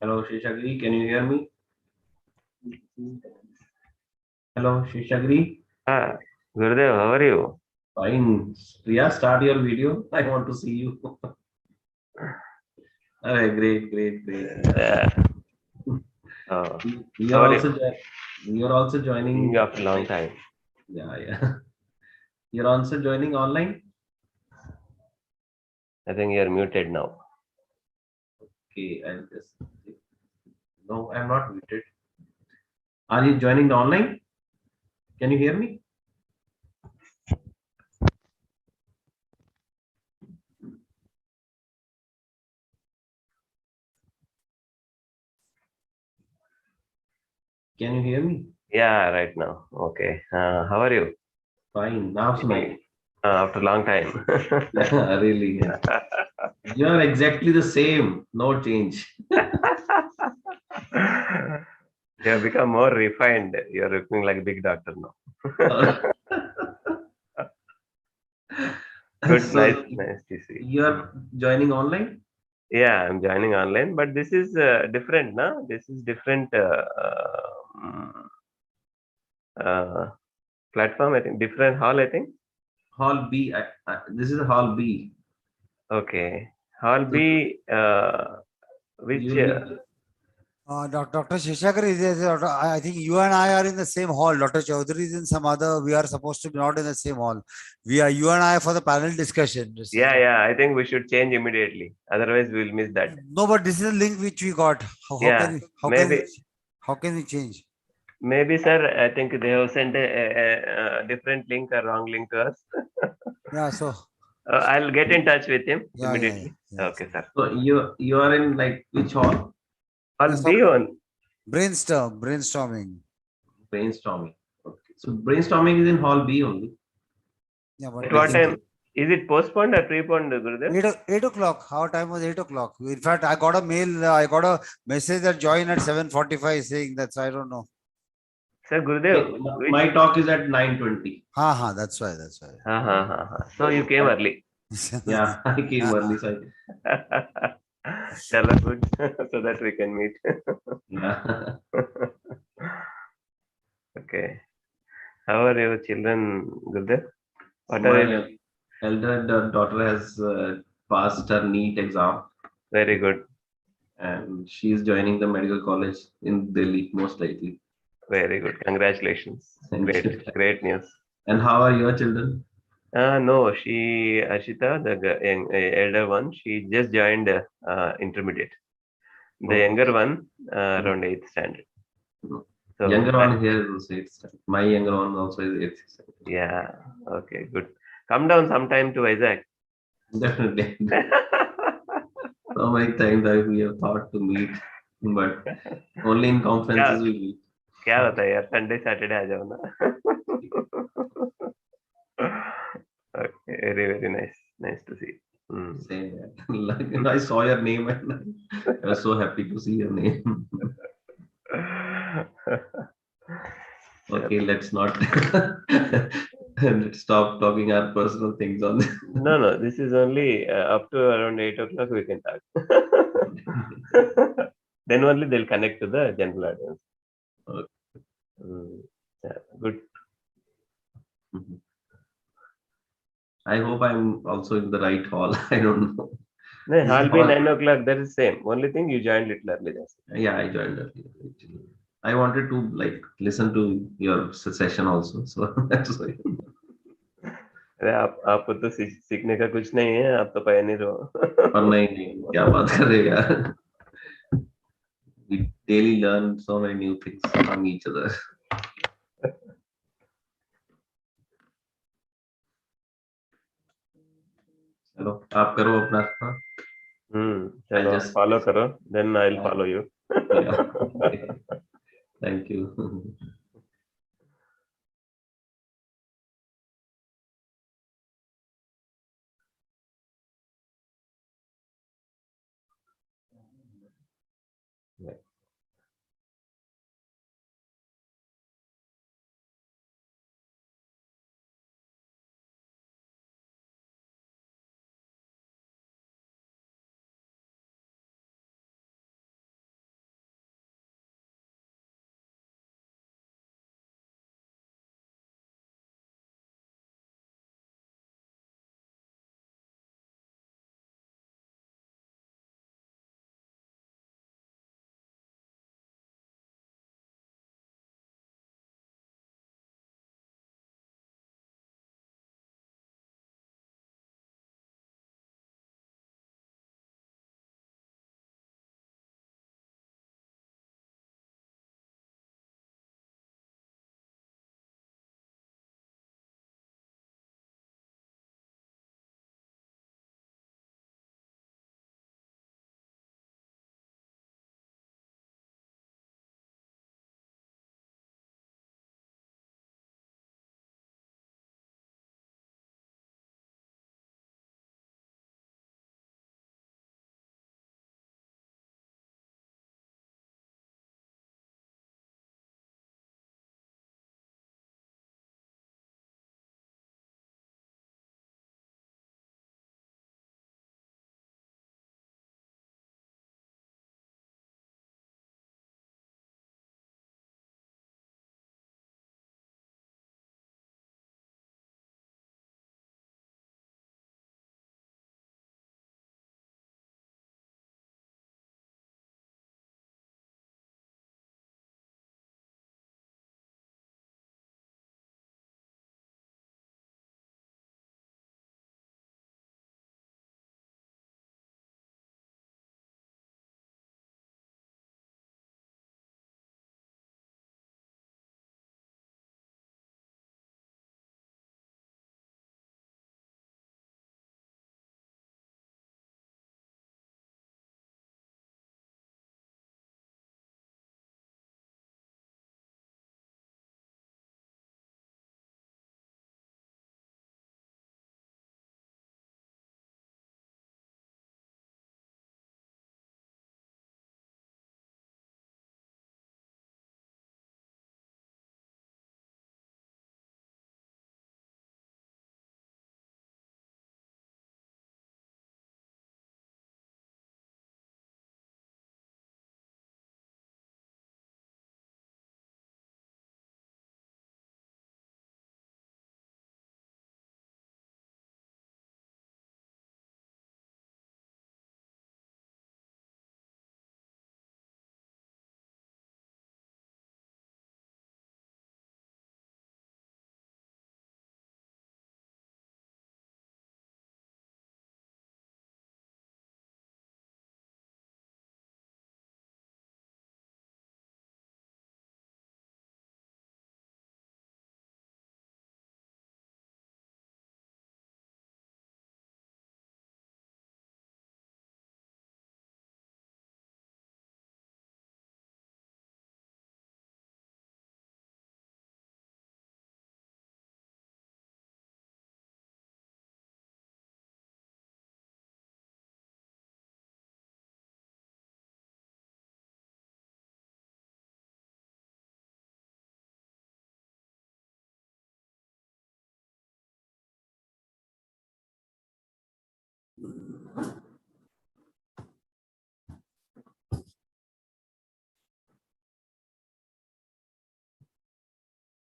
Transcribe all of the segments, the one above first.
Hello, Shishagri, can you hear me? Hello, Shishagri. Gurudev, how are you? Fine. Priya, start your video. I want to see you. Great. You're also joining after a long time. Yeah. You're also joining online? I think you're muted now. Okay, no, I'm not muted. Are you joining the online? Can you hear me? Can you hear me? Yeah, right now. Okay. How are you? Fine. Now smile. After a long time. Yeah, really. Yeah. You are exactly the same. No change. You have become more refined. You're looking like a big doctor now. Good, So nice to see. you are joining online? Yeah, I'm joining online, but this is different, no? This is different platform, I think. Different hall, I think. Hall B. This is hall B. Okay. Hall So B, which... you will Dr. Shishakar is there. I think you and I are in the same hall. Dr. Chaudhary is in some other. We are supposed to be not in the same hall. We are you and I for the panel discussion. Yeah. I think we should change immediately. Otherwise, we will miss that. No, but this is a link which we got. How can we change? Maybe, sir. I think they have sent a different link or wrong link to us. Yeah. So I'll get in touch with him immediately. Yeah. Okay, sir. So you are in like which hall? I'll be on brainstorming. Brainstorming. Okay. So brainstorming is in hall B only. Yeah, but at what time? Is it postponed or preponed, Gurudev? 8 o'clock. Our time was 8 o'clock. In fact, I got a mail, I got a message that join at 7:45 saying that. So I don't know. Sir, Gurudev, which? My talk is at 9:20. That's why. So you came early. Yeah, I came early. So Chalo, good. So that we can meet. yeah. Okay. How are your children, Gurudev? What are you? My elder daughter has passed her NEET exam, Very good. and she is joining the medical college in Delhi, most likely. Very good. Congratulations. Thank you. Great news. And how are your children? No, Ashita, the elder one, she just joined intermediate. The Oh. younger one, around 8th standard. So Younger one here is also 8th standard. My younger one also is 8th standard. yeah, okay, good. Come down sometime to Isaac. Definitely. So many times we have thought to meet, but only in conferences we meet. क्या होता है यार Sunday Saturday आ जाओ ना. Okay, very nice to see. Same here. Like, I saw your name and I was so happy to see your name. Okay, let's not let's stop talking our personal things on this. No, this is only up to around 8 o'clock we can talk. Then only they'll connect to the general audience. Okay. Yeah, good. I hope I'm also in the right hall. I don't know. No, I'll be 9 o'clock. That is same. Only thing you joined little early. Yeah, I joined earlier, actually. I wanted to like listen to your session also, so that's why. अरे आपको तो सीखने का कुछ नहीं है, आप तो pioneer हो. और नहीं क्या बात कर रहे यार. We daily learn so many new things from each other. चलो आप करो अपना. चलो just- follow करो, then I'll follow you. Yeah. Okay. Thank you.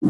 Hi,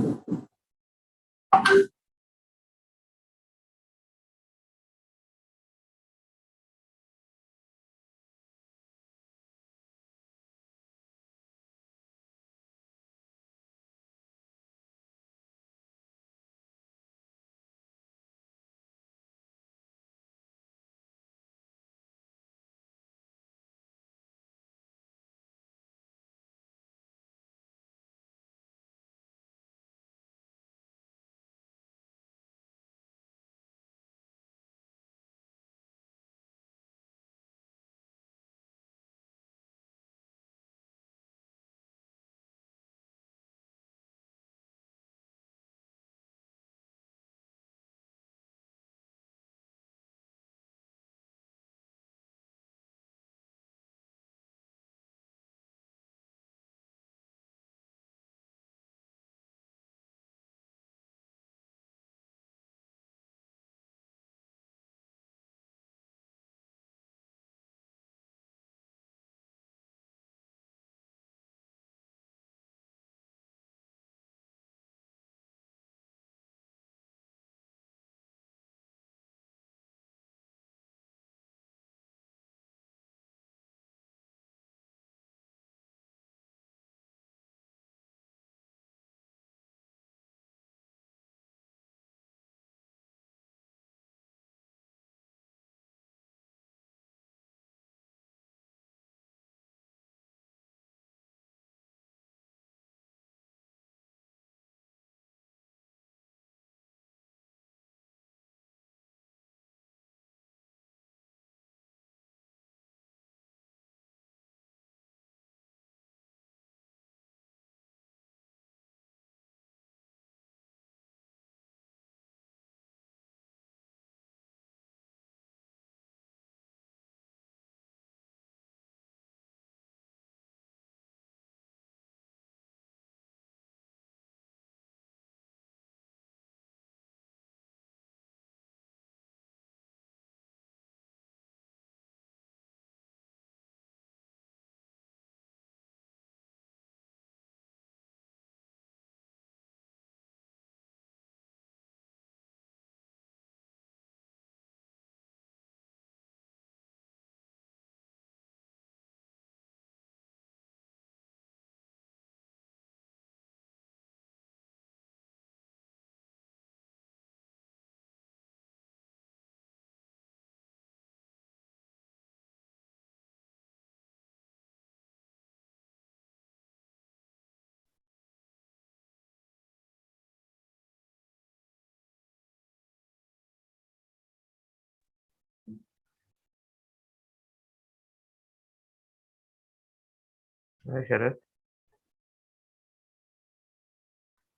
Sharath.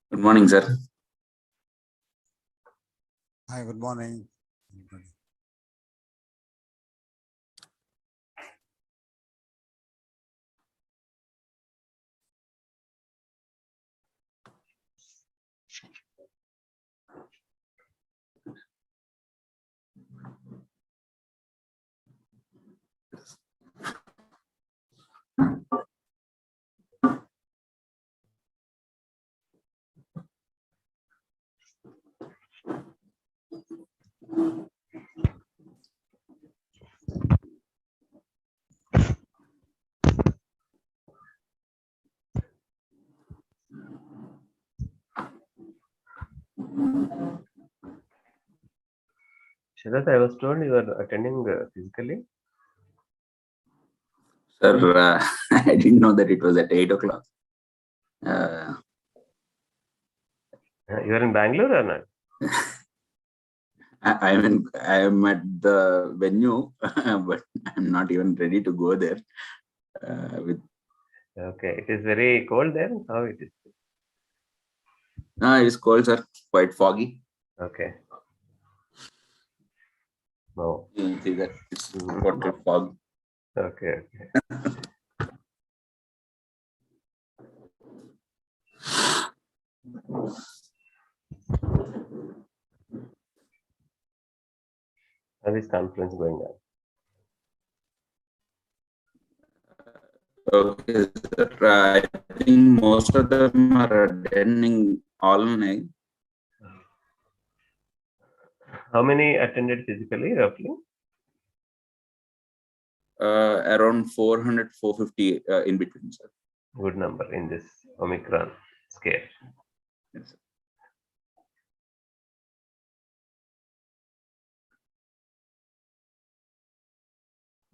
Good morning, sir. Hi, good morning. Sharath, I was told you are attending physically. Sir, I didn't know that it was at 8 o'clock. You are in Bangalore or not? I am at the venue, but I'm not even ready to go there. Okay, it is very cold there. How it is? It is cold, sir. Quite foggy. Okay. No. You see that it's total fog. Okay. How is conference going on? Okay, sir. I think most of them are attending online. How many attended physically, roughly? Around 400, 450 in between, sir. Good number in this Omicron scare. Yes, sir.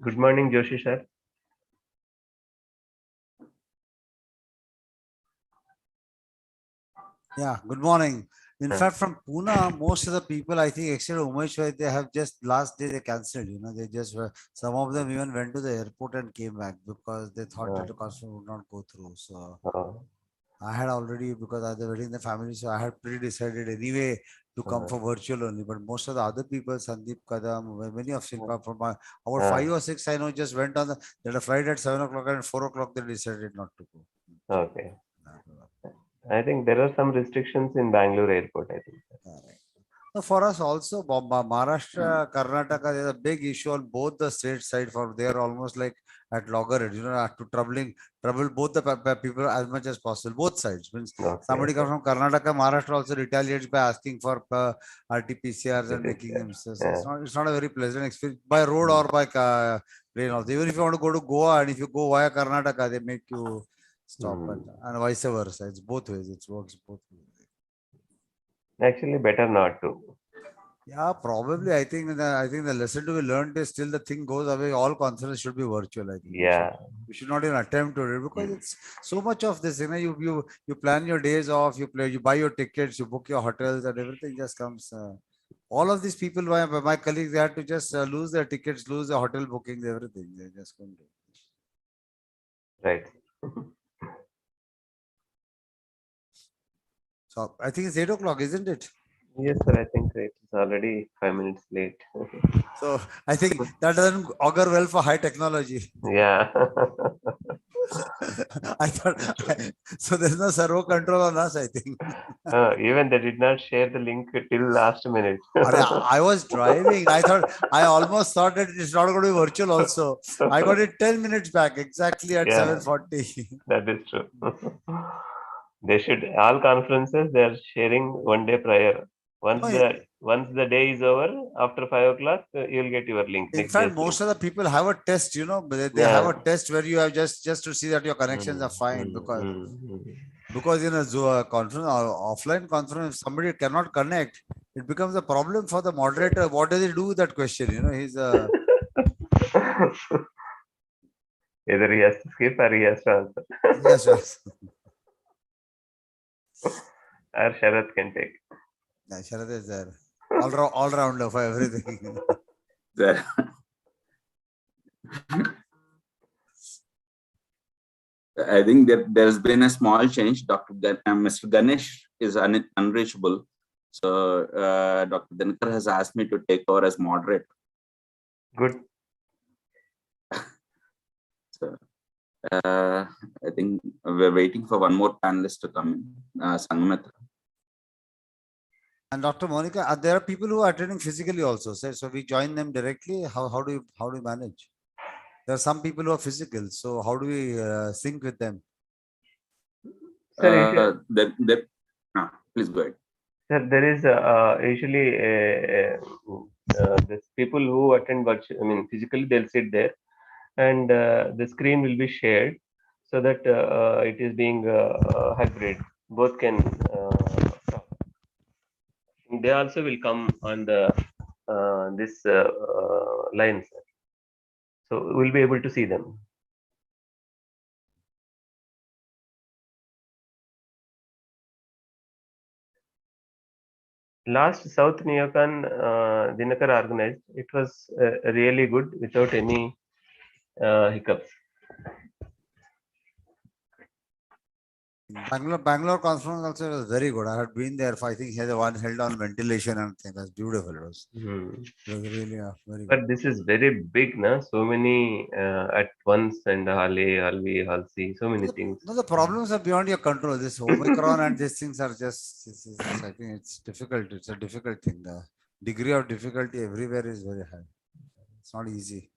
Good morning, Joshi sir. Yeah, good morning. In Yeah. fact, from Pune, most of the people, I think, except Umesh, they have just last day they cancelled. They just were, some of them even went to the airport and came back because they thought that the conference would not go through. So I had already, because I was wedding the family, so I had pre-decided anyway to come for virtual only. But most of the other people, Sandeep Kadam, many of Shilpa from about 5 or 6, I know, just went on the flight at 7 o'clock and 4 o'clock they decided not to go. Okay. I think there are some restrictions in Bangalore airport, I think. So for us also, Maharashtra, Karnataka, there's a big issue on both the state side. For they are almost like at loggerheads, to trouble both the people as much as possible. Both sides means somebody comes from Karnataka, Maharashtra also retaliates by asking for RT-PCRs and making them. So it's not a very pleasant experience by road or by plane also. Even if you want to go to Goa and if you go via Karnataka, they make you stop and vice versa. It's both ways. It works both ways. Actually, better not to. Yeah, probably. I think the lesson to be learned is still the thing goes away. All conferences should be virtual. I think. Yeah. We should not even attempt to do it because it's so much of this. You plan your days off. You buy your tickets. You book your hotels, and everything just comes. All of these people, my colleagues, they had to just lose their tickets, lose their hotel bookings, everything. They just couldn't do it. Right. So I think it's 8 o'clock, isn't it? Yes, sir. I think it's already 5 minutes late. So I think that doesn't augur well for high technology. Yeah. I thought so. There's no servo control on us, I think. Even they did not share the link till last minute. I was driving. I almost thought that it's not going to be virtual also. I got it 10 minutes back, exactly at 7:40. That is true. They should, all conferences, they are sharing 1 day prior. Once the day is over, after 5 o'clock, you'll get your link. In fact, most of the people have a test, they have a test where you have just to see that your connections are fine because in a conference or offline conference, if somebody cannot connect, it becomes a problem for the moderator. What does he do with that question? He's either he has to skip or he has to answer. Yes. Or Sharath can take. Yeah, Sharath is there. All rounder for everything. There. I think that there's been a small change. Mr. Ganesh is unreachable. So Dr. Dinakar has asked me to take over as moderator. Good. So I think we're waiting for one more panelist to come in, Sangamitra. And Dr. Monica, there are people who are attending physically also. So we join them directly. How do you manage? There are some people who are physical. So how do we sync with them? Sir, please go ahead. Sir, there is usually this people who attend virtual, physically they'll sit there, and the screen will be shared so that it is being hybrid. Both can. They also will come on the this line, sir. So we'll be able to see them. Last South NEOCON Dinakar organized. It was really good without any hiccups. Bangalore conference also was very good. I had been there. I think he had the one held on ventilation and things. It was beautiful. It was really very good. But this is very big, na? So many at once, and Hall C, so many things. No, the problems are beyond your control. This Omicron and these things are just, I think it's difficult. It's a difficult thing. The degree of difficulty everywhere is very high. It's not easy.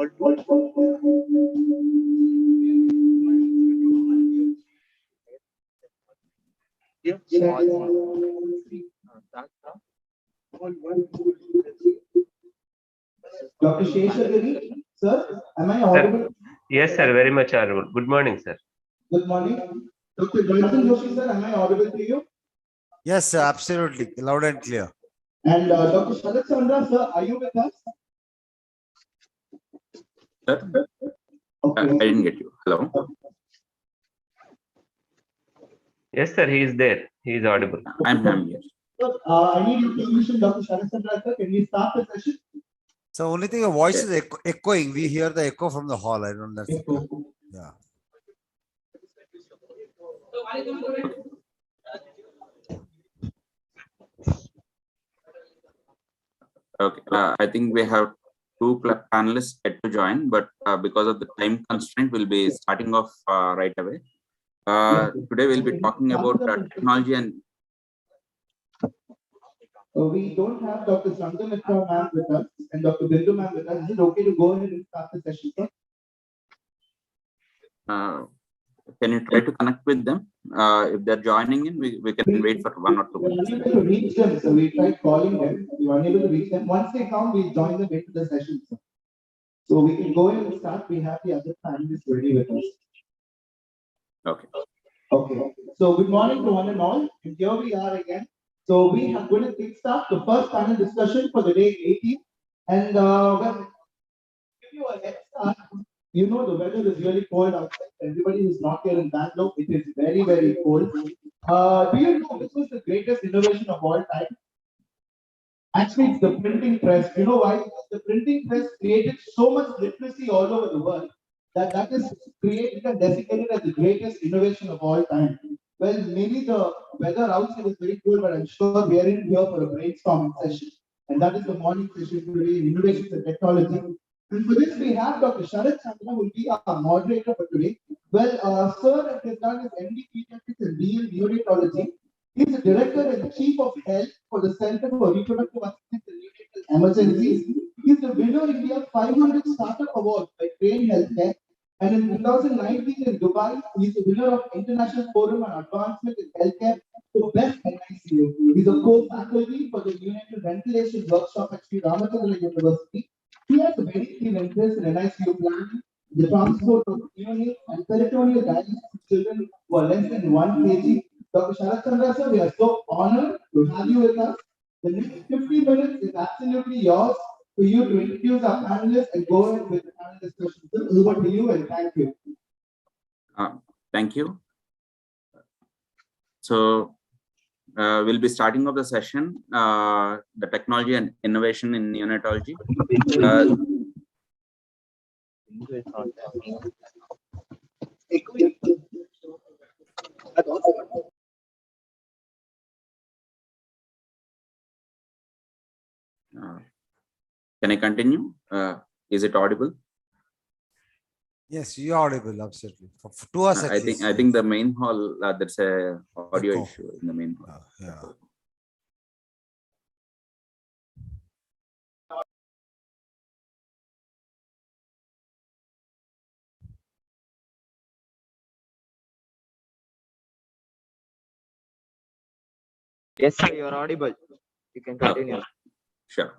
Dr. Sheshagiri, sir, am I audible? Yes, sir. Very much audible. Good morning, sir. Good morning. Dr. Johnson Joshi, sir, am I audible to you? Yes, sir, absolutely. Loud and clear. And Dr. Sharat Chandra, sir, are you with us? Sir, Okay. I didn't get you. Hello. Yes, sir. He is there. He is audible. I'm here. Sir, I need your permission, Dr. Sharat Chandra, sir. Can we start the session? So only thing, your voice is echoing. We hear the echo from the hall. I don't know. Yeah. Okay. I think we have two panelists yet to join, but because of the time constraint, we'll be starting off right away. Today we'll be talking about technology and. We don't have Dr. Sanghamitra ma'am with us and Dr. Bindu ma'am with us. Is it okay to go ahead and start the session, sir? Can you try to connect with them? If they're joining in, we can wait for 1 or 2 minutes. We're unable to reach them, so we tried calling them. We were unable to reach them. Once they come, we'll join them into the session, sir. So we can go ahead and start. We have the other panelists ready with us. Okay. Okay. So good morning to one and all. And here we are again. So we are going to kickstart the first panel discussion for the day 18. And well, give you a head start. You know the weather is really cold outside. Everybody who's not here in Bangalore, it is very, very cold. Do you know which was the greatest innovation of all time? Actually, it's the printing press. You know why? Because the printing press created so much literacy all over the world that is created and designated as the greatest innovation of all time. Well, maybe the weather outside is very cool, but I'm sure we are in here for a brainstorming session. And that is the morning session today, innovations and technology. And for this, we have Dr. Sharat Chandra, who will be our moderator for today. Well, sir has done his MD pediatrics and BA neonatology. He is the director and chief of health for the Center for Reproductive Assistance and Neonatal Emergencies. He is the winner in India 500 Startup Award by Crane Healthcare. And in 2019 in Dubai, he is the winner of International Forum on Advancement in Healthcare for Best NICU. He is a co-faculty for the Neonatal Ventilation Workshop at Sri Ramachandra University. He has a very keen interest in NICU planning, the transport of neonates and peritoneal dialysis of children who are less than 1 kg. Dr. Sharat Chandra, sir, we are so honored to have you with us. The next 50 minutes is absolutely yours for you to introduce our panelists and go ahead with the panel discussion. So over to you and thank you. Thank you. So we'll be starting off the session, the technology and innovation in neonatology. Can I continue? Is it audible? Yes, you are audible, absolutely. To us, at least. I think the main hall, there's a audio issue in the main hall. Yeah. Yes, sir, you are audible. You can continue. Sure.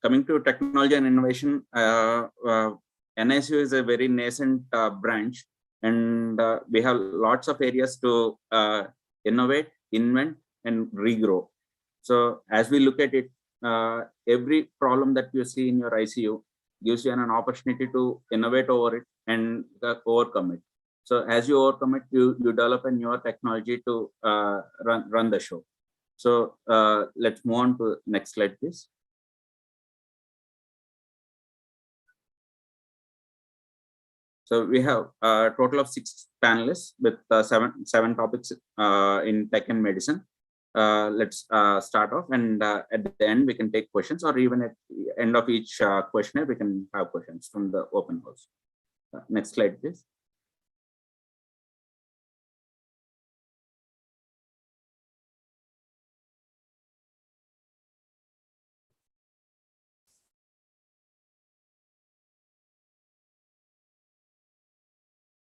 Coming to technology and innovation, NICU is a very nascent branch, and we have lots of areas to innovate, invent, and regrow. So as we look at it, every problem that you see in your ICU gives you an opportunity to innovate over it and overcome it. So as you overcome it, you develop a newer technology to run the show. So let's move on to next slide, please. So we have a total of 6 panelists with seven topics in tech and medicine. Let's start off, and at the end we can take questions, or even at the end of each questionnaire we can have questions from the open house. Next slide, please.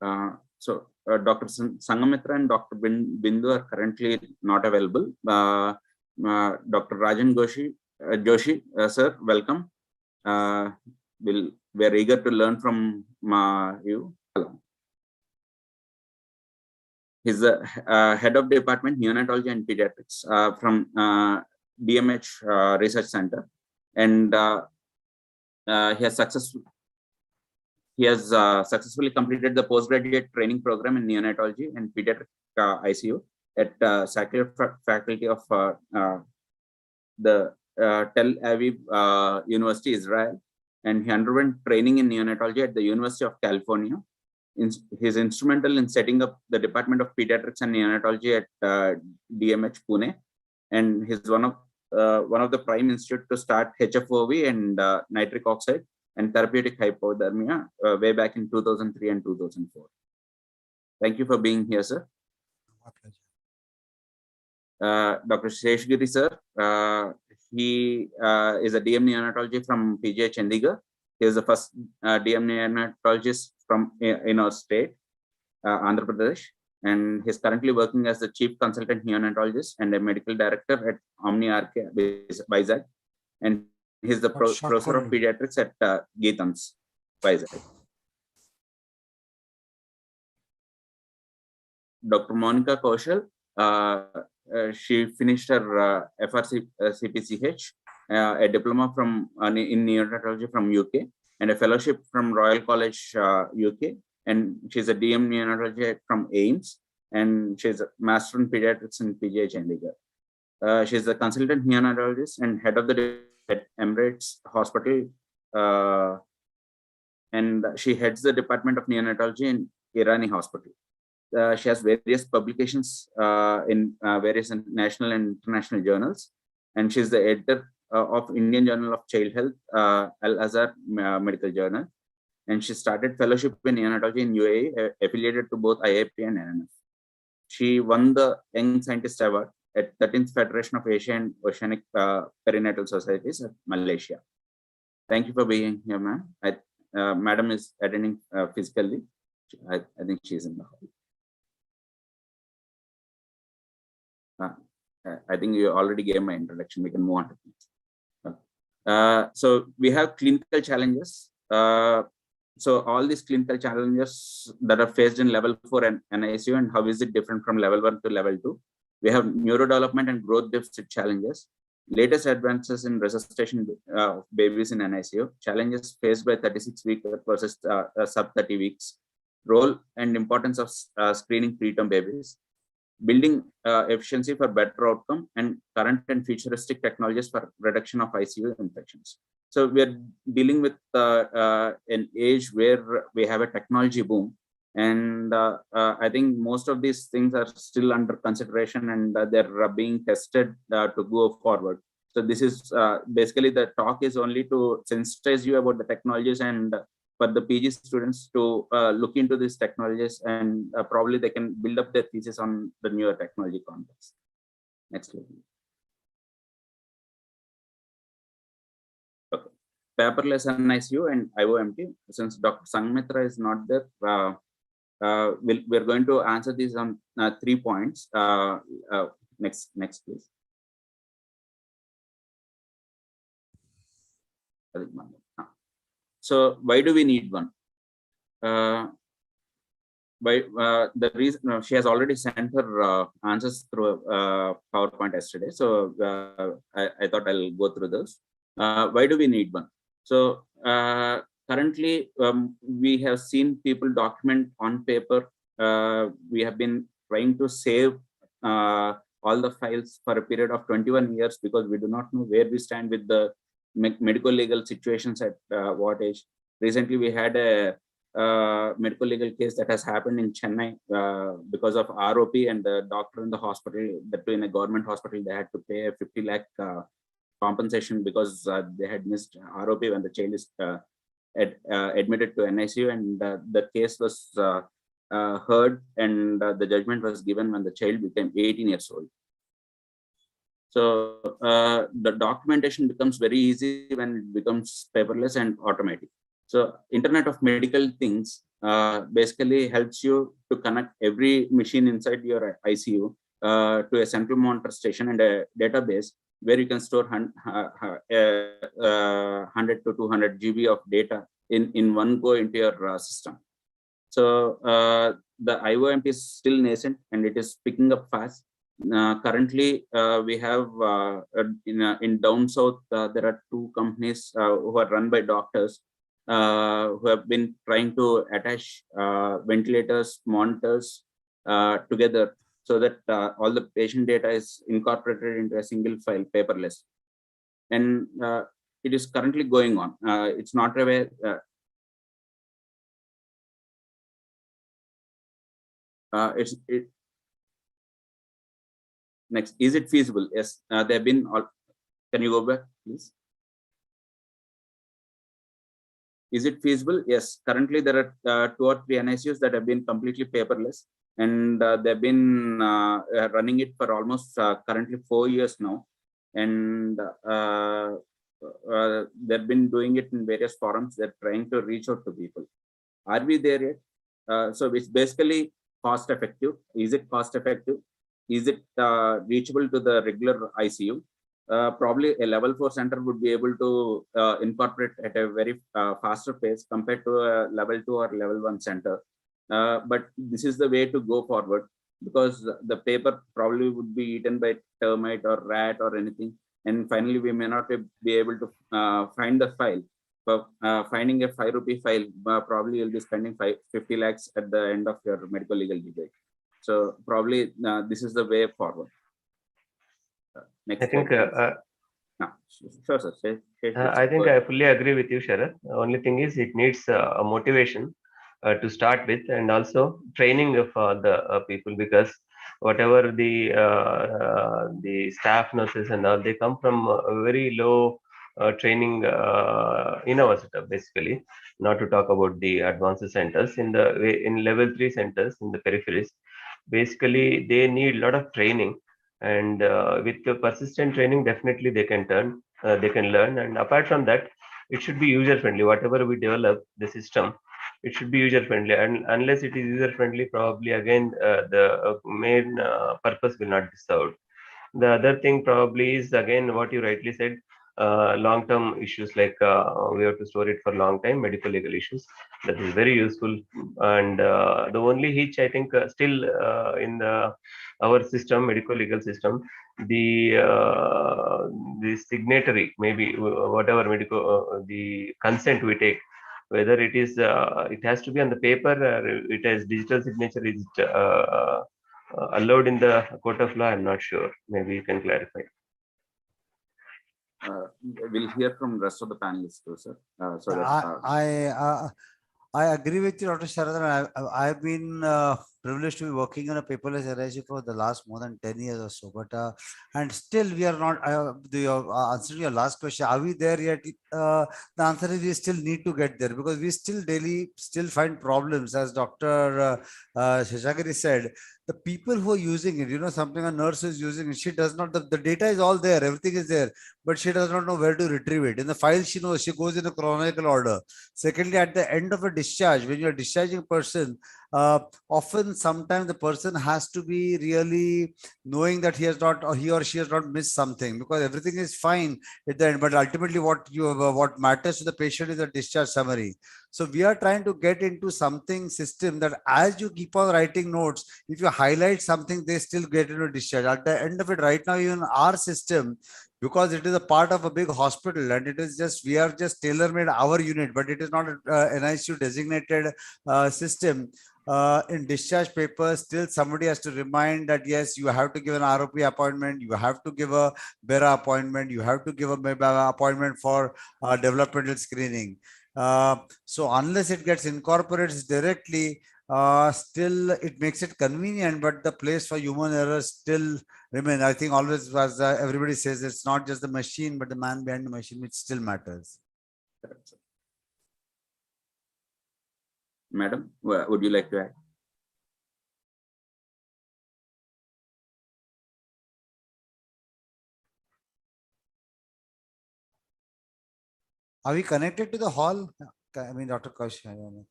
Dr. Sangamitra and Dr. Bindu are currently not available. Dr. Rajan Joshi, sir, welcome. We're eager to learn from you. He's the head of department neonatology and pediatrics from DMH Research Center, and he has successfully completed the postgraduate training program in neonatology and pediatric ICU at Sackler faculty of the Tel Aviv University, Israel, and he underwent training in neonatology at the University of California. He's instrumental in setting up the Department of Pediatrics and Neonatology at DMH Pune, and he's one of the prime institute to start HFOV and nitric oxide and therapeutic hypothermia way back in 2003 and 2004. Thank you for being here, sir. My pleasure. Dr. Sheshgiri, sir, he is a DM neonatology from PGH Chandigarh. He is the first DM neonatologist from in our state, Andhra Pradesh, and he's currently working as the chief consultant neonatologist and a medical director at Omnia Vizag, and he's the professor of pediatrics at Geetans, Vizag. Dr. Monica Kaushal, she finished her FRC CPCH, a diploma from in neonatology from UK, and a fellowship from Royal College UK, and she's a DM neonatology from AIMS, and she's a master in pediatrics in PGH Chandigarh. She's a consultant neonatologist and head of the at Emirates Hospital, and she heads the Department of Neonatology in Irani Hospital. She has various publications in various national and international journals, and she's the editor of Indian Journal of Child Health, Al-Azhar Medical Journal, and she started fellowship in neonatology in UAE, affiliated to both IAP and NNF. She won the Young Scientist Award at 13th Federation of Asia and Oceanic Perinatal Societies at Malaysia. Thank you for being here, ma'am. Madam is attending physically. I think she's in the hall. I think you already gave my introduction. We can move on to things. So we have clinical challenges. So all these clinical challenges that are faced in level 4 and NICU, and how is it different from level 1 to level 2? We have neurodevelopment and growth deficit challenges, latest advances in resuscitation of babies in NICU, challenges faced by 36-week versus sub-30 weeks, role and importance of screening preterm babies, building efficiency for better outcome, and current and futuristic technologies for reduction of ICU infections. So we are dealing with an age where we have a technology boom, and I think most of these things are still under consideration, and they're being tested to go forward. So this is basically the talk is only to sensitize you about the technologies, and for the PG students to look into these technologies, and probably they can build up their thesis on the newer technology context. Next slide. Okay. Paperless NICU and IOMT. Since Dr. Sangamitra is not there, we're going to answer these on 3 points. Next, please. So why do we need one? The reason she has already sent her answers through PowerPoint yesterday, so I thought I'll go through those. Why do we need one? So currently, we have seen people document on paper. We have been trying to save all the files for a period of 21 years because we do not know where we stand with the medical legal situations at what age. Recently, we had a medical legal case that has happened in Chennai because of ROP, and the doctor in the hospital, that in a government hospital, they had to pay a 50 lakh compensation because they had missed ROP when the child is admitted to NICU, and the case was heard, and the judgment was given when the child became 18 years old. So the documentation becomes very easy when it becomes paperless and automatic. So Internet of Medical Things basically helps you to connect every machine inside your ICU to a central monitor station and a database where you can store 100 to 200 GB of data in one go into your system. So the IOMT is still nascent and it is picking up fast. Currently, we have in down south, there are 2 companies who are run by doctors who have been trying to attach ventilators, monitors together so that all the patient data is incorporated into a single file, paperless. And it is currently going on. It's not aware. Next, is it feasible? Yes, they have been. Can you go back, please? Is it feasible? Yes. Currently, there are 2 or 3 NICUs that have been completely paperless, and they've been running it for almost currently 4 years now, and they've been doing it in various forums. They're trying to reach out to people. Are we there yet? So it's basically cost effective. Is it cost effective? Is it reachable to the regular ICU? Probably a level 4 center would be able to incorporate at a very faster pace compared to a level 2 or level 1 center. But this is the way to go forward, because the paper probably would be eaten by termite or rat or anything. And finally, we may not be able to find the file. For finding a 5 rupee file, probably you'll be spending 50 lakhs at the end of your medical legal debate. So probably this is the way forward. Next, I think sure, sir. I think I fully agree with you, Sharad. The only thing is it needs a motivation to start with, and also training of the people, because whatever the staff nurses and all, they come from a very low training in our setup, basically. Not to talk about the advanced centers in level 3 centers in the peripheries. Basically, they need a lot of training, and with the persistent training, definitely they can learn. And apart from that, it should be user friendly. Whatever we develop the system, it should be user friendly, and unless it is user friendly, probably again the main purpose will not be served. The other thing probably is, again, what you rightly said, long-term issues, like we have to store it for long time, medical legal issues. That is very useful. And the only hitch, I think, still in our system, medical legal system, the signatory, maybe whatever the consent we take, whether it is it has to be on the paper or it has digital signature, is allowed in the court of law. I'm not sure. Maybe you can clarify. We'll hear from the rest of the panelists too, sir. So that, I agree with you, Dr. Sharadhan. I've been privileged to be working on a paperless NICU for the last more than 10 years or so. But and still we are not. Answering your last question, are we there yet? The answer is we still need to get there, because we still find problems, as Dr. Sheshagiri said. The people who are using it, something a nurse is using it, she does not. The data is all there, everything is there, but she does not know where to retrieve it. In the file, she knows, she goes in a chronological order. Secondly, at the end of a discharge, when you're discharging a person, often sometimes the person has to be really knowing that he or she has not missed something, because everything is fine at the end. But ultimately, what matters to the patient is a discharge summary. So we are trying to get into something system that as you keep on writing notes, if you highlight something, they still get into discharge. At the end of it, right now, even our system, because it is a part of a big hospital, and it is just, we are just tailor-made our unit, but it is not an NICU designated system. In discharge papers, still somebody has to remind that, yes, you have to give an ROP appointment, you have to give a BERA appointment, you have to give a appointment for developmental screening. So unless it gets incorporated directly, still it makes it convenient, but the place for human error still remain. I think always, as everybody says, it's not just the machine, but the man behind the machine, which still matters. Madam, would you like to add? Are we connected to the hall? I mean, Dr. Kaush, I don't know.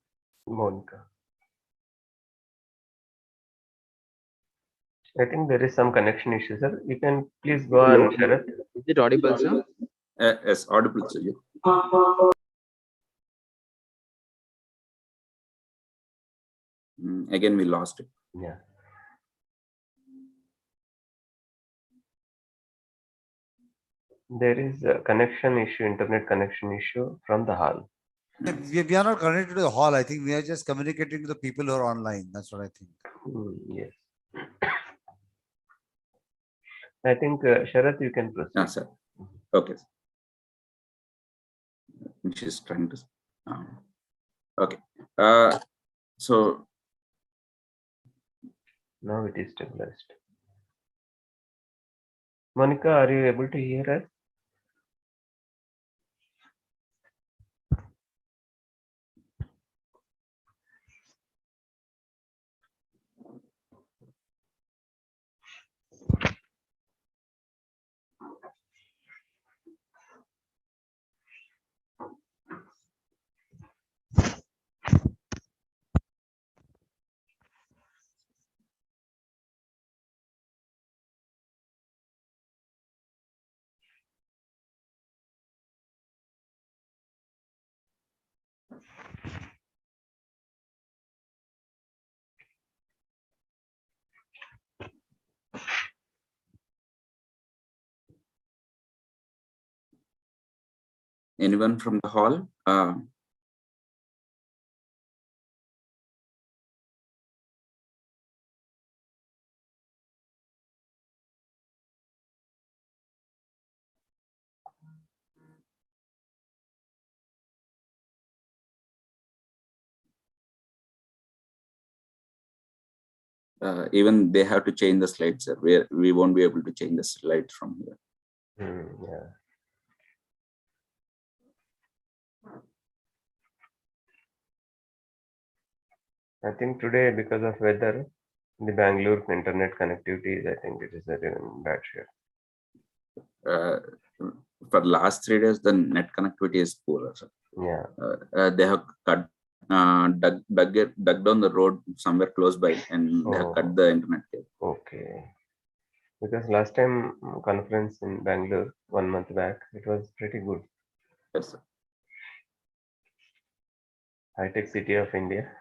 Monica. I think there is some connection issue, sir. You can please go on, Sharath. Is it audible, sir? Yes, audible, sir. Again, we lost it. Yeah. There is a connection issue, internet connection issue from the hall. We are not connected to the hall. I think we are just communicating to the people who are online. That's what I think. Yes. I think, Sharath, you can proceed. Yes, sir. Okay. She's trying to. Okay. So Now it is stabilized. Monica, are you able to hear us? anyone from the hall? Even they have to change the slides, sir. We won't be able to change the slides from here. Yeah. I think today, because of weather, the Bangalore internet connectivity, I think it is a bad share. For the last 3 days, the net connectivity is poor, sir. Yeah. They have cut, dug down the road somewhere close by, and they have cut the internet cable. Okay. Because last time conference in Bangalore 1 month back, it was pretty good. Yes, sir. High-tech city of India.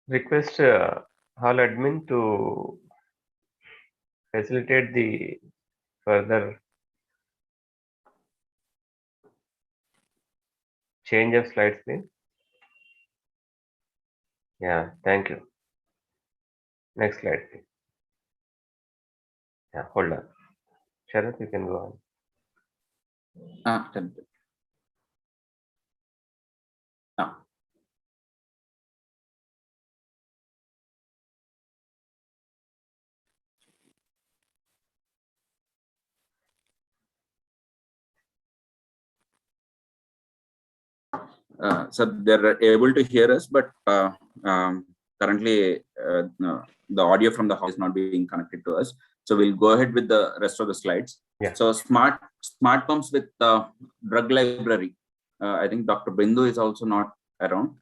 Request hall admin to facilitate the further change of slides, please. Yeah, thank you. Next slide, please. Yeah, hold on. Sharath, you can go on. So they're able to hear us, but currently no, the audio from the house is not being connected to us. So we'll go ahead with the rest of the slides. Yeah. So smart pumps with drug library. I think Dr. Bindu is also not around.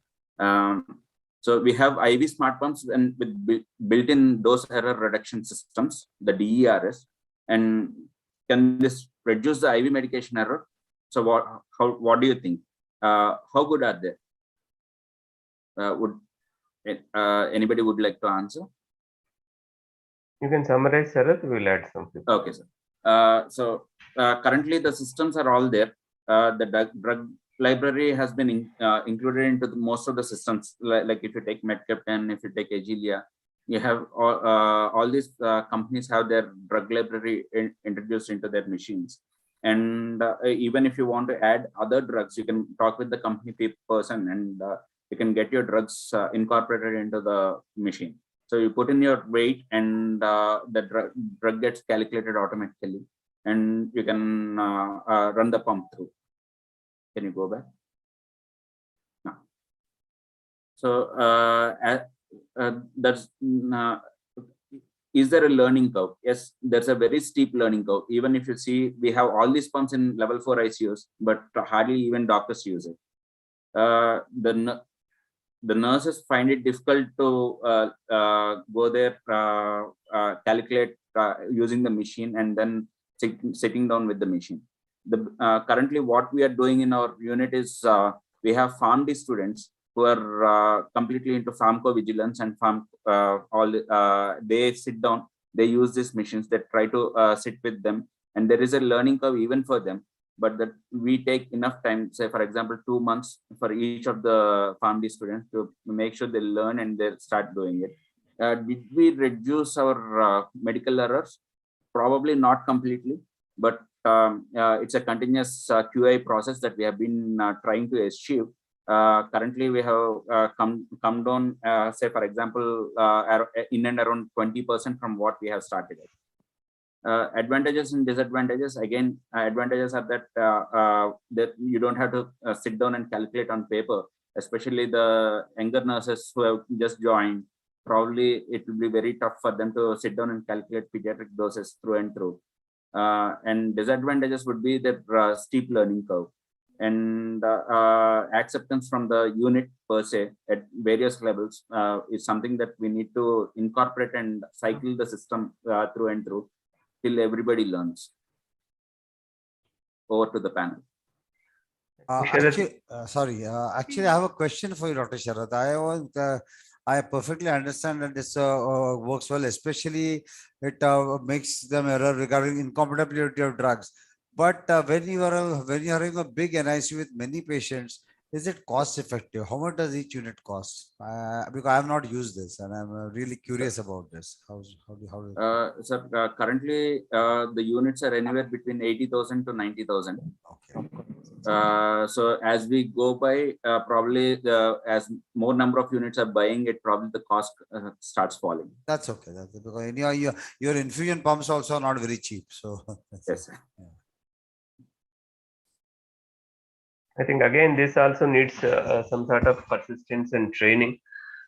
So we have IV smart pumps and with built-in dose error reduction systems, the DERS, and can this reduce the IV medication error? So what do you think? How good are they? Would anybody would like to answer? You can summarize, Sharath. We'll add something. Okay, sir. So currently the systems are all there. The drug library has been included into most of the systems. Like if you take Medcaptan, if you take Agilia, you have all these companies have their drug library introduced into their machines. And even if you want to add other drugs, you can talk with the company person, and you can get your drugs incorporated into the machine. So you put in your weight, and the drug gets calculated automatically, and you can run the pump through. Can you go back? No. So that's is there a learning curve? Yes, there's a very steep learning curve. Even if you see, we have all these pumps in level 4 ICUs, but hardly even doctors use it. The nurses find it difficult to go there, calculate using the machine, and then sitting down with the machine. Currently, what we are doing in our unit is we have PharmD students who are completely into pharmacovigilance and they sit down, they use these machines, they try to sit with them, and there is a learning curve even for them, but that we take enough time, say for example 2 months for each of the PharmD students to make sure they learn and they start doing it. Did we reduce our medical errors? Probably not completely, but it's a continuous QA process that we have been trying to achieve. Currently, we have come down, say for example, in and around 20% from what we have started at. Advantages and disadvantages. Again, advantages are that you don't have to sit down and calculate on paper, especially the younger nurses who have just joined. Probably it will be very tough for them to sit down and calculate pediatric doses through and through. And disadvantages would be the steep learning curve, and acceptance from the unit per se at various levels is something that we need to incorporate and cycle the system through and through till everybody learns. Over to the panel. Actually, I have a question for you, Dr. Sharath. I perfectly understand that this works well, especially it makes them error regarding incompatibility of drugs. But when you are having a big NICU with many patients, is it cost effective? How much does each unit cost? Because I have not used this, and I'm really curious about this. Sir, currently the units are anywhere between 80,000 to 90,000. Okay. So as we go by, probably as more number of units are buying it, probably the cost starts falling. That's okay. That's because your infusion pumps also are not very cheap. So yes. Yeah. I think again this also needs some sort of persistence and training,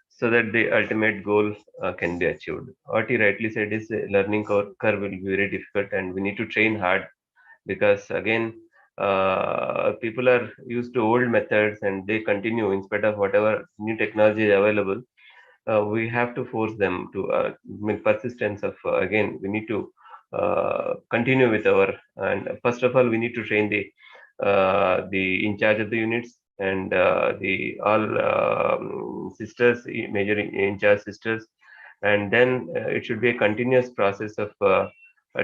so that the ultimate goal can be achieved. What he rightly said is learning curve will be very difficult, and we need to train hard, because again people are used to old methods and they continue in spite of whatever new technology is available. We have to force them to make persistence of again we need to continue with our, and first of all we need to train the in charge of the units and the all sisters, major in charge sisters, and then it should be a continuous process of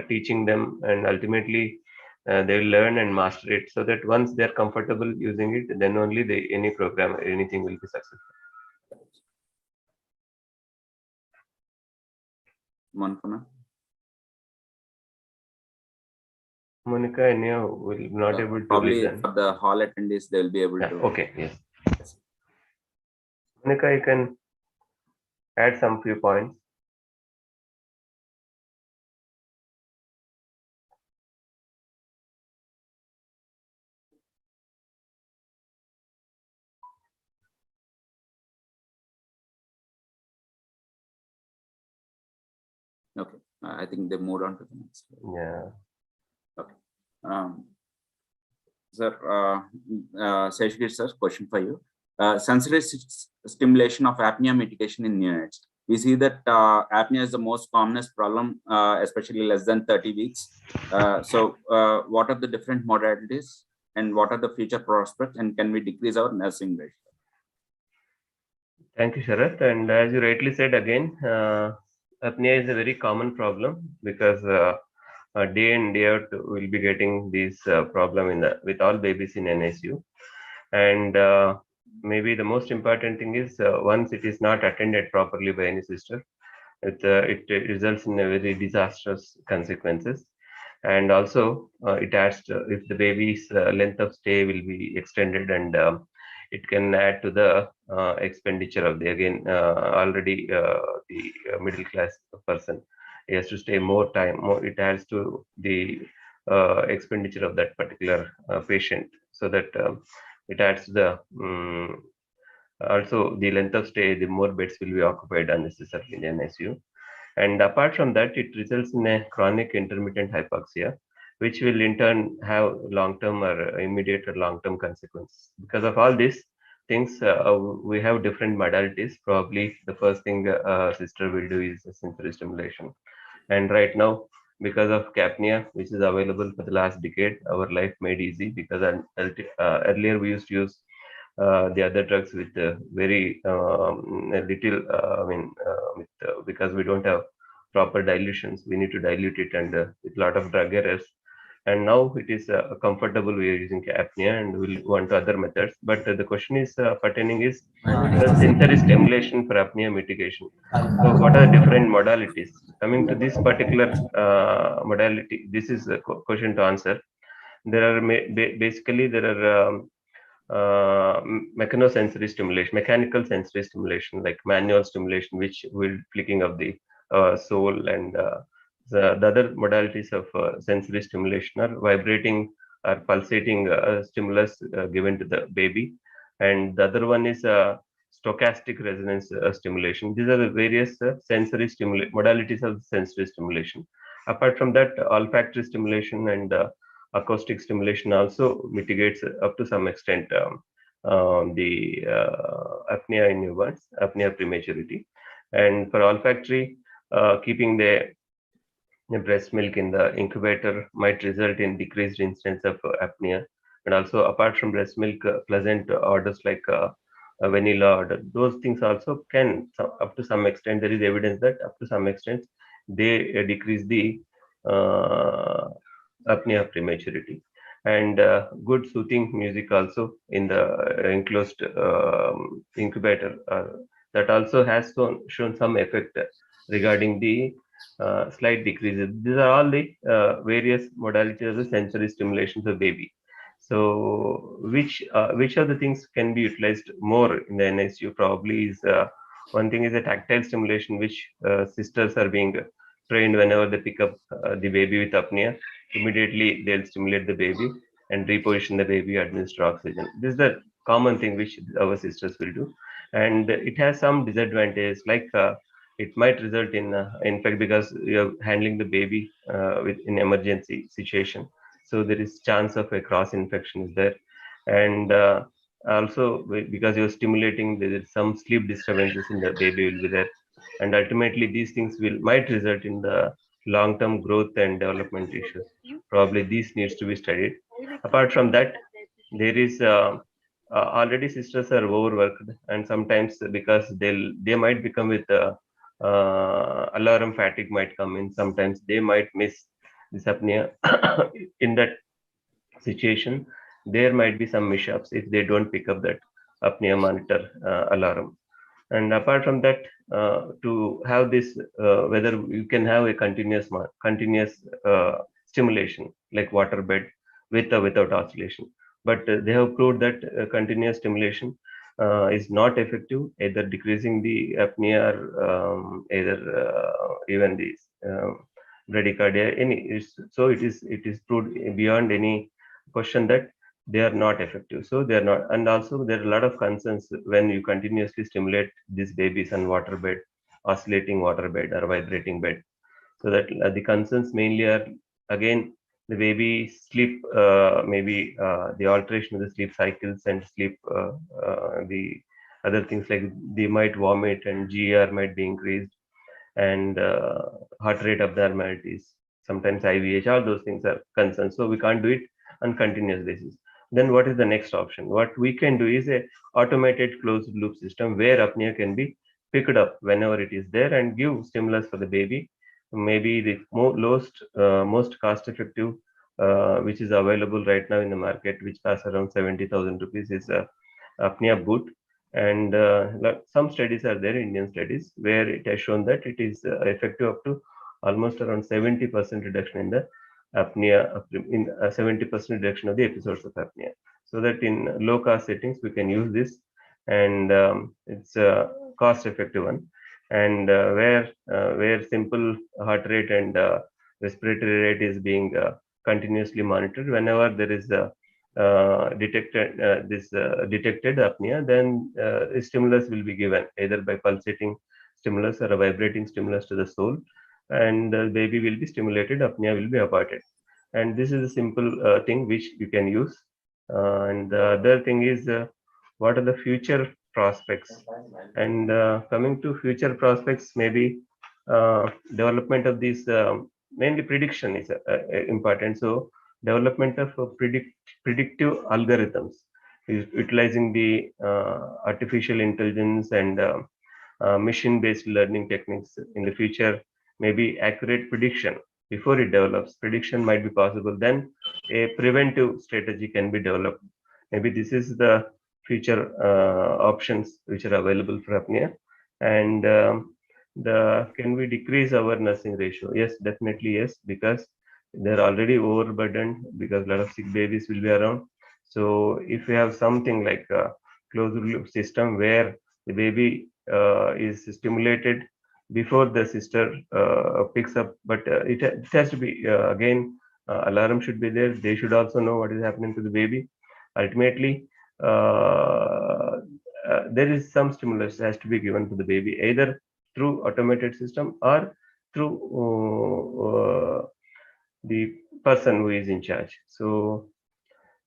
teaching them, and ultimately they will learn and master it, so that once they are comfortable using it, then only any program, anything will be successful. Monica, Enya will not able to probably listen. For the hall attendees, they will be able to. Okay, yes. Monica, you can add some few points. Okay, I think they moved on to the next. Yeah. Okay. Sir, Seshgir sir, question for you. Sensory stimulation of apnea mitigation in neonates. We see that apnea is the most commonest problem, especially less than 30 weeks. So what are the different modalities, and what are the future prospects, and can we decrease our nursing ratio? Thank you, Sharath. And as you rightly said again, apnea is a very common problem, because day in day out we'll be getting this problem with all babies in NICU. And maybe the most important thing is once it is not attended properly by any sister, it results in a very disastrous consequences. And also it adds to, if the baby's length of stay will be extended, and it can add to the expenditure of the, again, already the middle class person, he has to stay more time, more, it adds to the expenditure of that particular patient, so that it adds to the also the length of stay, the more beds will be occupied unnecessarily in the NICU. And apart from that, it results in a chronic intermittent hypoxia, which will in turn have long-term or immediate or long-term consequences. Because of all these things, we have different modalities. Probably the first thing sister will do is sensory stimulation. And right now, because of Apnea, which is available for the last decade, our life made easy, because earlier we used to use the other drugs with very little, because we don't have proper dilutions, we need to dilute it, and with a lot of drug errors. And now it is comfortable, we are using Apnea, and we'll go on to other methods. But the question is pertaining is the sensory stimulation for apnea mitigation. So what are different modalities? Coming to this particular modality, this is a question to answer. There are basically there are mechanosensory stimulation, mechanical sensory stimulation, like manual stimulation, which will flicking of the sole, and the other modalities of sensory stimulation are vibrating or pulsating stimulus given to the baby, and the other one is stochastic resonance stimulation. These are the various sensory modalities of sensory stimulation. Apart from that, olfactory stimulation and acoustic stimulation also mitigates up to some extent the apnea in newborns, apnea prematurity. And for olfactory, keeping the breast milk in the incubator might result in decreased incidence of apnea. And also, apart from breast milk, pleasant odors like vanilla odor, those things also can, up to some extent, there is evidence that up to some extent they decrease the apnea prematurity. And good soothing music also in the enclosed incubator, that also has shown some effect regarding the slight decreases. These are all the various modalities of the sensory stimulation of baby. So which of the things can be utilized more in the NICU? Probably is one thing is a tactile stimulation, which sisters are being trained whenever they pick up the baby with apnea. Immediately they'll stimulate the baby and reposition the baby, administer oxygen. This is the common thing which our sisters will do, and it has some disadvantages, like it might result in fact, because you're handling the baby with in emergency situation, so there is chance of a cross infection is there. And also because you're stimulating, there is some sleep disturbances in the baby will be there, and ultimately these things might result in the long-term growth and development issues. Probably these needs to be studied. Apart from that, there is already sisters are overworked, and sometimes because they might become with alarm fatigue might come in. Sometimes they might miss this apnea. In that situation, there might be some mishaps if they don't pick up that apnea monitor alarm. And apart from that, to have this, whether you can have a continuous stimulation like water bed with or without oscillation. But they have proved that continuous stimulation is not effective, either decreasing the apnea or either even the bradycardia. So it is proved beyond any question that they are not effective. So they are not, and also there are a lot of concerns when you continuously stimulate these babies on water bed, oscillating water bed or vibrating bed. So that the concerns mainly are, again, the baby sleep, maybe the alteration of the sleep cycles and sleep, the other things like they might vomit and GR might be increased, and heart rate abnormalities, sometimes IVH, all those things are concerns. So we can't do it on continuous basis. Then what is the next option? What we can do is a automated closed loop system where apnea can be picked up whenever it is there and give stimulus for the baby. Maybe the most cost effective which is available right now in the market, which costs around 70,000 rupees, is apnea boot. And some studies are there, Indian studies, where it has shown that it is effective up to almost around 70% reduction in the apnea, in 70% reduction of the episodes of apnea. So that in low cost settings we can use this, and it's a cost effective one. And where simple heart rate and respiratory rate is being continuously monitored, whenever there is a detected apnea, then a stimulus will be given either by pulsating stimulus or a vibrating stimulus to the soul, and the baby will be stimulated, apnea will be aborted. And this is a simple thing which you can use. And the other thing is, what are the future prospects? And coming to future prospects, maybe development of these, mainly prediction is important. So development of predictive algorithms, utilizing the artificial intelligence and machine-based learning techniques in the future, maybe accurate prediction before it develops. Prediction might be possible, then a preventive strategy can be developed. Maybe this is the future options which are available for apnea. And can we decrease our nursing ratio? Yes, definitely yes, because they're already overburdened, because a lot of sick babies will be around. So if we have something like a closed loop system where the baby is stimulated before the sister picks up, but it has to be again, alarm should be there. They should also know what is happening to the baby. Ultimately, there is some stimulus has to be given to the baby, either through automated system or through the person who is in charge. So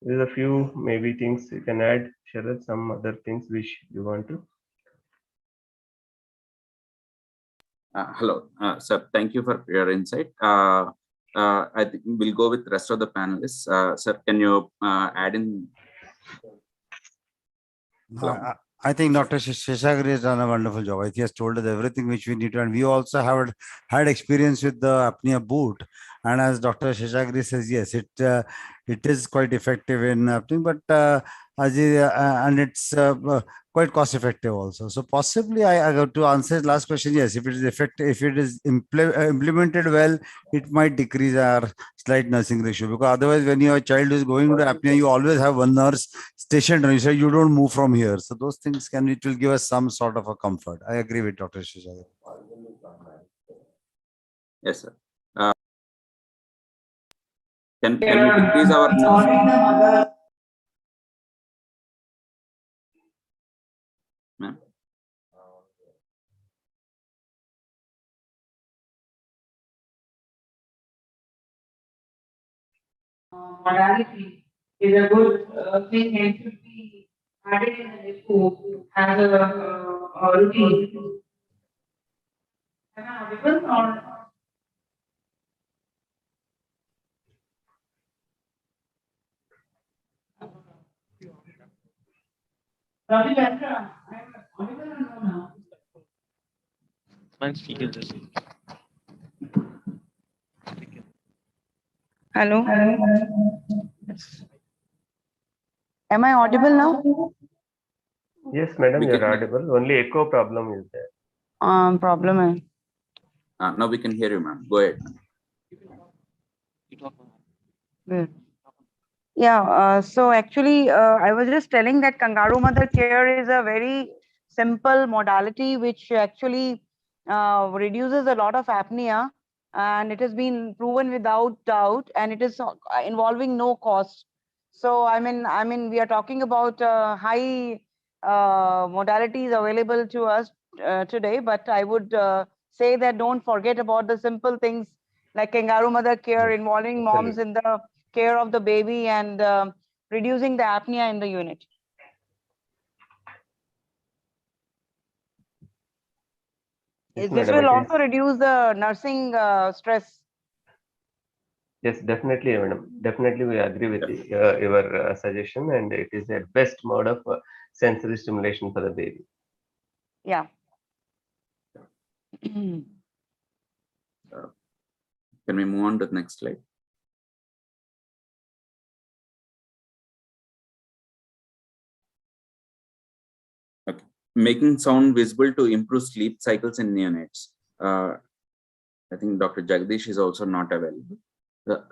there's a few maybe things you can add, Sharad, some other things which you want to. Hello, sir. Thank you for your insight. I think we'll go with the rest of the panelists. Sir, can you add in? I think Dr. Sheshagiri has done a wonderful job. He has told us everything which we need to, and we also have had experience with the apnea boot. And as Dr. Sheshagiri says, yes, it is quite effective in apnea, but and it's quite cost effective also. So possibly, I got to answer his last question. Yes, if it is effective, if it is implemented well, it might decrease our slight nursing ratio, because otherwise, when your child is going to apnea, you always have one nurse stationed, and you say you don't move from here. So those things it will give us some sort of a comfort. I agree with Dr. Sheshagiri. Yes, sir. Can we decrease our nursing? Ma'am? Modality is a good thing and should be added in the NICU as a routine. Am I audible or? Ravi Chandra, I'm audible or no now? Hello. Am I audible now? Yes, madam, you're audible. Only echo problem is there. Problem hai. Now we can hear you, ma'am. Go ahead. Good. Yeah, so actually, I was just telling that kangaroo mother care is a very simple modality which actually reduces a lot of apnea, and it has been proven without doubt, and it is involving no cost. So I mean, we are talking about high modalities available to us today, but I would say that don't forget about the simple things like kangaroo mother care involving moms in the care of the baby and reducing the apnea in the unit. Yes, This madam, will also reduce the nursing stress. Yes, definitely, madam. Definitely, we agree with your suggestion, and it is the best mode of sensory stimulation for the baby. Yeah. Can we move on to the next slide? making sound visible to improve sleep cycles in neonates. I think Dr. Jagdish is also not available.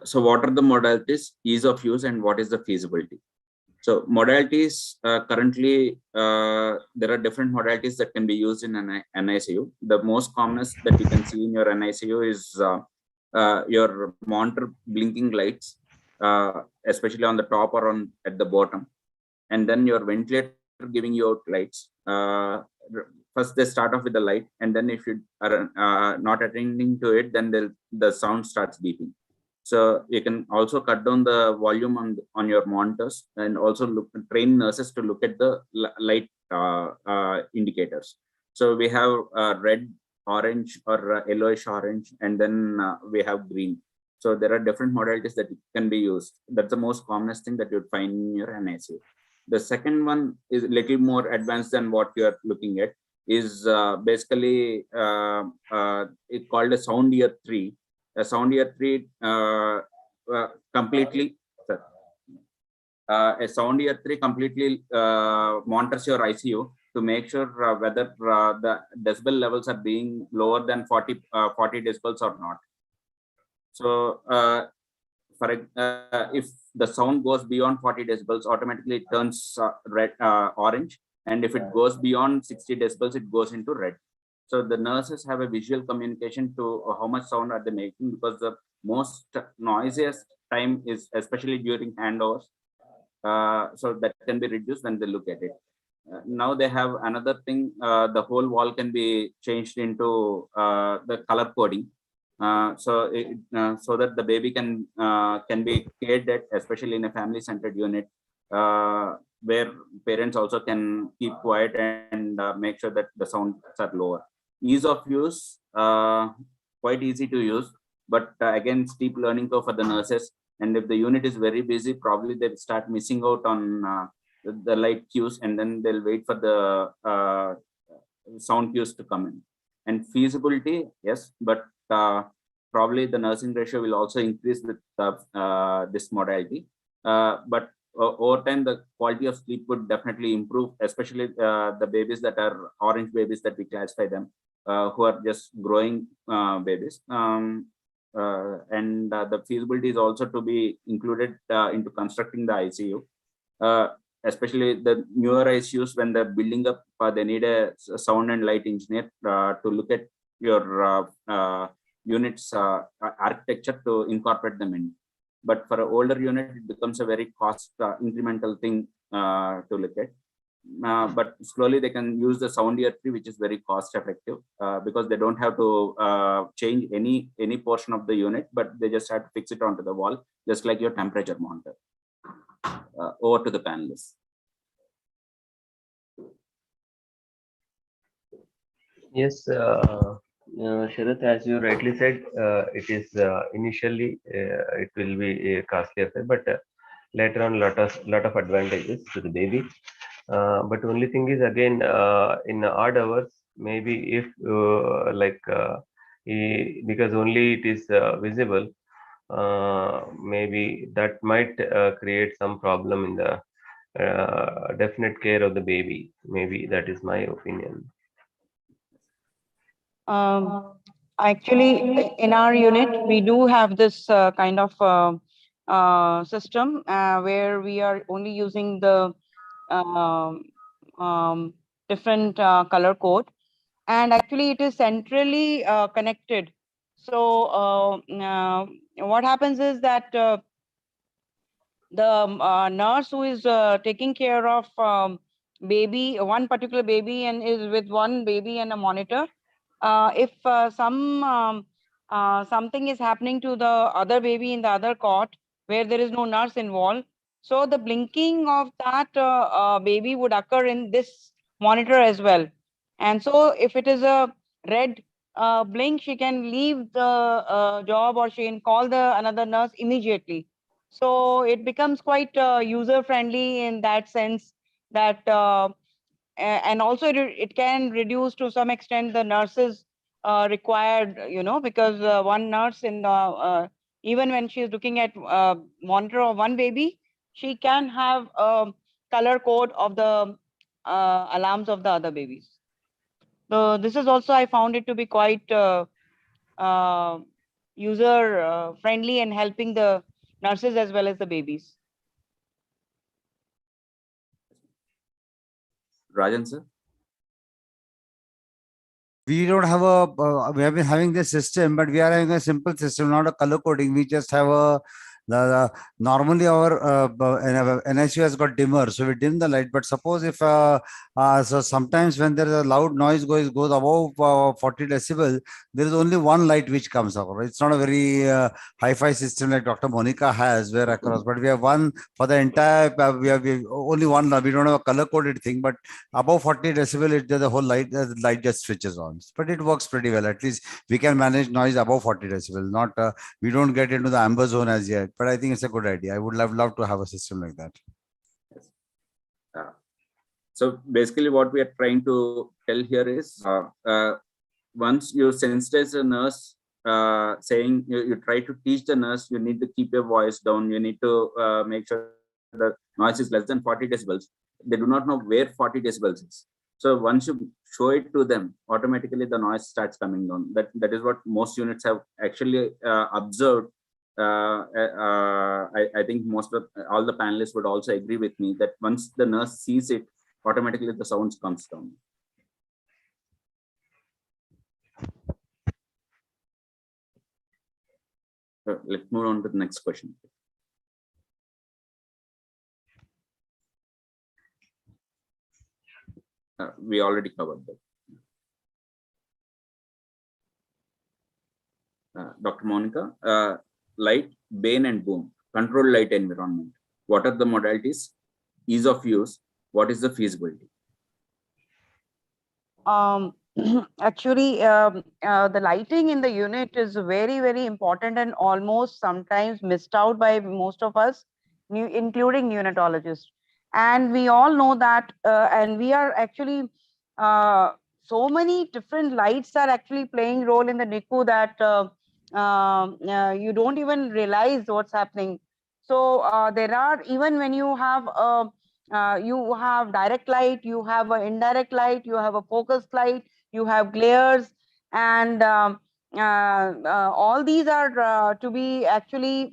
So what are the modalities, ease of use, and what is the feasibility? So modalities, currently, there are different modalities that can be used in an NICU. The most commonest that you can see in your NICU is your monitor blinking lights, especially on the top or at the bottom. And then your ventilator giving you out lights. First they start off with the light, and then if you are not attending to it, then the sound starts beeping. So you can also cut down the volume on your monitors, and also train nurses to look at the light indicators. So we have red, orange, or yellowish orange, and then we have green. So there are different modalities that can be used. That's the most commonest thing that you'd find in your NICU. The second one is a little more advanced than what you are looking at, is basically it's called a sound ear 3. A sound ear 3 completely a sound ear 3 completely monitors your ICU to make sure whether the decibel levels are being lower than 40 decibels or not. So if the sound goes beyond 40 decibels, automatically it turns orange, and if it goes beyond 60 decibels, it goes into red. So the nurses have a visual communication to how much sound are they making, because the most noisiest time is especially during handovers. So that can be reduced when they look at it. Now they have another thing, the whole wall can be changed into the color coding. So that the baby can be cared at, especially in a family-centered unit, where parents also can keep quiet and make sure that the sounds are lower. Ease of use, quite easy to use, but again, steep learning curve for the nurses. And if the unit is very busy, probably they'll start missing out on the light cues, and then they'll wait for the sound cues to come in. And feasibility, yes, but probably the nursing ratio will also increase with this modality. But over time, the quality of sleep would definitely improve, especially the babies that are orange babies that we classify them, who are just growing babies. And the feasibility is also to be included into constructing the ICU. Especially the newer ICUs, when they're building up, they need a sound and light engineer to look at your units architecture to incorporate them in. But for an older unit, it becomes a very cost incremental thing to look at. But slowly they can use the sound ear 3, which is very cost effective, because they don't have to change any portion of the unit, but they just have to fix it onto the wall, just like your temperature monitor. Over to the panelists. Yes, Sharath, as you rightly said, it is initially it will be a costly affair, but later on lot of advantages to the baby. But only thing is, again, in odd hours, maybe if because only it is visible, maybe that might create some problem in the definite care of the baby. Maybe that is my opinion. Actually, in our unit, we do have this kind of system where we are only using the different color code, and actually it is centrally connected. So what happens is that the nurse who is taking care of one particular baby and is with one baby and a monitor, if something is happening to the other baby in the other cot where there is no nurse involved, so the blinking of that baby would occur in this monitor as well. And so if it is a red blink, she can leave the job, or she can call the another nurse immediately. So it becomes quite user friendly in that sense, that and also it can reduce to some extent the nurses required, because one nurse in the even when she is looking at monitor of one baby, she can have a color code of the alarms of the other babies. So this is also, I found it to be quite user friendly and helping the nurses as well as the babies. Rajan sir? We don't have we have been having this system, but we are having a simple system, not a color coding. We just have normally our NICU has got dimmer, so we dim the light. But suppose if so sometimes when there is a loud noise goes above 40 decibel, there is only one light which comes out. It's not a very hi-fi system like Dr. Monica has where across, but we have one for the entire. We have only one. We don't have a color coded thing, but above 40 decibel, the whole light just switches on. But it works pretty well. At least we can manage noise above 40 decibel. Not we don't get into the amber zone as yet. But I think it's a good idea. I would love to have a system like that. Yes. So basically what we are trying to tell here is once you sensitize a nurse, saying you try to teach the nurse, you need to keep your voice down. You need to make sure the noise is less than 40 decibels. They do not know where 40 decibels is. So once you show it to them, automatically the noise starts coming down. That is what most units have actually observed. I think most of all the panelists would also agree with me that once the nurse sees it, automatically the sounds comes down. Let's move on to the next question. We already covered that. Dr. Monica, light, bane and boom, controlled light environment. What are the modalities? Ease of use. What is the feasibility? Actually, the lighting in the unit is very, very important and almost sometimes missed out by most of us, including neonatologists. And we all know that, and we are actually, so many different lights are actually playing role in the NICU that you don't even realize what's happening. So there are, even when you have you have direct light, you have an indirect light, you have a focused light, you have glares, and all these are to be actually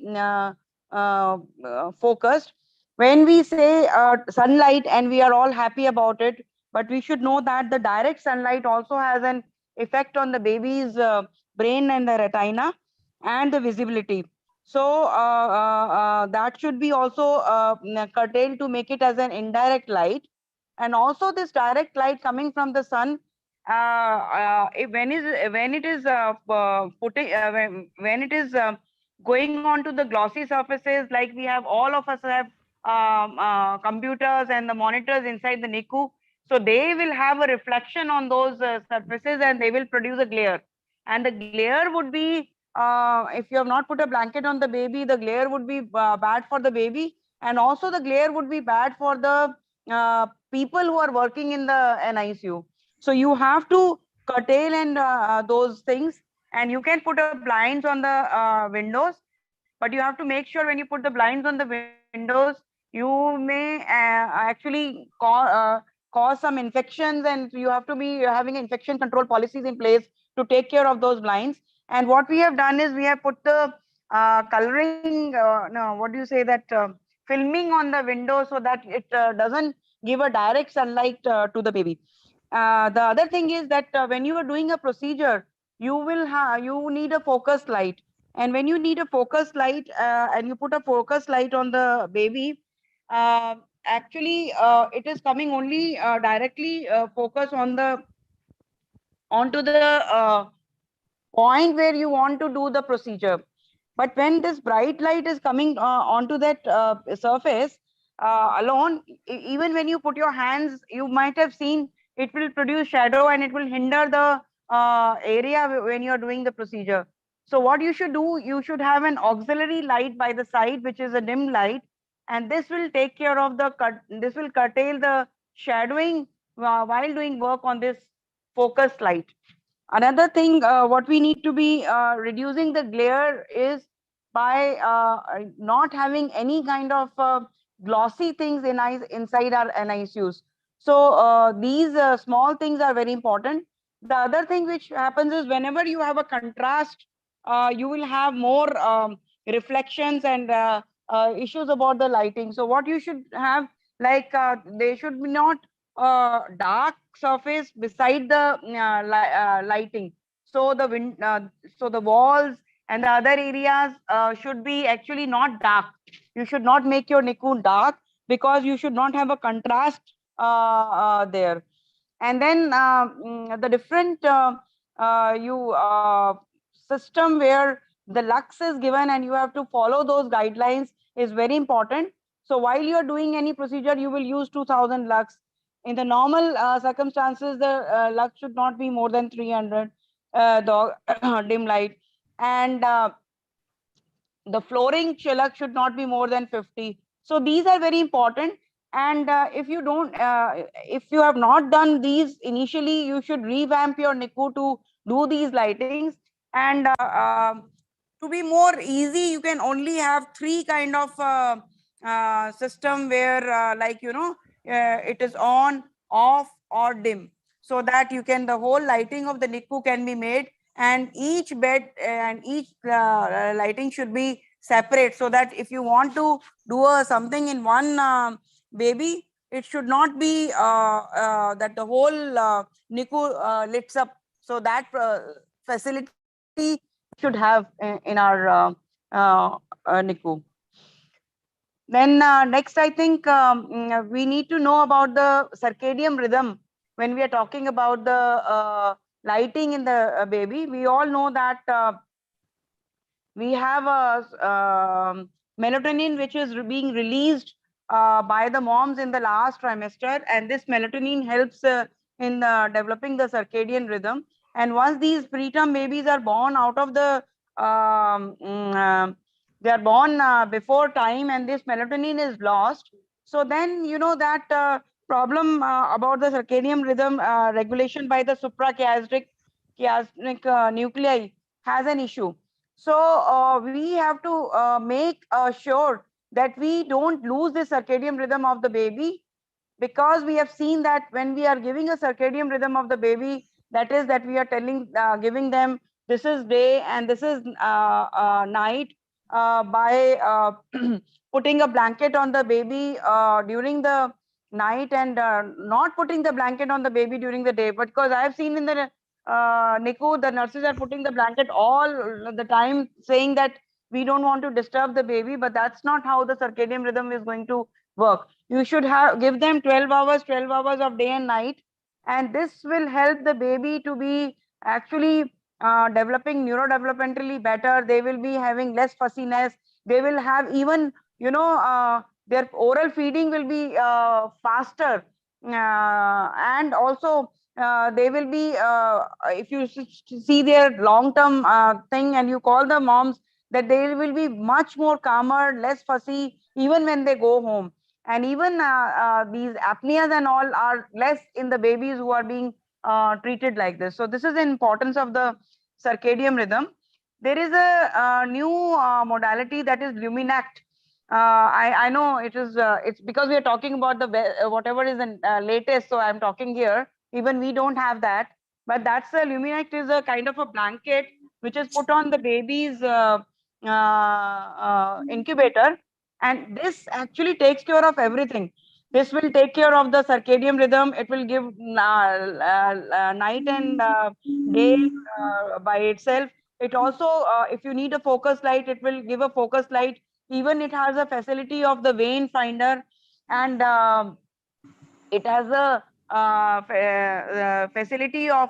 focused. When we say sunlight, and we are all happy about it, but we should know that the direct sunlight also has an effect on the baby's brain and the retina and the visibility. So that should be also curtailed to make it as an indirect light. And also this direct light coming from the sun, when it is going on to the glossy surfaces, like we have, all of us have computers and the monitors inside the NICU, so they will have a reflection on those surfaces and they will produce a glare. And the glare would be, if you have not put a blanket on the baby, the glare would be bad for the baby, and also the glare would be bad for the people who are working in the NICU. So you have to curtail and those things, and you can put a blinds on the windows, but you have to make sure when you put the blinds on the windows, you may actually cause some infections, and you have to be having infection control policies in place to take care of those blinds. And what we have done is we have put the coloring, no, what do you say, that filming on the window, so that it doesn't give a direct sunlight to the baby. The other thing is that when you are doing a procedure, you need a focused light. And when you need a focused light and you put a focused light on the baby, actually it is coming only directly focus on the onto the point where you want to do the procedure. But when this bright light is coming onto that surface alone, even when you put your hands, you might have seen it will produce shadow and it will hinder the area when you're doing the procedure. So what you should do, you should have an auxiliary light by the side, which is a dim light, and this will take care of this will curtail the shadowing while doing work on this focused light. Another thing, what we need to be reducing the glare is by not having any kind of glossy things inside our NICUs. So these small things are very important. The other thing which happens is whenever you have a contrast, you will have more reflections and issues about the lighting. So what you should have, like they should be not dark surface beside the lighting. So so the walls and the other areas should be actually not dark. You should not make your NICU dark, because you should not have a contrast there. And then the different system where the lux is given and you have to follow those guidelines is very important. So while you are doing any procedure, you will use 2000 lux. In the normal circumstances, the lux should not be more than 300, the dim light. And the flooring lux should not be more than 50. So these are very important. And if you have not done these initially, you should revamp your NICU to do these lightings. And to be more easy, you can only have 3 kind of system where it is on, off, or dim, so that you can, the whole lighting of the NICU can be made, and each bed and each lighting should be separate, so that if you want to do something in one baby, it should not be that the whole NICU lights up. So that facility should have in our NICU. Then next, I think we need to know about the circadian rhythm. When we are talking about the lighting in the baby, we all know that we have a melatonin which is being released by the moms in the last trimester, and this melatonin helps in developing the circadian rhythm. And once these preterm babies are born out of the they are born before time, and this melatonin is lost, so then you know that problem about the circadian rhythm regulation by the suprachiasmatic nuclei has an issue. So we have to make sure that we don't lose the circadian rhythm of the baby, because we have seen that when we are giving a circadian rhythm of the baby, that is that we are giving them this is day and this is night, by putting a blanket on the baby during the night, and not putting the blanket on the baby during the day. But because I have seen in the NICU, the nurses are putting the blanket all the time, saying that we don't want to disturb the baby, but that's not how the circadian rhythm is going to work. You should give them 12 hours of day and night, and this will help the baby to be actually developing neurodevelopmentally better. They will be having less fussiness. They will have even, their oral feeding will be faster, and also they will be, if you see their long-term thing and you call the moms, that they will be much more calmer, less fussy, even when they go home. And even these apneas and all are less in the babies who are being treated like this. So this is the importance of the circadian rhythm. There is a new modality, that is Luminact. I know it is it's because we are talking about the whatever is the latest, so I'm talking here. Even we don't have that, but that's a Luminact is a kind of a blanket which is put on the baby's incubator, and this actually takes care of everything. This will take care of the circadian rhythm. It will give night and day by itself. It also, if you need a focus light, it will give a focus light. Even it has a facility of the vein finder, and it has a facility of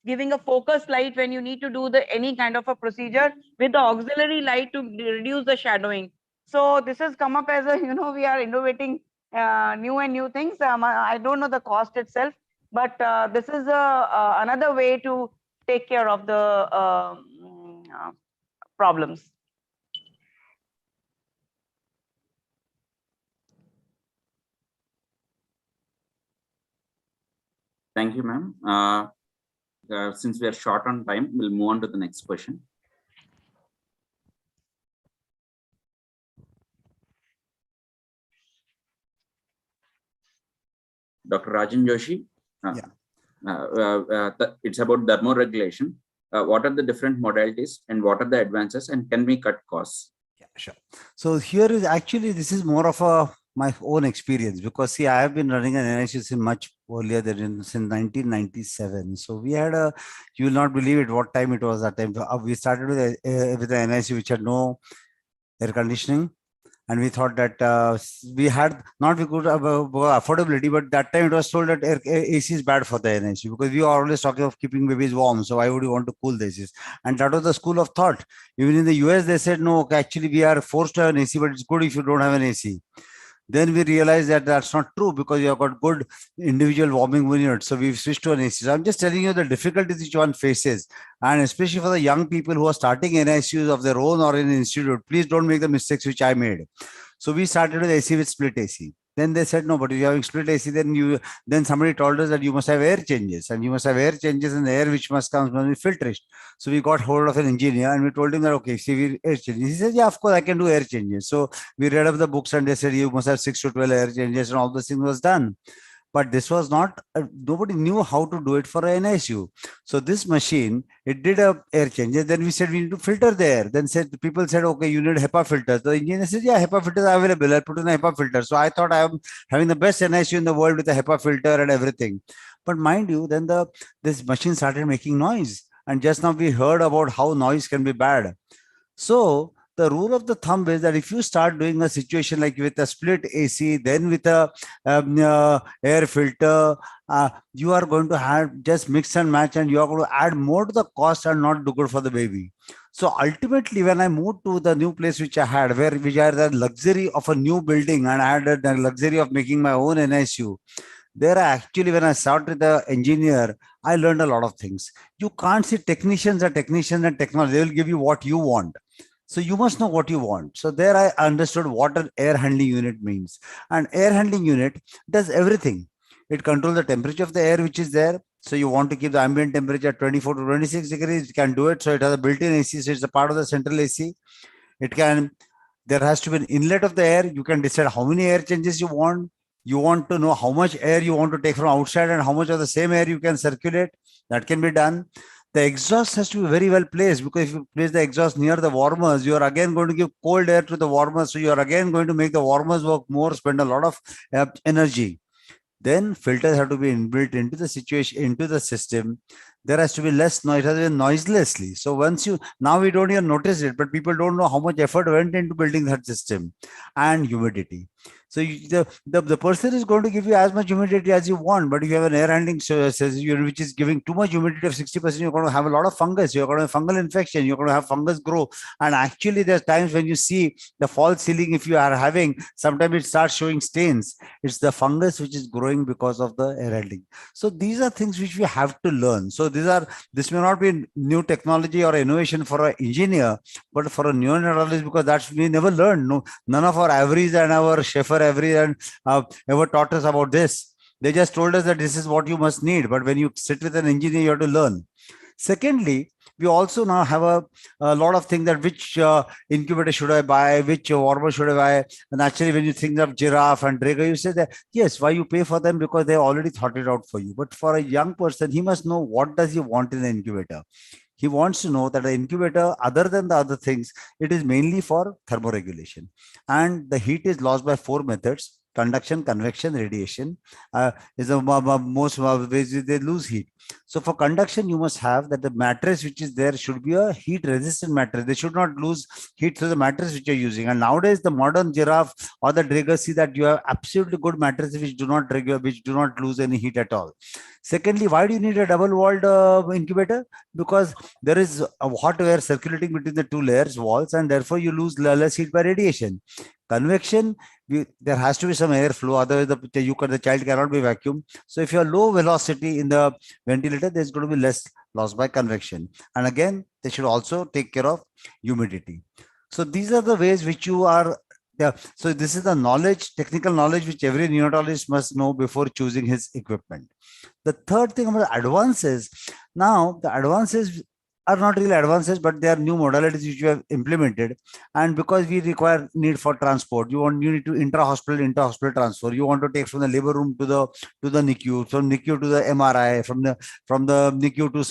giving a focus light when you need to do the any kind of a procedure, with the auxiliary light to reduce the shadowing. So this has come up as a, we are innovating new things. I don't know the cost itself, but this is another way to take care of the problems. Thank you, ma'am. Since we are short on time, we'll move on to the next question. Dr. Rajan Joshi. Yeah. It's about thermoregulation. What are the different modalities and what are the advances, and can we cut costs? Yeah, sure. So here is actually, this is more of my own experience, because see, I have been running an NICU since much earlier than since 1997. So we had you will not believe it, what time it was that time. We started with an NICU which had no air conditioning. And we thought that we had not we could affordability, but that time it was told that AC is bad for the NICU, because we are always talking of keeping babies warm. So why would you want to cool the ACs? And that was the school of thought. Even in the US, they said, no, okay, actually we are forced to have an AC, but it's good if you don't have an AC. Then we realized that that's not true, because you have got good individual warming units. So we've switched to an AC. So I'm just telling you the difficulties which one faces. And especially for the young people who are starting NICUs of their own or in an institute, please don't make the mistakes which I made. So we started with AC with split AC. Then they said, no, but if you're having split AC, then somebody told us that you must have air changes, and you must have air changes, and the air which must come must be filtered. So we got hold of an engineer and we told him that, okay, see, we air changes. He says, yeah, of course I can do air changes. So we read up the books and they said, you must have 6 to 12 air changes, and all those things was done. But this was not, nobody knew how to do it for an NICU. So this machine, it did a air changes. Then we said, we need to filter the air. Then people said, okay, you need HEPA filters. The engineer said, yeah, HEPA filters are available. I'll put in a HEPA filter. So I thought I am having the best NICU in the world with a HEPA filter and everything. But mind you, then this machine started making noise. And just now we heard about how noise can be bad. So the rule of the thumb is that if you start doing a situation like with a split AC, then with a air filter, you are going to have just mix and match, and you are going to add more to the cost and not do good for the baby. So ultimately, when I moved to the new place which I had, which I had the luxury of a new building, and I had the luxury of making my own NICU, there actually, when I sat with the engineer, I learned a lot of things. You can't see technicians and technology. They will give you what you want. So you must know what you want. So there I understood what an air handling unit means. An air handling unit does everything. It controls the temperature of the air which is there. So you want to keep the ambient temperature 24 to 26 degrees, you can do it. So it has a built-in AC, so it's a part of the central AC. There has to be an inlet of the air. You can decide how many air changes you want. You want to know how much air you want to take from outside and how much of the same air you can circulate. That can be done. The exhaust has to be very well placed, because if you place the exhaust near the warmers, you are again going to give cold air to the warmers. So you are again going to make the warmers work more, spend a lot of energy. Then filters have to be inbuilt into the situation, into the system. There has to be less noise, it has to be noiselessly. So now we don't even notice it, but people don't know how much effort went into building that system. And humidity. So the person is going to give you as much humidity as you want, but if you have an air handling which is giving too much humidity of 60%, you're going to have a lot of fungus, you're going to have fungal infection, you're going to have fungus grow. And actually there's times when you see the false ceiling, if you are having, sometimes it starts showing stains. It's the fungus which is growing because of the air handling. So these are things which we have to learn. So this may not be new technology or innovation for an engineer, but for a neonatologist, because we never learned. No, none of our Averies and our Schaefer Avery and ever taught us about this. They just told us that this is what you must need. But when you sit with an engineer, you have to learn. Secondly, we also now have a lot of things that which incubator should I buy, which warmer should I buy. And actually, when you think of Giraffe and Draeger, you say that, yes, why you pay for them? Because they already thought it out for you. But for a young person, he must know what does he want in an incubator. He wants to know that the incubator, other than the other things, it is mainly for thermoregulation. And the heat is lost by 4 methods. Conduction, convection, radiation is the most ways they lose heat. So for conduction, you must have that the mattress which is there should be a heat resistant mattress. They should not lose heat through the mattress which you're using. And nowadays, the modern Giraffe or the Draeger see that you have absolutely good mattresses which do not lose any heat at all. Secondly, why do you need a double-walled incubator? Because there is a hot air circulating between the 2 layers, walls, and therefore you lose less heat by radiation. Convection, there has to be some airflow, otherwise the child cannot be vacuumed. So if you are low velocity in the ventilator, there's going to be less loss by convection. And again, they should also take care of humidity. So these are the ways which you are. So this is the knowledge, technical knowledge, which every neonatologist must know before choosing his equipment. The third thing about advances. Now, the advances, are not really advances, but they are new modalities which we have implemented. And because we require need for transport, you need to intra-hospital transfer. You want to take from the labor room to the NICU, from NICU to the MRI, from the NICU to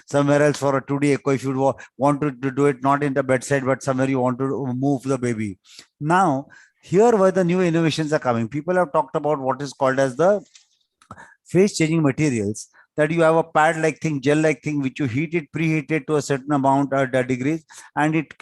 somewhere else for a 2D echo. If you want to do it not in the bedside, but somewhere you want to move the baby. Now, here where the new innovations are coming, people have talked about what is called as the phase changing materials, that you have a pad like thing, gel like thing, which you preheat it to a certain amount of degrees, and it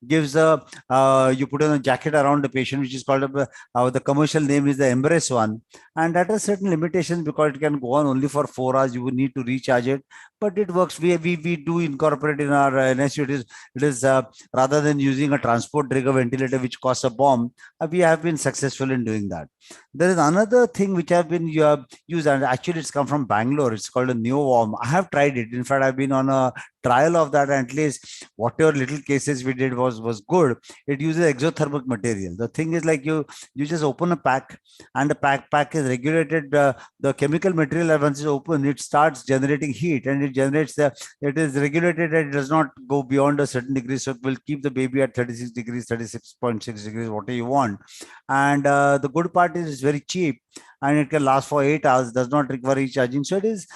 gives you put on a jacket around the patient, which is called the commercial name is the Embrace one, and that has certain limitations because it can go on only for 4 hours. You would need to recharge it, but it works. We do incorporate in our NSU. It is rather than using a transport trigger ventilator which costs a bomb, we have been successful in doing that. There is another thing which have been used, and actually it's come from Bangalore. It's called a NeoWarm. I have tried it. In fact, I've been on a trial of that, and at least whatever little cases we did was good. It uses exothermic material. The thing is, like, you just open a pack, and the pack is regulated. The chemical material, once it's open, it starts generating heat, and it is regulated, and it does not go beyond a certain degree. So it will keep the baby at 36 degrees, 36.6 degrees, whatever you want. And the good part is it's very cheap, and it can last for 8 hours, does not require recharging. So it is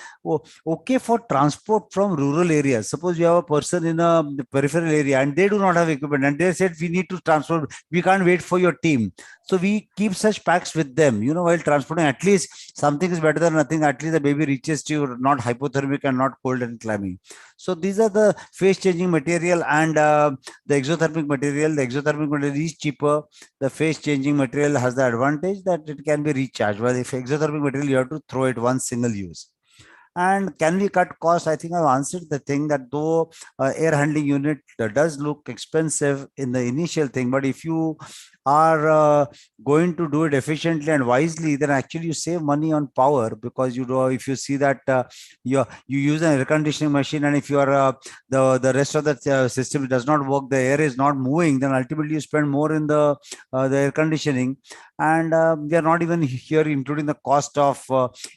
okay for transport from rural areas. Suppose you have a person in a peripheral area and they do not have equipment, and they said, we need to transport, we can't wait for your team. So we keep such packs with them, while transporting. At least something is better than nothing. At least the baby reaches to you not hypothermic and not cold and clammy. So these are the phase changing material and the exothermic material. The exothermic material is cheaper. The phase changing material has the advantage that it can be recharged. Well, if exothermic material, you have to throw it one single use. And can we cut costs? I think I've answered the thing that though air handling unit does look expensive in the initial thing, but if you are going to do it efficiently and wisely, then actually you save money on power, because if you see that you use an air conditioning machine, and if you are the rest of the system does not work, the air is not moving, then ultimately you spend more in the air conditioning. And we are not even here including the cost of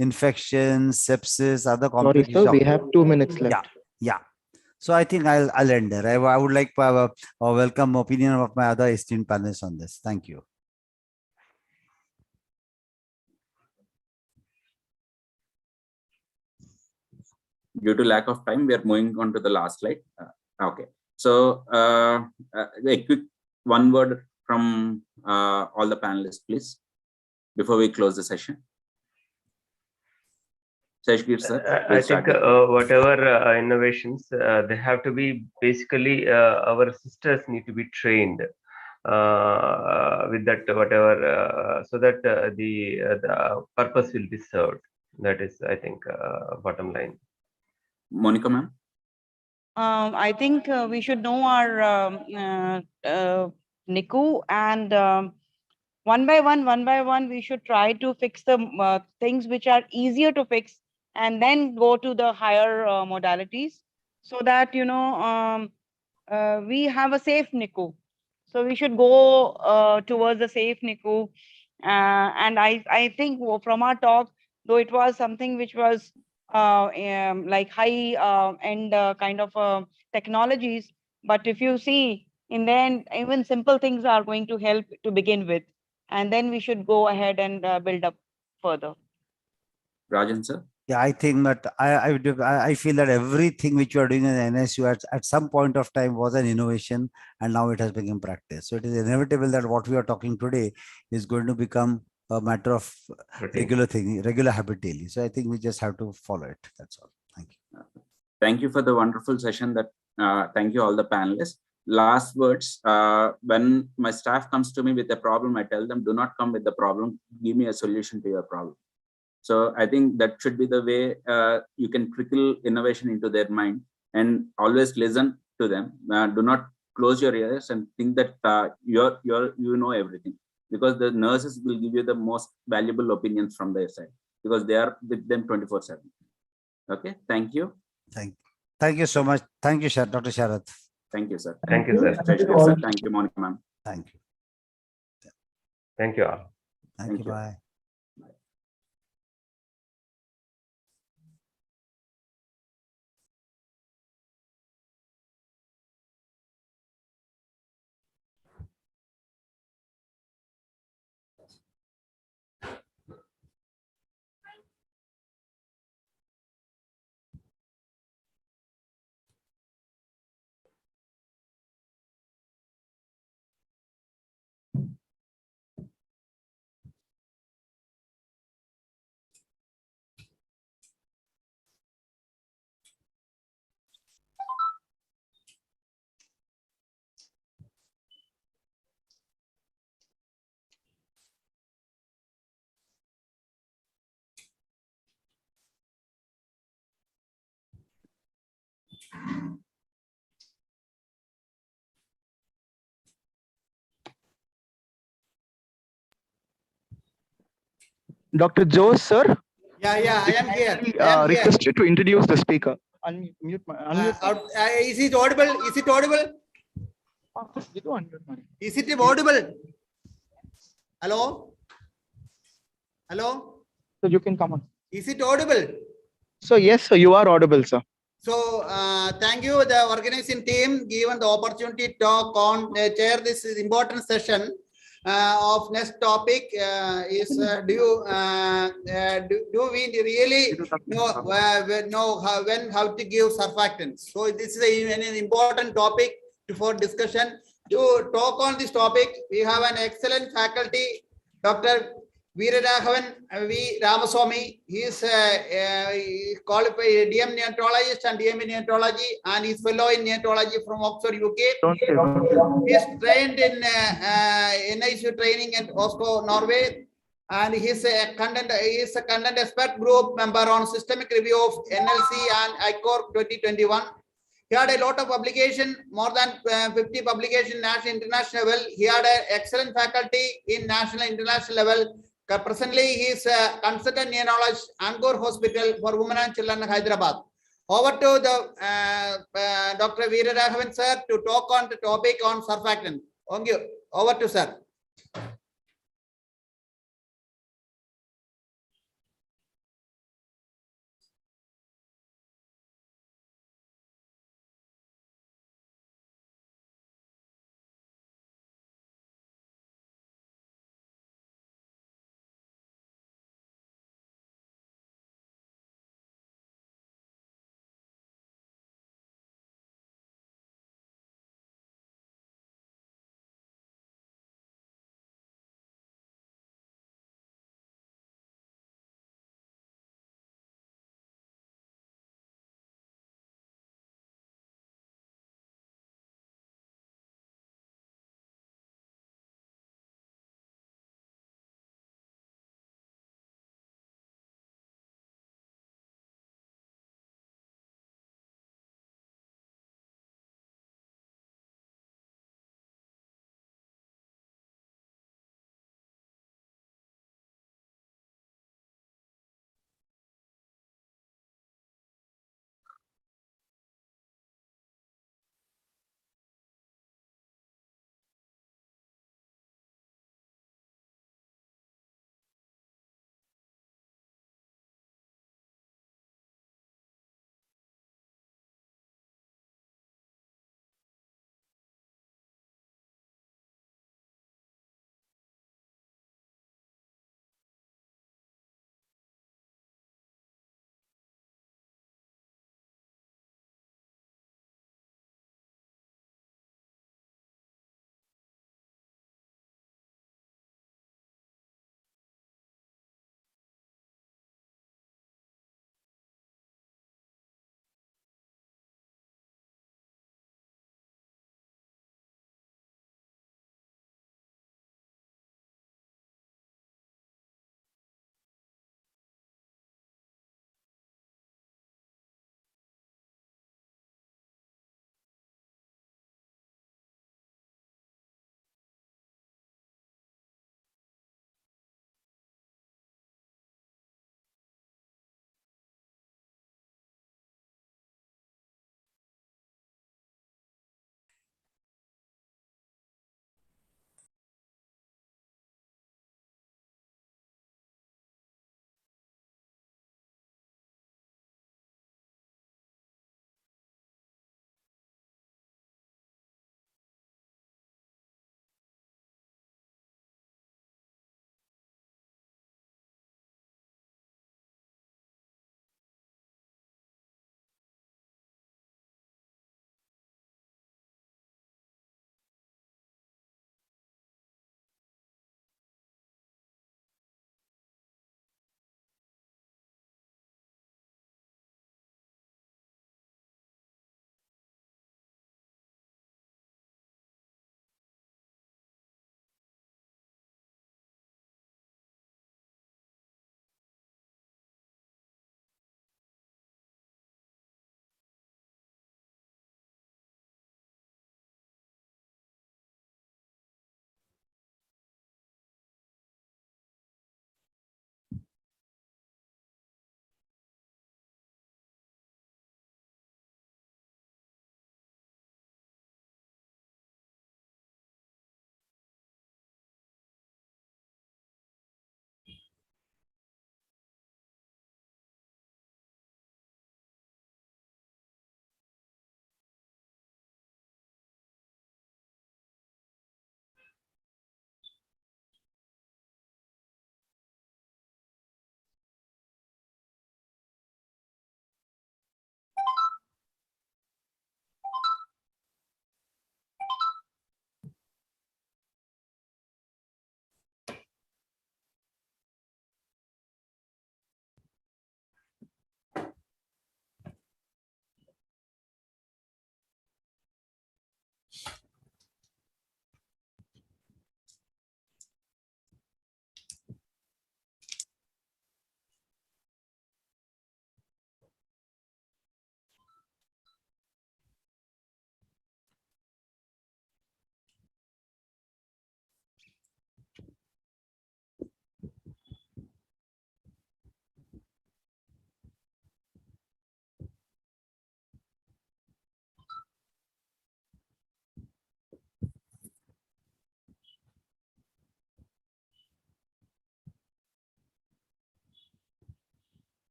infections, sepsis, other Sorry, complications. sir, we have 2 minutes left. Yeah. So I think I'll end there. I would like to have a welcome opinion of my other esteemed panelists on this. Thank you. Due to lack of time, we are moving on to the last slide. Okay. So a quick one word from all the panelists, please, before we close the session. Seshgir, sir, I think whatever innovations, they have to be basically our sisters need to be trained with that whatever, so that the purpose will be served. That is, I think, bottom line. Monica, ma'am. I think we should know our NICU, and one by one, we should try to fix the things which are easier to fix, and then go to the higher modalities, so that we have a safe NICU. So we should go towards the safe NICU, and I think from our talk, though it was something which was like high end kind of technologies, but if you see, in the end, even simple things are going to help to begin with, and then we should go ahead and build up further. Rajan, sir. Yeah, I think that I feel that everything which you are doing in NSU at some point of time was an innovation, and now it has become practice. So it is inevitable that what we are talking today is going to become a matter of regular habit daily. So I think we just have to follow it. That's all. Thank you. Thank you for the wonderful session. Thank you all the panelists. Last words. When my staff comes to me with a problem, I tell them, do not come with the problem. Give me a solution to your problem. So I think that should be the way you can trickle innovation into their mind, and always listen to them. Do not close your ears and think that you know everything, because the nurses will give you the most valuable opinions from their side, because they are with them 24/7. Okay, thank you. Thank you so much. Thank you, Dr. Sharath. Thank you, sir. Thank you, sir. Thank you, Monica, ma'am. Thank you. Thank you all. Thank you. Bye. Dr. Jose, sir. Yeah, I am here. Request you to introduce the speaker. Unmute. Is it audible? Is it audible? Is it audible? Hello? Hello? So you can come on. Is it audible? So yes, sir, you are audible, sir. So thank you, the organizing team, given the opportunity to talk on chair this important session of next topic is do we really know how to give surfactants? So this is an important topic for discussion. To talk on this topic, we have an excellent faculty, Dr. Veeraraghavan V. Ramaswamy. He is qualified DM neonatologist and DM in neonatology, and he's fellow in neonatology from Oxford, UK. He is trained in NICU training at Oslo, Norway, and he is a content expert group member on systemic review of NLC and ICOR 2021. He had a lot of publication, more than 50 publication national international level. He had an excellent faculty in national international level. Presently, he is a consultant neonatalist Angkor Hospital for Women and Children in Hyderabad. Over to the Dr. Veeraraghavan sir to talk on the topic on surfactant. Over to sir.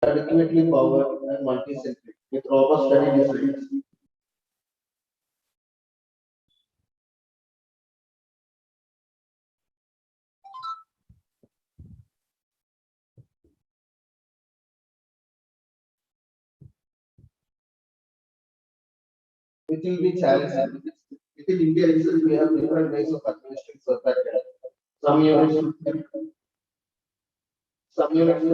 adequately powered and multi-centric with robust study designs. It will be challenging. Within India itself, we have different ways of administering surfactant. Some units, some units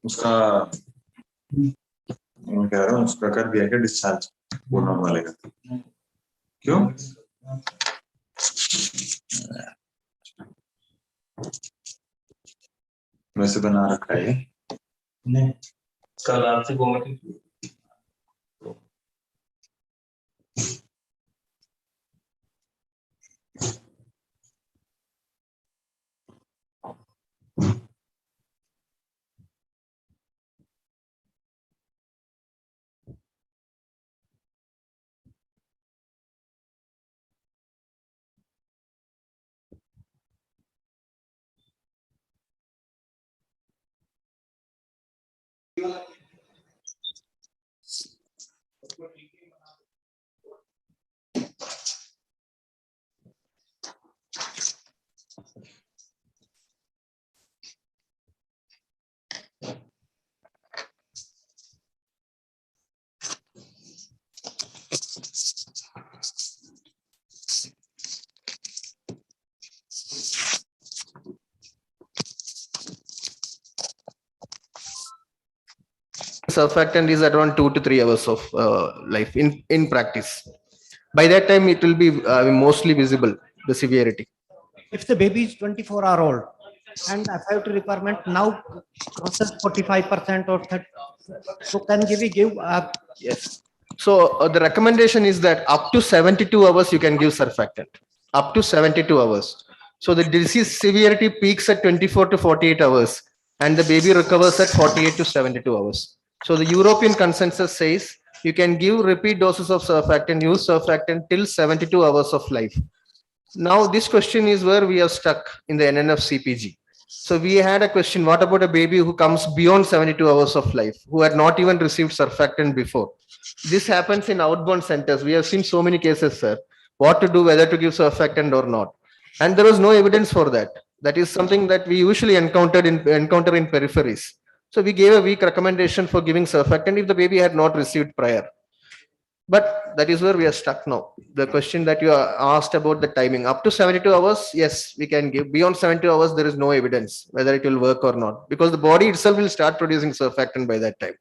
उसका मैं कह रहा हूँ उसका कर दिया क्या discharge वो नॉर्मल है क्यों वैसे बना रखा है नहीं कल आपसे घूमती surfactant is around 2 to 3 hours of life in practice. By that time, it will be mostly visible, the severity. If the baby is 24-hour old and FIOT requirement now crosses 45% or 30, so can we give? Yes. So the recommendation is that up to 72 hours you can give surfactant. Up to 72 hours. So the disease severity peaks at 24 to 48 hours and the baby recovers at 48 to 72 hours. So the European consensus says you can give repeat doses of surfactant, use surfactant till 72 hours of life. Now this question is where we are stuck in the NNF CPG. So we had a question, what about a baby who comes beyond 72 hours of life, who had not even received surfactant before? This happens in outbound centers. We have seen so many cases, sir. What to do, whether to give surfactant or not. And there was no evidence for that. That is something that we usually encounter in peripheries. So we gave a weak recommendation for giving surfactant if the baby had not received prior. But that is where we are stuck now. The question that you asked about the timing, up to 72 hours, yes, we can give. Beyond 72 hours, there is no evidence whether it will work or not, because the body itself will start producing surfactant by that time.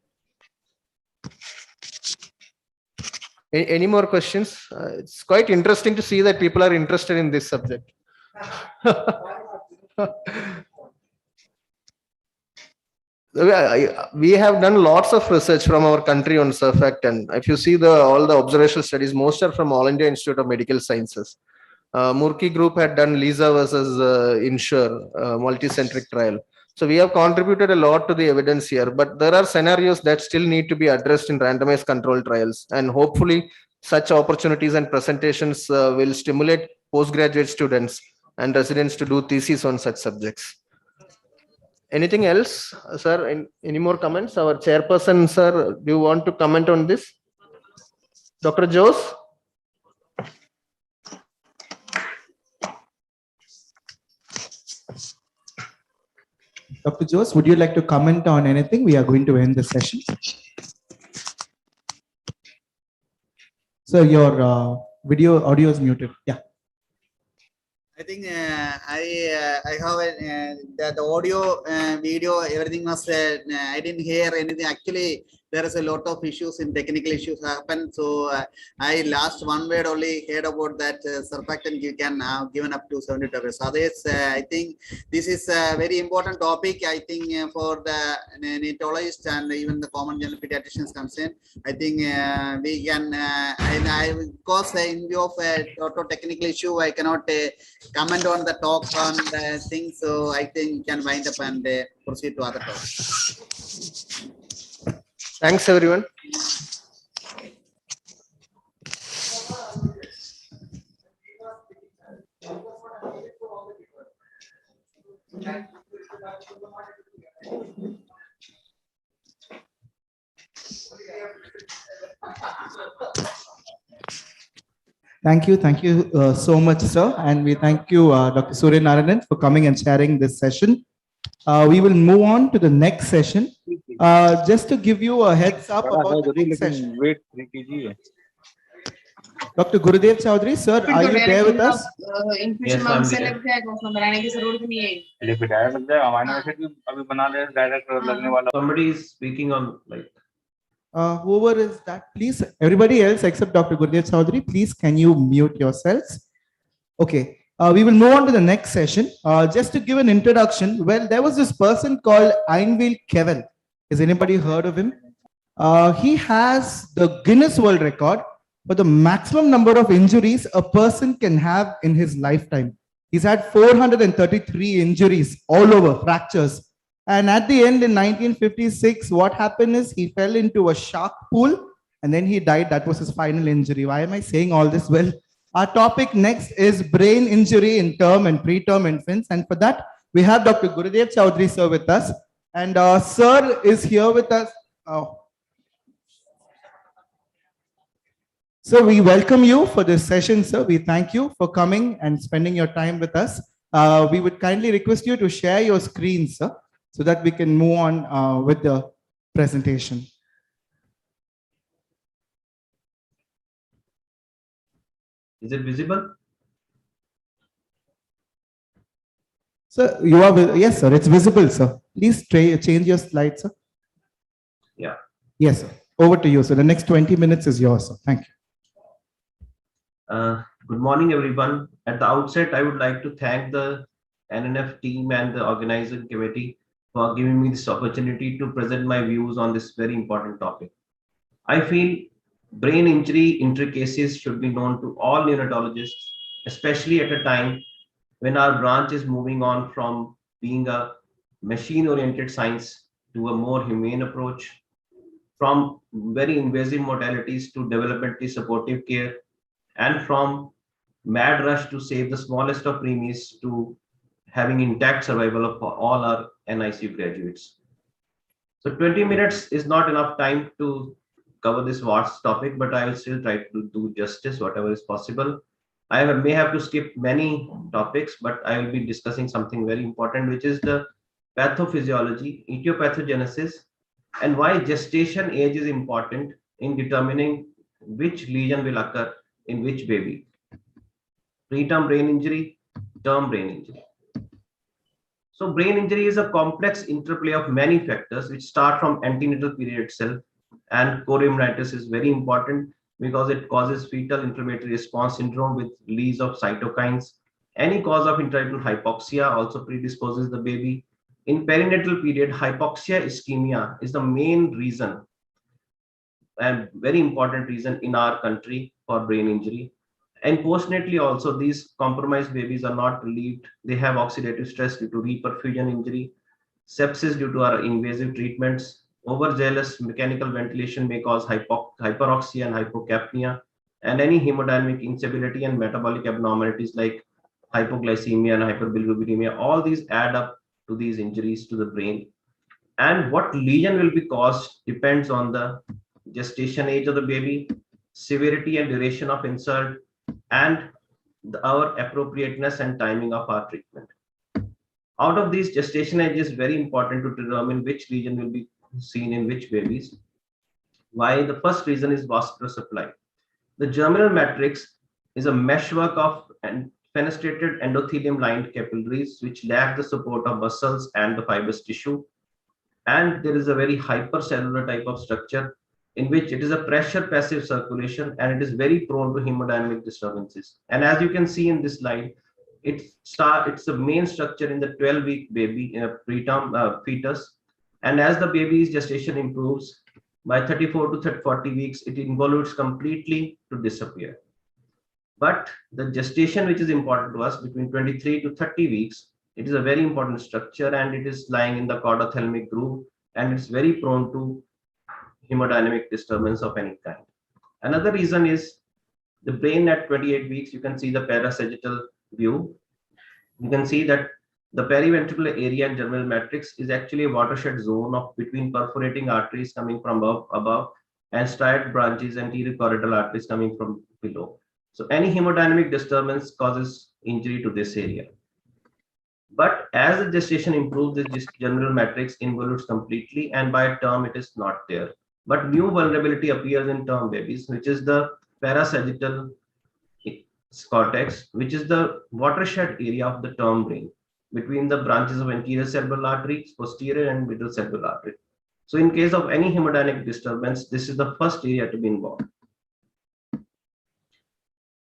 Any more questions? It's quite interesting to see that people are interested in this subject. We have done lots of research from our country on surfactant. If you see all the observational studies, most are from All India Institute of Medical Sciences. Murki group had done Lisa versus Insure multicentric trial. So we have contributed a lot to the evidence here, but there are scenarios that still need to be addressed in randomized control trials, and hopefully such opportunities and presentations will stimulate postgraduate students and residents to do theses on such subjects. Anything else, sir? Any more comments? Our chairperson, sir, do you want to comment on this? Dr. Jose? Dr. Jose, would you like to comment on anything? We are going to end the session. So your audio is muted. Yeah. I think I have the audio, video, everything was. I didn't hear anything. Actually, there is a lot of issues in technical issues happen. So I last one word only heard about that surfactant you can have given up to 72 hours. Others, I think this is a very important topic. I think for the neonatologist and even the common general pediatricians concerned, I think we can. Because in view of a total technical issue, I cannot comment on the talk on the thing. So I think we can wind up and proceed to other talks. Thanks, everyone. Thank you so much, sir. And we thank you, Dr. Suryanarayanan, for coming and sharing this session. We will move on to the next session. Just to give you a heads up about the next session. Weight 3 kg. Dr. Gurudev Chaudhary, sir, are you there with us? Yes, I'm there. Somebody is speaking on like. Whoever is that, please, everybody else except Dr. Gurudev Chaudhary, please can you mute yourselves? Okay, we will move on to the next session. Just to give an introduction, well, there was this person called Einville Kevel. Has anybody heard of him? He has the Guinness World Record for the maximum number of injuries a person can have in his lifetime. He's had 433 injuries all over, fractures. And at the end in 1956, what happened is he fell into a shark pool and then he died. That was his final injury. Why am I saying all this? Well, our topic next is brain injury in term and preterm infants. And for that, we have Dr. Gurudev Chaudhary, sir, with us. And sir is here with us. So we welcome you for this session, sir. We thank you for coming and spending your time with us. We would kindly request you to share your screen, sir, so that we can move on with the presentation. Is it visible? Sir, you are, yes, sir, it's visible, sir. Please change your slide, sir. Yeah. Yes, sir. Over to you, sir. The next 20 minutes is yours, sir. Thank you. Good morning, everyone. At the outset, I would like to thank the NNF team and the organizing committee for giving me this opportunity to present my views on this very important topic. I feel brain injury intricacies should be known to all neonatologists, especially at a time when our branch is moving on from being a machine-oriented science to a more humane approach, from very invasive modalities to developmentally supportive care, and from mad rush to save the smallest of preemies to having intact survival of all our NICU graduates. So 20 minutes is not enough time to cover this vast topic, but I will still try to do justice whatever is possible. I may have to skip many topics, but I will be discussing something very important, which is the pathophysiology, etiopathogenesis, and why gestation age is important in determining which lesion will occur in which baby. Preterm brain injury, term brain injury. So brain injury is a complex interplay of many factors which start from antenatal period itself, and chorioamnitis is very important because it causes fetal inflammatory response syndrome with release of cytokines. Any cause of intrauterine hypoxia also predisposes the baby. In perinatal period, hypoxia ischemia is the main reason and very important reason in our country for brain injury. And postnatally also, these compromised babies are not relieved. They have oxidative stress due to reperfusion injury, sepsis due to our invasive treatments. Overzealous mechanical ventilation may cause hyperoxia and hypocapnia, and any hemodynamic instability and metabolic abnormalities like hypoglycemia and hyperbilirubinemia. All these add up to these injuries to the brain. And what lesion will be caused depends on the gestation age of the baby, severity and duration of insult, and our appropriateness and timing of our treatment. Out of these, gestation age is very important to determine which lesion will be seen in which babies. Why? The first reason is vascular supply. The germinal matrix is a meshwork of fenestrated endothelium-lined capillaries which lack the support of muscles and the fibrous tissue. And there is a very hypercellular type of structure in which it is a pressure passive circulation and it is very prone to hemodynamic disturbances. And as you can see in this slide, it's the main structure in the 12-week baby preterm fetus. And as the baby's gestation improves, by 34 to 40 weeks, it involutes completely to disappear. But the gestation, which is important to us, between 23 to 30 weeks, it is a very important structure and it is lying in the caudothalamic groove and it's very prone to hemodynamic disturbance of any kind. Another reason is the brain at 28 weeks. You can see the parasagittal view. You can see that the periventricular area and germinal matrix is actually a watershed zone of between perforating arteries coming from above and striate branches and anterochoroidal arteries coming from below. So any hemodynamic disturbance causes injury to this area. But as the gestation improves, this general matrix involutes completely, and by term it is not there. But new vulnerability appears in term babies, which is the parasagittal cortex, which is the watershed area of the term brain between the branches of anterior cerebral artery, posterior and middle cerebral artery. So in case of any hemodynamic disturbance, this is the first area to be involved.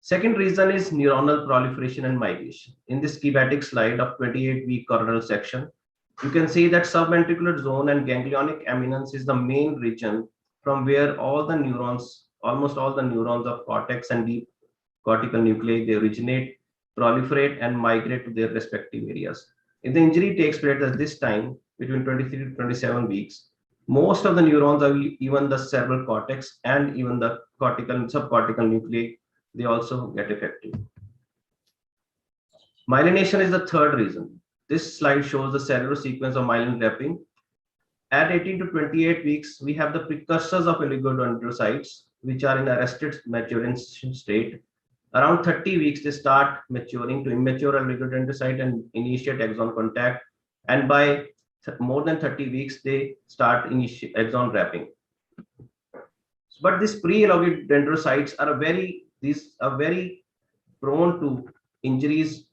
Second reason is neuronal proliferation and migration. In this schematic slide of 28-week coronal section, you can see that subventricular zone and ganglionic eminence is the main region from where all the neurons, almost all the neurons of cortex and deep cortical nuclei, they originate, proliferate, and migrate to their respective areas. If the injury takes place at this time, between 23 to 27 weeks, most of the neurons are even the cerebral cortex and even the cortical subcortical nuclei, they also get affected. Myelination is the third reason. This slide shows the cellular sequence of myelin wrapping. At 18 to 28 weeks, we have the precursors of oligodendrocytes, which are in arrested maturation state. Around 30 weeks, they start maturing to immature oligodendrocyte and initiate axon contact. And by more than 30 weeks, they start axon wrapping. But these pre-oligodendrocytes are very prone to injuries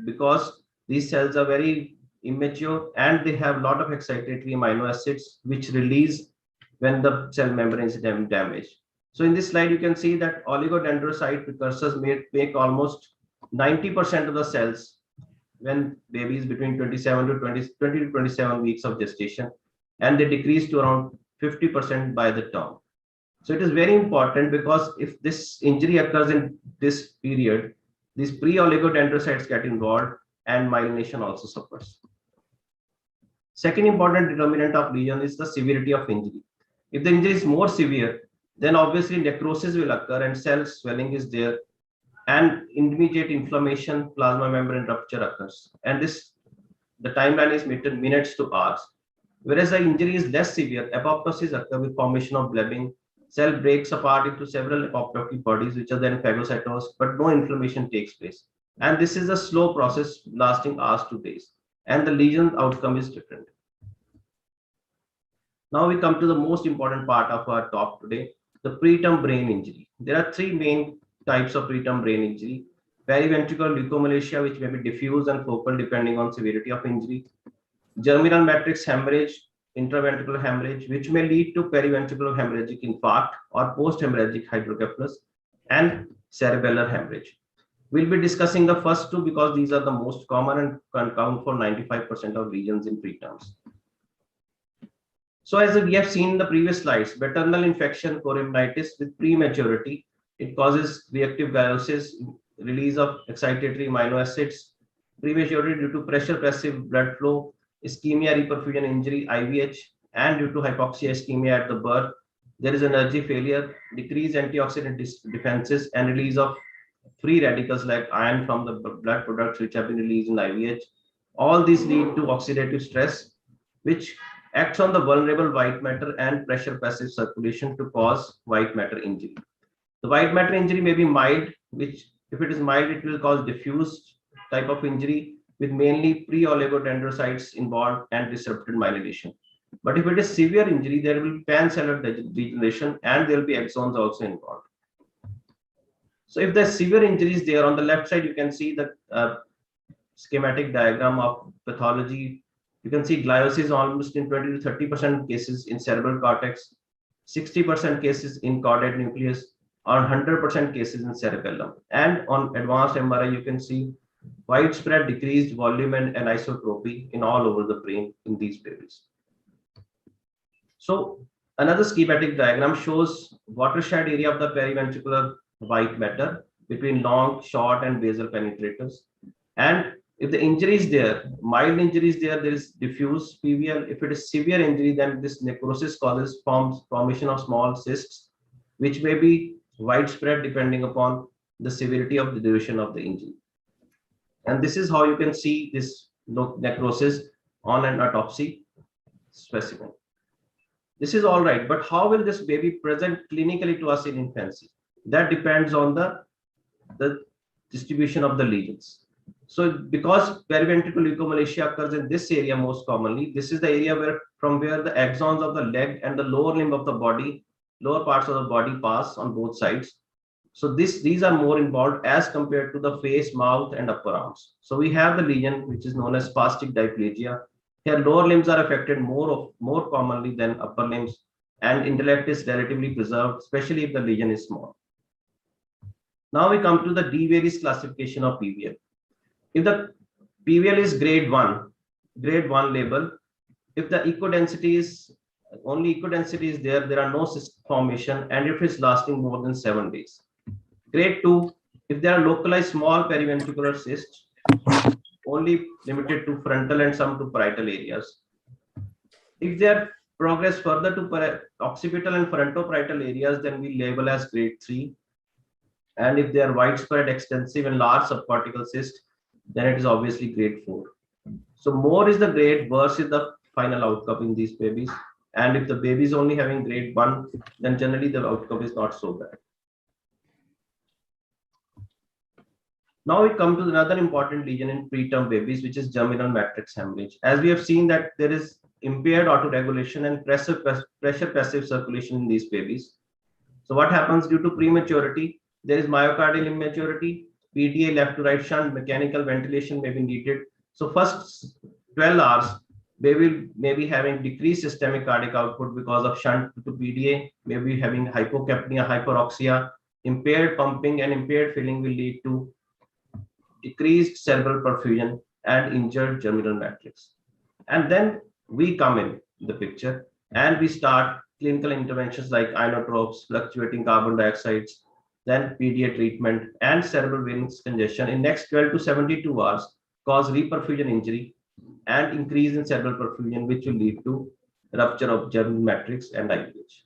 because these cells are very immature and they have a lot of excitatory amino acids which release when the cell membrane is damaged. So in this slide, you can see that oligodendrocyte precursors make almost 90% of the cells when babies between 20 to 27 weeks of gestation, and they decrease to around 50% by the term. So it is very important because if this injury occurs in this period, these pre-oligodendrocytes get involved and myelination also suffers. Second important determinant of lesion is the severity of injury. If the injury is more severe, then obviously necrosis will occur and cell swelling is there and immediate inflammation, plasma membrane rupture occurs. And the timeline is minutes to hours. Whereas the injury is less severe, apoptosis occurs with formation of blebbing. Cell breaks apart into several apoptotic bodies, which are then phagocytosed, but no inflammation takes place. And this is a slow process lasting hours to days. And the lesion outcome is different. Now we come to the most important part of our talk today, the preterm brain injury. There are three main types of preterm brain injury. Periventricular leukomalacia, which may be diffuse and focal depending on severity of injury. Germinal matrix hemorrhage, intraventricular hemorrhage, which may lead to periventricular hemorrhagic infarct or post-hemorrhagic hydrocephalus, and cerebellar hemorrhage. We'll be discussing the first two because these are the most common and can account for 95% of lesions in preterms. So as we have seen in the previous slides, maternal infection chorioamnitis with prematurity, it causes reactive gallosis, release of excitatory amino acids, prematurity due to pressure passive blood flow, ischemia, reperfusion injury, IVH, and due to hypoxia ischemia at the birth, there is energy failure, decreased antioxidant defenses, and release of free radicals like iron from the blood products which have been released in IVH. All these lead to oxidative stress, which acts on the vulnerable white matter and pressure passive circulation to cause white matter injury. The white matter injury may be mild, which if it is mild, it will cause diffuse type of injury with mainly pre-oligodendrocytes involved and disrupted myelination. But if it is severe injury, there will be pancellular degeneration and there will be axons also involved. So if the severe injury is there, on the left side, you can see the schematic diagram of pathology. You can see gliosis almost in 20 to 30% cases in cerebral cortex, 60% cases in caudate nucleus, or 100% cases in cerebellum. And on advanced MRI, you can see widespread decreased volume and anisotropy in all over the brain in these babies. So another schematic diagram shows watershed area of the periventricular white matter between long, short, and basal penetrators. And if the injury is there, mild injury is there, there is diffuse PVL. If it is severe injury, then this necrosis causes formation of small cysts, which may be widespread depending upon the severity of the duration of the injury. And this is how you can see this necrosis on an autopsy specimen. This is all right, but how will this baby present clinically to us in infancy? That depends on the distribution of the lesions. So because periventricular leukomalacia occurs in this area most commonly, this is the area from where the axons of the leg and the lower limb of the body, lower parts of the body pass on both sides. So these are more involved as compared to the face, mouth, and upper arms. So we have the lesion which is known as spastic diplegia. Here lower limbs are affected more commonly than upper limbs, and intellect is relatively preserved, especially if the lesion is small. Now we come to the D varies classification of PVL. If the PVL is grade 1 label, if the ecodensity is only ecodensity is there are no cyst formation, and if it's lasting more than 7 days. Grade 2, if there are localized small periventricular cysts, only limited to frontal and some to parietal areas. If they are progress further to occipital and frontoparietal areas, then we label as grade 3. And if they are widespread, extensive, and large subcortical cyst, then it is obviously grade 4. So more is the grade, worse is the final outcome in these babies. And if the baby is only having grade 1, then generally the outcome is not so bad. Now we come to another important lesion in preterm babies, which is germinal matrix hemorrhage. As we have seen that there is impaired autoregulation and pressure passive circulation in these babies. So what happens due to prematurity? There is myocardial immaturity, PTA left to right shunt, mechanical ventilation may be needed. So first 12 hours, baby may be having decreased systemic cardiac output because of shunt to PTA, maybe having hypocapnia, hyperoxia, impaired pumping and impaired filling will lead to decreased cerebral perfusion and injured germinal matrix. And then we come in the picture and we start clinical interventions like inotropes, fluctuating carbon dioxides, then PDA treatment and cerebral venous congestion in next 12 to 72 hours cause reperfusion injury and increase in cerebral perfusion, which will lead to rupture of germinal matrix and IVH.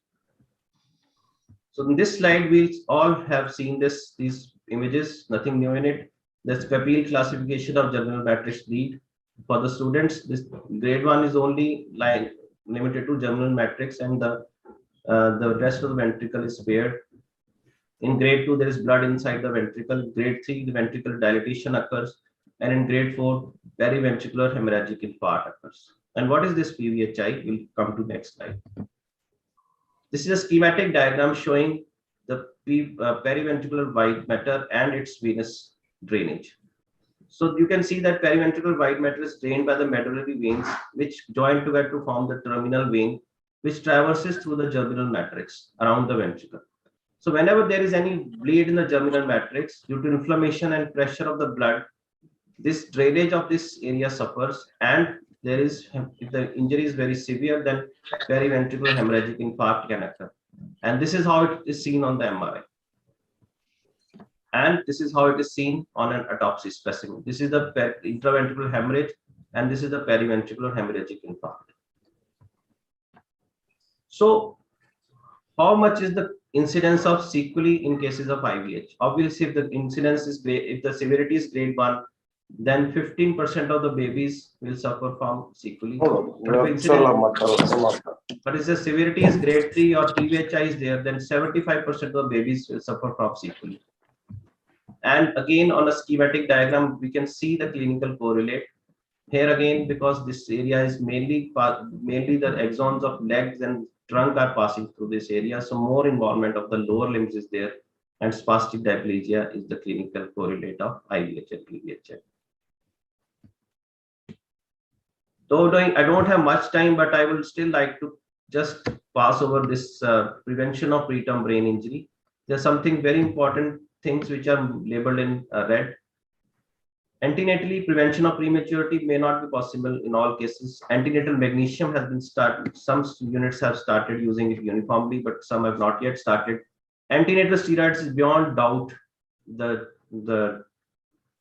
So in this slide, we all have seen these images, nothing new in it. This Capil classification of germinal matrix bleed. For the students, this grade 1 is only limited to germinal matrix, and the rest of the ventricle is spared. In grade 2, there is blood inside the ventricle. Grade 3, the ventricular dilatation occurs. And in grade 4, periventricular hemorrhagic infarct occurs. And what is this PVHI? We'll come to next slide. This is a schematic diagram showing the periventricular white matter and its venous drainage. So you can see that periventricular white matter is drained by the medullary veins, which join together to form the terminal vein, which traverses through the germinal matrix around the ventricle. So whenever there is any bleed in the germinal matrix due to inflammation and pressure of the blood, this drainage of this area suffers, and there is, if the injury is very severe, then periventricular hemorrhagic infarct can occur. And this is how it is seen on the MRI. And this is how it is seen on an autopsy specimen. This is the intraventricular hemorrhage, and this is the periventricular hemorrhagic infarct. So how much is the incidence of sequelae in cases of IVH? Obviously, if the incidence is if the severity is grade 1, then 15% of the babies will suffer from sequelae. But if the severity is grade 3 or PVHI is there, then 75% of the babies will suffer from sequelae. And again, on a schematic diagram, we can see the clinical correlate. Here again, because this area is mainly the axons of legs and trunk are passing through this area, so more involvement of the lower limbs is there, and spastic diplegia is the clinical correlate of IVH and PVHI. Though I don't have much time, but I would still like to just pass over this prevention of preterm brain injury. There's something very important things which are labeled in red. Antenatally, prevention of prematurity may not be possible in all cases. Antenatal magnesium has been started. Some units have started using it uniformly, but some have not yet started. Antenatal steroids is beyond doubt the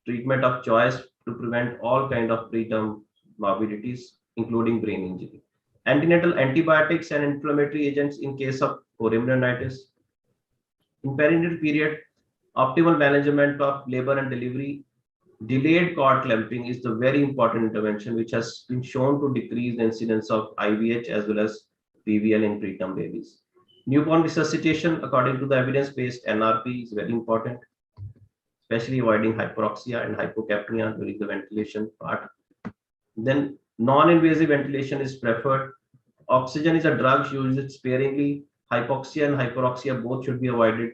treatment of choice to prevent all kind of preterm morbidities, including brain injury. Antenatal antibiotics and inflammatory agents in case of pneumonitis. In perinatal period, optimal management of labor and delivery. Delayed cord clamping is the very important intervention which has been shown to decrease the incidence of IVH as well as PVL in preterm babies. Newborn resuscitation, according to the evidence-based NRP, is very important. especially avoiding hyperoxia and hypocapnia during the ventilation part. Then non-invasive ventilation is preferred. Oxygen is a drug used sparingly. Hypoxia and hyperoxia both should be avoided.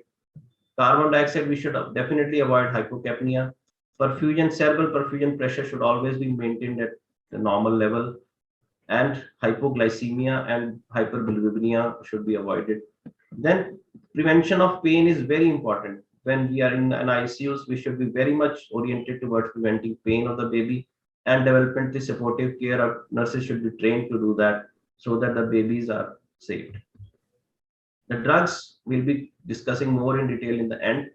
Carbon dioxide, we should definitely avoid hypocapnia. Perfusion, cerebral perfusion pressure should always be maintained at the normal level. And hypoglycemia and hyperbilirubinemia should be avoided. Then prevention of pain is very important. When we are in an ICUs, we should be very much oriented towards preventing pain of the baby, and developmentally supportive care of nurses should be trained to do that so that the babies are saved. The drugs we'll be discussing more in detail in the end,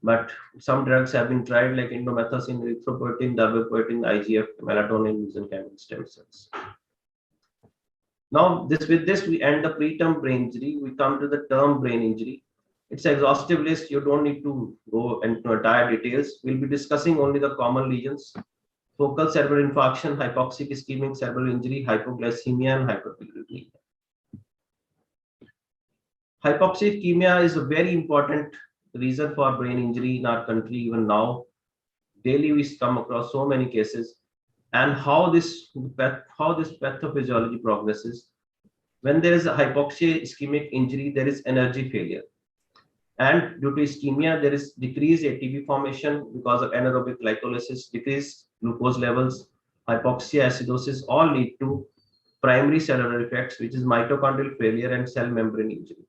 but some drugs have been tried like indomethacin, erythropoietin, darbepoetin, IGF, melatonin, mesenchymal stem cells. Now, with this, we end the preterm brain injury. We come to the term brain injury. It's an exhaustive list. You don't need to go into entire details. We'll be discussing only the common lesions: focal cerebral infarction, hypoxic ischemic cerebral injury, hypoglycemia, and hyperbilirubinemia. Hypoxic ischemia is a very important reason for brain injury in our country. Even now, daily we come across so many cases. And how this pathophysiology progresses. When there is a hypoxia ischemic injury, there is energy failure. And due to ischemia, there is decreased ATP formation because of anaerobic glycolysis, decreased glucose levels, hypoxia, acidosis, all lead to primary cellular effects, which is mitochondrial failure and cell membrane injury.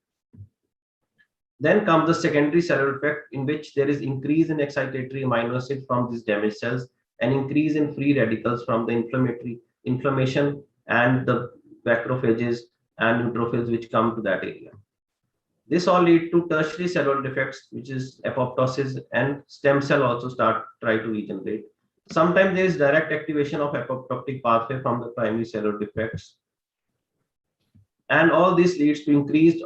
Then comes the secondary cellular effect, in which there is increase in excitatory amino acid from these damaged cells, an increase in free radicals from the inflammation and the macrophages and neutrophils which come to that area. This all lead to tertiary cellular defects, which is apoptosis, and stem cell also try to regenerate. Sometimes there is direct activation of apoptotic pathway from the primary cellular defects. And all this leads to increased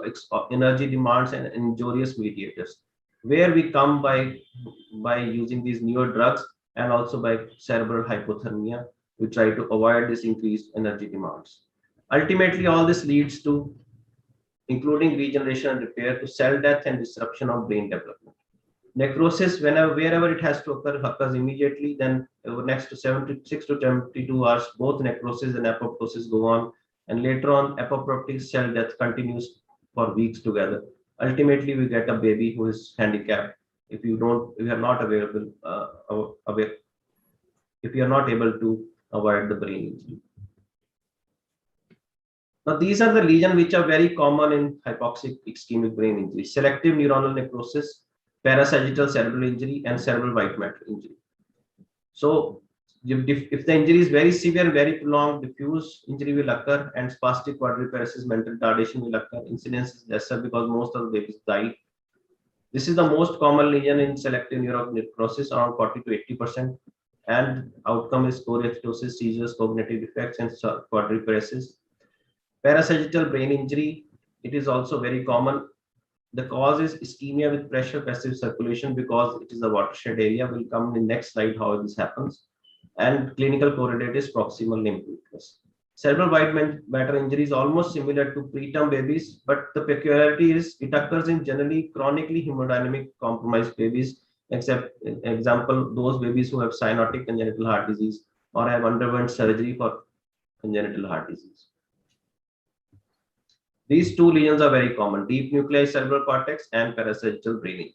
energy demands and injurious mediators, where we come by using these newer drugs and also by cerebral hypothermia. We try to avoid this increased energy demands. Ultimately, all this leads to, including regeneration and repair, to cell death and disruption of brain development. Necrosis, wherever it has to occur, occurs immediately. Then over next to 76 to 72 hours, both necrosis and apoptosis go on. And later on, apoptotic cell death continues for weeks together. Ultimately, we get a baby who is handicapped if you are not able to avoid the brain injury. Now, these are the lesions which are very common in hypoxic ischemic brain injury: selective neuronal necrosis, parasagittal cerebral injury, and cerebral white matter injury. So, if the injury is very severe, very prolonged, diffuse injury will occur, and spastic quadriparesis, mental retardation will occur. Incidence is lesser because most of the babies die. This is the most common lesion in selective neuronal necrosis, around 40 to 80%, and outcome is choreoathetosis, seizures, cognitive defects, and quadriparesis. Parasagittal brain injury, it is also very common. The cause is ischemia with pressure passive circulation because it is a watershed area. We'll come in the next slide how this happens. And clinical correlate is proximal limb weakness. Cerebral white matter injury is almost similar to preterm babies, but the peculiarity is it occurs in generally chronically hemodynamic compromised babies, except example, those babies who have cyanotic congenital heart disease or have underwent surgery for congenital heart disease. These two lesions are very common: deep nuclei cerebral cortex and parasagittal brain injury.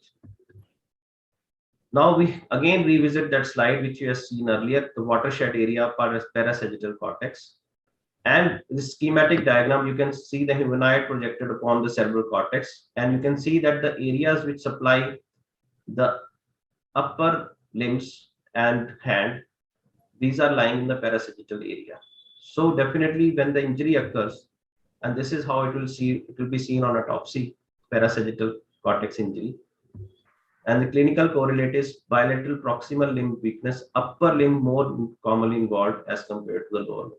Now we again revisit that slide which you have seen earlier, the watershed area parasagittal cortex. And this schematic diagram, you can see the humanoid projected upon the cerebral cortex, and you can see that the areas which supply the upper limbs and hand, these are lying in the parasagittal area. So definitely when the injury occurs, and this is how it will be seen on autopsy, parasagittal cortex injury. And the clinical correlate is bilateral proximal limb weakness, upper limb more commonly involved as compared to the lower limb.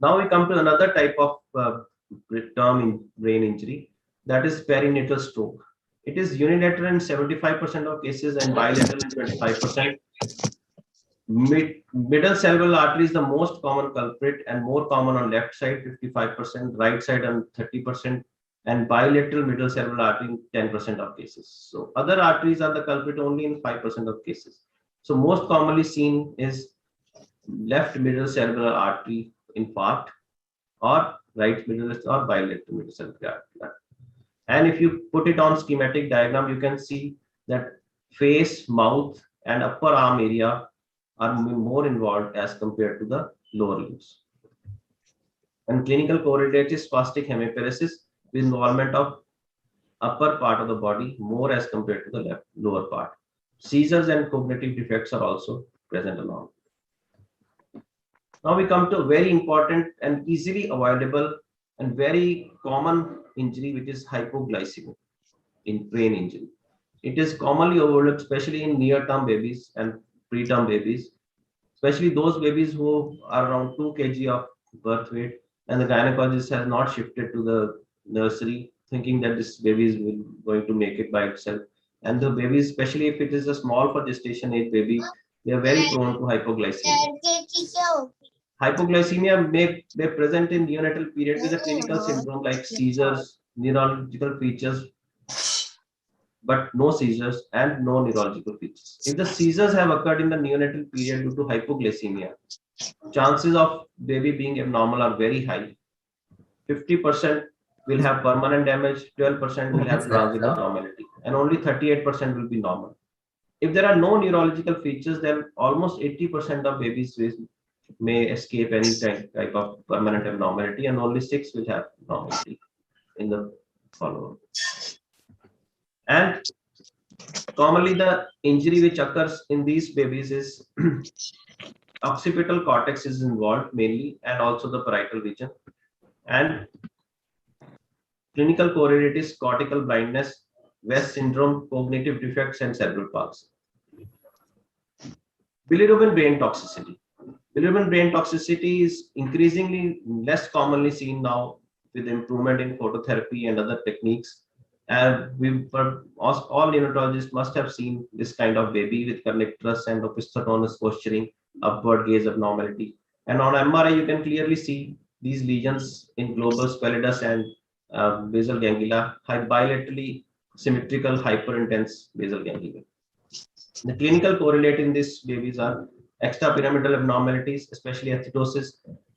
Now we come to another type of term in brain injury, that is perinatal stroke. It is unilateral in 75% of cases and bilateral in 25%. Middle cerebral artery is the most common culprit and more common on left side, 55%, right side on 30%, and bilateral middle cerebral artery in 10% of cases. So other arteries are the culprit only in 5% of cases. So most commonly seen is left middle cerebral artery infarct or right middle or bilateral middle cerebral artery. And if you put it on schematic diagram, you can see that face, mouth, and upper arm area are more involved as compared to the lower limbs. And clinical correlate is spastic hemiparesis with involvement of upper part of the body more as compared to the lower part. Seizures and cognitive defects are also present along. Now we come to a very important and easily avoidable and very common injury, which is hypoglycemia in brain injury. It is commonly overlooked, especially in near-term babies and preterm babies, especially those babies who are around 2 kg of birth weight, and the gynecologist has not shifted to the nursery thinking that this baby is going to make it by itself. And the baby, especially if it is a small for gestation age baby, they are very prone to hypoglycemia. Hypoglycemia may present in neonatal period with a clinical syndrome like seizures, neurological features, but no seizures and no neurological features. If the seizures have occurred in the neonatal period due to hypoglycemia, chances of baby being abnormal are very high. 50% will have permanent damage, 12% will have transient abnormality, and only 38% will be normal. If there are no neurological features, then almost 80% of babies may escape any type of permanent abnormality, and only 6 will have normality in the follow-up. And commonly the injury which occurs in these babies is occipital cortex is involved mainly, and also the parietal region. And clinical correlate is cortical blindness, West syndrome, cognitive defects, and cerebral palsy. Bilirubin brain toxicity. Bilirubin brain toxicity is increasingly less commonly seen now with improvement in phototherapy and other techniques. And all neonatologists must have seen this kind of baby with kernicterus and opisthotonous posturing, upward gaze abnormality. And on MRI, you can clearly see these lesions in globus pallidus and basal ganglia, bilaterally symmetrical hyperintense basal ganglia. The clinical correlate in these babies are extrapyramidal abnormalities, especially acidosis,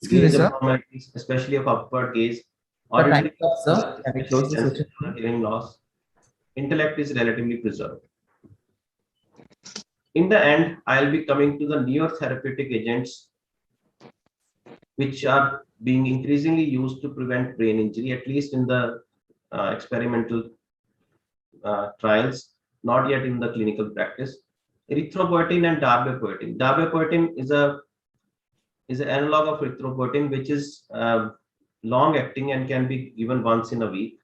gaze abnormalities, especially of upward gaze, auditory hearing loss. Intellect is relatively preserved. In the end, I'll be coming to the neurotherapeutic agents, which are being increasingly used to prevent brain injury, at least in the experimental trials, not yet in the clinical practice. Erythropoietin and darbepoetin. Darbepoetin is an analog of erythropoietin, which is long acting and can be given once in a week.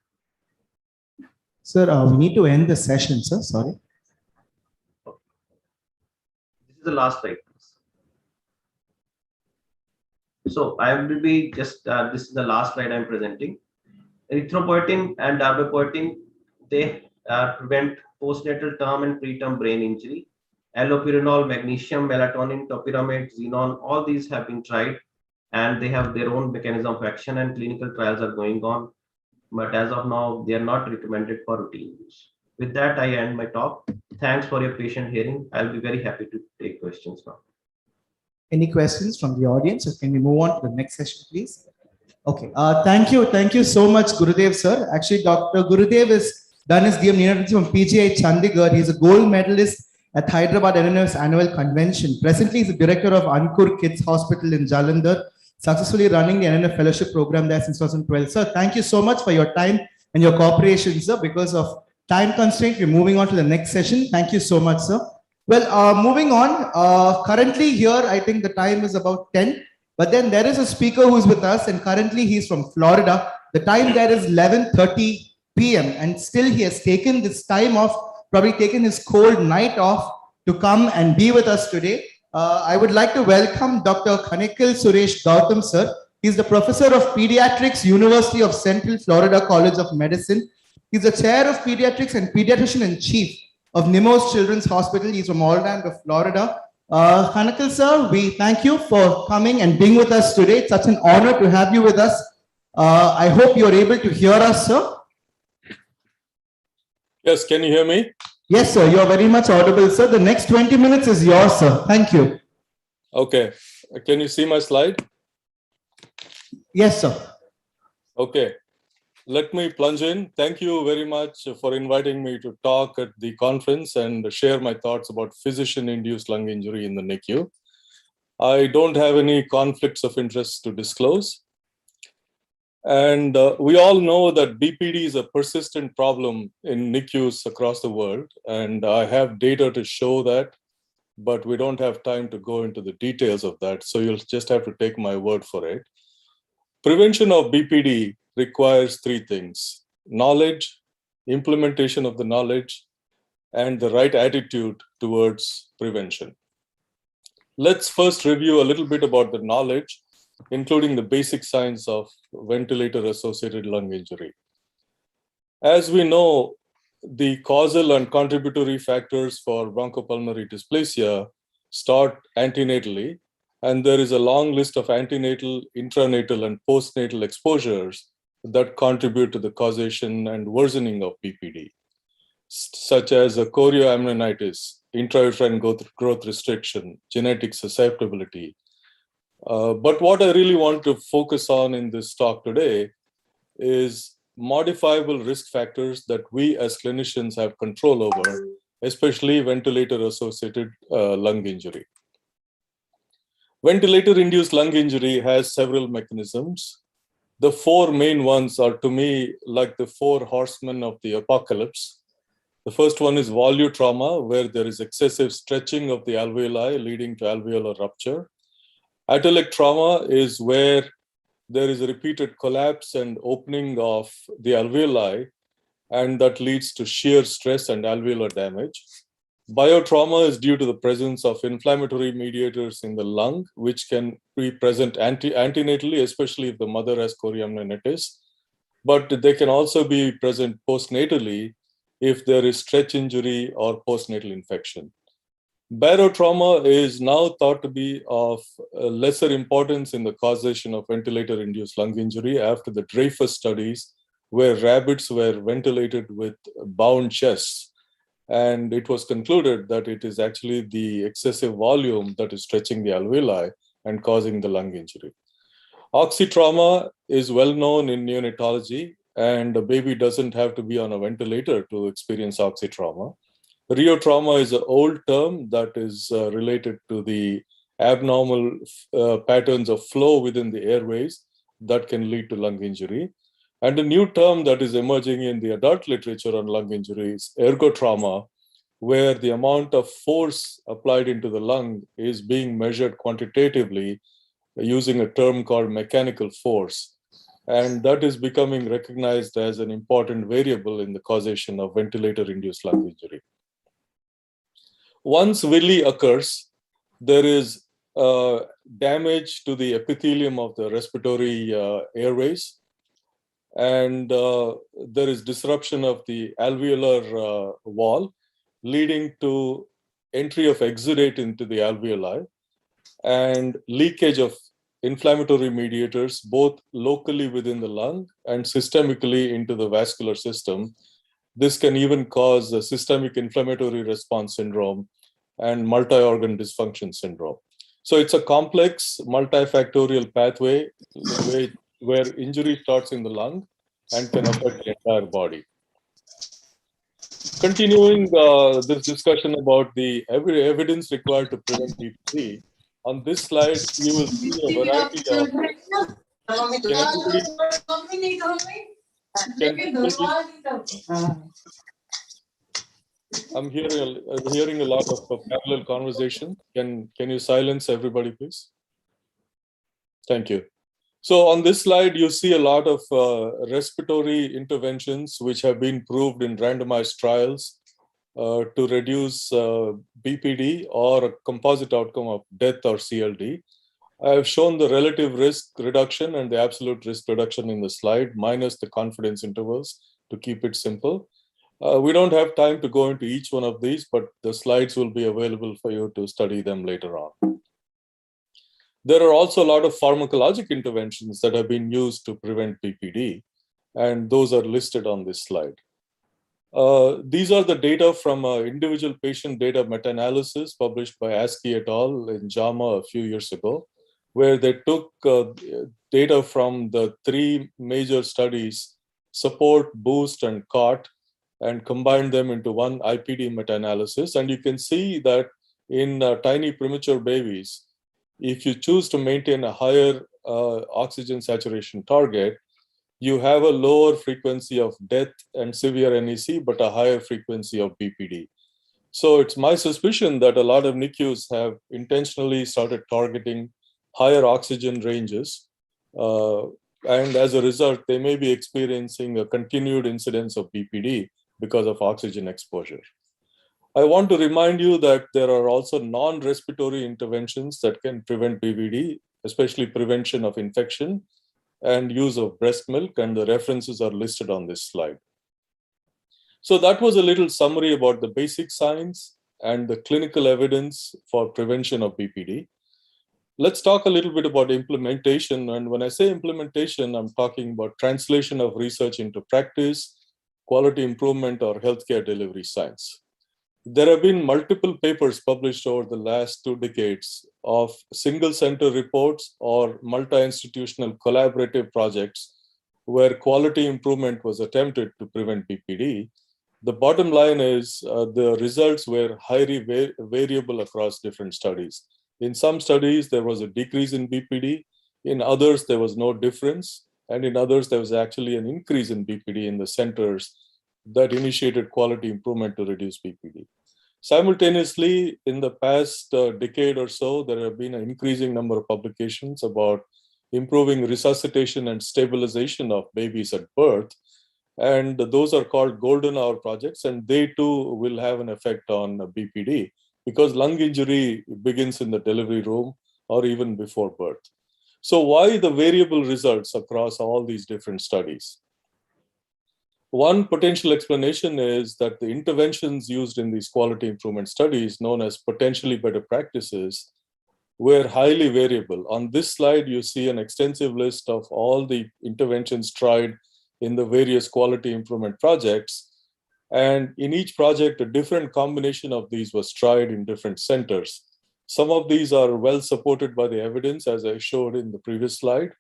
Sir, we need to end the session, sir. Sorry. This is the last slide. So I will be just, this is the last slide I'm presenting. Erythropoietin and darbepoetin, they prevent postnatal term and preterm brain injury. Allopurinol, magnesium, melatonin, topiramate, xenon, all these have been tried and they have their own mechanism of action and clinical trials are going on. But as of now, they are not recommended for routine use. With that, I end my talk. Thanks for your patient hearing. I'll be very happy to take questions now. Any questions from the audience? Or can we move on to the next session, please? Okay. Thank you. Thank you so much, Gurudev, sir. Actually, Dr. Gurudev has done his DM neonatology from PGI Chandigarh. He's a gold medalist at Hyderabad NNF's annual convention. Presently, he's the director of Ankur Kids Hospital in Jalandhar, successfully running the NNF fellowship program there since 2012. Sir, thank you so much for your time and your cooperation, sir. Because of time constraint, we're moving on to the next session. Thank you so much, sir. Well, moving on, currently here, I think the time is about 10, but then there is a speaker who's with us and currently he's from Florida. The time there is 11:30 p.m. and still he has taken this time off, probably taken his cold night off to come and be with us today. I would like to welcome Dr. Kanikil Suresh Gautam, sir. He's the professor of pediatrics, University of Central Florida College of Medicine. He's the chair of pediatrics and pediatrician in chief of Nemo's Children's Hospital. He's from Orlando, Florida. Kanikil, sir, we thank you for coming and being with us today. It's such an honor to have you with us. I hope you're able to hear us, sir. Yes, can you hear me? Yes, sir. You are very much audible, sir. The next 20 minutes is yours, sir. Thank you. Okay. Can you see my slide? Yes, sir. Okay. Let me plunge in. Thank you very much for inviting me to talk at the conference and share my thoughts about physician-induced lung injury in the NICU. I don't have any conflicts of interest to disclose. And we all know that BPD is a persistent problem in NICUs across the world. And I have data to show that, but we don't have time to go into the details of that. So you'll just have to take my word for it. Prevention of BPD requires three things: knowledge, implementation of the knowledge, and the right attitude towards prevention. Let's first review a little bit about the knowledge, including the basic signs of ventilator-associated lung injury. As we know, the causal and contributory factors for bronchopulmonary dysplasia start antenatally, and there is a long list of antenatal, intranatal, and postnatal exposures that contribute to the causation and worsening of BPD, such as a chorioamnionitis, intrauterine growth restriction, genetic susceptibility. But what I really want to focus on in this talk today is modifiable risk factors that we as clinicians have control over, especially ventilator-associated lung injury. Ventilator-induced lung injury has several mechanisms. The four main ones are, to me, like the four horsemen of the apocalypse. The first one is volute trauma, where there is excessive stretching of the alveoli leading to alveolar rupture. Atelic trauma is where there is a repeated collapse and opening of the alveoli, and that leads to shear stress and alveolar damage. Biotrauma is due to the presence of inflammatory mediators in the lung, which can be present antenatally, especially if the mother has chorioamnionitis. But they can also be present postnatally if there is stretch injury or postnatal infection. Barotrauma is now thought to be of lesser importance in the causation of ventilator-induced lung injury after the Dreyfus studies, where rabbits were ventilated with bound chests. And it was concluded that it is actually the excessive volume that is stretching the alveoli and causing the lung injury. Oxytrauma is well known in neonatology, and a baby doesn't have to be on a ventilator to experience oxytrauma. Rheotrauma is an old term that is related to the abnormal patterns of flow within the airways that can lead to lung injury. And a new term that is emerging in the adult literature on lung injury is ergotrauma, where the amount of force applied into the lung is being measured quantitatively using a term called mechanical force. And that is becoming recognized as an important variable in the causation of ventilator-induced lung injury. Once VILI occurs, there is damage to the epithelium of the respiratory airways, and there is disruption of the alveolar wall, leading to entry of exudate into the alveoli and leakage of inflammatory mediators, both locally within the lung and systemically into the vascular system. This can even cause a systemic inflammatory response syndrome and multi-organ dysfunction syndrome. So it's a complex multifactorial pathway where injury starts in the lung and can affect the entire body. Continuing this discussion about the evidence required to prevent BPD, on this slide, you will see a variety of... I'm hearing a lot of parallel conversation. Can you silence everybody, please? Thank you. So on this slide, you see a lot of respiratory interventions which have been proved in randomized trials to reduce BPD or a composite outcome of death or CLD. I have shown the relative risk reduction and the absolute risk reduction in the slide, minus the confidence intervals to keep it simple. We don't have time to go into each one of these, but the slides will be available for you to study them later on. There are also a lot of pharmacologic interventions that have been used to prevent BPD, and those are listed on this slide. These are the data from individual patient data meta-analysis published by ASCII et al. In JAMA a few years ago, where they took data from the 3 major studies, SUPPORT, BOOST, and COT, and combined them into one IPD meta-analysis. And you can see that in tiny premature babies, if you choose to maintain a higher oxygen saturation target, you have a lower frequency of death and severe NEC, but a higher frequency of BPD. So it's my suspicion that a lot of NICUs have intentionally started targeting higher oxygen ranges. And as a result, they may be experiencing a continued incidence of BPD because of oxygen exposure. I want to remind you that there are also non-respiratory interventions that can prevent BPD, especially prevention of infection and use of breast milk, and the references are listed on this slide. So that was a little summary about the basic science and the clinical evidence for prevention of BPD. Let's talk a little bit about implementation. And when I say implementation, I'm talking about translation of research into practice, quality improvement, or healthcare delivery science. There have been multiple papers published over the last 2 decades of single center reports or multi-institutional collaborative projects where quality improvement was attempted to prevent BPD. The bottom line is the results were highly variable across different studies. In some studies, there was a decrease in BPD. In others, there was no difference. And in others, there was actually an increase in BPD in the centers that initiated quality improvement to reduce BPD. Simultaneously, in the past decade or so, there have been an increasing number of publications about improving resuscitation and stabilization of babies at birth. And those are called golden hour projects, and they too will have an effect on BPD because lung injury begins in the delivery room or even before birth. So why the variable results across all these different studies? One potential explanation is that the interventions used in these quality improvement studies, known as potentially better practices, were highly variable. On this slide, you see an extensive list of all the interventions tried in the various quality improvement projects. And in each project, a different combination of these was tried in different centers. Some of these are well supported by the evidence, as I showed in the previous slide.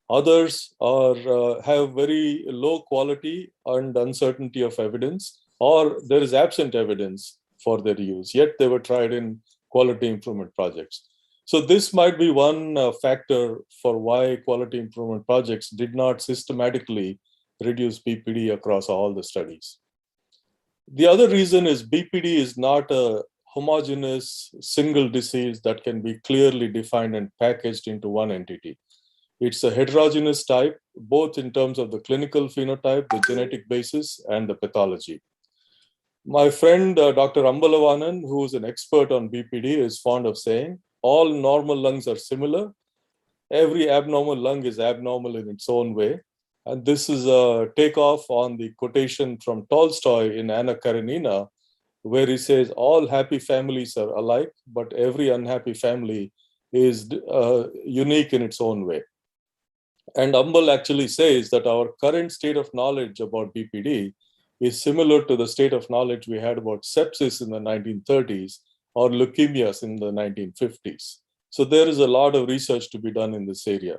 Others have very low quality and uncertainty of evidence, or there is absent evidence for their use, yet they were tried in quality improvement projects. So this might be one factor for why quality improvement projects did not systematically reduce BPD across all the studies. The other reason is BPD is not a homogeneous single disease that can be clearly defined and packaged into one entity. It's a heterogeneous type, both in terms of the clinical phenotype, the genetic basis, and the pathology. My friend, Dr. Ambalavanan, who is an expert on BPD, is fond of saying, all normal lungs are similar. Every abnormal lung is abnormal in its own way. And this is a takeoff on the quotation from Tolstoy in Anna Karenina, where he says, all happy families are alike, but every unhappy family is unique in its own way. And Ambal actually says that our current state of knowledge about BPD is similar to the state of knowledge we had about sepsis in the 1930s or leukemias in the 1950s. So there is a lot of research to be done in this area.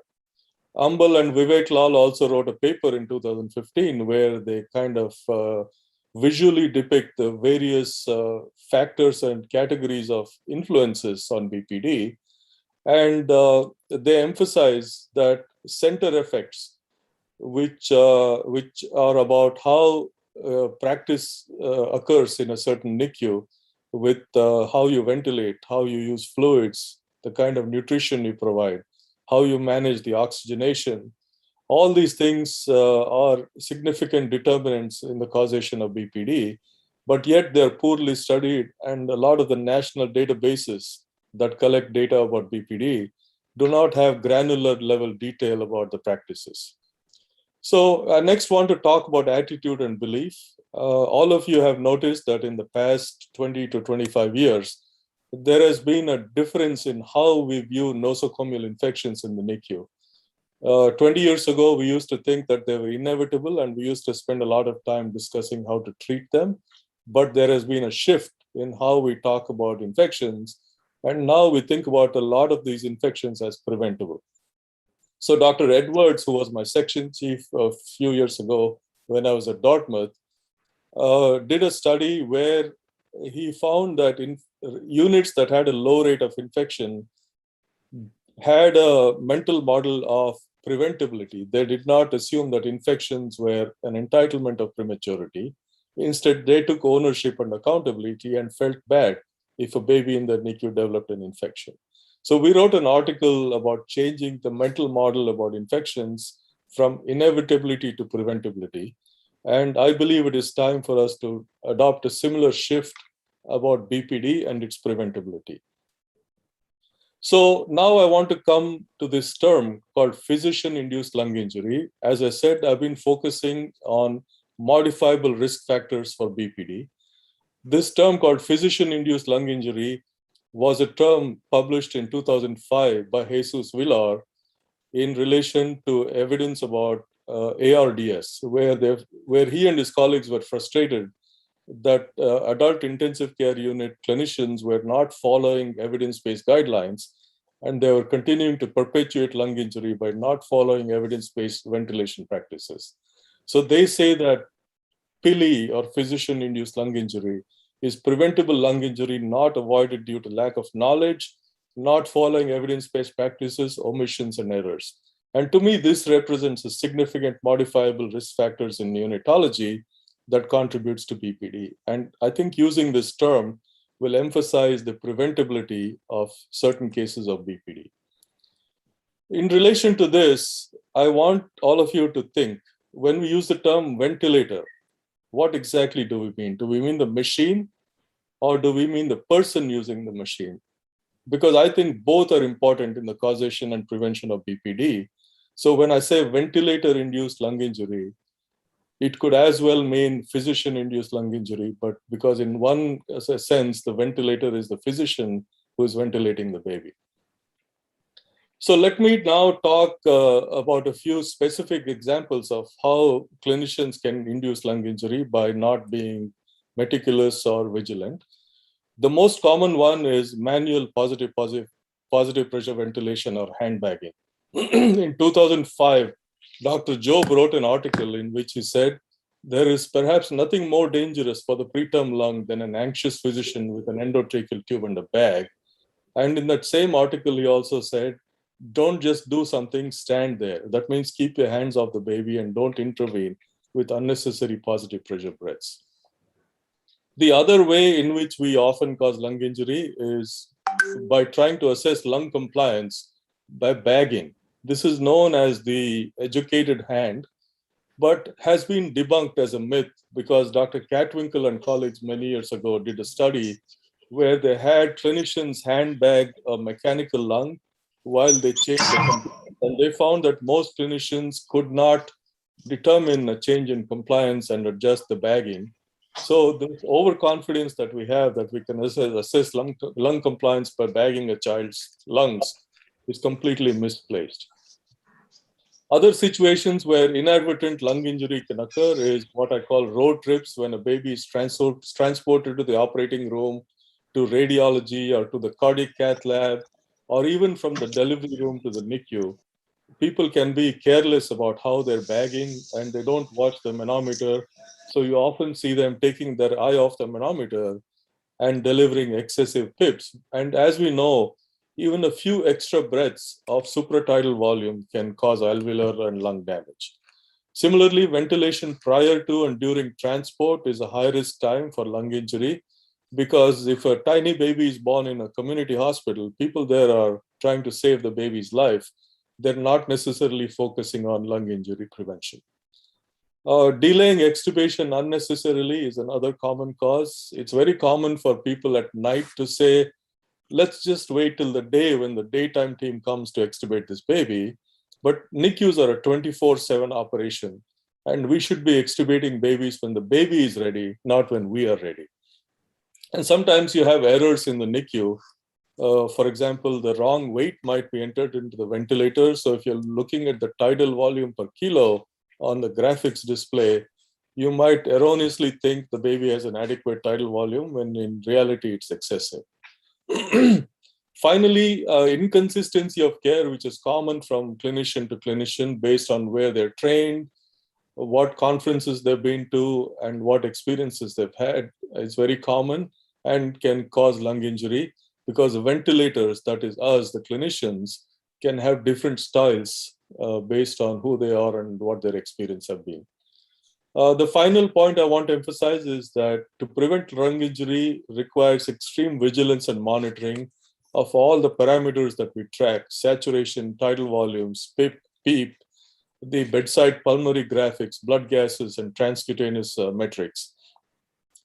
Ambal and Vivek Lal also wrote a paper in 2015 where they kind of visually depict the various factors and categories of influences on BPD. And they emphasize that center effects, which are about how practice occurs in a certain NICU with how you ventilate, how you use fluids, the kind of nutrition you provide, how you manage the oxygenation. All these things are significant determinants in the causation of BPD, but yet they're poorly studied, and a lot of the national databases that collect data about BPD do not have granular level detail about the practices. So I next want to talk about attitude and belief. All of you have noticed that in the past 20 to 25 years, there has been a difference in how we view nosocomial infections in the NICU. 20 years ago, we used to think that they were inevitable, and we used to spend a lot of time discussing how to treat them. But there has been a shift in how we talk about infections. And now we think about a lot of these infections as preventable. So Dr. Edwards, who was my section chief a few years ago when I was at Dartmouth, did a study where he found that in units that had a low rate of infection had a mental model of preventability. They did not assume that infections were an entitlement of prematurity. Instead, they took ownership and accountability and felt bad if a baby in the NICU developed an infection. So we wrote an article about changing the mental model about infections from inevitability to preventability. And I believe it is time for us to adopt a similar shift about BPD and its preventability. So now I want to come to this term called physician-induced lung injury. As I said, I've been focusing on modifiable risk factors for BPD. This term called physician-induced lung injury was a term published in 2005 by Jesus Villar in relation to evidence about ARDS, where he and his colleagues were frustrated that adult intensive care unit clinicians were not following evidence-based guidelines, and they were continuing to perpetuate lung injury by not following evidence-based ventilation practices. So they say that PILI, or physician-induced lung injury, is preventable lung injury not avoided due to lack of knowledge, not following evidence-based practices, omissions, and errors. And to me, this represents a significant modifiable risk factors in neonatology that contributes to BPD. And I think using this term will emphasize the preventability of certain cases of BPD. In relation to this, I want all of you to think, when we use the term ventilator, what exactly do we mean? Do we mean the machine, or do we mean the person using the machine? Because I think both are important in the causation and prevention of BPD. So when I say ventilator-induced lung injury, it could as well mean physician-induced lung injury, but because in one sense, the ventilator is the physician who is ventilating the baby. So let me now talk about a few specific examples of how clinicians can induce lung injury by not being meticulous or vigilant. The most common one is manual positive pressure ventilation or handbagging. In 2005, Dr. Job wrote an article in which he said, there is perhaps nothing more dangerous for the preterm lung than an anxious physician with an endotracheal tube and a bag. And in that same article, he also said, don't just do something, stand there. That means keep your hands off the baby and don't intervene with unnecessary positive pressure breaths. The other way in which we often cause lung injury is by trying to assess lung compliance by bagging. This is known as the educated hand, but has been debunked as a myth because Dr. Catwinkle and colleagues many years ago did a study where they had clinicians handbag a mechanical lung while they changed the compliance. And they found that most clinicians could not determine a change in compliance and adjust the bagging. So the overconfidence that we have that we can assess lung compliance by bagging a child's lungs is completely misplaced. Other situations where inadvertent lung injury can occur is what I call road trips, when a baby is transported to the operating room, to radiology, or to the cardiac cath lab, or even from the delivery room to the NICU. People can be careless about how they're bagging and they don't watch the manometer. So you often see them taking their eye off the manometer and delivering excessive pips. And as we know, even a few extra breaths of supratidal volume can cause alveolar and lung damage. Similarly, ventilation prior to and during transport is a high-risk time for lung injury, because if a tiny baby is born in a community hospital, people there are trying to save the baby's life. They're not necessarily focusing on lung injury prevention. Delaying extubation unnecessarily is another common cause. It's very common for people at night to say, let's just wait till the day when the daytime team comes to extubate this baby. But NICUs are a 24/7 operation, and we should be extubating babies when the baby is ready, not when we are ready. And sometimes you have errors in the NICU For example, the wrong weight might be entered into the ventilator. So if you're looking at the tidal volume per kilo on the graphics display, you might erroneously think the baby has an adequate tidal volume when in reality it's excessive. Finally, inconsistency of care, which is common from clinician to clinician based on where they're trained, what conferences they've been to, and what experiences they've had, is very common and can cause lung injury, because the ventilators, that is us, the clinicians, can have different styles based on who they are and what their experience have been. The final point I want to emphasize is that to prevent lung injury requires extreme vigilance and monitoring of all the parameters that we track: saturation, tidal volumes, PEEP, the bedside pulmonary graphics, blood gases, and transcutaneous metrics.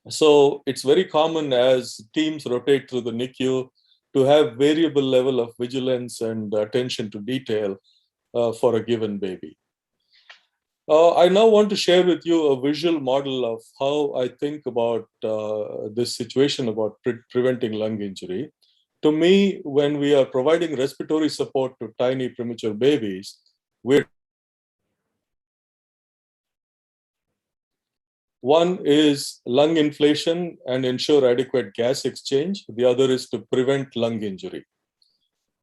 So it's very common as teams rotate through the NICU to have variable level of vigilance and attention to detail for a given baby. I now want to share with you a visual model of how I think about this situation about preventing lung injury. To me, when we are providing respiratory support to tiny premature babies, one is lung inflation and ensure adequate gas exchange. The other is to prevent lung injury.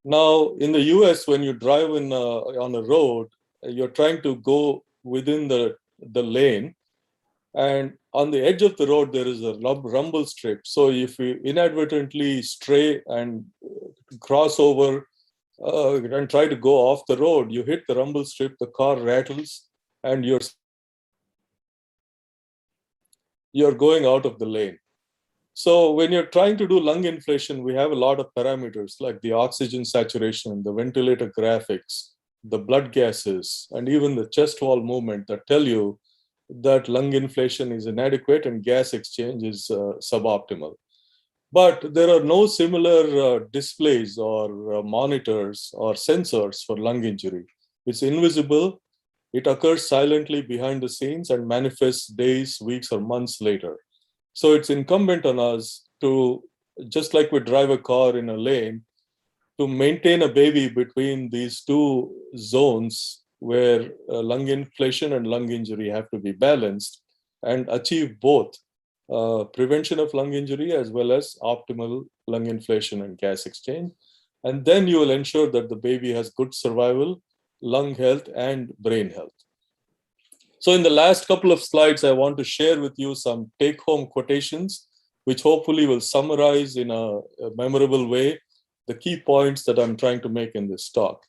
Now, in the US, when you drive on a road, you're trying to go within the lane, and on the edge of the road, there is a rumble strip. So if you inadvertently stray and cross over and try to go off the road, you hit the rumble strip, the car rattles, and you're going out of the lane. So when you're trying to do lung inflation, we have a lot of parameters like the oxygen saturation, the ventilator graphics, the blood gases, and even the chest wall movement that tell you that lung inflation is inadequate and gas exchange is suboptimal. But there are no similar displays or monitors or sensors for lung injury. It's invisible. It occurs silently behind the scenes and manifests days, weeks, or months later. So it's incumbent on us to, just like we drive a car in a lane, to maintain a baby between these two zones where lung inflation and lung injury have to be balanced and achieve both prevention of lung injury as well as optimal lung inflation and gas exchange. And then you will ensure that the baby has good survival, lung health, and brain health. So in the last couple of slides, I want to share with you some take-home quotations, which hopefully will summarize in a memorable way the key points that I'm trying to make in this talk.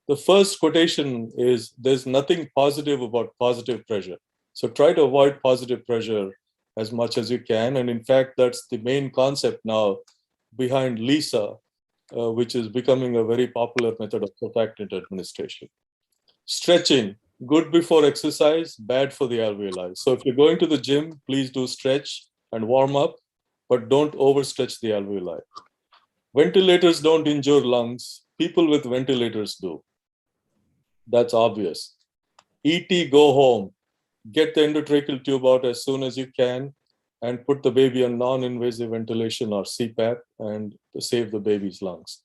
The first quotation is, there's nothing positive about positive pressure. So try to avoid positive pressure as much as you can. And in fact, that's the main concept now behind LISA, which is becoming a very popular method of surfactant administration. Stretching, good before exercise, bad for the alveoli. So if you're going to the gym, please do stretch and warm up, but don't overstretch the alveoli. Ventilators don't injure lungs. People with ventilators do. That's obvious. ET, go home. Get the endotracheal tube out as soon as you can and put the baby on non-invasive ventilation or CPAP and save the baby's lungs.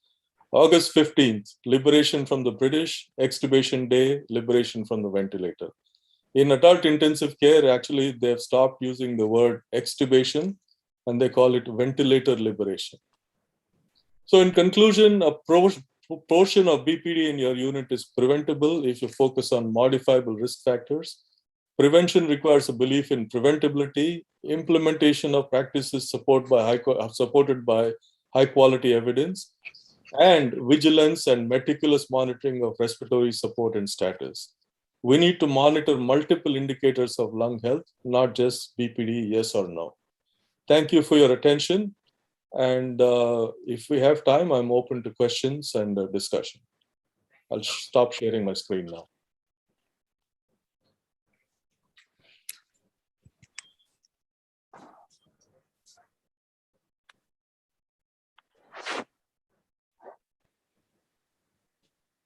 August 15th, liberation from the British, extubation day, liberation from the ventilator. In adult intensive care, actually, they've stopped using the word extubation and they call it ventilator liberation. So in conclusion, a portion of BPD in your unit is preventable if you focus on modifiable risk factors. Prevention requires a belief in preventability, implementation of practices supported by high quality evidence, and vigilance and meticulous monitoring of respiratory support and status. We need to monitor multiple indicators of lung health, not just BPD, yes or no. Thank you for your attention. And if we have time, I'm open to questions and discussion. I'll stop sharing my screen now.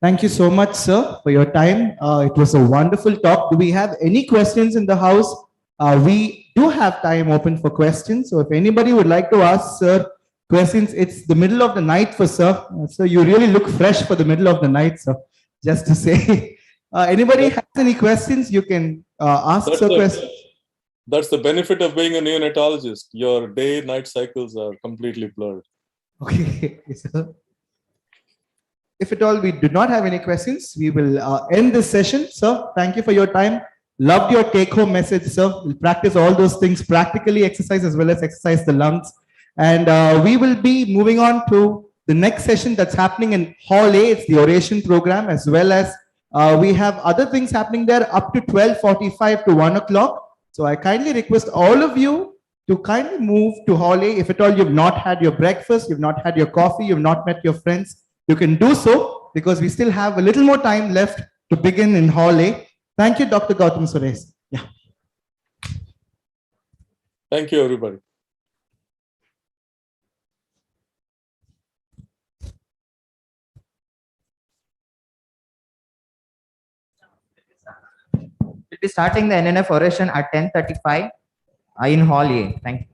Thank you so much, sir, for your time. It was a wonderful talk. Do we have any questions in the house? We do have time open for questions. So if anybody would like to ask, sir, questions. It's the middle of the night for sir. So you really look fresh for the middle of the night, sir. Just to say. Anybody has any questions, you can ask sir questions. That's the benefit of being a neonatologist. Your day-night cycles are completely blurred. Okay, sir. If at all we do not have any questions, we will end this session. Sir, thank you for your time. Loved your take-home message, sir. We'll practice all those things practically, exercise as well as exercise the lungs. And we will be moving on to the next session that's happening in Hall A. It's the oration program, as well as we have other things happening there up to 12:45 to 1 o'clock. So I kindly request all of you to kindly move to Hall A. If at all you've not had your breakfast, you've not had your coffee, you've not met your friends, you can do so because we still have a little more time left to begin in Hall A. Thank you, Dr. Gautam Suresh. Yeah. Thank you, everybody. We'll be starting the NNF oration at 10:35 in Hall A. Thank you.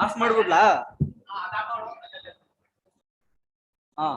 Off ಮಾಡ್ಬಿಡ್ಲಾ? ಹಾ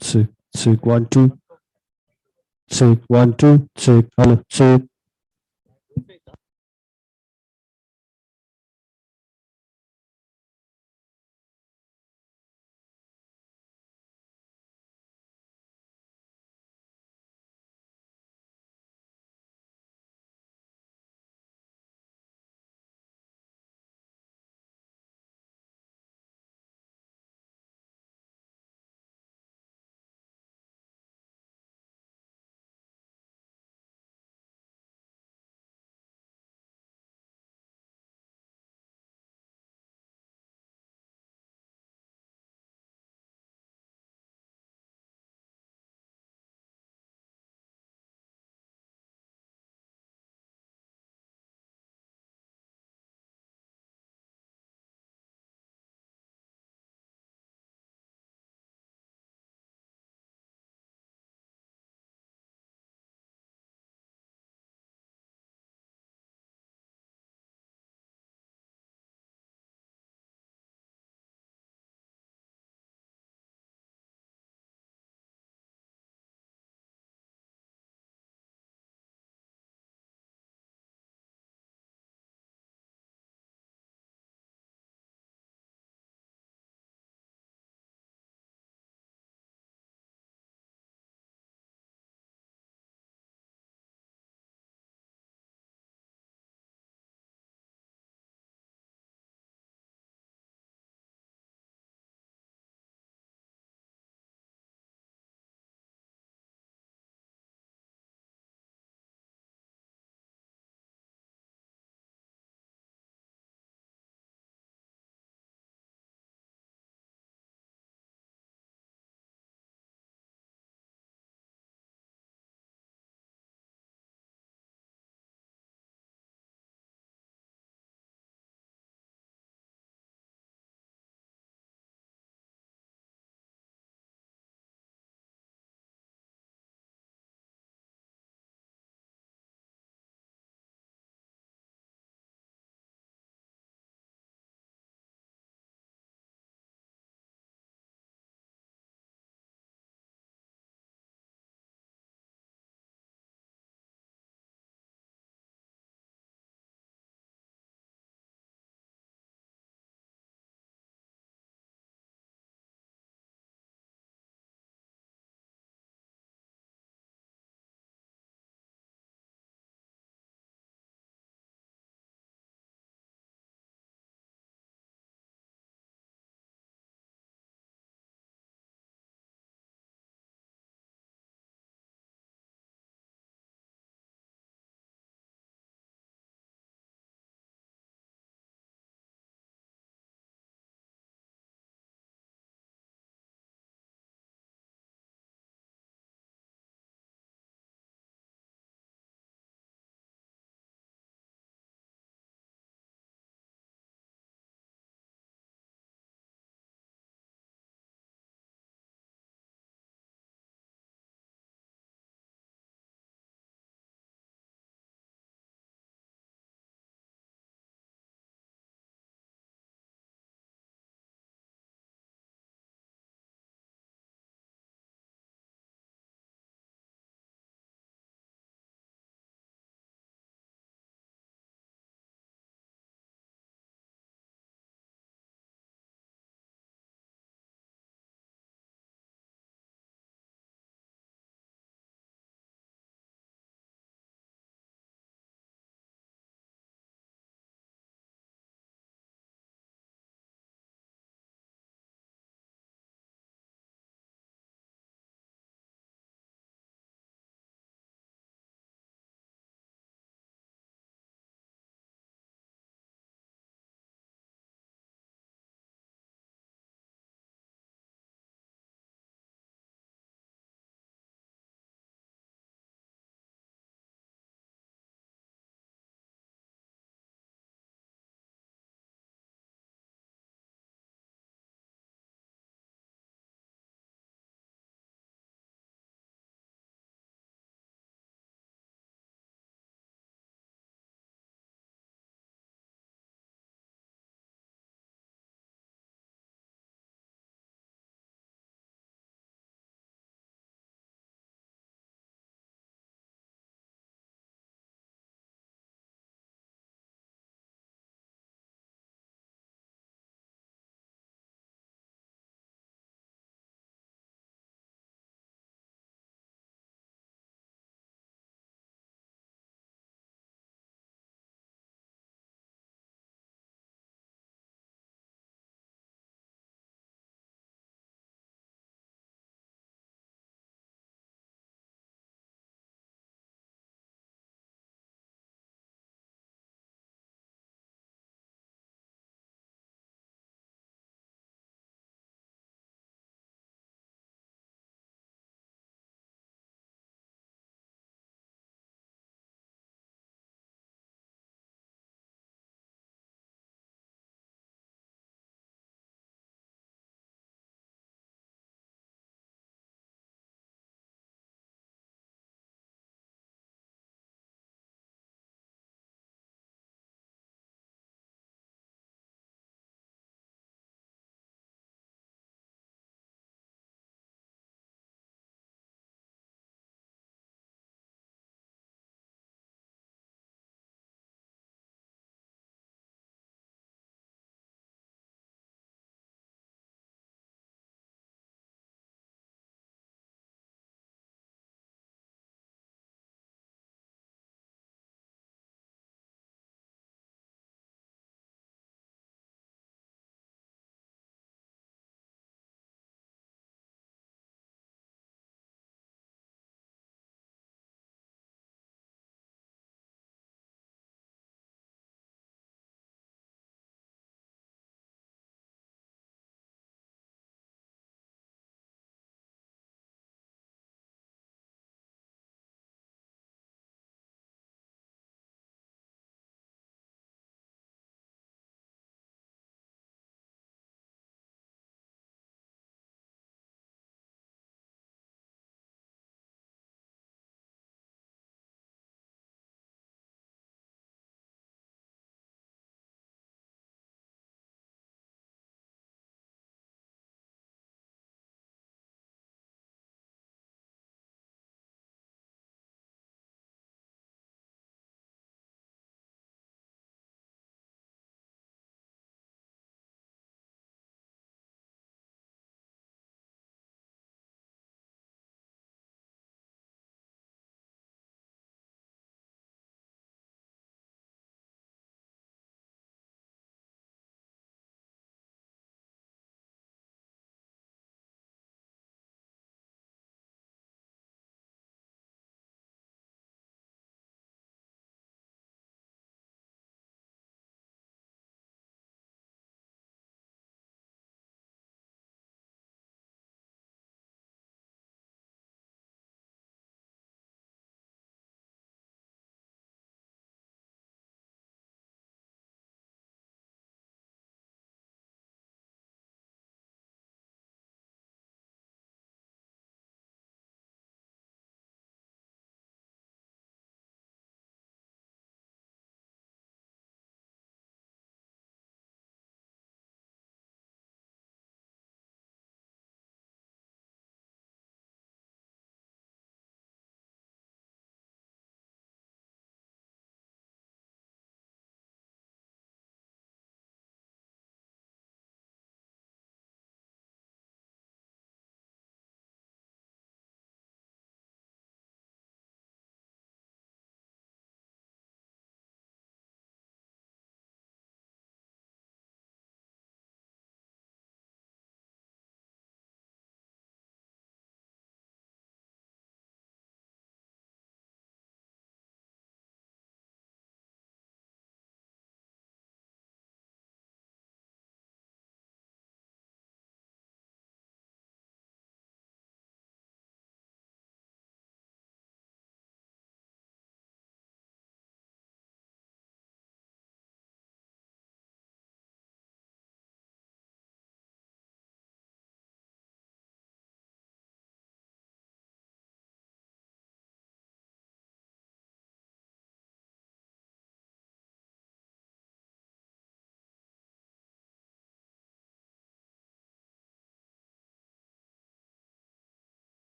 Check, check, 1, 2. Check, 1, 2. Check, hello, check.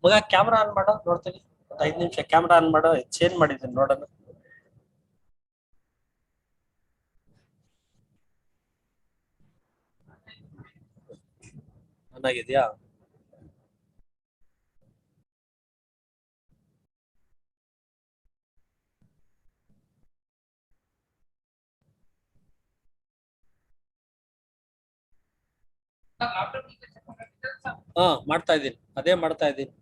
ಮಗ camera on ಮಾಡೋ ನೋಡ್ತೀನಿ. ಒಂದು 5 ನಿಮಿಷ camera on ಮಾಡೋ, change ಮಾಡಿದ್ದೀನಿ ನೋಡೋಣ. ಆನ್ ಆಗಿದೆಯಾ? ಹಾ, ಮಾಡ್ತಾ ಇದ್ದೀನಿ. ಅದೇ ಮಾಡ್ತಾ ಇದ್ದೀನಿ.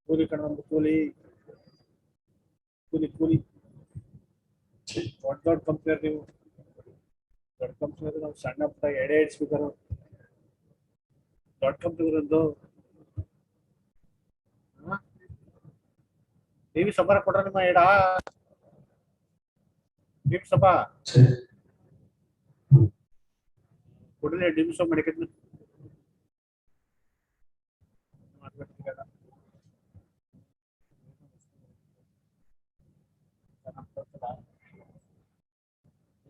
ಕೂಲಿ ಕಣೊಂದು ಕೂಲಿ ಕೂಲಿ ಕೂಲಿ ದೊಡ್ಡ ದೊಡ್ಡ ಕಂಪ್ನಿಯರ್ ನೀವು ದೊಡ್ಡ ಕಂಪ್ನಿ ನಾವು ಸಣ್ಣ ಪುಟ್ಟ ಎಡೆ ಸ್ಪೀಕರ್ ದೊಡ್ಡ ಕಂಪ್ನಿಗಳದ್ದು ಟಿವಿ ಸಫರ ಕೊಟ್ರ ನಿಮ್ಮ ಎಡ ಟಿವಿ ಸಭ ಕೊಡಲೇ ಡಿಮ್ಸೋ ಮಾಡಿಕತ್ನ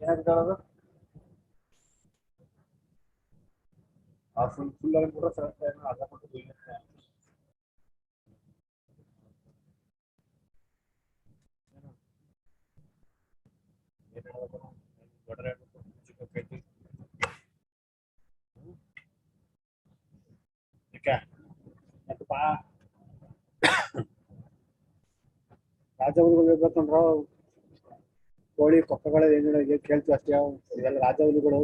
ಏನಾಗ್ತಾರದು ಆ ಫುಲ್ ಫುಲ್ ಆಗಿ ಕೂಡ ಸರ್ ಅರ್ಧ ಕೊಟ್ಟು ರಾಜವುಲಿಗಳು ಇರ್ಬೇಕಂದ್ರ ಕೋಳಿ ಕೊಕ್ಕಗಳ ಏನಿಲ್ಲ ಕೇಳ್ತೀವಿ ಅಷ್ಟೇ ಇದೆಲ್ಲ ರಾಜವುಲಿಗಳು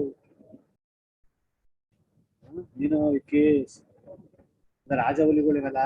ನೀನು ಇಕ್ಕಿ ರಾಜವುಲಿಗಳಿವೆಲ್ಲ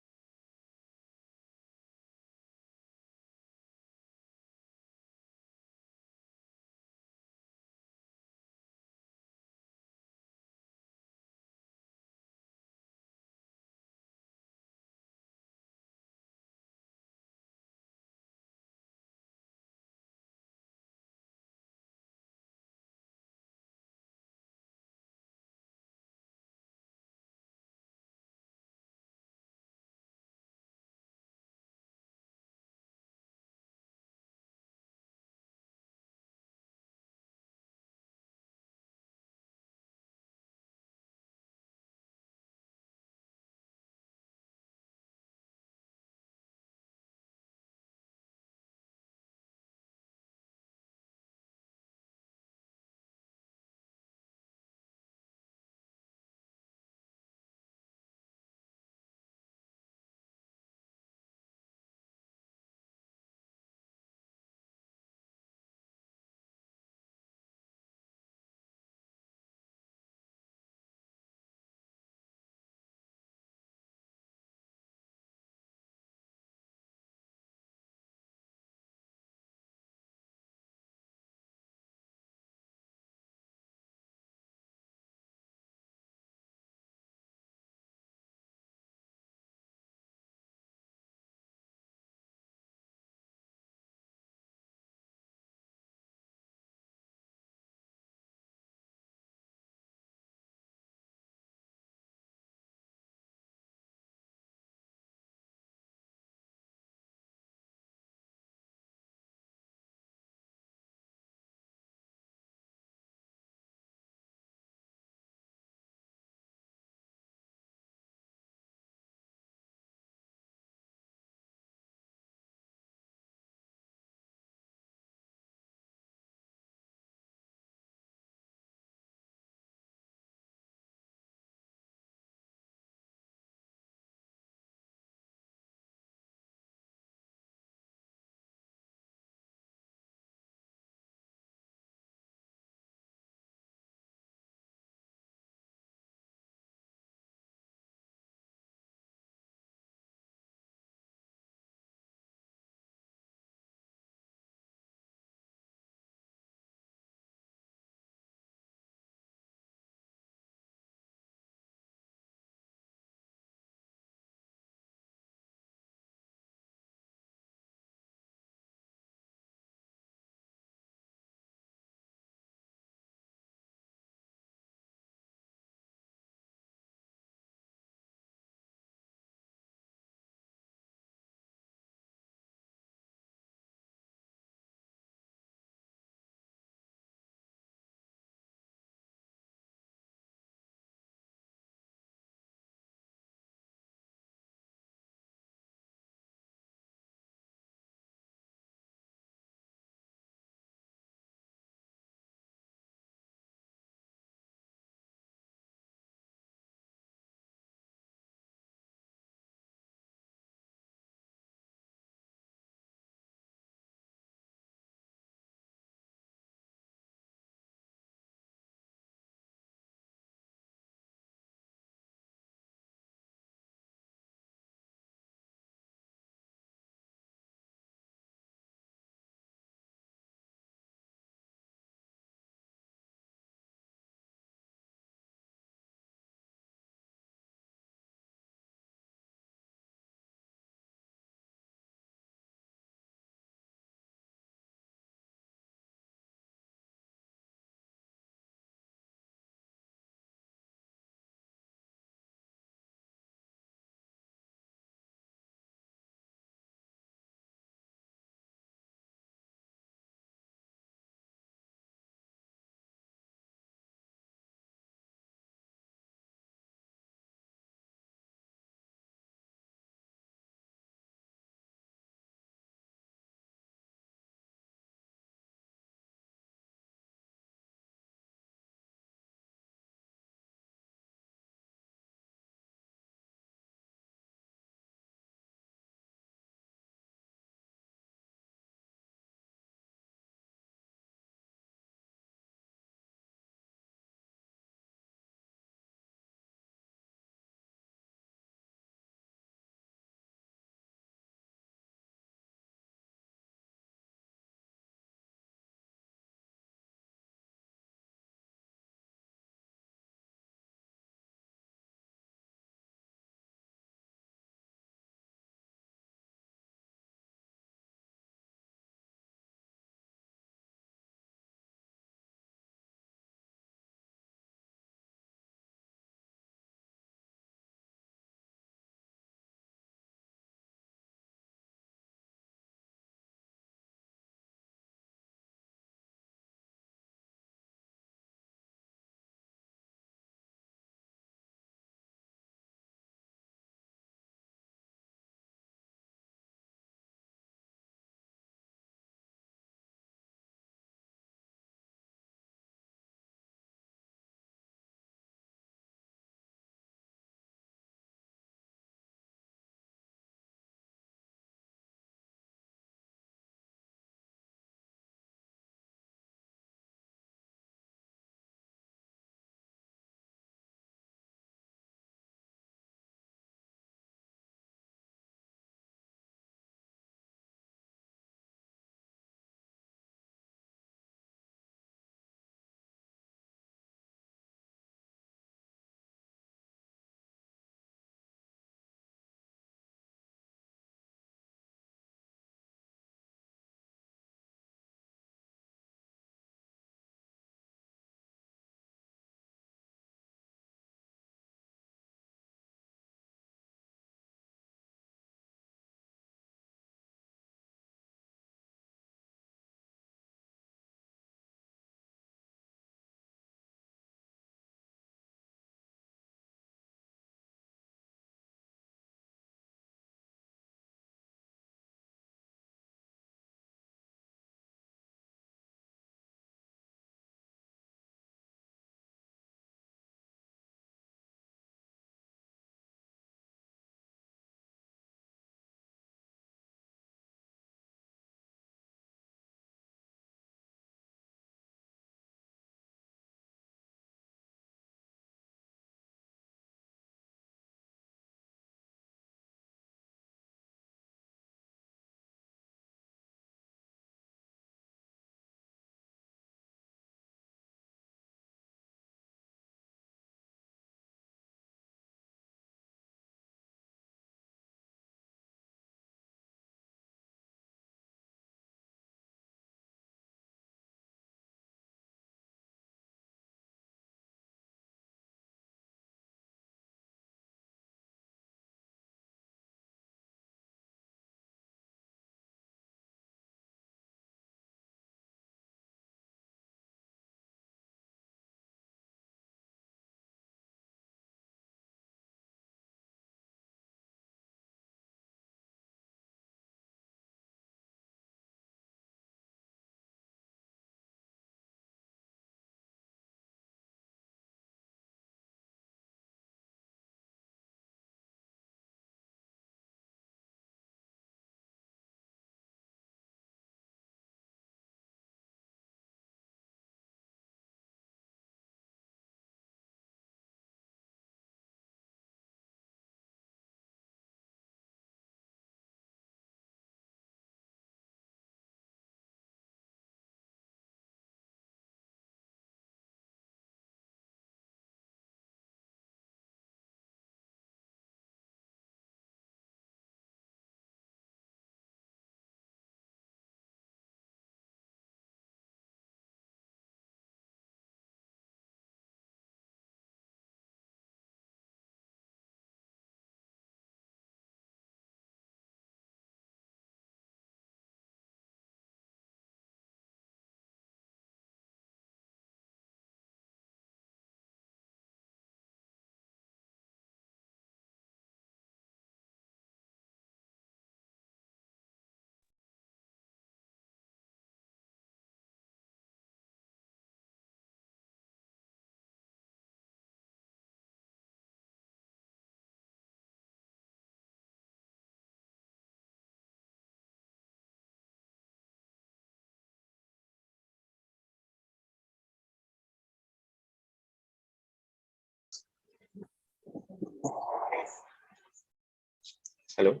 Hello.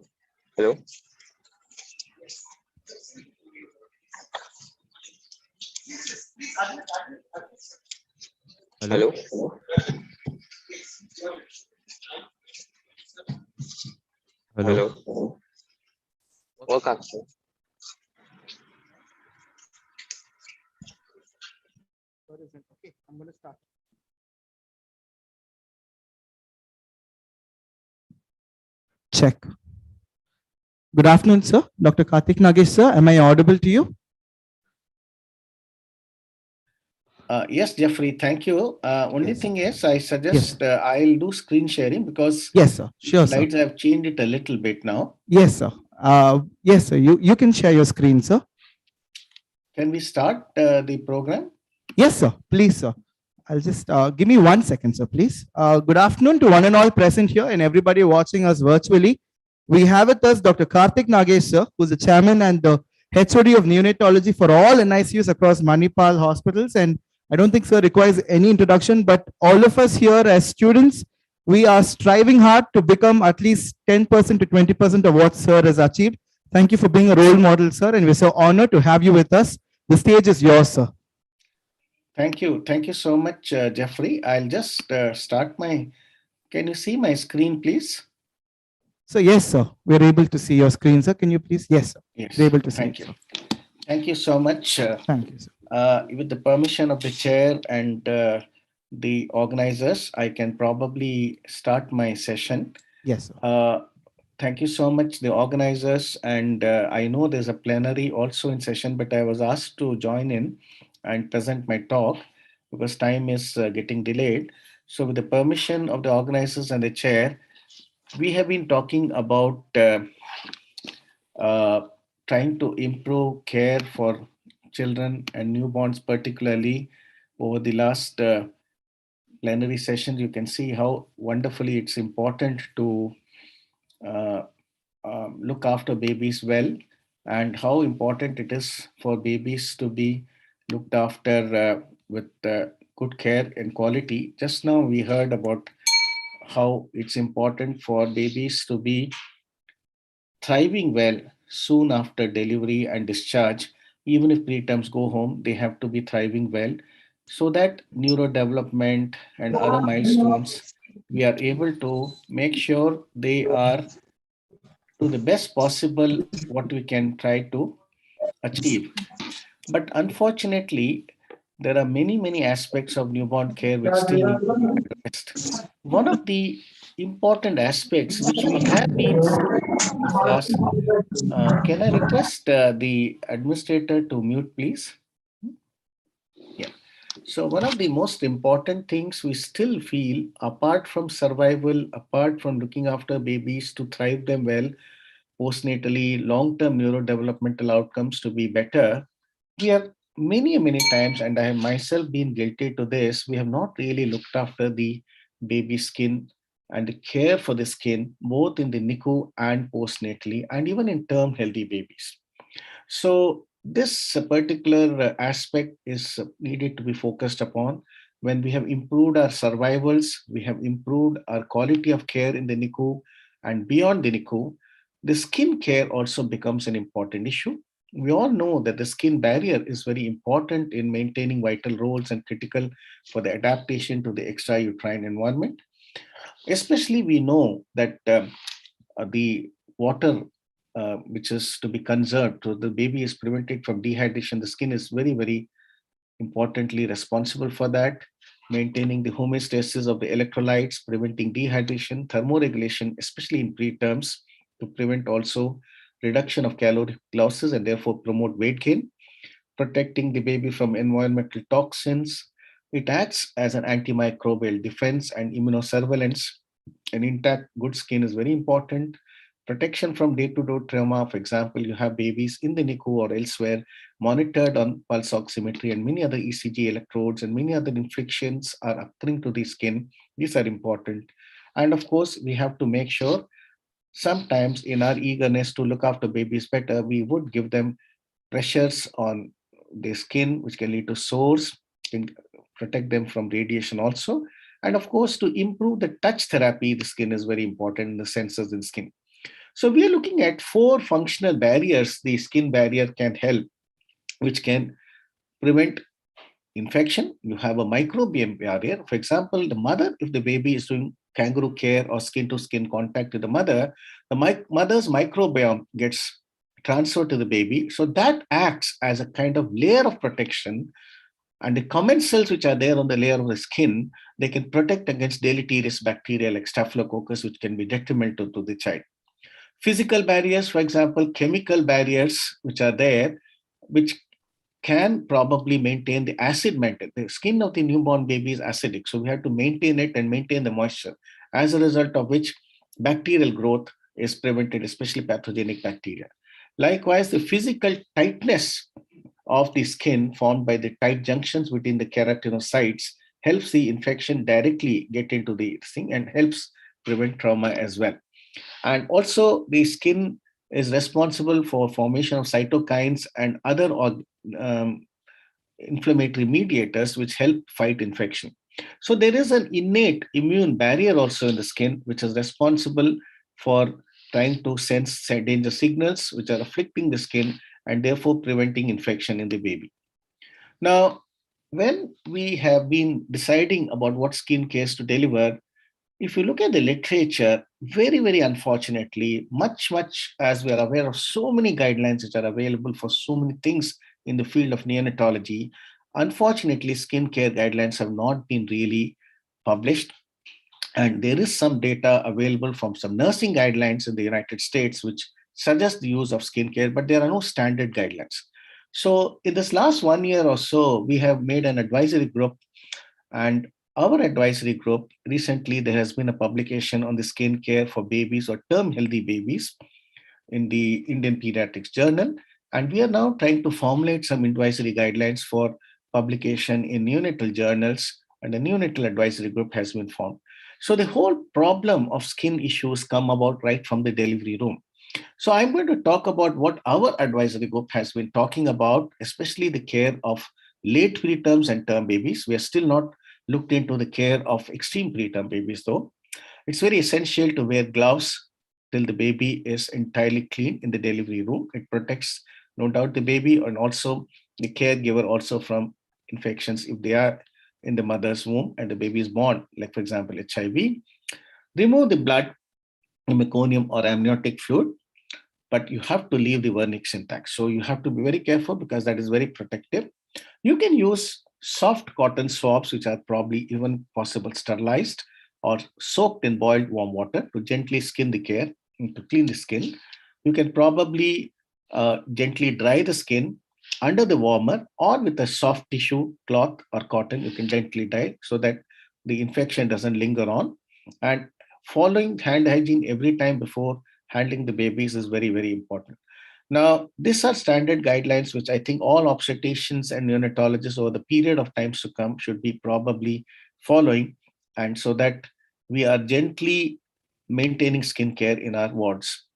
Hello. Hello. Hello. Hello. Hello. Welcome. Okay, I'm going to start. Check. Good afternoon, sir. Dr. Karthik Nagesh, sir. Am I audible to you? Yes, Jeffrey, thank you. Only Yes. thing is, I suggest I'll do screen sharing because Yes, sir. Sure, sir. slides have changed it a little bit now. Yes, sir. Yes, sir. You can share your screen, sir. Can we start the program? Yes, sir. Please, sir. I'll just give me 1 second, sir, please. Good afternoon to one and all present here and everybody watching us virtually. We have with us Dr. Karthik Nagesh, sir, who's the chairman and the HOD of neonatology for all NICUs across Manipal hospitals. And I don't think sir requires any introduction, but all of us here as students, we are striving hard to become at least 10% to 20% of what sir has achieved. Thank you for being a role model, sir, and we're so honored to have you with us. The stage is yours, sir. Thank you. Thank you so much, Jeffrey. I'll just start my, can you see my screen, please? So yes, sir, we're able to see your screen, sir. Can you please? Yes, sir. Yes. We're able to see Thank it, you. sir. Thank you so much. Thank you, sir. With the permission of the chair and the organizers, I can probably start my session. Yes, sir. Thank you so much, the organizers. And I know there's a plenary also in session, but I was asked to join in and present my talk because time is getting delayed. So with the permission of the organizers and the chair, we have been talking about trying to improve care for children and newborns, particularly over the last plenary session. You can see how wonderfully it's important to look after babies well, and how important it is for babies to be looked after with good care and quality. Just now we heard about how it's important for babies to be thriving well soon after delivery and discharge. Even if preterms go home, they have to be thriving well so that neurodevelopment and other milestones, we are able to make sure they are to the best possible what we can try to achieve. But unfortunately, there are many aspects of newborn care which still need to be addressed. One of the important aspects which we have been in the past, can I request the administrator to mute, please? Yeah. So one of the most important things we still feel, apart from survival, apart from looking after babies to thrive them well, postnatally, long-term neurodevelopmental outcomes to be better, we have many times, and I have myself been guilty to this, we have not really looked after the baby skin and the care for the skin, both in the NICU and postnatally, and even in term healthy babies. So this particular aspect is needed to be focused upon. When we have improved our survivals, we have improved our quality of care in the NICU and beyond the NICU, the skin care also becomes an important issue. We all know that the skin barrier is very important in maintaining vital roles and critical for the adaptation to the extrauterine environment. Especially we know that the water which is to be conserved, so the baby is prevented from dehydration. The skin is very importantly responsible for that, maintaining the homeostasis of the electrolytes, preventing dehydration, thermoregulation, especially in preterms, to prevent also reduction of caloric losses and therefore promote weight gain, protecting the baby from environmental toxins. It acts as an antimicrobial defense and immunosurveillance. An intact good skin is very important. Protection from day-to-day trauma. For example, you have babies in the NICU or elsewhere monitored on pulse oximetry and many other ECG electrodes and many other infections are occurring to the skin. These are important. And of course, we have to make sure sometimes in our eagerness to look after babies better, we would give them pressures on the skin, which can lead to sores, can protect them from radiation also. And of course, to improve the touch therapy, the skin is very important in the sensors in skin. So we are looking at 4 functional barriers the skin barrier can help, which can prevent infection. You have a microbiome barrier. For example, the mother, if the baby is doing kangaroo care or skin to skin contact with the mother, the mother's microbiome gets transferred to the baby. So that acts as a kind of layer of protection. And the commensals which are there on the layer of the skin, they can protect against deleterious bacteria like staphylococcus, which can be detrimental to the child. Physical barriers, for example, chemical barriers which are there, which can probably maintain the acid maintain. The skin of the newborn baby is acidic, so we have to maintain it and maintain the moisture, as a result of which bacterial growth is prevented, especially pathogenic bacteria. Likewise, the physical tightness of the skin formed by the tight junctions between the keratinocytes helps the infection directly get into the thing and helps prevent trauma as well. And also the skin is responsible for formation of cytokines and other inflammatory mediators which help fight infection. So there is an innate immune barrier also in the skin, which is responsible for trying to sense danger signals which are afflicting the skin and therefore preventing infection in the baby. Now, when we have been deciding about what skin cares to deliver, if you look at the literature, very, very unfortunately, much as we are aware of so many guidelines which are available for so many things in the field of neonatology, unfortunately, skin care guidelines have not been really published. And there is some data available from some nursing guidelines in the United States which suggest the use of skincare, but there are no standard guidelines. So in this last 1 year or so, we have made an advisory group, and our advisory group, recently there has been a publication on the skin care for babies or term healthy babies in the Indian Pediatrics Journal. And we are now trying to formulate some advisory guidelines for publication in neonatal journals, and the neonatal advisory group has been formed. So the whole problem of skin issues come about right from the delivery room. So I'm going to talk about what our advisory group has been talking about, especially the care of late preterms and term babies. We are still not looked into the care of extreme preterm babies though. It's very essential to wear gloves till the baby is entirely clean in the delivery room. It protects, no doubt, the baby and also the caregiver also from infections if they are in the mother's womb and the baby is born, like for example, HIV. Remove the blood, meconium or amniotic fluid, but you have to leave the vernix intact. So you have to be very careful because that is very protective. You can use soft cotton swabs, which are probably even possible sterilized or soaked in boiled warm water to gently skin the care, to clean the skin. You can probably gently dry the skin under the warmer or with a soft tissue cloth or cotton. You can gently dry so that the infection doesn't linger on. And following hand hygiene every time before handling the babies is very, very important. Now, these are standard guidelines, which I think all obstetricians and neonatologists over the period of times to come should be probably following, and so that we are gently maintaining skincare in our wards.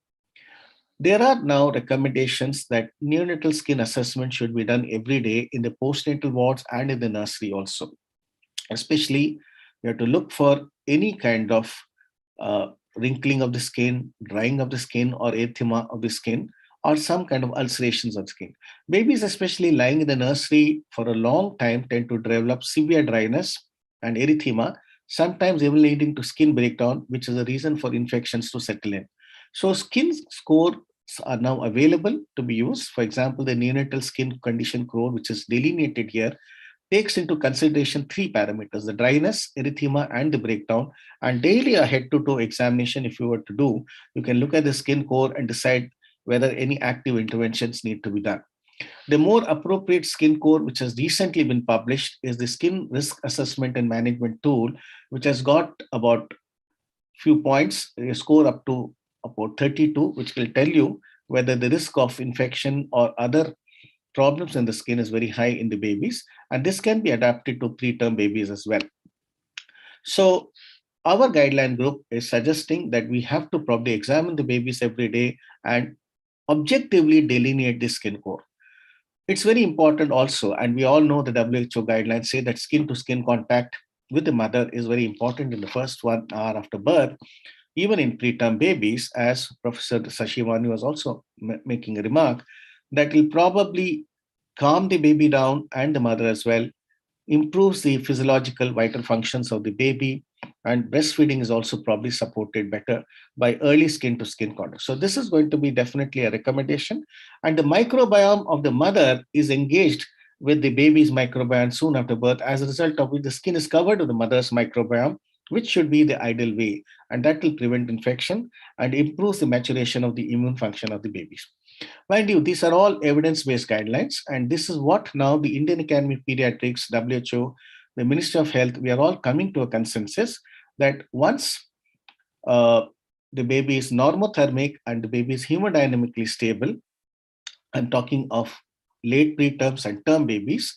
There are now recommendations that neonatal skin assessment should be done every day in the postnatal wards and in the nursery also. Especially, you have to look for any kind of wrinkling of the skin, drying of the skin, or erythema of the skin, or some kind of ulcerations of skin. Babies, especially lying in the nursery for a long time, tend to develop severe dryness and erythema, sometimes even leading to skin breakdown, which is a reason for infections to settle in. So skin scores are now available to be used. For example, the neonatal skin condition score, which is delineated here, takes into consideration 3 parameters: the dryness, erythema, and the breakdown. And daily a head-to-toe examination, if you were to do, you can look at the skin core and decide whether any active interventions need to be done. The more appropriate skin core, which has recently been published, is the Skin Risk Assessment and Management Tool, which has got about few points, a score up to about 32, which will tell you whether the risk of infection or other problems in the skin is very high in the babies. And this can be adapted to preterm babies as well. So our guideline group is suggesting that we have to probably examine the babies every day and objectively delineate the skin core. It's very important also, and we all know the WHO guidelines say that skin to skin contact with the mother is very important in the first 1 hour after birth. even in preterm babies, as Professor Sashivani was also making a remark, that will probably calm the baby down and the mother as well, improves the physiological vital functions of the baby, and breastfeeding is also probably supported better by early skin to skin contact. So this is going to be definitely a recommendation. And the microbiome of the mother is engaged with the baby's microbiome soon after birth, as a result of which the skin is covered with the mother's microbiome, which should be the ideal way. And that will prevent infection and improves the maturation of the immune function of the babies. Mind you, these are all evidence-based guidelines, and this is what now the Indian Academy of Pediatrics, WHO, the Ministry of Health, we are all coming to a consensus that once the baby is normothermic and the baby is hemodynamically stable, I'm talking of late preterms and term babies,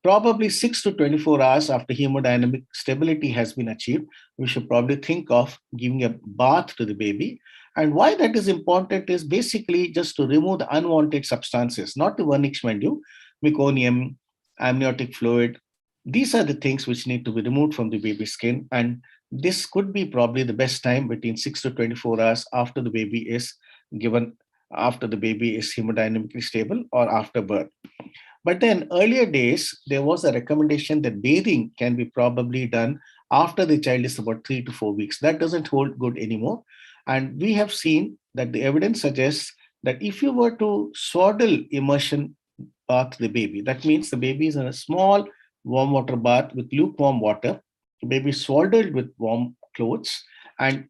probably 6 to 24 hours after hemodynamic stability has been achieved, we should probably think of giving a bath to the baby. And why that is important is basically just to remove the unwanted substances, not the vernix medu, meconium, amniotic fluid. These are the things which need to be removed from the baby's skin. And this could be probably the best time between 6 to 24 hours after the baby is given, after the baby is hemodynamically stable or after birth. But then earlier days, there was a recommendation that bathing can be probably done after the child is about 3 to 4 weeks. That doesn't hold good anymore. And we have seen that the evidence suggests that if you were to swaddle immersion bath the baby, that means the baby is in a small warm water bath with lukewarm water, the baby is swaddled with warm clothes, and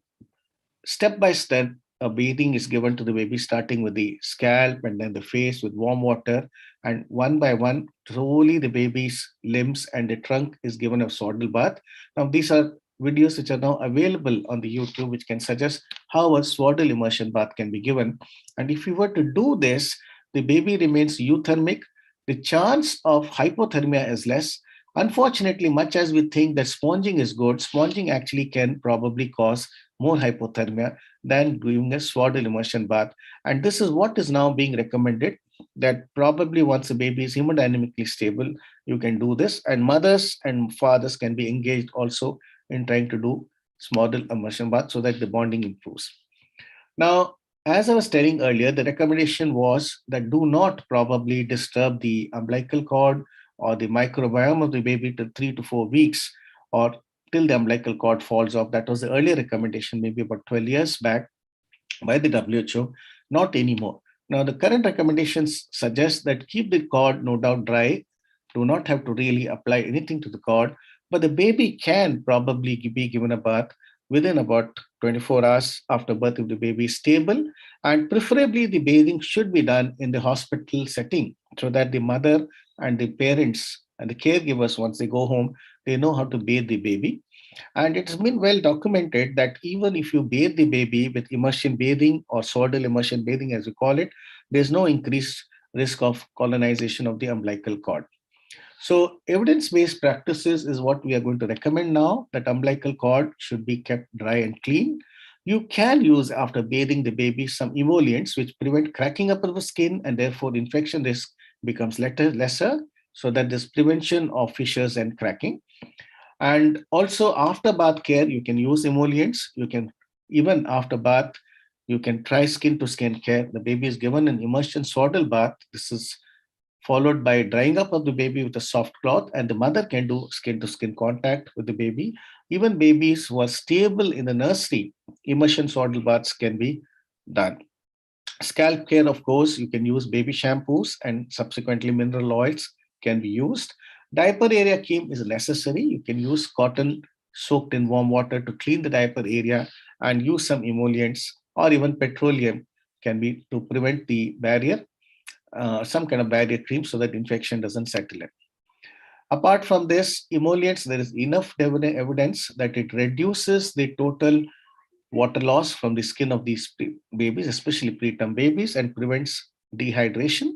step by step, a bathing is given to the baby, starting with the scalp and then the face with warm water. And one by one, slowly the baby's limbs and the trunk is given a swaddle bath. Now, these are videos which are now available on the YouTube, which can suggest how a swaddle immersion bath can be given. And if you were to do this, the baby remains euthermic. The chance of hypothermia is less. Unfortunately, much as we think that sponging is good, sponging actually can probably cause more hypothermia than doing a swaddle immersion bath. And this is what is now being recommended, that probably once the baby is hemodynamically stable, you can do this. And mothers and fathers can be engaged also in trying to do swaddle immersion bath so that the bonding improves. Now, as I was telling earlier, the recommendation was that do not probably disturb the umbilical cord or the microbiome of the baby till 3 to 4 weeks or till the umbilical cord falls off. That was the earlier recommendation, maybe about 12 years back by the WHO, not anymore. Now, the current recommendations suggest that keep the cord no doubt dry, do not have to really apply anything to the cord, but the baby can probably be given a bath within about 24 hours after birth if the baby is stable, and preferably the bathing should be done in the hospital setting so that the mother and the parents and the caregivers, once they go home, they know how to bathe the baby. And it's been well documented that even if you bathe the baby with immersion bathing or swaddle immersion bathing, as we call it, there's no increased risk of colonization of the umbilical cord. So evidence-based practices is what we are going to recommend now, that umbilical cord should be kept dry and clean. You can use, after bathing the baby, some emollients which prevent cracking up of the skin, and therefore infection risk becomes lesser, so that there's prevention of fissures and cracking. And also after bath care, you can use emollients. You can, even after bath, you can try skin to skin care. The baby is given an immersion swaddle bath. This is followed by drying up of the baby with a soft cloth, and the mother can do skin to skin contact with the baby. Even babies who are stable in the nursery, immersion swaddle baths can be done. Scalp care, of course, you can use baby shampoos and subsequently mineral oils can be used. Diaper area cream is necessary. You can use cotton soaked in warm water to clean the diaper area and use some emollients, or even petroleum can be to prevent the barrier, some kind of barrier cream so that infection doesn't settle in. Apart from this, emollients, there is enough evidence that it reduces the total water loss from the skin of these babies, especially preterm babies, and prevents dehydration.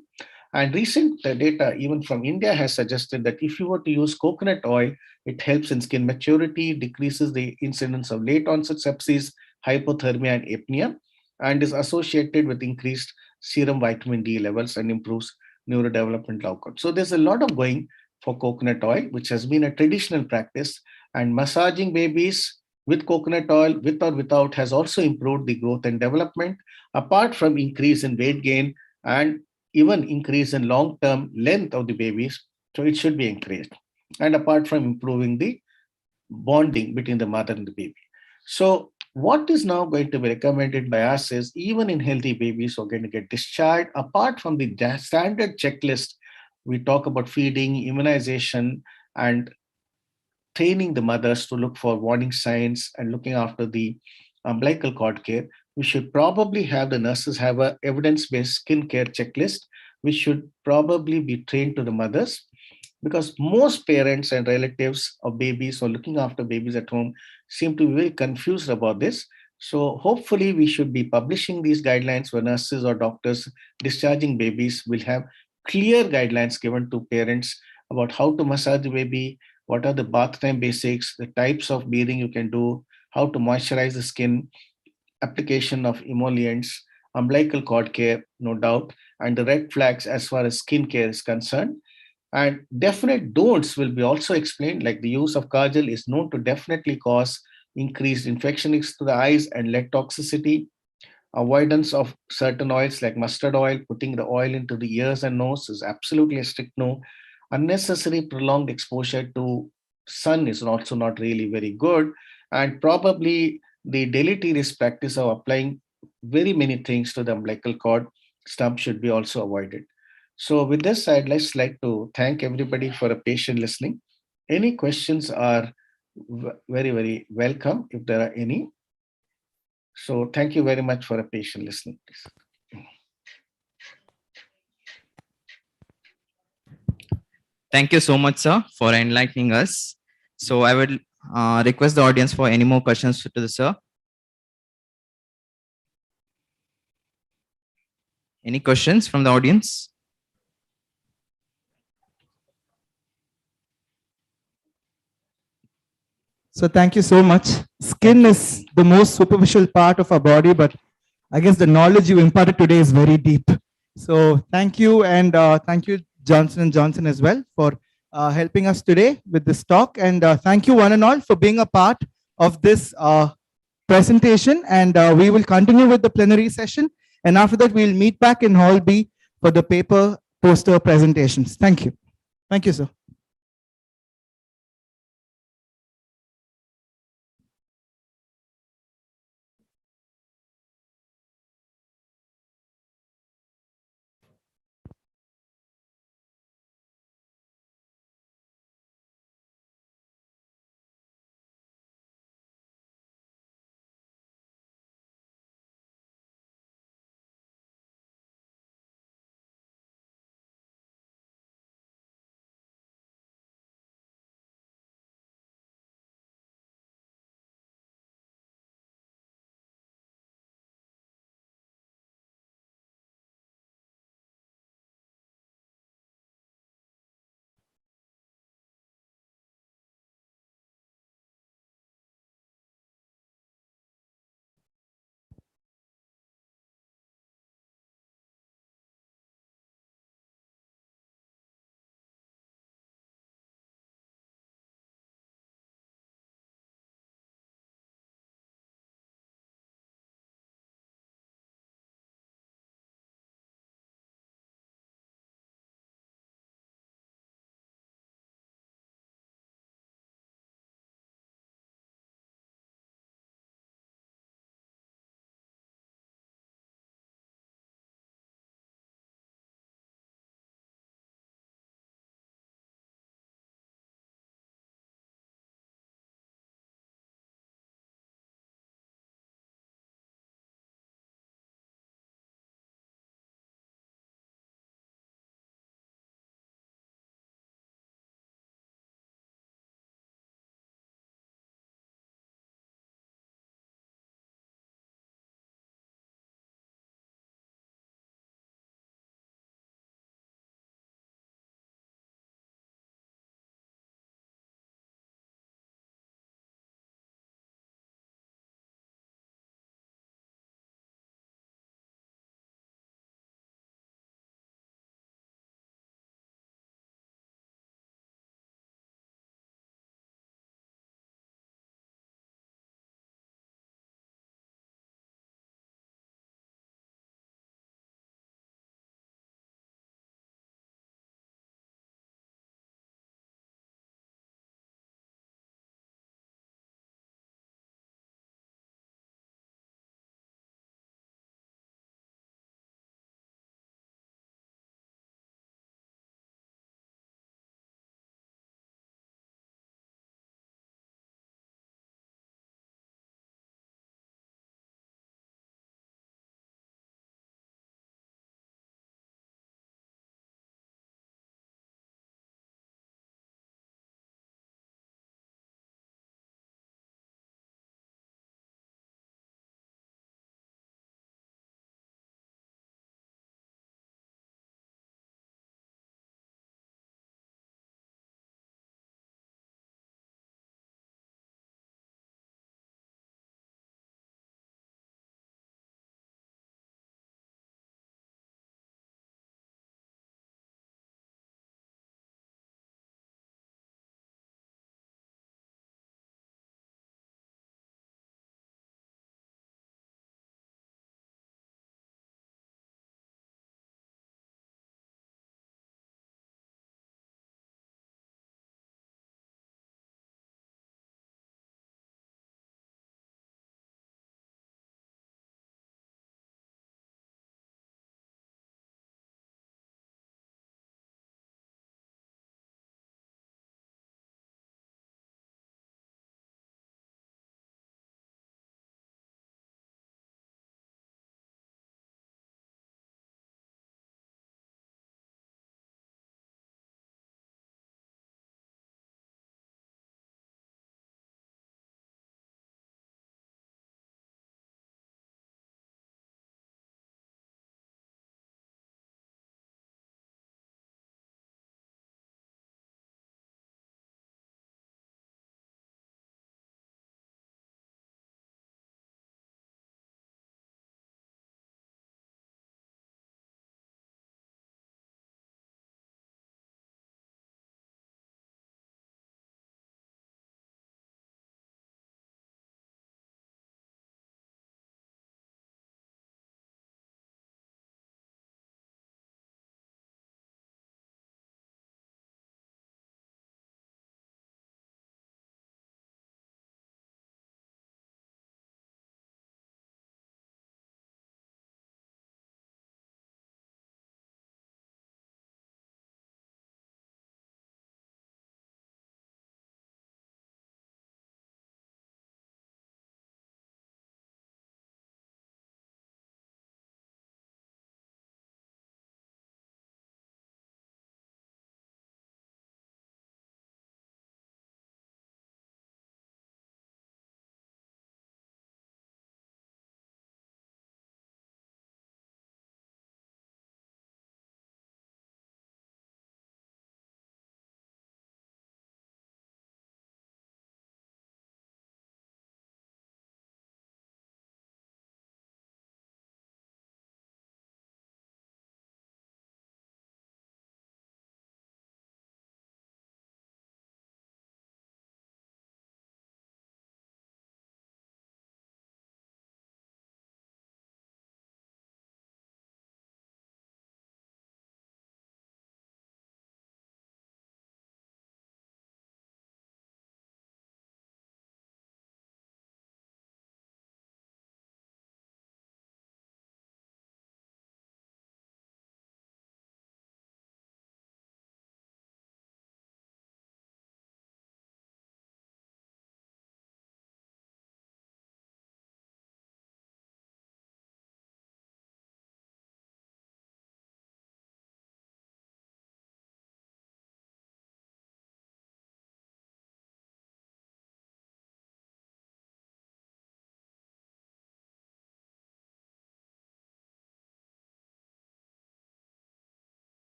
And recent data, even from India, has suggested that if you were to use coconut oil, it helps in skin maturity, decreases the incidence of late onset sepsis, hypothermia, and apnea, and is associated with increased serum vitamin D levels and improves neurodevelopmental outcomes. So there's a lot of going for coconut oil, which has been a traditional practice, and massaging babies with coconut oil, with or without, has also improved the growth and development, apart from increase in weight gain and even increase in long-term length of the babies. So it should be increased. And apart from improving the bonding between the mother and the baby. So what is now going to be recommended by us is, even in healthy babies who are going to get discharged, apart from the standard checklist, we talk about feeding, immunization, and training the mothers to look for warning signs and looking after the umbilical cord care. We should probably have the nurses have a evidence-based skin care checklist, which should probably be trained to the mothers, because most parents and relatives of babies or looking after babies at home seem to be very confused about this. So hopefully we should be publishing these guidelines where nurses or doctors discharging babies will have clear guidelines given to parents about how to massage the baby, what are the bath time basics, the types of bathing you can do, how to moisturize the skin, application of emollients, umbilical cord care, no doubt, and the red flags as far as skin care is concerned. And definite don'ts will be also explained, like the use of kajal is known to definitely cause increased infection to the eyes and lead toxicity. Avoidance of certain oils like mustard oil, putting the oil into the ears and nose is absolutely a strict no. Unnecessary prolonged exposure to sun is also not really very good. And probably the deleterious practice of applying very many things to the umbilical cord stump should be also avoided. So with this, I'd just like to thank everybody for a patient listening. Any questions are very, very welcome if there are any. So thank you very much for a patient listening, please. Thank you so much, sir, for enlightening us. So I would request the audience for any more questions to the sir. Any questions from the audience? So thank you so much. Skin is the most superficial part of our body, but I guess the knowledge you imparted today is very deep. So thank you, and thank you, Johnson & Johnson, as well, for helping us today with this talk. And thank you one and all for being a part of this presentation. And we will continue with the plenary session. And after that, we'll meet back in Hall B for the paper poster presentations. Thank you. Thank you, sir.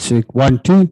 check. 1, 2.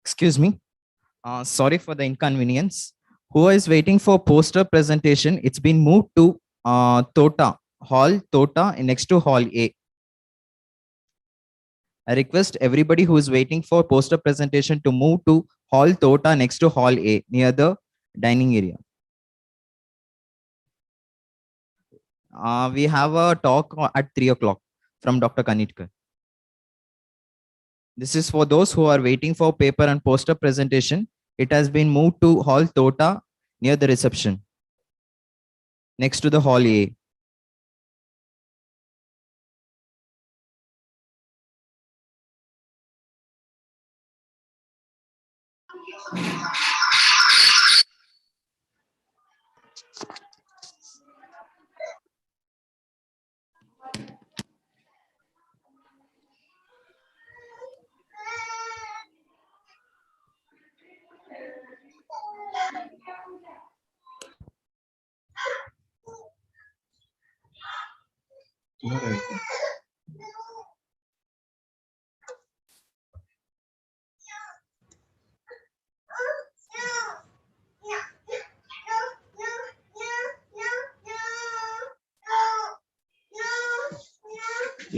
Excuse me. Sorry for the inconvenience. Who is waiting for poster presentation? It's been moved to Tota, next to Hall A. I request everybody who is waiting for poster presentation to move to Hall Tota next to Hall A near the dining area. We have a talk at 3 o'clock from Dr. Kanitkar. This is for those who are waiting for paper and poster presentation. It has been moved to Hall Tota near the reception, next to the Hall A.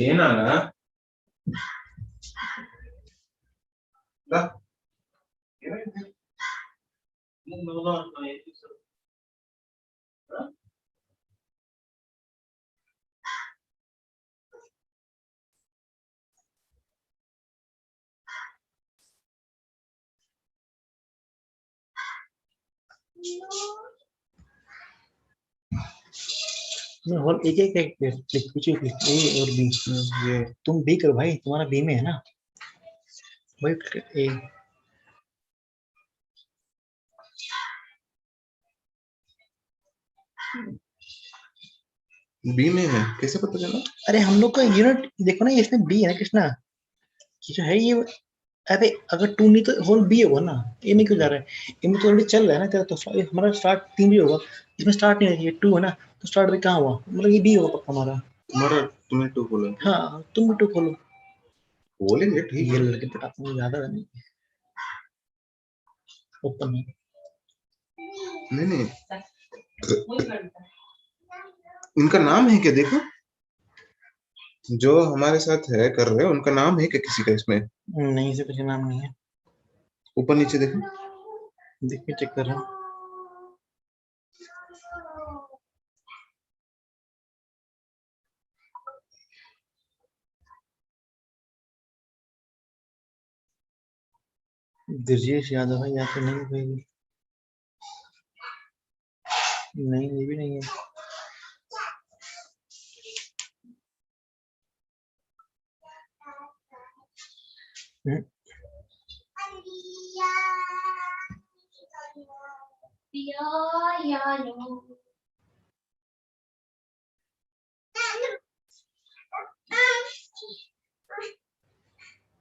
ಏನಾಗ और एक एक एक कुछ ए और B ये तुम B करो भाई, तुम्हारा बी में है ना भाई। ए बी में है, कैसे पता चला? अरे हम लोग का यूनिट देखो ना, इसमें बी है ना कृष्णा, ये जो है ये। अरे अगर टू नहीं तो होल बी होगा ना, ये नहीं क्यों जा रहा है? इनमें तो ऑलरेडी चल रहा है ना तेरा, तो हमारा स्टार्ट 3 भी होगा, इसमें स्टार्ट नहीं है, ये 2 है ना, तो स्टार्ट भी कहाँ हुआ? मतलब ये बी होगा पक्का हमारा। तुम्हारा तुम्हें 2 खोलो। हाँ तुम भी 2 खोलो, खोलेंगे ठीक ये है। लड़के पटाखे में ज्यादा है नहीं ओपन है। नहीं इनका नाम है क्या? देखो जो हमारे साथ है कर रहे हैं, उनका नाम है क्या किसी का इसमें? नहीं, इसे कुछ नाम नहीं है। ऊपर नीचे देखो, देख के चेक कर रहा हूँ। ब्रजेश यादव है या तो नहीं भाई, नहीं ये भी नहीं है।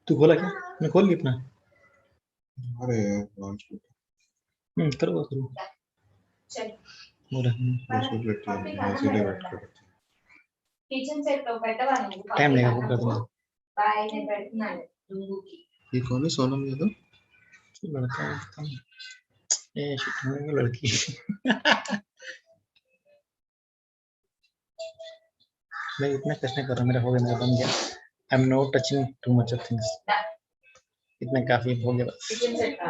तू खोला क्या? मैं खोल लिया अपना। अरे लॉन्च करो करो चल किचन सेट तो పెట్టవాలి टाइम लगेगा वो कर दूंगा। బాయ్ నేను పెడుతున్నాను డుంగుకి ये कौन है? सोनम यादव लड़का है ए शिट लड़की मैं इतना कष्ट नहीं कर रहा, मेरा हो गया, मेरा बन गया। I am not touching too much of things, इतना काफी हो गया बस। किचन सेट का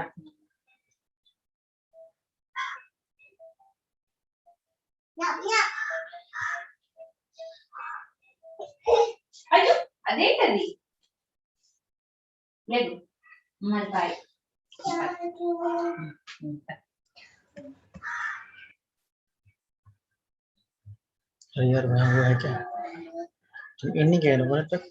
అయ్యో అదేంటది లేదు మరి బాయ్ अरे यार वहाँ वो है क्या, तुम इन नहीं कह रहे हो तक।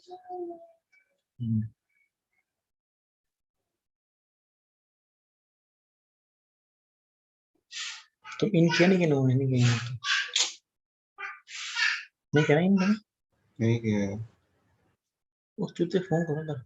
तुम इन किया नहीं, कहना नहीं कह नहीं कहना इन नहीं किया है। उस चूते फोन करो ना।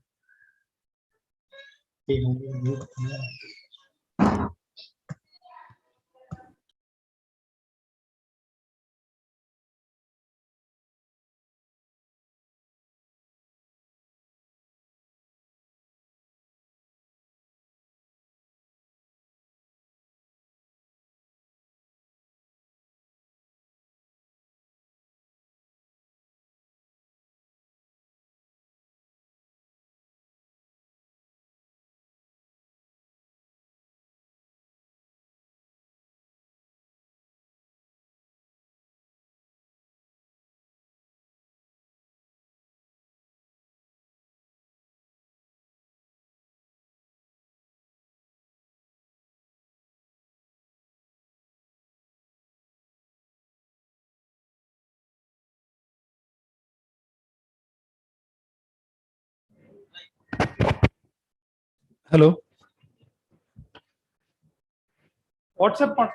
Hello. WhatsApp.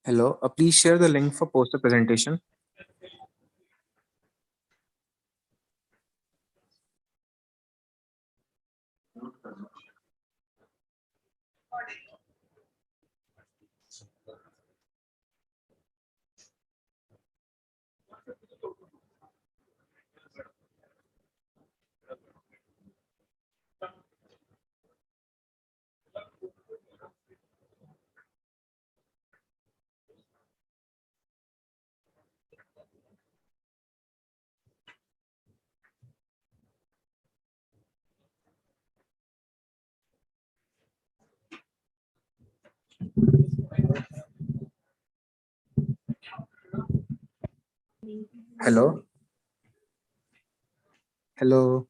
Hello, please share the link for poster presentation. Hello. Hello.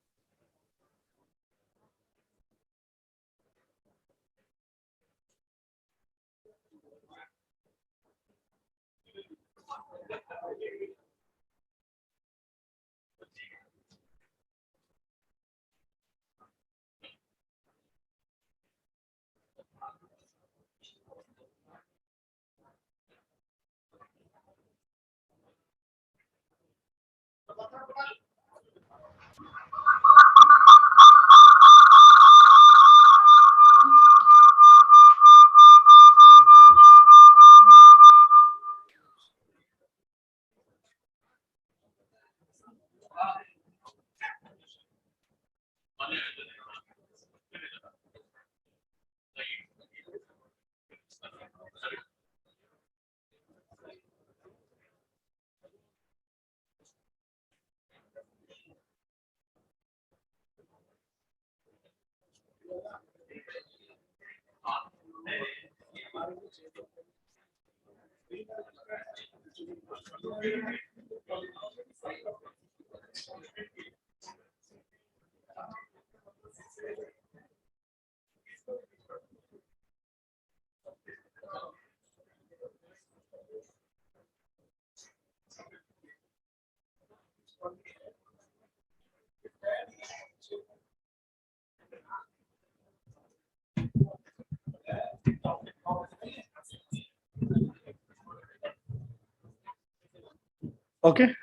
Okay.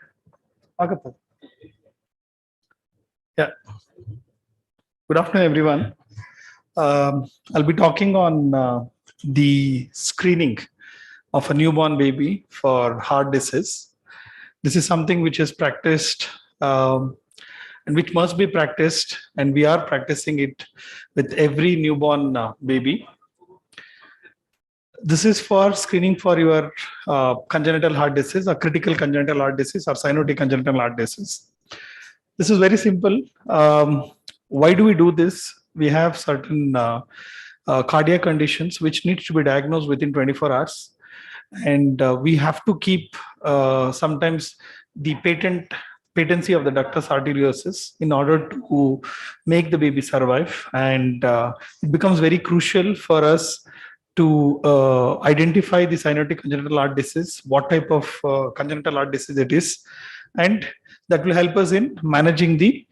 Agata. Yeah. Good afternoon, everyone. I'll be talking on the screening of a newborn baby for heart disease. This is something which is practiced and which must be practiced, and we are practicing it with every newborn baby. This is for screening for your congenital heart disease or critical congenital heart disease or cyanotic congenital heart disease. This is very simple. Why do we do this? We have certain cardiac conditions which need to be diagnosed within 24 hours. And we have to keep sometimes the patency of the ductus arteriosus in order to make the baby survive. And it becomes very crucial for us to identify the cyanotic congenital heart disease, what type of congenital heart disease it is, and that will help us in managing the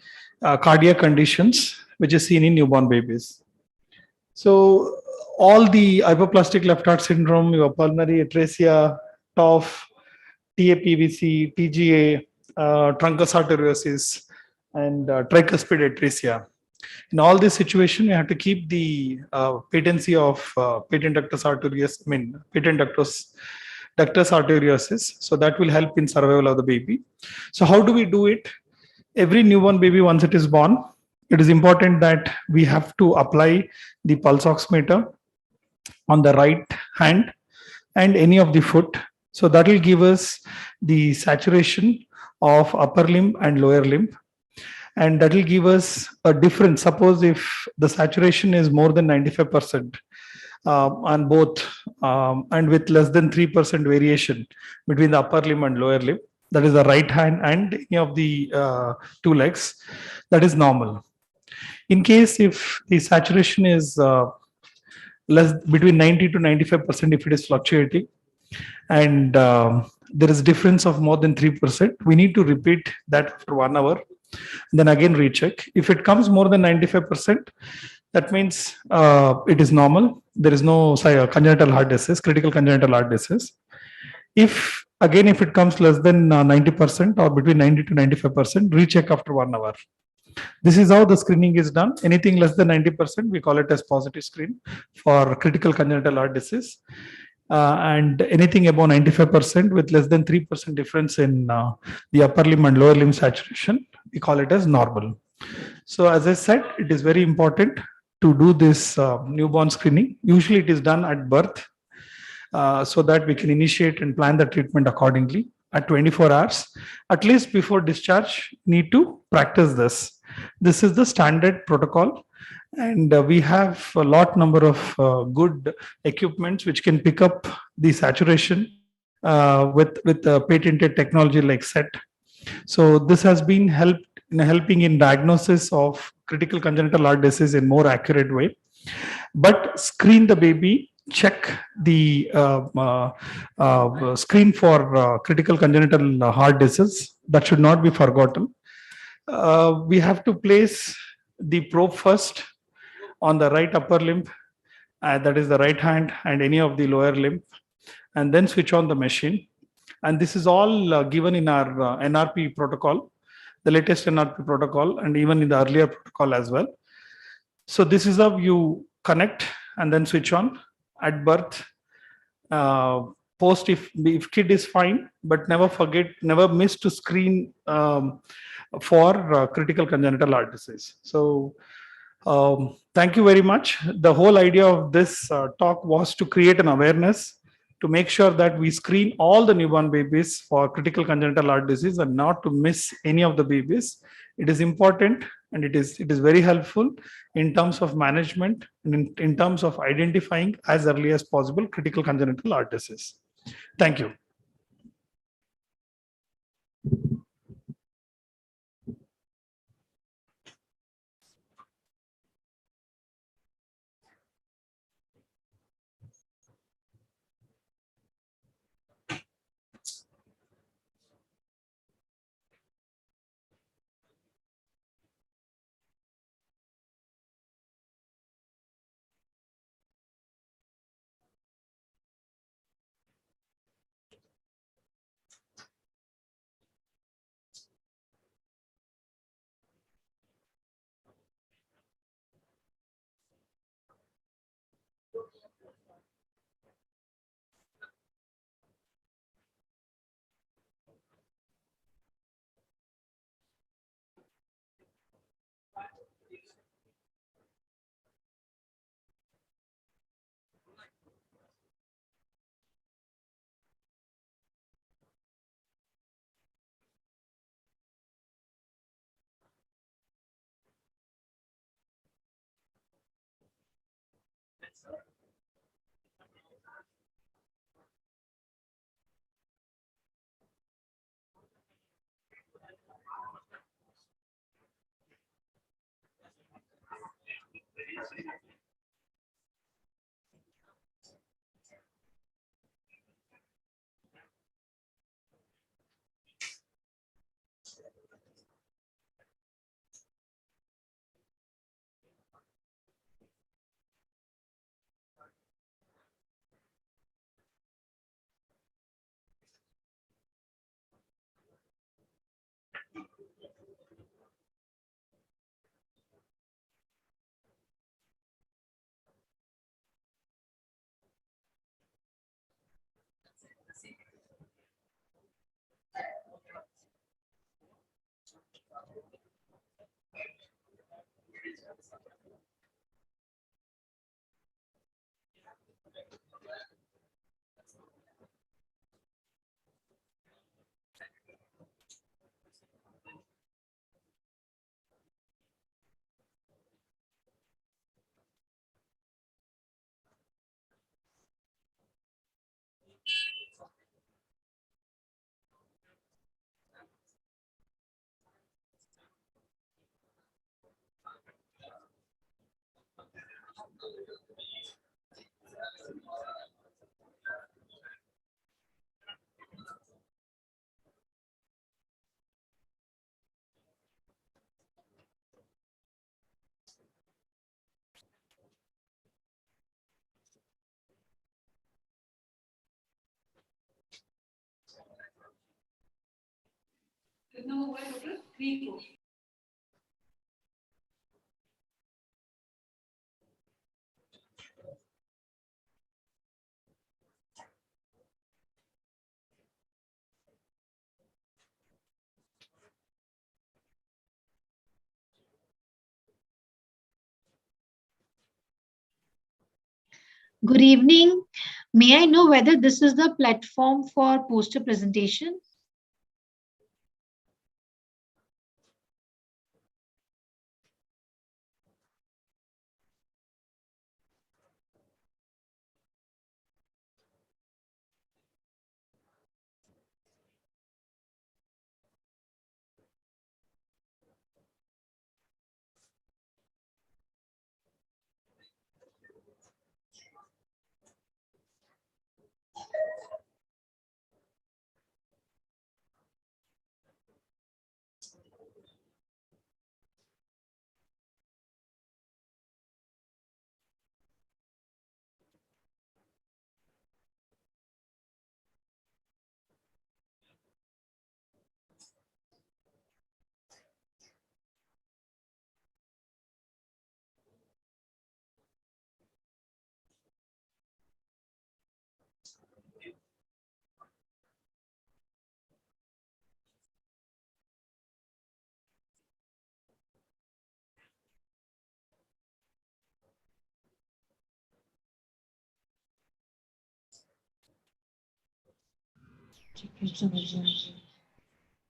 cardiac conditions which is seen in newborn babies. So all the hypoplastic left heart syndrome, your pulmonary atresia, TOF, TAPVC, TGA, truncus arteriosus, and tricuspid atresia. In all this situation, we have to keep the patency of patent ductus arteriosus, patent ductus arteriosus. So that will help in survival of the baby. So how do we do it? Every newborn baby, once it is born, it is important that we have to apply the pulse oximeter on the right hand and any of the foot. So that will give us the saturation of upper limb and lower limb. And that will give us a difference. Suppose if the saturation is more than 95% on both and with less than 3% variation between the upper limb and lower limb, that is the right hand and any of the two legs, that is normal. In case if the saturation is less between 90 to 95%, if it is fluctuating, and there is difference of more than 3%, we need to repeat that after 1 hour, then again recheck. If it comes more than 95%, that means it is normal. There is no congenital heart disease, critical congenital heart disease. If it comes less than 90% or between 90 to 95%, recheck after 1 hour. This is how the screening is done. Anything less than 90%, we call it as positive screen for critical congenital heart disease. And anything above 95% with less than 3% difference in the upper limb and lower limb saturation, we call it as normal. So as I said, it is very important to do this newborn screening. Usually it is done at birth so that we can initiate and plan the treatment accordingly at 24 hours. At least before discharge, need to practice this. This is the standard protocol. And we have a number of good equipments which can pick up the saturation with patented technology like SET. So this has been helping in diagnosis of critical congenital heart disease in more accurate way. But screen the baby, check the screen for critical congenital heart disease. That should not be forgotten. We have to place the probe first on the right upper limb, that is the right hand and any of the lower limb, and then switch on the machine. And this is all given in our NRP protocol, the latest NRP protocol, and even in the earlier protocol as well. So this is how you connect and then switch on at birth. Post if kid is fine, but never miss to screen for critical congenital heart disease. So thank you very much. The whole idea of this talk was to create an awareness to make sure that we screen all the newborn babies for critical congenital heart disease and not to miss any of the babies. It is important and it is very helpful in terms of management and in terms of identifying as early as possible critical congenital heart disease. Thank you. Good evening. May I know whether this is the platform for poster presentation?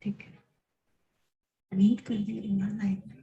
ठीक है read कर दिया live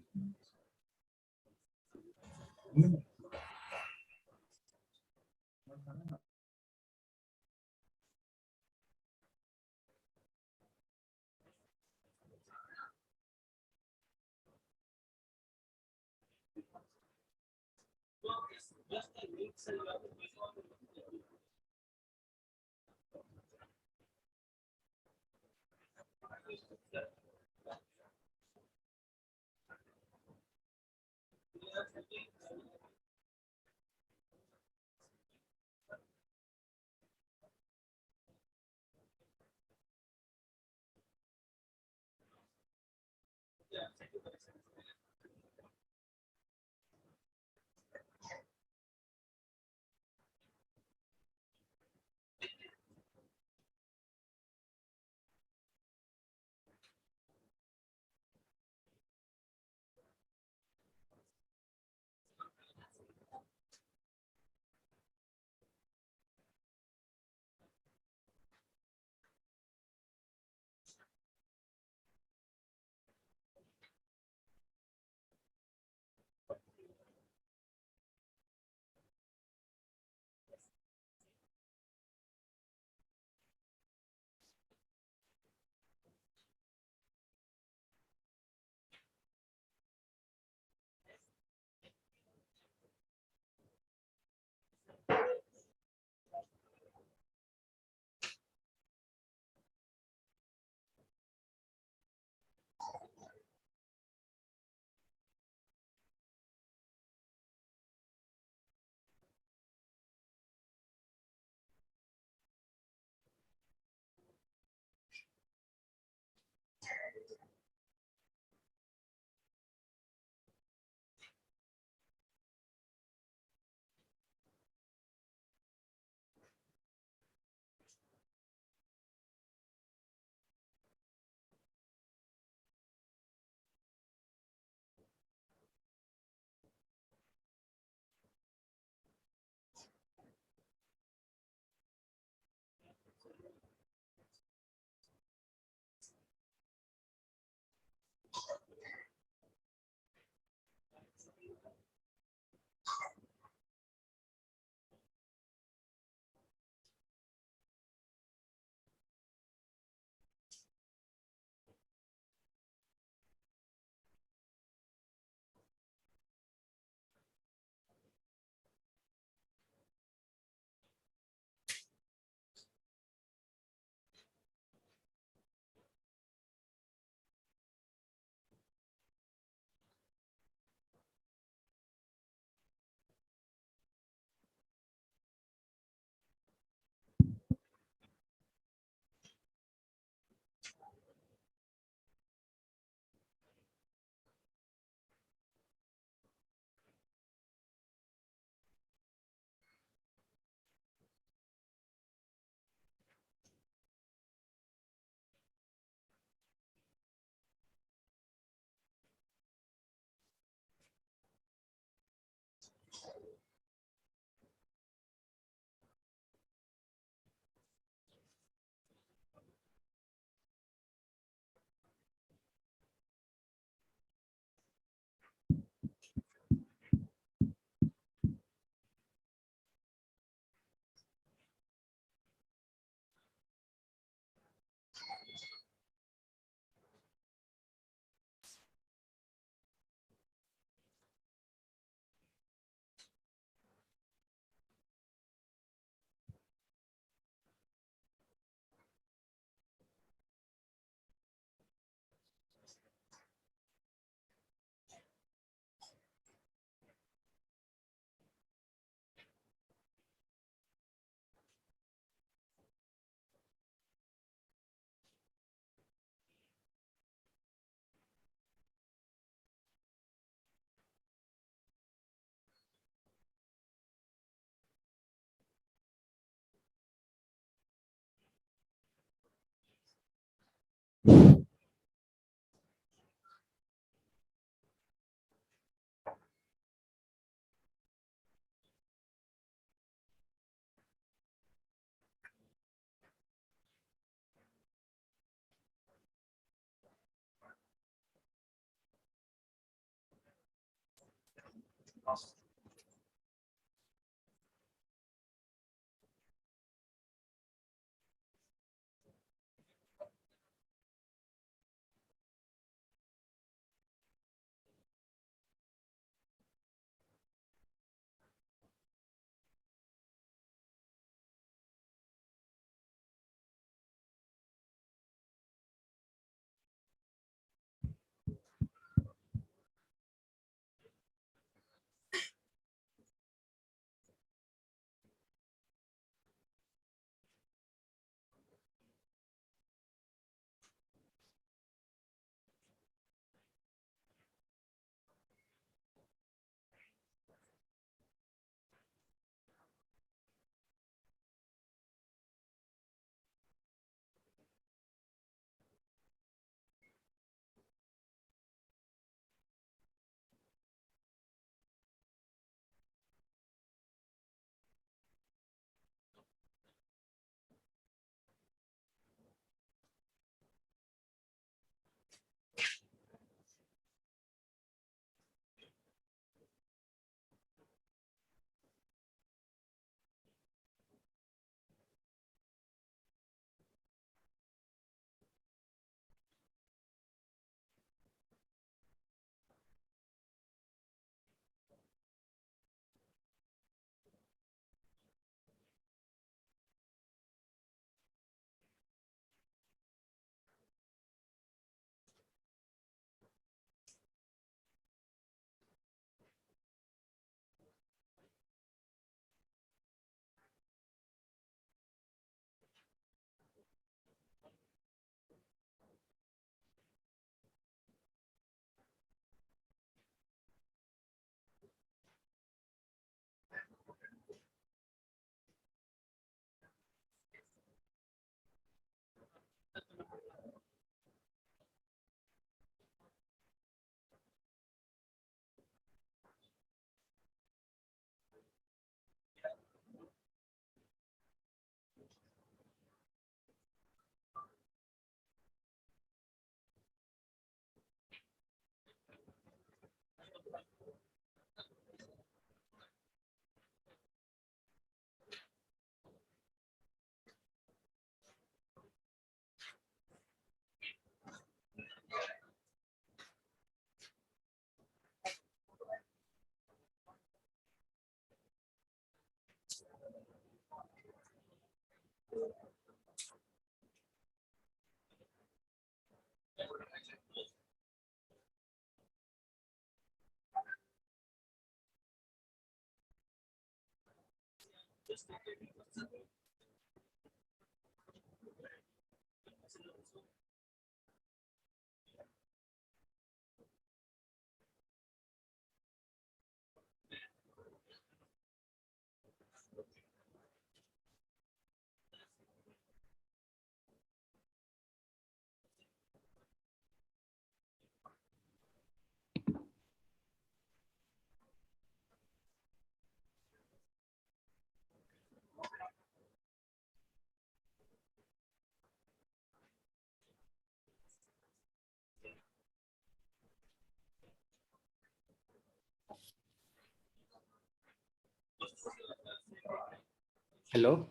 Hello.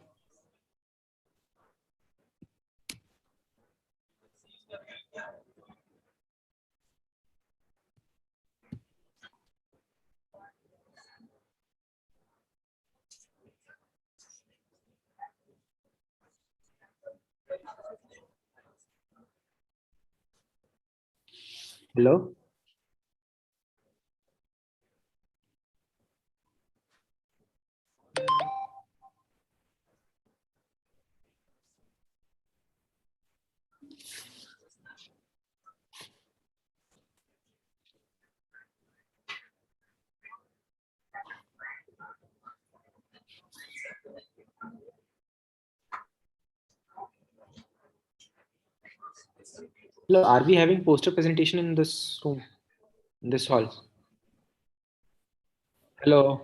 Hello. Hello. Are we having poster presentation in this room, in this hall? Hello.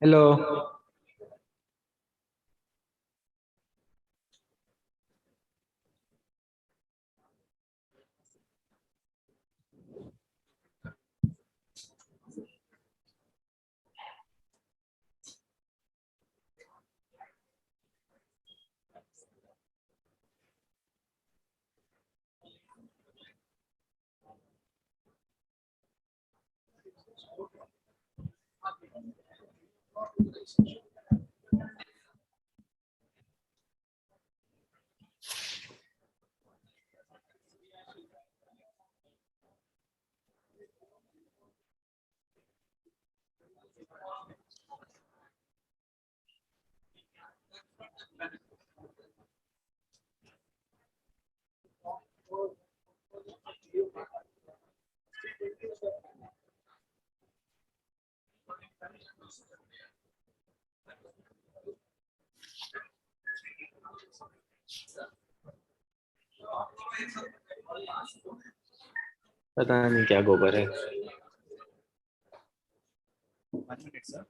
Hello. पता नहीं क्या गोबर है. 1 minute, sir.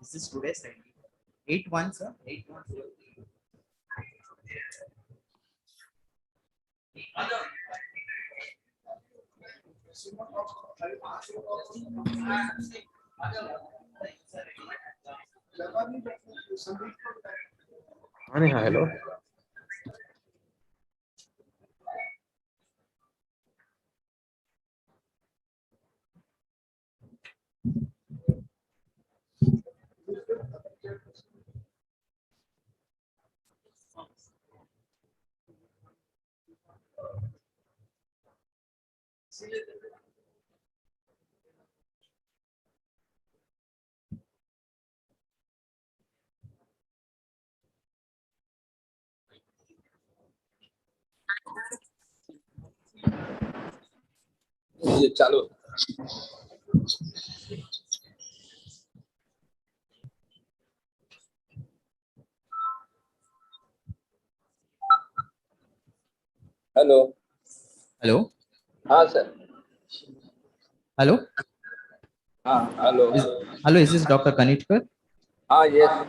This is today's time. 8-1, sir. 8-1. Hello. ये चालू. हेलो. Hello. हाँ सर. Hello. हाँ hello. Hello, is this Dr. Kanitkar? हाँ yes.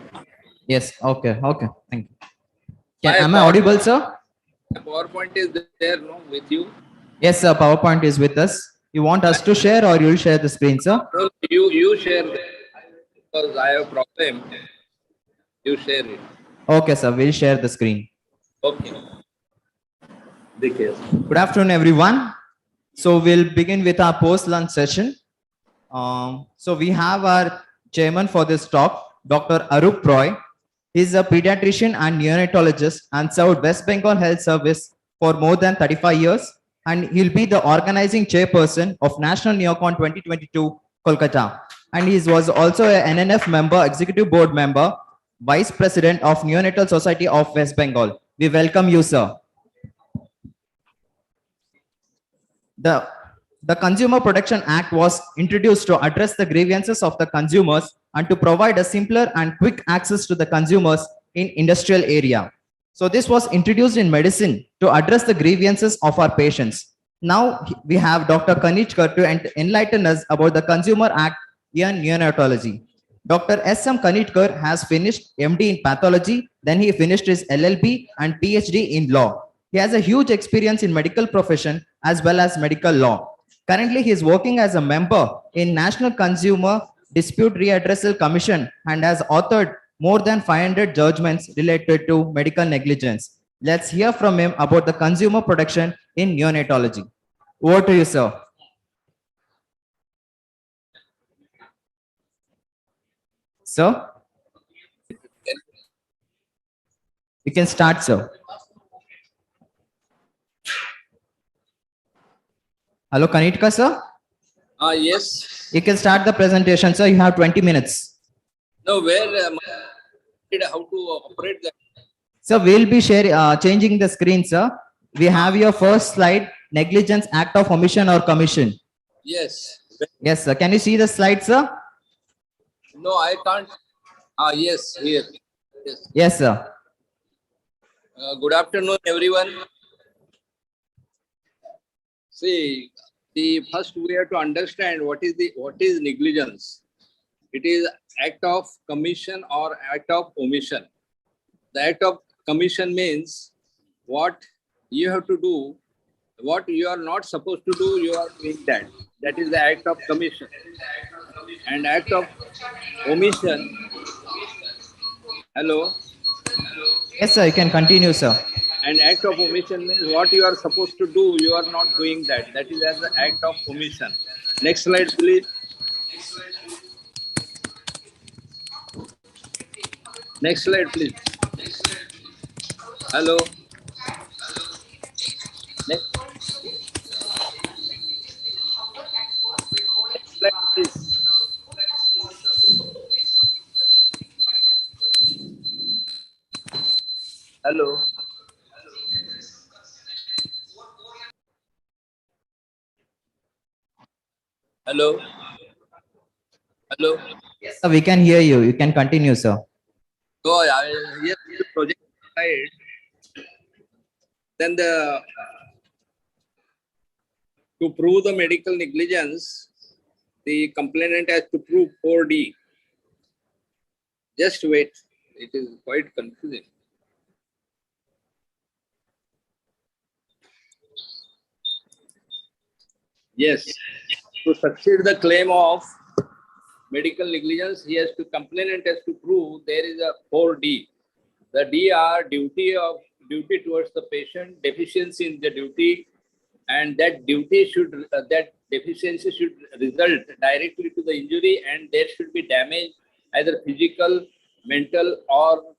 Yes. Okay. Okay. Thank you. My Am I audible, sir? PowerPoint is there, no, with you. Yes, sir. PowerPoint is with us. You want us to share or you'll share the screen, sir? No, you share because I have problem. You share it. Okay, sir. We'll share the screen. Okay. देखिए. Good afternoon, everyone. So we'll begin with our post-lunch session. So we have our chairman for this talk, Dr. Arup Roy. He's a pediatrician and neonatologist and served West Bengal Health Service for more than 35 years. And he'll be the organizing chairperson of National NEOCON 2022, Kolkata. And he was also a NNF member, executive board member, vice president of Neonatal Society of West Bengal. We welcome you, sir. The Consumer Protection Act was introduced to address the grievances of the consumers and to provide a simpler and quick access to the consumers in industrial area. So this was introduced in medicine to address the grievances of our patients. Now we have Dr. Kanitkar to enlighten us about the Consumer Act in neonatology. Dr. S.M. Kanitkar has finished MD in pathology, then he finished his LLB and PhD in law. He has a huge experience in medical profession as well as medical law. Currently, he is working as a member in National Consumer Dispute Readdressal Commission and has authored more than 500 judgments related to medical negligence. Let's hear from him about the consumer protection in neonatology. Over to you, sir. Sir? You can start, sir. Hello, Kanitka, sir? Yes. You can start the presentation, sir. You have 20 minutes. No, where how to operate that? So we'll be changing the screen, sir. We have your first slide, negligence, act of omission or commission. Yes. Yes, sir. Can you see the slide, sir? No, I can't. Yes, here. Yes. Yes, sir. Good afternoon, everyone. See, the first we have to understand what is negligence. It is act of commission or act of omission. The act of commission means what you have to do, what you are not supposed to do, you are doing that. That is the act of commission. And act of omission. Hello. Yes, sir. You can continue, sir. And act of omission means what you are supposed to do, you are not doing that. That is as the act of omission. Next slide, please. Next slide, please. Hello. Next slide, please. Hello. Hello. Hello. Yes, sir. We can hear you. You can continue, sir. So, yes, the project slide. Then to prove the medical negligence, the complainant has to prove 4D. Just wait. It is quite confusing. Yes. To succeed the claim of medical negligence, complainant has to prove there is a 4D. The D are duty towards the patient, deficiency in the duty, and that that deficiency should result directly to the injury, and there should be damage, either physical, mental, or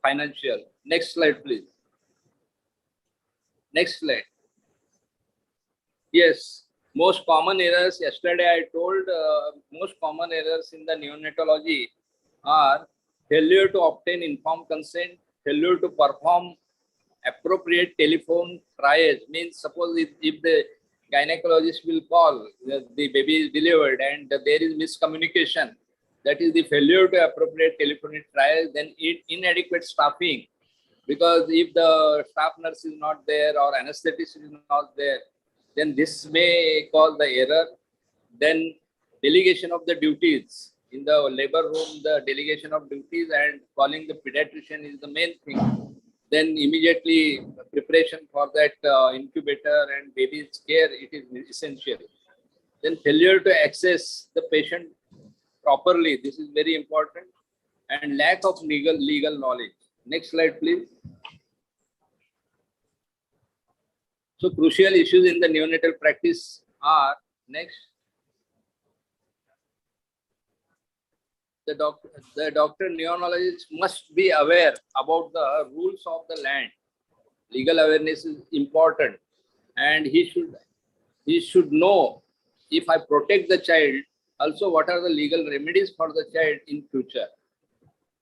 financial. Next slide, please. Next slide. Yes. Most common errors, yesterday I told, most common errors in the neonatology are failure to obtain informed consent, failure to perform appropriate telephone triage. Means suppose if the gynecologist will call, the baby is delivered and there is miscommunication, that is the failure to appropriate telephonic triage. Then inadequate staffing, because if the staff nurse is not there or anesthetist is not there, then this may cause the error. Then delegation of the duties. In the labor room, the delegation of duties and calling the pediatrician is the main thing. Then immediately preparation for that incubator and baby's care, it is essential. Then failure to access the patient properly. This is very important. And lack of legal knowledge. Next slide, please. So crucial issues in the neonatal practice are, next. The doctor neonatologist must be aware about the rules of the land. Legal awareness is important, and he should know, if I protect the child, also what are the legal remedies for the child in future.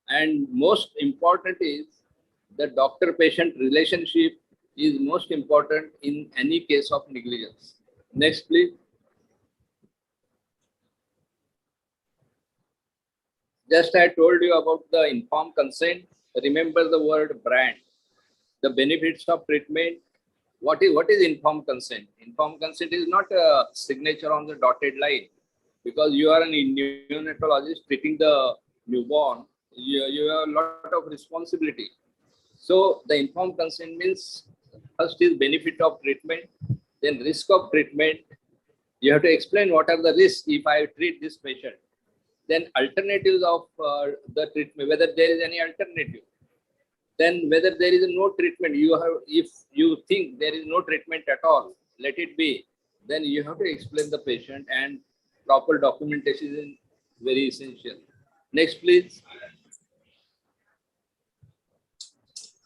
And most important is the doctor-patient relationship is most important in any case of negligence. Next, please. Just I told you about the informed consent. Remember the word brand. The benefits of treatment. What is informed consent? Informed consent is not a signature on the dotted line, because you are a neonatologist treating the newborn. You have a lot of responsibility. So the informed consent means first is benefit of treatment, then risk of treatment. You have to explain what are the risks if I treat this patient. Then alternatives of the treatment, whether there is any alternative. Then whether there is no treatment, if you think there is no treatment at all, let it be. Then you have to explain the patient, and proper documentation is very essential. Next, please.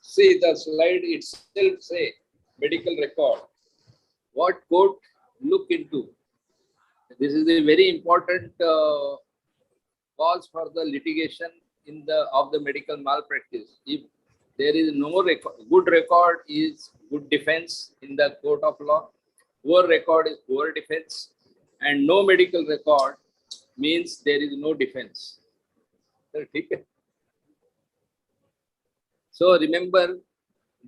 See the slide itself say medical record. What court look into? This is a very important cause for the litigation in the of the medical malpractice. If there is no record, good record is good defense in the court of law. Poor record is poor defense, and no medical record means there is no defense. So remember,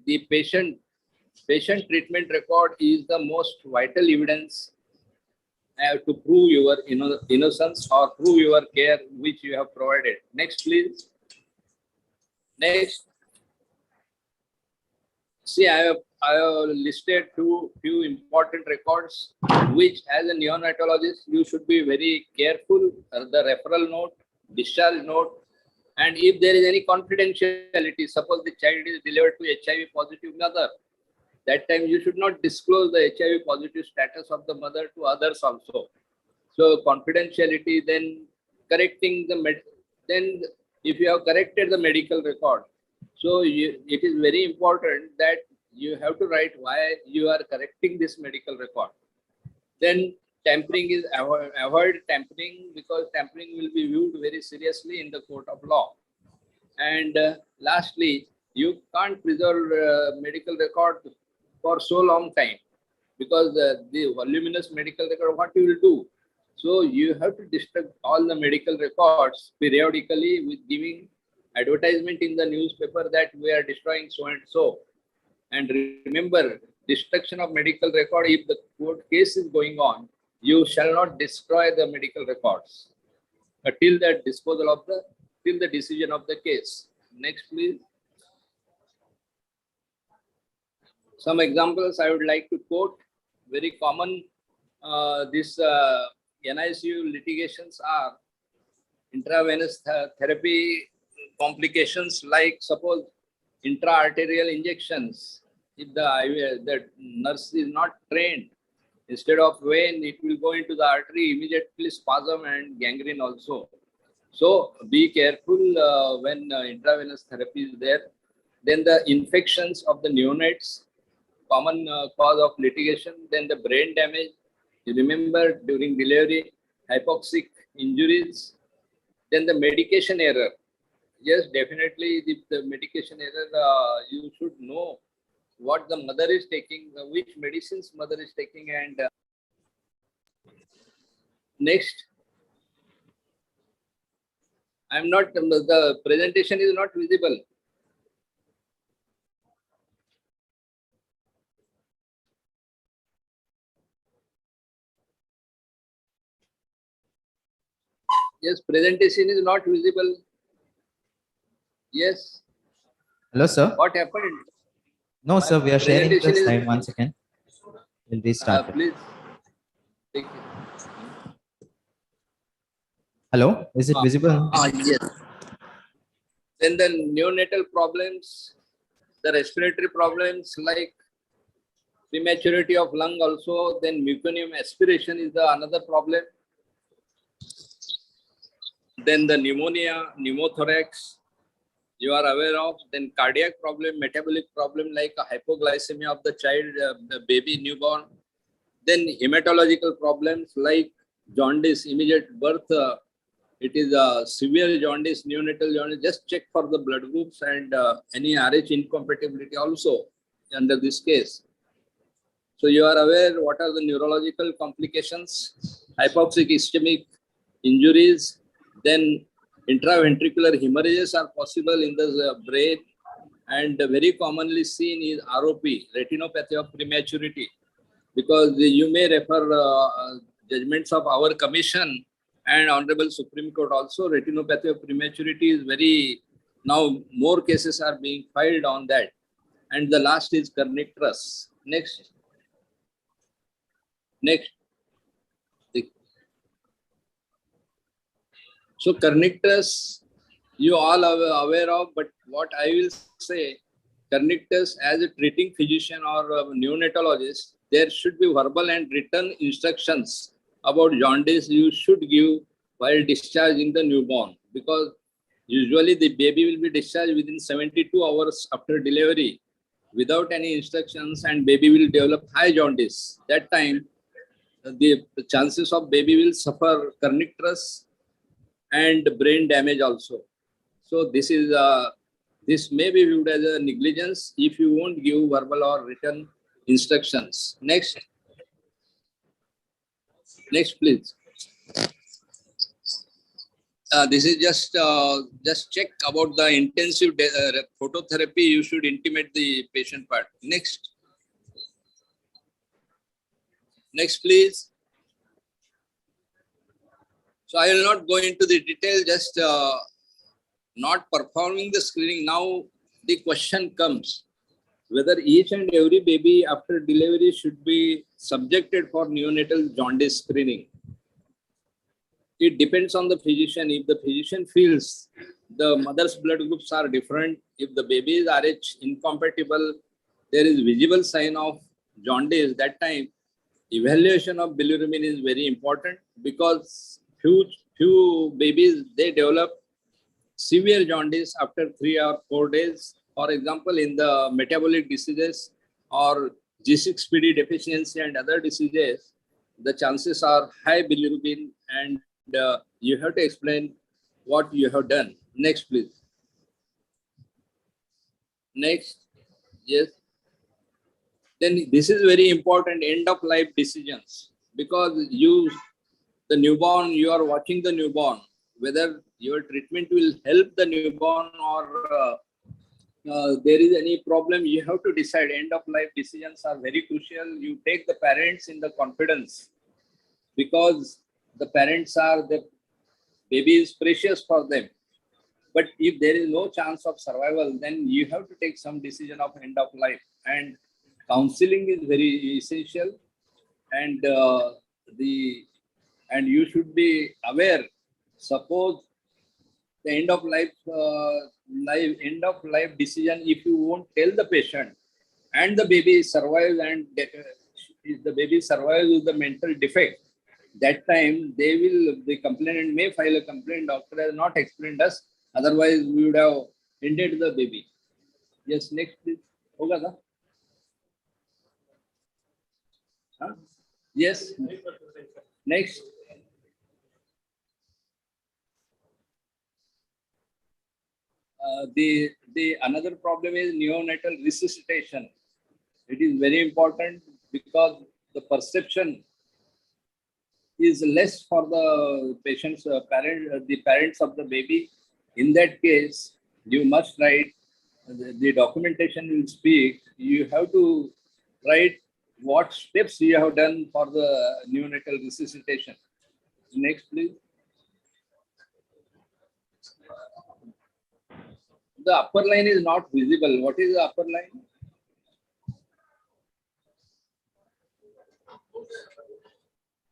the patient treatment record is the most vital evidence to prove your innocence or prove your care which you have provided. Next, please. Next. See, I have listed few important records which, as a neonatologist, you should be very careful. The referral note, discharge note, and if there is any confidentiality, suppose the child is delivered to HIV positive mother, that time you should not disclose the HIV positive status of the mother to others also. So confidentiality, then correcting then if you have corrected the medical record, so it is very important that you have to write why you are correcting this medical record. Then tampering is avoid tampering, because tampering will be viewed very seriously in the court of law. And lastly, you can't preserve medical record for so long time, because the voluminous medical record, what you will do? So you have to destruct all the medical records periodically with giving advertisement in the newspaper that we are destroying so and so. And remember, destruction of medical record, if the court case is going on, you shall not destroy the medical records till the disposal of till the decision of the case. Next, please. Some examples I would like to quote. Very common this NICU litigations are intravenous therapy complications, like suppose intra-arterial injections. If the nurse is not trained, instead of vein, it will go into the artery, immediately spasm and gangrene also. So be careful when intravenous therapy is there. Then the infections of the neonates, common cause of litigation. Then the brain damage. You remember during delivery, hypoxic injuries. Then the medication error. Yes, definitely the medication error, you should know what the mother is taking, which medicines mother is taking. And next. The presentation is not visible. Yes, presentation is not visible. Yes. Hello, sir. What happened? No, sir, we are sharing the Presentation slide. 1 second. We'll restart it. Please. Thank you. Hello, is it visible? Yes. Then the neonatal problems, the respiratory problems like prematurity of lung also, then meconium aspiration is another problem. Then the pneumonia, pneumothorax, you are aware of. Then cardiac problem, metabolic problem like a hypoglycemia of the child, the baby newborn. Then hematological problems like jaundice, immediate birth. It is a severe jaundice, neonatal jaundice. Just check for the blood groups and any RH incompatibility also under this case. So you are aware what are the neurological complications, hypoxic ischemic injuries, then intraventricular hemorrhages are possible in the brain, and very commonly seen is ROP, retinopathy of prematurity, because you may refer judgments of our commission and Honorable Supreme Court also. Retinopathy of prematurity is very, now more cases are being filed on that. And the last is kernicterus. Next. Next. So kernicterus, you all are aware of, but what I will say, kernicterus as a treating physician or a neonatologist, there should be verbal and written instructions about jaundice you should give while discharging the newborn. because usually the baby will be discharged within 72 hours after delivery without any instructions, and baby will develop high jaundice. That time, the chances of baby will suffer kernicterus and brain damage also. So this may be viewed as a negligence if you won't give verbal or written instructions. Next, please. This is just check about the intensive phototherapy. You should intimate the patient part. Next, please. So I will not go into the detail. Just not performing the screening. Now the question comes whether each and every baby after delivery should be subjected for neonatal jaundice screening. It depends on the physician. If the physician feels the mother's blood groups are different, if the baby is RH incompatible, there is visible sign of jaundice, that time evaluation of bilirubin is very important, because few babies, they develop severe jaundice after 3 or 4 days. For example, in the metabolic diseases or G6PD deficiency and other diseases, the chances are high bilirubin, and you have to explain what you have done. Next, please. Next. Yes. Then this is very important, end of life decisions, because the newborn, you are watching the newborn, whether your treatment will help the newborn or there is any problem, you have to decide. End of life decisions are very crucial. You take the parents in the confidence, because the parents are, the baby is precious for them. But if there is no chance of survival, then you have to take some decision of end of life, and counseling is very essential. And you should be aware. Suppose the end of life decision, if you won't tell the patient and the baby survives, and if the baby survives with the mental defect, that time the complainant may file a complaint. Doctor has not explained us, otherwise we would have ended the baby. Yes, next please. Hoga na? Huh? Yes. Next. The another problem is neonatal resuscitation. It is very important, because the perception is less for the patient's the parents of the baby. In that case, you must write, the documentation will speak. You have to write what steps you have done for the neonatal resuscitation. Next, please. The upper line is not visible. What is the upper line?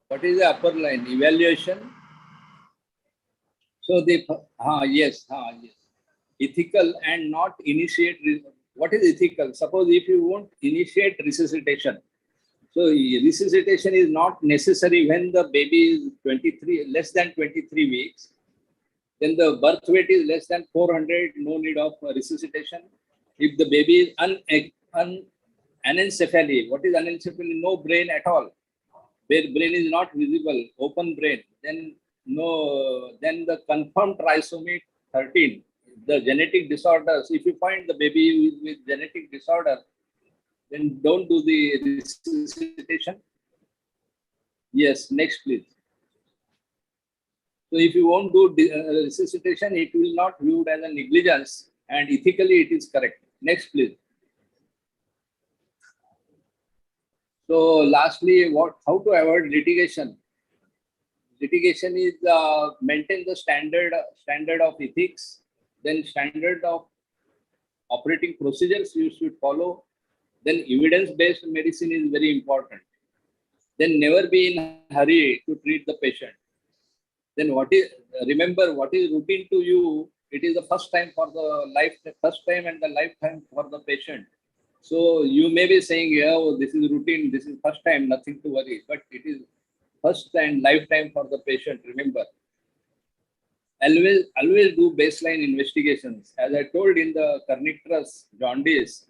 What is the upper line? Evaluation. So yes. Ethical and not initiate. What is ethical? Suppose if you won't initiate resuscitation. So resuscitation is not necessary when the baby is less than 23 weeks. Then the birth weight is less than 400, no need of resuscitation. If the baby is anencephaly, what is anencephaly? No brain at all. Where brain is not visible, open brain, then the confirmed trisomy 13, the genetic disorders. If you find the baby with genetic disorder, then don't do the resuscitation. Yes, next please. So if you won't do resuscitation, it will not viewed as a negligence, and ethically it is correct. Next please. So lastly, how to avoid litigation? Litigation is maintain the standard of ethics, then standard of operating procedures you should follow. Then evidence-based medicine is very important. Then never be in a hurry to treat the patient. Then remember what is routine to you, it is the first time and the lifetime for the patient. So you may be saying, yeah, oh, this is routine, this is first time, nothing to worry, but it is first and lifetime for the patient, remember. always do baseline investigations. As I told in the kernicterus jaundice,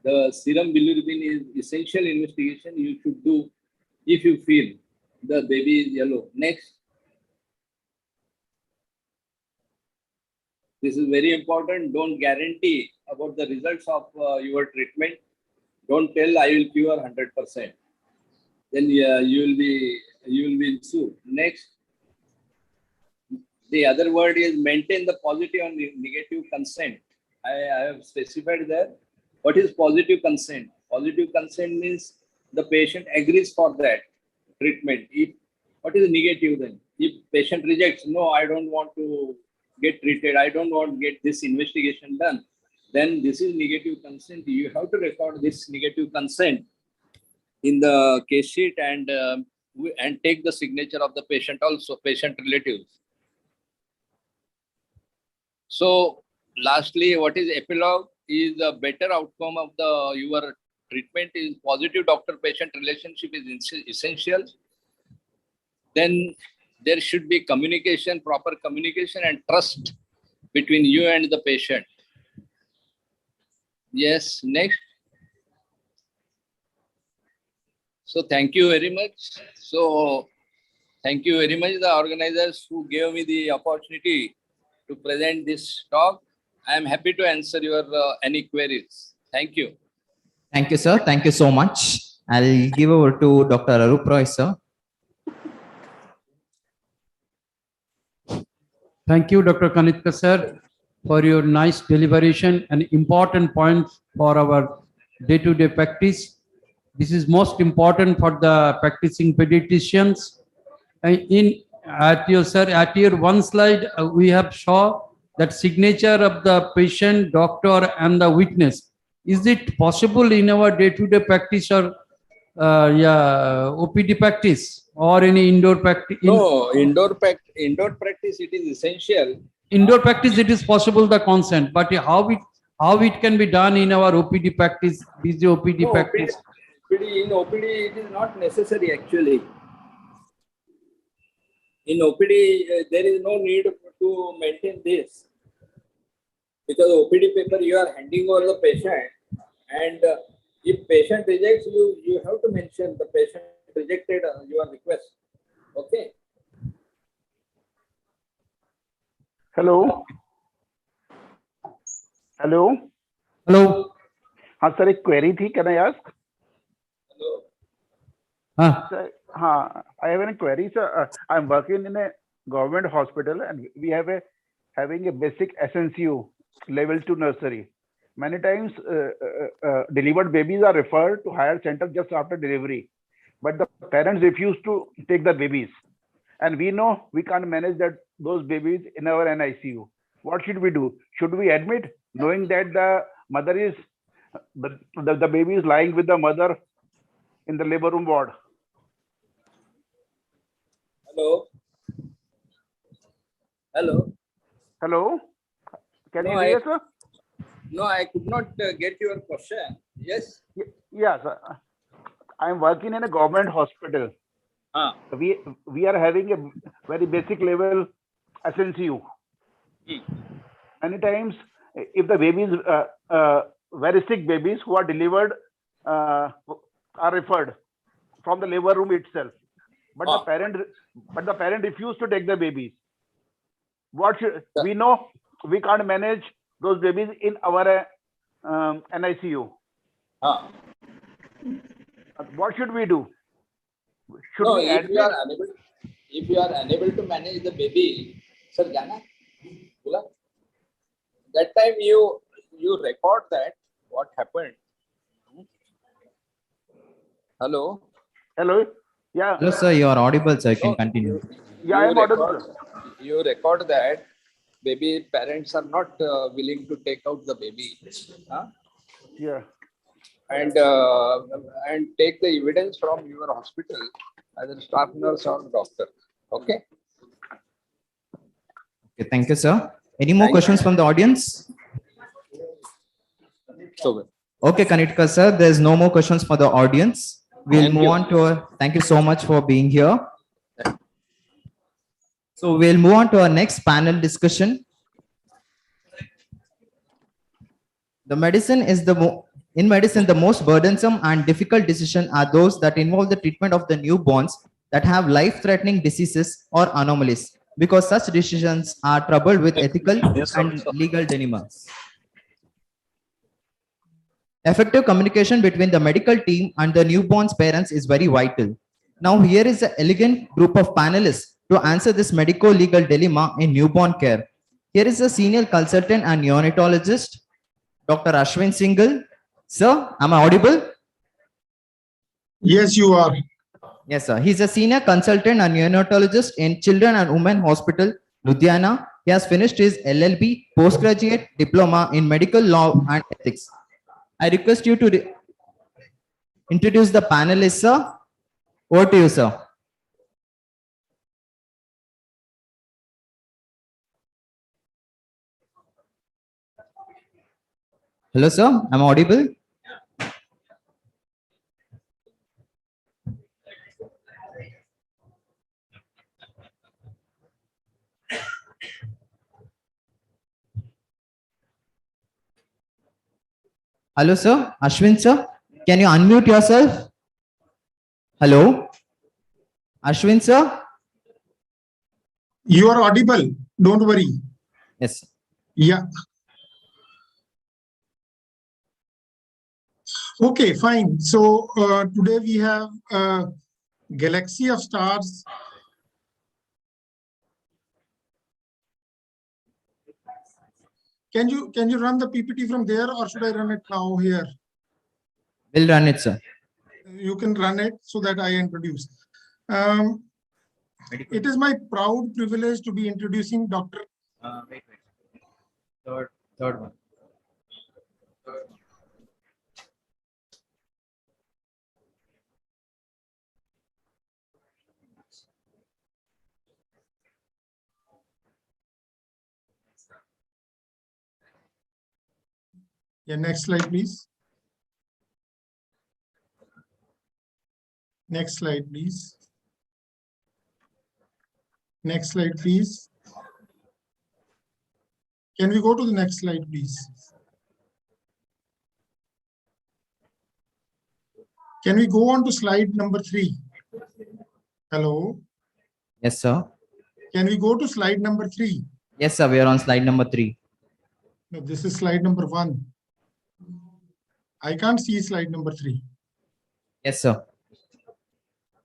the serum bilirubin is essential investigation you should do if you feel the baby is yellow. Next. This is very important. Don't guarantee about the results of your treatment. Don't tell I will cure 100%. Then you will be sued. Next. The other word is maintain the positive and negative consent. I have specified there. What is positive consent? Positive consent means the patient agrees for that treatment. What is negative then? If patient rejects, no, I don't want to get treated, I don't want to get this investigation done, then this is negative consent. You have to record this negative consent in the case sheet and take the signature of the patient also, patient relatives. So lastly, what is epilogue is a better outcome of your treatment is positive doctor-patient relationship is essential. Then there should be communication, proper communication and trust between you and the patient. Yes, next. So thank you very much. So thank you very much, the organizers who gave me the opportunity to present this talk. I am happy to answer your any queries. Thank you. Thank you, sir. Thank you so much. I'll give over to Dr. Arup Roy, sir. Thank you, Dr. Kanitka, sir, for your nice deliberation and important points for our day-to-day practice. This is most important for the practicing pediatricians. At your one slide, we have shown that signature of the patient, doctor, and the witness. Is it possible in our day-to-day practice or OPD practice or any indoor practice? No, indoor practice it is essential. Indoor practice it is possible the consent, but how it can be done in our OPD practice, busy OPD No, practice? in OPD it is not necessary actually. In OPD there is no need to maintain this because OPD paper you are handing over the patient and if patient rejects you have to mention the patient rejected your request. Okay. Hello. Hello. Hello. Sir, a query thi, can I ask? Hello. Sir, I have a query, sir. I'm working in a government hospital and we have having a basic SNCU level 2 nursery. Many times delivered babies are referred to higher center just after delivery, but the parents refuse to take the babies. And we know we can't manage those babies in our NICU. What should we do? Should we admit knowing that the mother is, the baby is lying with the mother in the labor room ward? Hello. Hello. Hello. Can you No, hear, sir? No, I could not get your question. Yes. Yeah, sir. I'm working in a government hospital. We are having a very basic level SNCU. Many times, if the babies, very sick babies who are delivered, are referred from the labor room itself, but the parent refused to take the babies. What should we know? We can't manage those babies in our NICU. What should we do? Should No, we if you are unable to manage the baby, sir, Jana, that time you record that what happened. Hello. Hello. Yeah. Hello, sir. You are audible, sir. You can continue. Yeah, I'm audible. You record that baby parents are not willing to take out the baby. Yeah. And take the evidence from your hospital, either staff nurse or doctor. Okay. Okay, thank you, sir. Any more questions from the audience? Okay, Kanitka, sir. There's no more questions for the audience. We'll move on to thank you so much for being here. So we'll move on to our next panel discussion. In medicine, the most burdensome and difficult decisions are those that involve the treatment of the newborns that have life-threatening diseases or anomalies, because such decisions are troubled with ethical and legal dilemmas. Effective communication between the medical team and the newborn's parents is very vital. Now here is an elegant group of panelists to answer this medico-legal dilemma in newborn care. Here is a senior consultant and neonatologist, Dr. Ashwin Singhal. Sir, am I audible? Yes, you are. Yes, sir. He's a senior consultant and neonatologist in Children and Women Hospital, Ludhiana. He has finished his LLB postgraduate diploma in medical law and ethics. I request you to introduce the panelists, sir. Over to you, sir. Hello, sir. Am I audible? Hello, sir. Ashwin, sir. Can you unmute yourself? Hello? Ashwin, sir? You are audible. Don't worry. Yes. Yeah. Okay, fine. So today we have a galaxy of stars. Can you run the PPT from there, or should I run it now here? We'll run it, sir. You can run it so that I introduce. It is my proud privilege to be introducing Dr. Wait. Third one. Yeah, next slide, please. Next slide, please. Next slide, please. Can we go to the next slide, please? Can we go on to slide number 3? Hello? Yes, sir. Can we go to slide number 3? Yes, sir. We are on slide number 3. No, this is slide number 1. I can't see slide number 3. Yes, sir.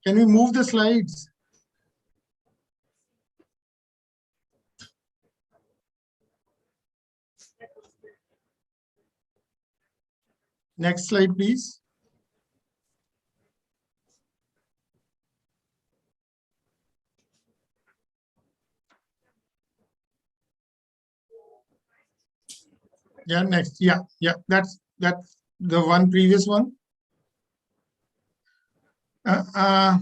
Can we move the slides? Next slide, please. Yeah, next. Yeah, that's the one previous one. I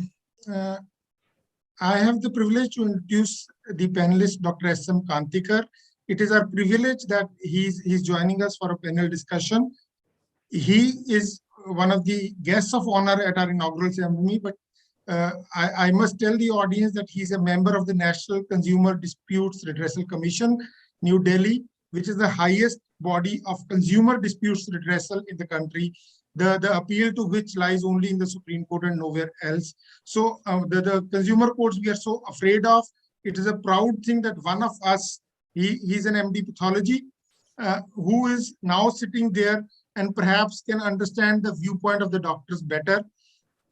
have the privilege to introduce the panelist, Dr. S.M. Kantikar. It is our privilege that he's joining us for a panel discussion. He is one of the guests of honor at our inaugural ceremony, but I must tell the audience that he's a member of the National Consumer Disputes Redressal Commission, New Delhi, which is the highest body of consumer disputes redressal in the country, the appeal to which lies only in the Supreme Court and nowhere else. So the consumer courts we are so afraid of, it is a proud thing that one of us, he's an MD pathology, who is now sitting there and perhaps can understand the viewpoint of the doctors better.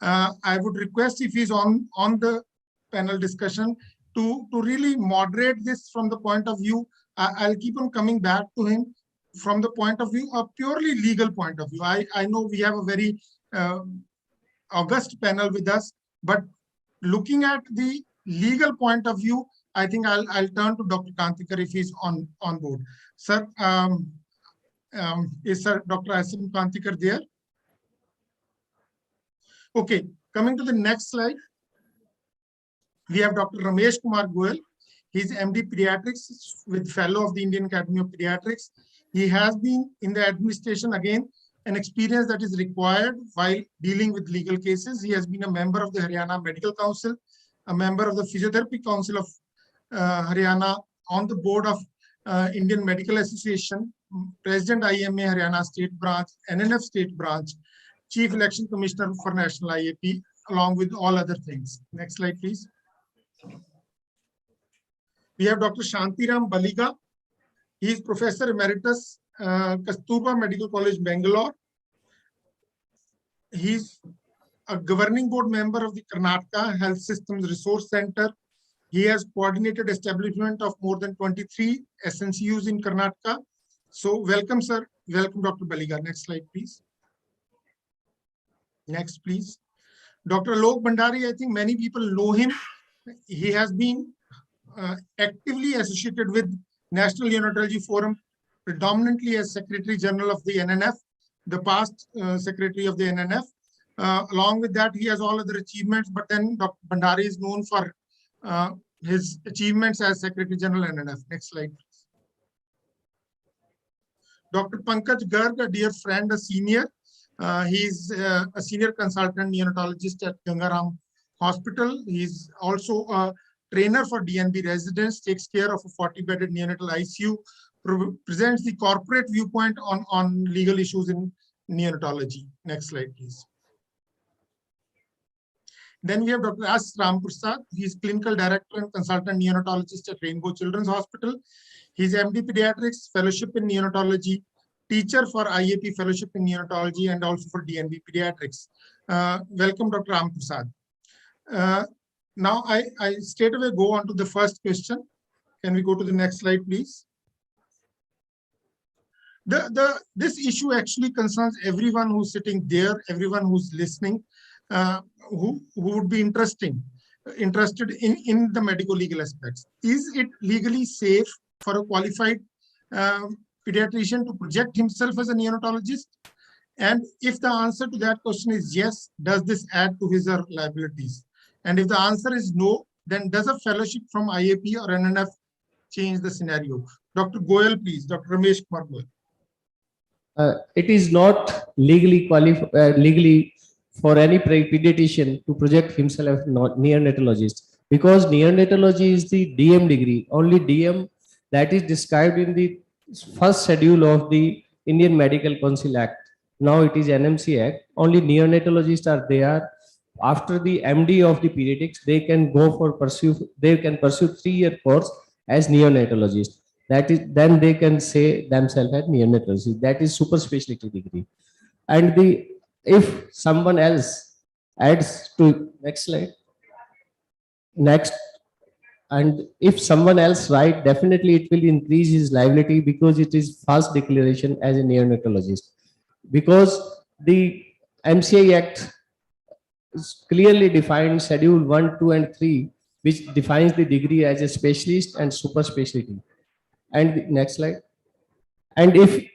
I would request if he's on the panel discussion to really moderate this from the point of view. I'll keep on coming back to him from the point of view, a purely legal point of view. I know we have a very august panel with us, but looking at the legal point of view, I think I'll turn to Dr. Kantikar if he's on board. Sir, is Sir Dr. S.M. Kantikar there? Okay, coming to the next slide, we have Dr. Ramesh Kumar Goel. He's MD Pediatrics with Fellow of the Indian Academy of Pediatrics. He has been in the administration, again, an experience that is required while dealing with legal cases. He has been a member of the Haryana Medical Council, a member of the Physiotherapy Council of Haryana, on the board of Indian Medical Association, President IMA Haryana State Branch, NNF State Branch, Chief Election Commissioner for National IAP, along with all other things. Next slide, please. We have Dr. Shantiram Baliga. He is Professor Emeritus, Kasturba Medical College, Bangalore. He's a governing board member of the Karnataka Health Systems Resource Center. He has coordinated establishment of more than 23 SNCUs in Karnataka. So welcome, sir. Welcome, Dr. Baliga. Next slide, please. Next, please. Dr. Alok Bhandari, I think many people know him. He has been actively associated with National Neonatology Forum, predominantly as Secretary General of the NNF, the past Secretary of the NNF. Along with that, he has all other achievements, but then Dr. Bhandari is known for his achievements as Secretary General NNF. Next slide, please. Dr. Pankaj Garg, a dear friend, a senior. He's a senior consultant neonatologist at Gangaram Hospital. He's also a trainer for DNB residents, takes care of a 40-bedded neonatal ICU, presents the corporate viewpoint on legal issues in neonatology. Next slide, please. Then we have Dr. S. Ramprasad. He's clinical director and consultant neonatologist at Rainbow Children's Hospital. He's MD Pediatrics, fellowship in neonatology, teacher for IAP fellowship in neonatology, and also for DNB Pediatrics. Welcome, Dr. Ramprasad. Now, I straight away go on to the first question. Can we go to the next slide, please? This issue actually concerns everyone who's sitting there, everyone who's listening, who would be interested in the medical legal aspects. Is it legally safe for a qualified pediatrician to project himself as a neonatologist? And if the answer to that question is yes, does this add to his or her liabilities? And if the answer is no, then does a fellowship from IAP or NNF change the scenario? Dr. Goyal, please. Dr. Ramesh Kumar Goyal. It is not legally for any pediatrician to project himself as neonatologist, because neonatology is the DM degree, only DM that is described in the first schedule of the Indian Medical Council Act. Now it is NMC Act. Only neonatologists are there. After the MD of the pediatrics, they can pursue 3-year course as neonatologist. That is, then they can say themselves as neonatologist. That is super specialty degree. And if someone else adds to next slide, and if someone else write, definitely it will increase his liability, because it is false declaration as a neonatologist. Because the MCI Act clearly defined Schedule 1, 2, and 3, which defines the degree as a specialist and super specialty. And next slide. And if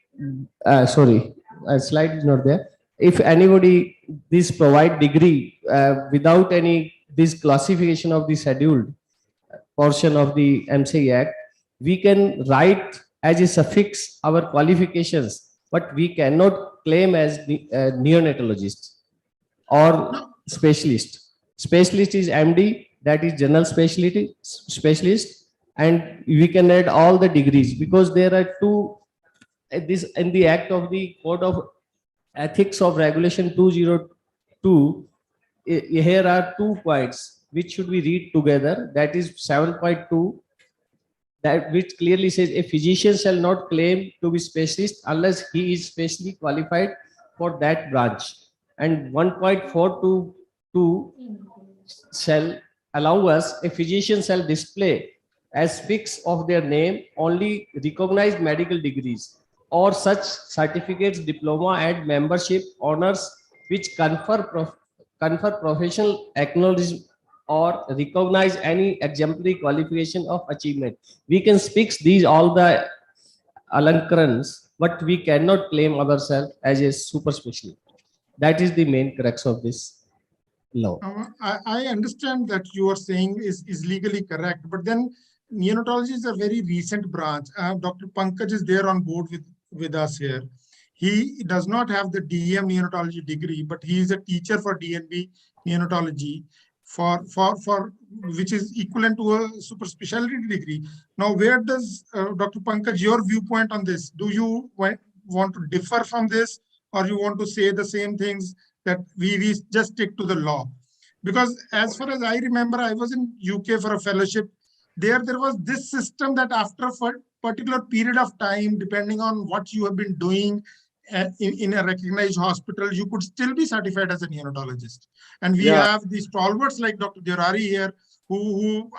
slide is not there. If anybody this provide degree without any this classification of the scheduled portion of the MCI Act, we can write as a suffix our qualifications, but we cannot claim as neonatologist or specialist. Specialist is MD, that is general specialist, and we can add all the degrees, because there are two this in the act of the Code of Ethics of Regulation 202. Here are 2 points which should we read together. That is 7.2, that which clearly says a physician shall not claim to be specialist unless he is specially qualified for that branch. And 1.422 shall allow us a physician shall display as fix of their name only recognized medical degrees or such certificates, diploma, and membership honors which confer professional acknowledgement or recognize any exemplary qualification of achievement. We can fix these all the alankarans, but we cannot claim ourselves as a super specialist. That is the main crux of this law. I understand that you are saying is legally correct, but then neonatology is a very recent branch. Dr. Pankaj is there on board with us here. He does not have the DM neonatology degree, but he is a teacher for DNB neonatology. for which is equivalent to a super specialty degree. Now, where does Dr. Pankaj, your viewpoint on this? Do you want to differ from this, or you want to say the same things that we just stick to the law? Because as far as I remember, I was in UK for a fellowship. There was this system that after a particular period of time, depending on what you have been doing in a recognized hospital, you could still be certified as a neonatologist. And we have these stalwarts like Dr. Durari here, who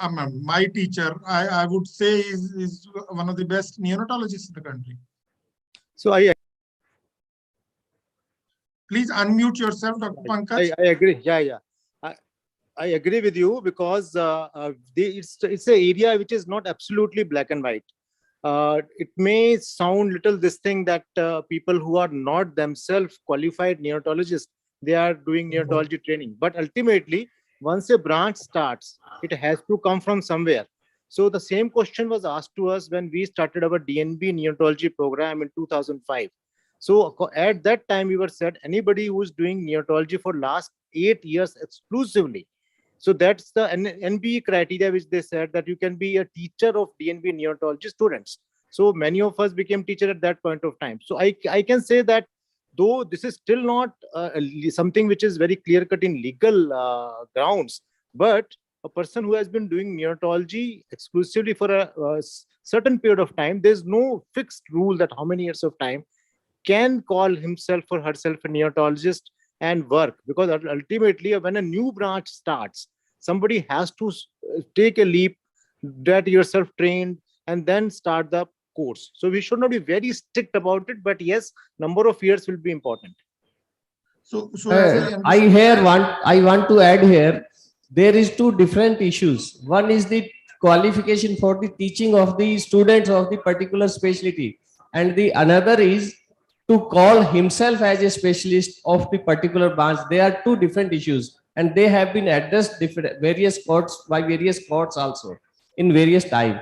my teacher, I would say is one of the best neonatologists in the country. So please unmute yourself, Dr. Pankaj. I agree. Yeah. I agree with you, because it's an area which is not absolutely black and white. It may sound little this thing that people who are not themselves qualified neonatologists, they are doing neonatology training. But ultimately, once a branch starts, it has to come from somewhere. So the same question was asked to us when we started our DNB neonatology program in 2005. So at that time, we were said anybody who is doing neonatology for last 8 years exclusively. So that's the NBE criteria, which they said that you can be a teacher of DNB neonatology students. So many of us became teacher at that point of time. So I can say that though this is still not something which is very clear cut in legal grounds, but a person who has been doing neonatology exclusively for a certain period of time, there's no fixed rule that how many years of time can call himself or herself a neonatologist and work, because ultimately when a new branch starts, somebody has to take a leap, get yourself trained, and then start the course. So we should not be very strict about it, but yes, number of years will be important. So I want to add here, there is two different issues. One is the qualification for the teaching of the students of the particular specialty, and the another is to call himself as a specialist of the particular branch. They are two different issues, and they have been addressed various courts by various courts also in various time.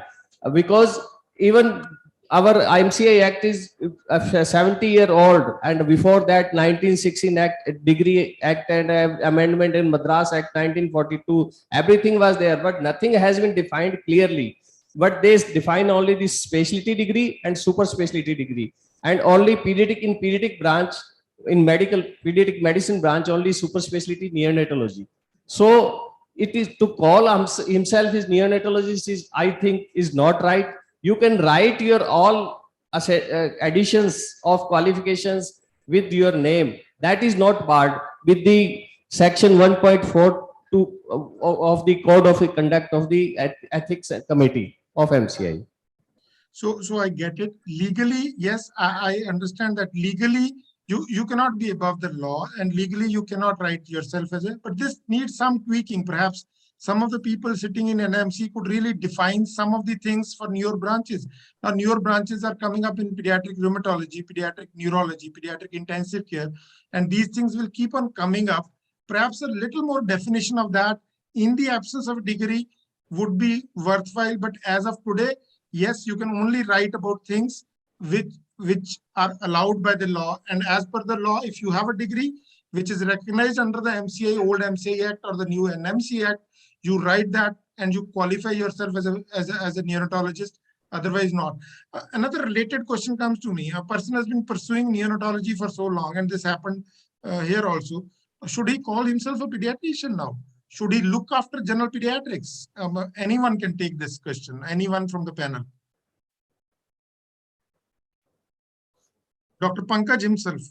Because even our IMCI Act is 70-year-old, and before that 1916 Act, Degree Act, and amendment in Madras Act 1942, everything was there, but nothing has been defined clearly. But they define only the specialty degree and super specialty degree, and only pediatric branch, in pediatric medicine branch, only super specialty neonatology. So it is to call himself as neonatologist is, I think, is not right. You can write your all additions of qualifications with your name. That is not barred with the section 1.4 of the Code of Conduct of the Ethics Committee of MCI. So I get it. Legally, yes, I understand that legally you cannot be above the law, and legally you cannot write yourself as a, but this needs some tweaking. Perhaps some of the people sitting in NMC could really define some of the things for newer branches. Now, newer branches are coming up in pediatric rheumatology, pediatric neurology, pediatric intensive care, and these things will keep on coming up. Perhaps a little more definition of that in the absence of a degree would be worthwhile. But as of today, yes, you can only write about things which are allowed by the law. And as per the law, if you have a degree which is recognized under the MCI, old MCI Act or the new NMC Act, you write that and you qualify yourself as a neonatologist, otherwise not. Another related question comes to me. A person has been pursuing neonatology for so long, and this happened here also. Should he call himself a pediatrician now? Should he look after general pediatrics? Anyone can take this question. Anyone from the panel? Dr. Pankaj himself.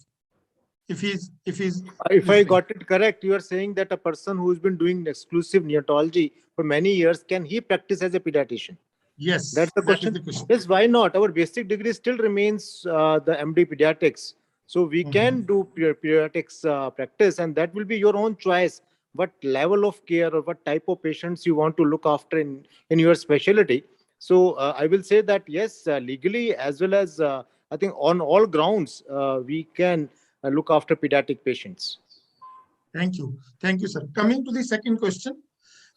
If I got it correct, you are saying that a person who's been doing exclusive neonatology for many years, can he practice as a pediatrician? Yes, that's the question. Yes, why not? Our basic degree still remains the MD pediatrics. So we can do pediatrics practice, and that will be your own choice. What level of care or what type of patients you want to look after in your specialty. So I will say that yes, legally as well as I think on all grounds, we can look after pediatric patients. Thank you. Thank you, sir. Coming to the second question,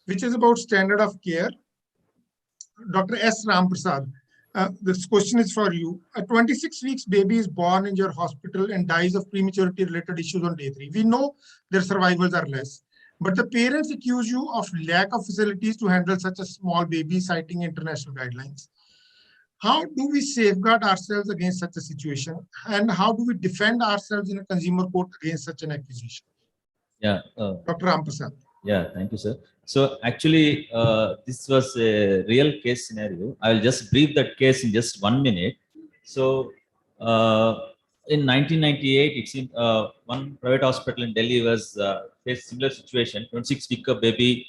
which is about standard of care. Dr. S. Ramprasad, this question is for you. A 26 weeks baby is born in your hospital and dies of prematurity related issues on day 3. We know their survivals are less. But the parents accuse you of lack of facilities to handle such a small baby, citing international guidelines. How do we safeguard ourselves against such a situation? And how do we defend ourselves in a consumer court against such an accusation? Yeah. Dr. Ramprasad. Yeah, thank you, sir. So actually, this was a real case scenario. I will just brief that case in just 1 minute. So in 1998, it seemed one private hospital in Delhi was faced similar situation. 26-week baby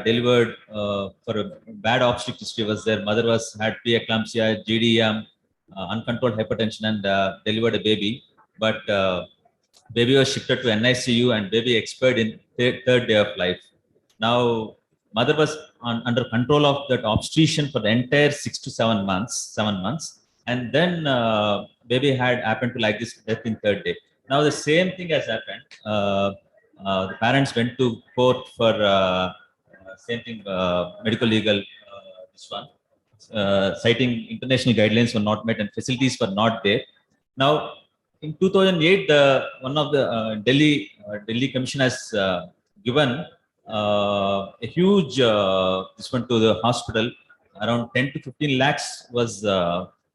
delivered for a bad obstetric history was there. Mother had preeclampsia, GDM, uncontrolled hypertension, and delivered a baby. But baby was shifted to NICU and baby expired in third day of life. Now, mother was under control of that obstetrician for the entire 6 to 7 months, and then baby had happened to like this death in third day. Now the same thing has happened. The parents went to court for same thing, medical legal, this one, citing international guidelines were not met and facilities were not there. Now, in 2008, one of the Delhi Commission has given a huge this one to the hospital. Around 10 to 15 lakhs was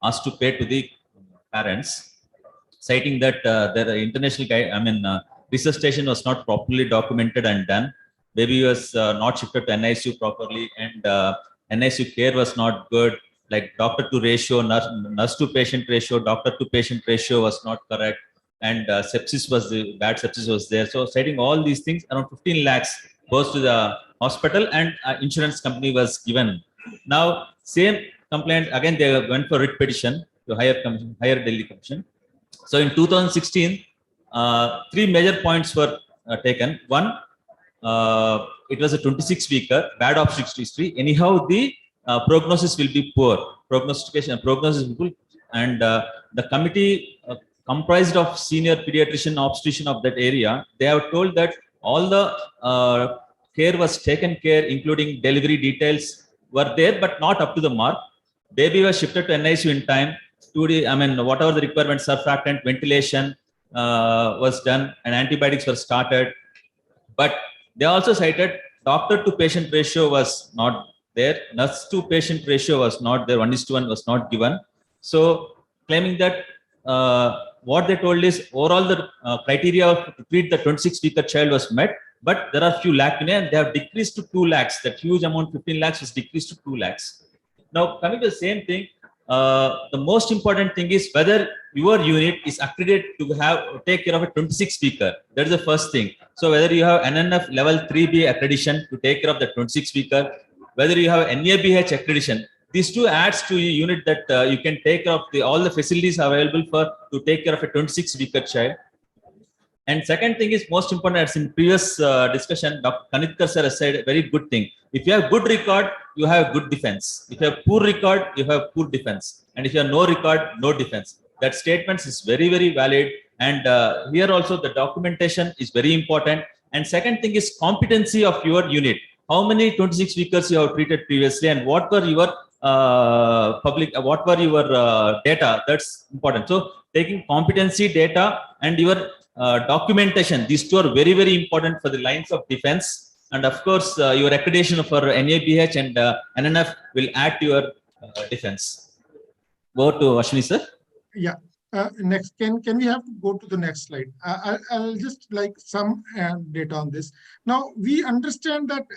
asked to pay to the parents, citing that their international resuscitation was not properly documented and done. Baby was not shifted to NICU properly, and NICU care was not good. Like doctor to ratio, nurse to patient ratio, doctor to patient ratio was not correct, and sepsis was bad sepsis was there. So citing all these things, around 15 lakhs goes to the hospital, and insurance company was given. Now same complaint again, they went for writ petition to higher Delhi Commission. So in 2016, 3 major points were taken. One, it was a 26-weeker, bad obstetric history. Anyhow, the prognosis will be poor. Prognosis will be poor, and the committee comprised of senior pediatrician, obstetrician of that area, they have told that all the care was taken care, including delivery details were there, but not up to the mark. Baby was shifted to NICU in time. Whatever the requirements, surfactant, ventilation was done, and antibiotics were started. But they also cited doctor to patient ratio was not there, nurse to patient ratio was not there, 1:1 was not given. So claiming that what they told is overall the criteria to treat the 26-weeker child was met, but there are few lacunae and they have decreased to 2 lakhs. That huge amount, 15 lakhs, was decreased to 2 lakhs. Now coming to the same thing, the most important thing is whether your unit is accredited to take care of a 26-weeker. That is the first thing. So whether you have NNF level 3B accreditation to take care of the 26-weeker, whether you have NABH accreditation, these two adds to a unit that you can take care of all the facilities available to take care of a 26-weeker child. And second thing is most important, as in previous discussion, Dr. Kanitkar sir has said a very good thing. If you have good record, you have good defense. If you have poor record, you have poor defense. And if you have no record, no defense. That statement is very, very valid. And here also the documentation is very important. And second thing is competency of your unit. How many 26-weekers you have treated previously, and what were your data? That's important. So taking competency data and your documentation, these two are very, very important for the lines of defense. And of course, your accreditation for NABH and NNF will add to your defense. Go to Ashwini sir. Yeah. Next, can we have to go to the next slide? I'll just like some data on this. Now, we understand that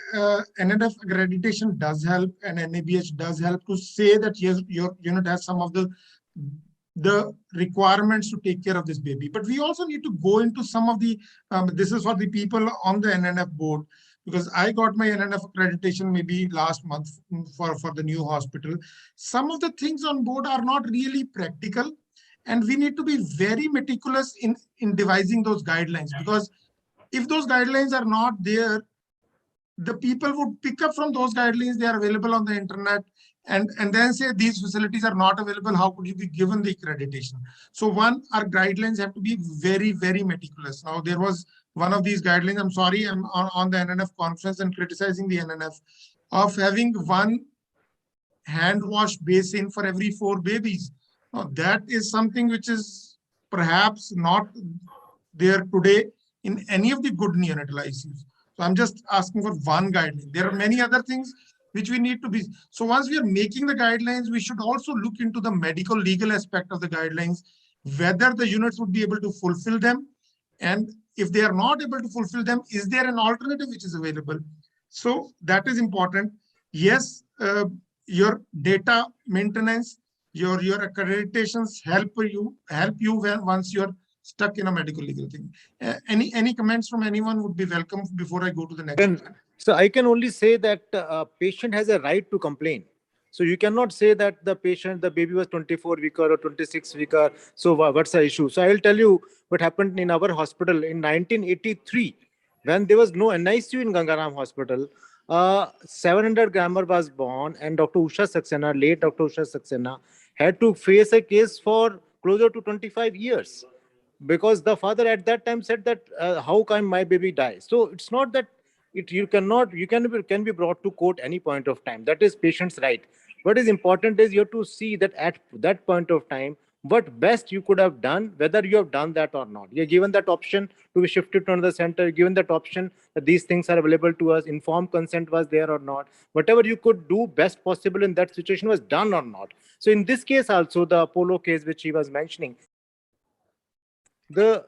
NNF accreditation does help and NABH does help to say that yes, your unit has some of the requirements to take care of this baby. But we also need to go into some of the, this is for the people on the NNF board, because I got my NNF accreditation maybe last month for the new hospital. Some of the things on board are not really practical. And we need to be very meticulous in devising those guidelines, because if those guidelines are not there, the people would pick up from those guidelines, they are available on the internet, and then say these facilities are not available. How could you be given the accreditation? So one, our guidelines have to be very, very meticulous. Now, there was one of these guidelines, I'm sorry, I'm on the NNF conference and criticizing the NNF, of having one hand wash basin for every 4 babies. Now, that is something which is perhaps not there today in any of the good neonatal ICUs. So I'm just asking for one guideline. There are many other things which we need to be. So once we are making the guidelines, we should also look into the medical legal aspect of the guidelines, whether the units would be able to fulfill them. And if they are not able to fulfill them, is there an alternative which is available? So that is important. Yes, your data maintenance, your accreditations help you when once you're stuck in a medical legal thing. Any comments from anyone would be welcome before I go to the next one. So I can only say that a patient has a right to complain. So you cannot say that the baby was 24 weeker or 26 weeker. So what's the issue? So I'll tell you what happened in our hospital in 1983, when there was no NICU in Gangaram Hospital. 700 grammer was born, and Dr. Usha Saxena, late Dr. Usha Saxena, had to face a case for closer to 25 years, because the father at that time said that how can my baby die? So it's not that you can be brought to court any point of time. That is patient's right. What is important is you have to see that at that point of time, what best you could have done, whether you have done that or not. You're given that option to be shifted to another center, given that option that these things are available to us, informed consent was there or not. Whatever you could do best possible in that situation was done or not. So in this case also, the Apollo case which he was mentioning, the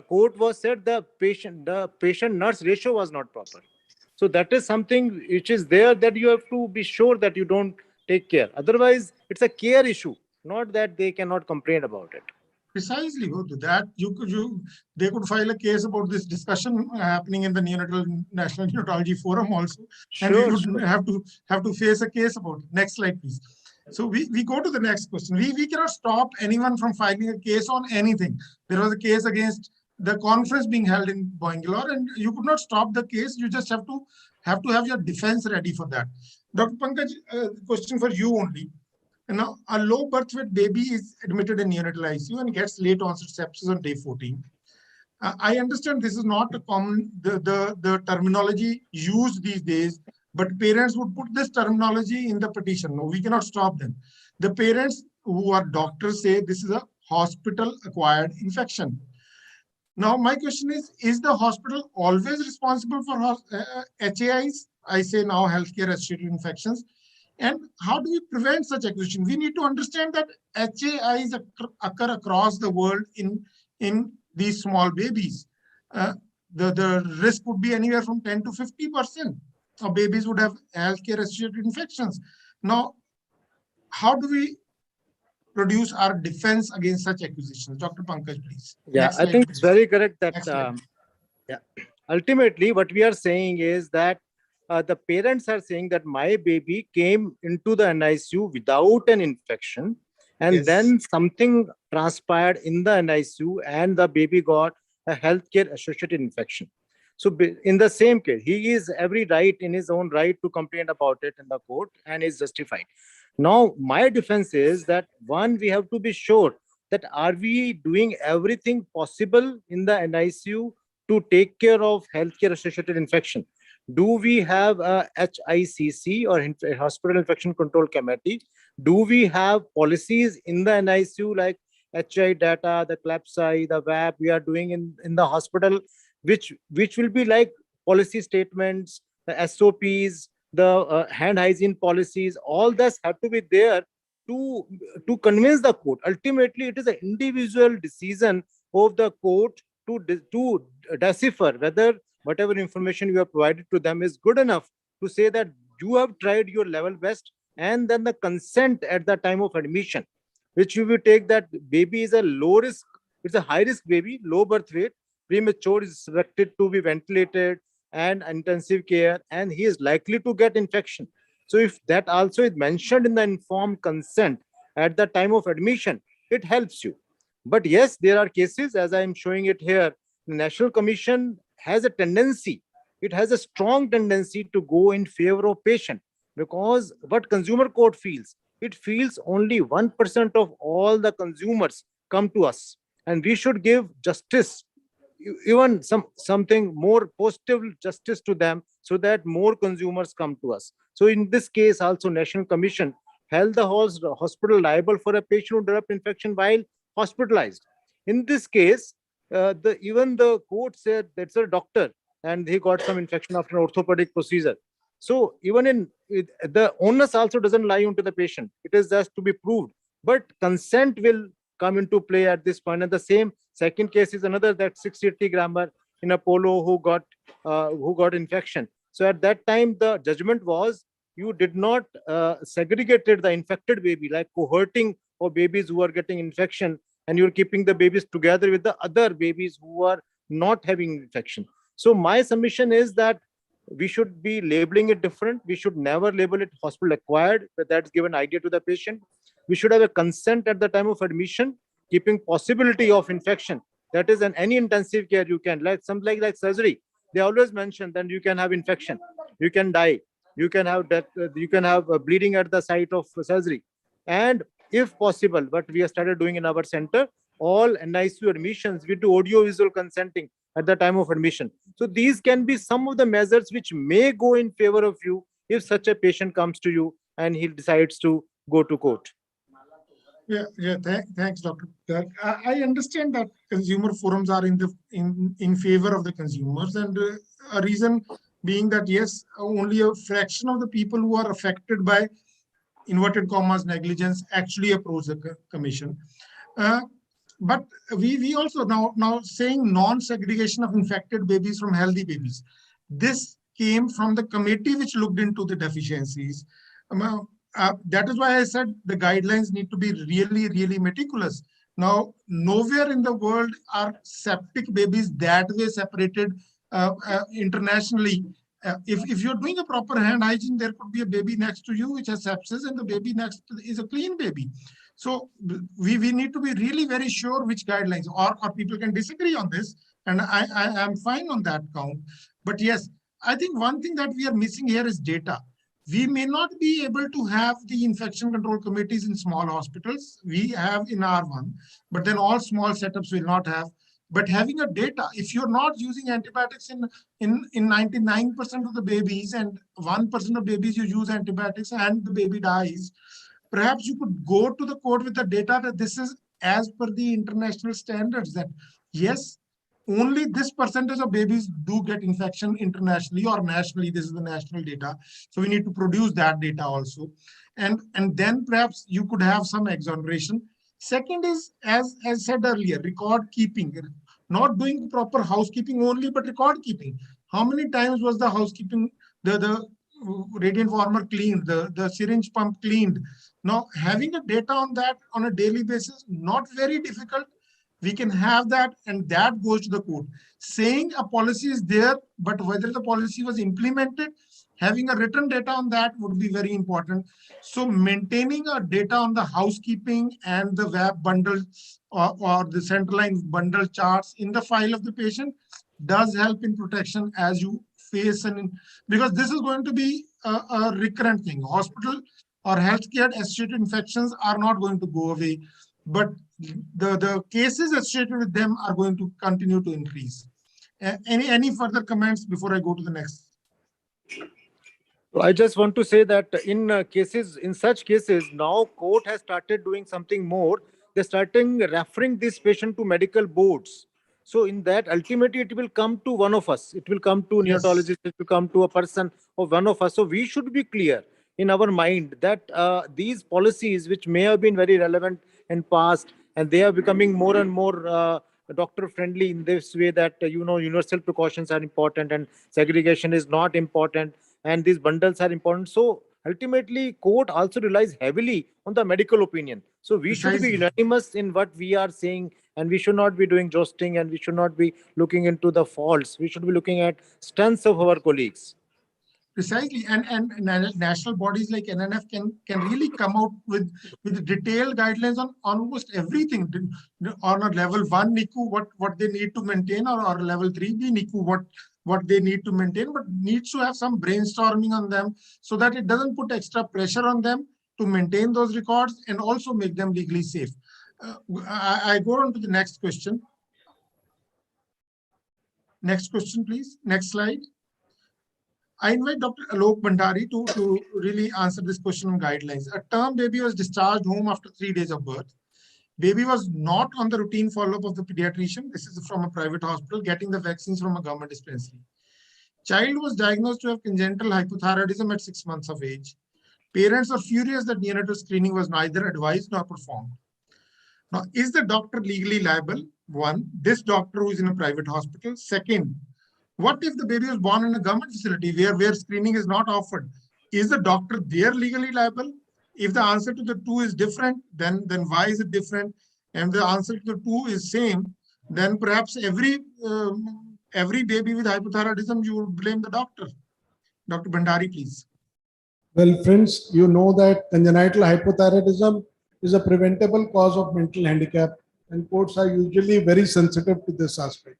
court was said the patient nurse ratio was not proper. So that is something which is there, that you have to be sure that you don't take care. Otherwise, it's a care issue, not that they cannot complain about it. Precisely, that they could file a case about this discussion happening in the National Neonatology Forum also, and we would have to face a case about it. Next slide, please. So we go to the next question. We cannot stop anyone from filing a case on anything. There was a case against the conference being held in Bangalore, and you could not stop the case. You just have to have your defense ready for that. Dr. Pankaj, question for you only. Now, a low birth weight baby is admitted in neonatal ICU and gets late onset sepsis on day 14. I understand this is not a common the terminology used these days, but parents would put this terminology in the petition. No, we cannot stop them. The parents who are doctors say this is a hospital-acquired infection. Now, my question is the hospital always responsible for HAIs? I say now healthcare-associated infections. And how do we prevent such acquisition? We need to understand that HAIs occur across the world in these small babies. The risk would be anywhere from 10 to 50% of babies would have healthcare-associated infections. Now, how do we produce our defense against such acquisitions? Dr. Pankaj, please. Yeah, I think it's very correct that ultimately what we are saying is that the parents are saying that my baby came into the NICU without an infection, and then something transpired in the NICU and the baby got a healthcare associated infection. So in the same case, he is every right in his own right to complain about it in the court and is justified. Now, my defense is that one, we have to be sure that are we doing everything possible in the NICU to take care of healthcare associated infection. Do we have a HICC or Hospital Infection Control Committee? Do we have policies in the NICU like HI data, the CLAPSI, the WAP we are doing in the hospital, which will be like policy statements, the SOPs, the hand hygiene policies, all this have to be there to convince the court. Ultimately, it is an individual decision of the court to decipher whether whatever information you have provided to them is good enough to say that you have tried your level best, and then the consent at the time of admission, which you will take that baby is a low risk, it's a high risk baby, low birth weight, premature, is selected to be ventilated and intensive care, and he is likely to get infection. So if that also is mentioned in the informed consent at the time of admission, it helps you. But yes, there are cases, as I am showing it here, the National Commission has a tendency, it has a strong tendency to go in favor of patient, because what consumer court feels, it feels only 1% of all the consumers come to us, and we should give justice, even something more positive justice to them, so that more consumers come to us. So in this case also, National Commission held the hospital liable for a patient who developed infection while hospitalized. In this case, even the court said that's a doctor and he got some infection after an orthopedic procedure. So even the onus also doesn't lie onto the patient. It is just to be proved. But consent will come into play at this point. And the same second case is another, that 680 grammer in Apollo who got infection. So at that time, the judgment was you did not segregated the infected baby, like cohorting of babies who are getting infection, and you're keeping the babies together with the other babies who are not having infection. So my submission is that we should be labeling it different. We should never label it hospital acquired, but that's given idea to the patient. We should have a consent at the time of admission, keeping possibility of infection. That is, in any intensive care you can, like something like surgery. They always mention that you can have infection, you can die, you can have death, you can have bleeding at the site of surgery. And if possible, what we have started doing in our center, all NICU admissions, we do audio-visual consenting at the time of admission. So these can be some of the measures which may go in favor of you if such a patient comes to you and he decides to go to court. Thanks, Dr. Garg. I understand that consumer forums are in favor of the consumers, and a reason being that yes, only a fraction of the people who are affected by inverted commas negligence actually approach the commission. But we also now saying non-segregation of infected babies from healthy babies. This came from the committee which looked into the deficiencies. That is why I said the guidelines need to be really, really meticulous. Now, nowhere in the world are septic babies that way separated internationally. If you're doing a proper hand hygiene, there could be a baby next to you which has sepsis, and the baby next is a clean baby. So we need to be really very sure which guidelines, or people can disagree on this, and I am fine on that count. But yes, I think one thing that we are missing here is data. We may not be able to have the infection control committees in small hospitals. We have in R1, but then all small setups will not have. But having a data, if you're not using antibiotics in 99% of the babies, and 1% of babies you use antibiotics and the baby dies, perhaps you could go to the court with the data that this is as per the international standards, that yes, only this percentage of babies do get infection internationally or nationally. This is the national data. So we need to produce that data also. And then perhaps you could have some exoneration. Second is, as said earlier, record keeping. Not doing proper housekeeping only, but record keeping. How many times was the housekeeping, the radiant warmer cleaned, the syringe pump cleaned? Now, having a data on that on a daily basis, not very difficult. We can have that, and that goes to the court. Saying a policy is there, but whether the policy was implemented, having a written data on that would be very important. So maintaining a data on the housekeeping and the web bundle or the centerline bundle charts in the file of the patient does help in protection as you face because this is going to be a recurrent thing. Hospital or healthcare associated infections are not going to go away, but the cases associated with them are going to continue to increase. Any further comments before I go to the next? I just want to say that in such cases, now court has started doing something more. They're starting referring this patient to medical boards. So in that, ultimately, it will come to one of us. It will come to neonatologist. It will come to a person or one of us. So we should be clear in our mind that these policies, which may have been very relevant in past, and they are becoming more and more doctor friendly in this way that universal precautions are important and segregation is not important, and these bundles are important. So ultimately, court also relies heavily on the medical opinion. So we should be unanimous in what we are saying, and we should not be doing jousting, and we should not be looking into the faults. We should be looking at strengths of our colleagues. Precisely, and national bodies like NNF can really come out with detailed guidelines on almost everything. On a level 1 NICU, what they need to maintain, or level 3B NICU, what they need to maintain, but needs to have some brainstorming on them so that it doesn't put extra pressure on them to maintain those records and also make them legally safe. I go on to the next question. Next question, please. Next slide. I invite Dr. Alok Bhandari to really answer this question on guidelines. A term baby was discharged home after 3 days of birth. Baby was not on the routine follow-up of the pediatrician. This is from a private hospital, getting the vaccines from a government dispensary. Child was diagnosed to have congenital hypothyroidism at 6 months of age. Parents are furious that neonatal screening was neither advised nor performed. Now, is the doctor legally liable? One, this doctor who is in a private hospital. Second, what if the baby was born in a government facility where screening is not offered? Is the doctor there legally liable? If the answer to the two is different, then why is it different? And the answer to the two is same, then perhaps every baby with hypothyroidism, you would blame the doctor. Dr. Bhandari, please. Well, friends, you know that congenital hypothyroidism is a preventable cause of mental handicap, and courts are usually very sensitive to this aspect.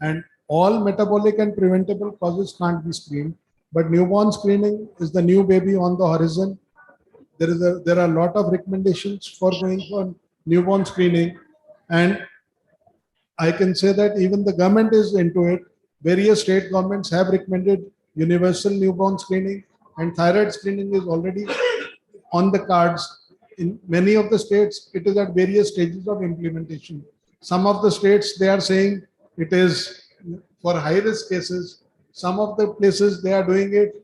And all metabolic and preventable causes can't be screened, but newborn screening is the new baby on the horizon. There are a lot of recommendations for going for newborn screening, and I can say that even the government is into it. Various state governments have recommended universal newborn screening, and thyroid screening is already on the cards. In many of the states, it is at various stages of implementation. Some of the states, they are saying it is for high-risk cases. Some of the places, they are doing it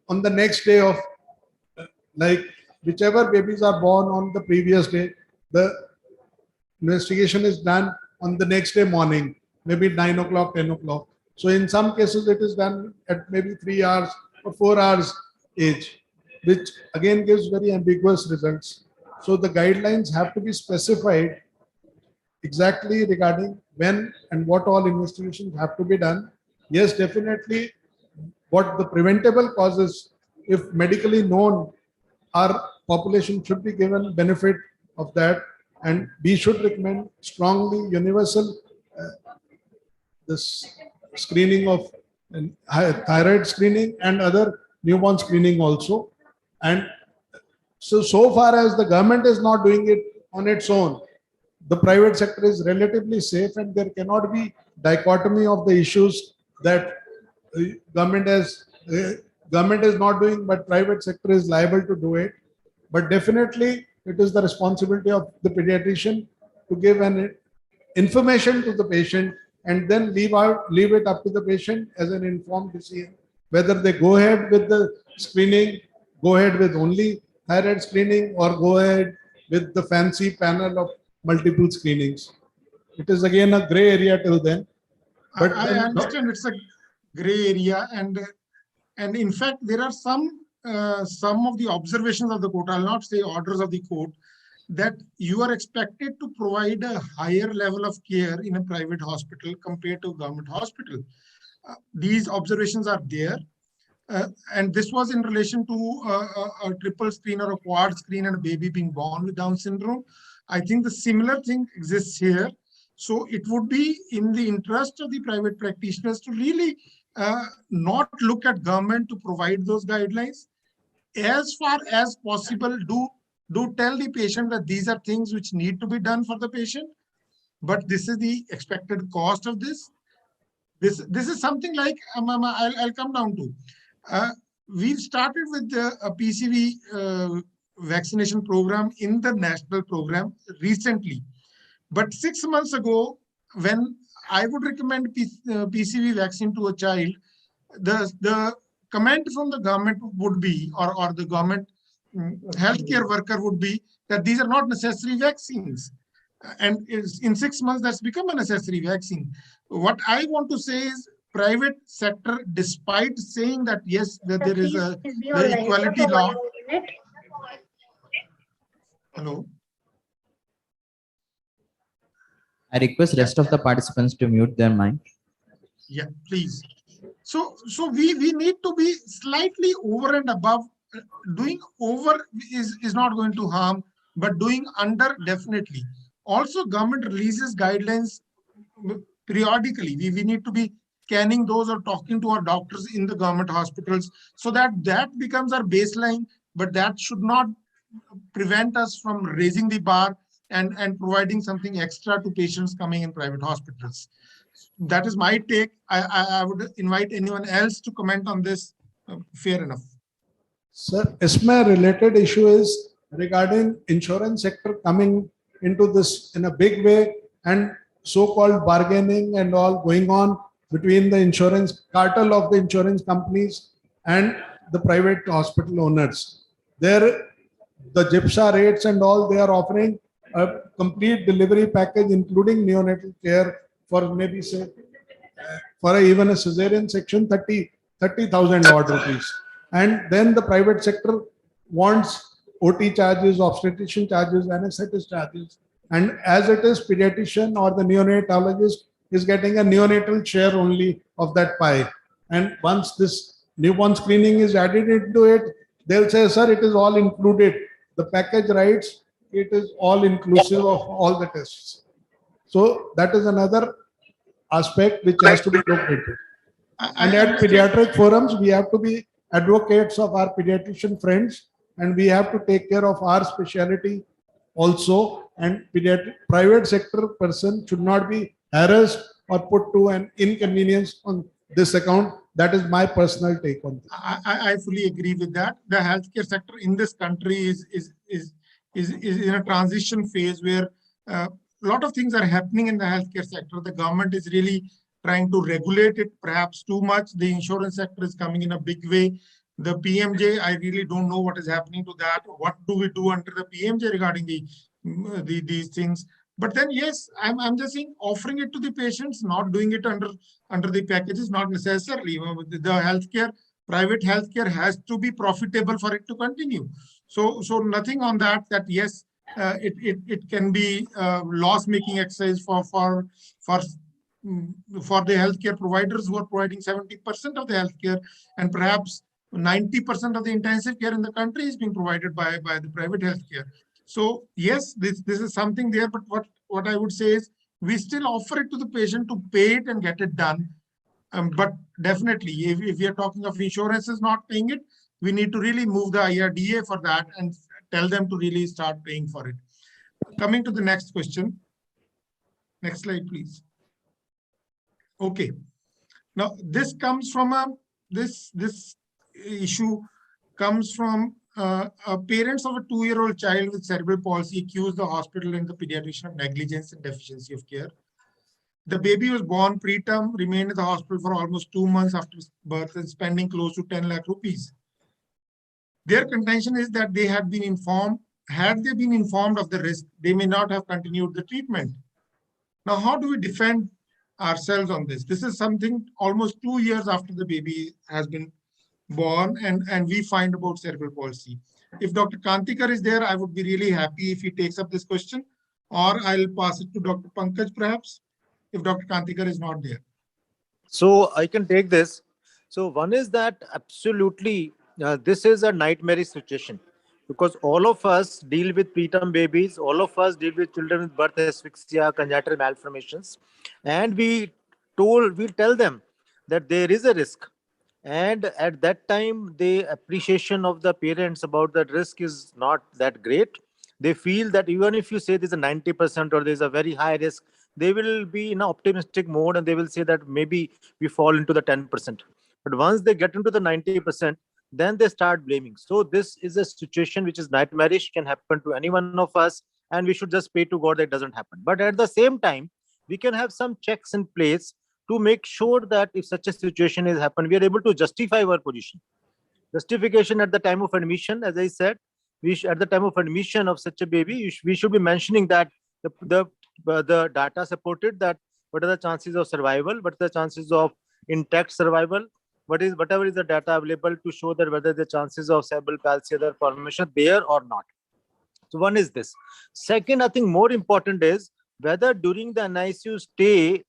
on the next day of, like, whichever babies are born on the previous day, the investigation is done on the next day morning, maybe 9 o'clock, 10 o'clock. So in some cases, it is done at maybe 3 hours or 4 hours age, which again gives very ambiguous results. So the guidelines have to be specified exactly regarding when and what all investigations have to be done. Yes, definitely what the preventable causes, if medically known, our population should be given benefit of that, and we should recommend strongly universal this screening of thyroid screening and other newborn screening also. And so far as the government is not doing it on its own, the private sector is relatively safe, and there cannot be dichotomy of the issues that government is not doing, but private sector is liable to do it. But definitely it is the responsibility of the pediatrician to give an information to the patient, and then leave it up to the patient as an informed decision whether they go ahead with the screening, go ahead with only thyroid screening, or go ahead with the fancy panel of multiple screenings. It is again a gray area till then. But I understand it's a gray area, and in fact there are some of the observations of the court, I'll not say orders of the court, that you are expected to provide a higher level of care in a private hospital compared to a government hospital. These observations are there. And this was in relation to a triple screen or a quad screen and a baby being born with Down syndrome. I think the similar thing exists here. So it would be in the interest of the private practitioners to really not look at government to provide those guidelines. As far as possible, do tell the patient that these are things which need to be done for the patient, but this is the expected cost of this. This is something like I'll come down to. We've started with a PCV vaccination program in the national program recently, but 6 months ago, when I would recommend PCV vaccine to a child, the comment from the government would be, or the government healthcare worker would be, that these are not necessary vaccines. And in 6 months, that's become a necessary vaccine. What I want to say is, private sector, despite saying that, yes, that there is the equality law. Hello? I request rest of the participants to mute their mic. Yeah, please. So we need to be slightly over and above. Doing over is not going to harm, but doing under, definitely. Also, government releases guidelines periodically. We need to be scanning those or talking to our doctors in the government hospitals, so that becomes our baseline, but that should not prevent us from raising the bar and providing something extra to patients coming in private hospitals. That is my take. I would invite anyone else to comment on this. Fair enough. Sir, ISMA related issue is regarding insurance sector coming into this in a big way, and so-called bargaining and all going on between the insurance cartel of the insurance companies and the private hospital owners. There, the GIPSA rates and all, they are offering a complete delivery package, including neonatal care for maybe say, for even a cesarean section, 30,000 odd rupees. And then the private sector wants OT charges, obstetrician charges, anesthetist charges. And as it is, pediatrician or the neonatologist is getting a neonatal share only of that pie. And once this newborn screening is added into it, they'll say, sir, it is all included. The package writes, it is all inclusive of all the tests. So that is another aspect which has to be looked into. And at pediatric forums, we have to be advocates of our pediatrician friends, and we have to take care of our specialty also. And private sector person should not be harassed or put to an inconvenience on this account. That is my personal take on this. I fully agree with that. The healthcare sector in this country is in a transition phase where a lot of things are happening in the healthcare sector. The government is really trying to regulate it perhaps too much. The insurance sector is coming in a big way. The PMJ, I really don't know what is happening to that. What do we do under the PMJ regarding these things? But then, yes, I'm just saying offering it to the patients, not doing it under the packages, not necessarily. The healthcare, private healthcare has to be profitable for it to continue. So nothing on that yes, it can be loss-making exercise for the healthcare providers who are providing 70% of the healthcare, and perhaps 90% of the intensive care in the country is being provided by the private healthcare. So yes, this is something there, but what I would say is we still offer it to the patient to pay it and get it done. But definitely, if we are talking of insurances not paying it, we need to really move the IRDA for that and tell them to really start paying for it. Coming to the next question. Next slide, please. Okay. Now, this comes from this issue comes from parents of a 2-year-old child with cerebral palsy accused the hospital and the pediatrician of negligence and deficiency of care. The baby was born preterm, remained in the hospital for almost 2 months after birth and spending close to 10 lakh rupees. Their contention is that they had been informed. Had they been informed of the risk, they may not have continued the treatment. Now, how do we defend ourselves on this? This is something almost 2 years after the baby has been born, and we find about cerebral palsy. If Dr. Kantikar is there, I would be really happy if he takes up this question, or I'll pass it to Dr. Pankaj perhaps, if Dr. Kantikar is not there. So I can take this. So one is that absolutely this is a nightmarish situation, because all of us deal with preterm babies, all of us deal with children with birth asphyxia, congenital malformations, and we tell them that there is a risk. And at that time, the appreciation of the parents about that risk is not that great. They feel that even if you say there's a 90% or there's a very high risk, they will be in an optimistic mode and they will say that maybe we fall into the 10%. But once they get into the 90%, then they start blaming. So this is a situation which is nightmarish, can happen to any one of us, and we should just pray to God that it doesn't happen. But at the same time, we can have some checks in place to make sure that if such a situation is happened, we are able to justify our position. Justification at the time of admission, as I said, at the time of admission of such a baby, we should be mentioning that the data supported that what are the chances of survival, what are the chances of intact survival, whatever is the data available to show that whether the chances of cerebral palsy or formation there or not. So one is this. Second, I think more important is whether during the NICU stay,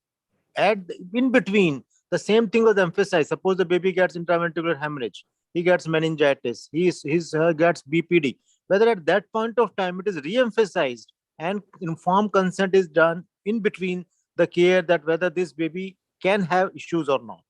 in between, the same thing was emphasized. Suppose the baby gets intraventricular hemorrhage, he gets meningitis, he gets BPD. Whether at that point of time it is re-emphasized and informed consent is done in between the care that whether this baby can have issues or not.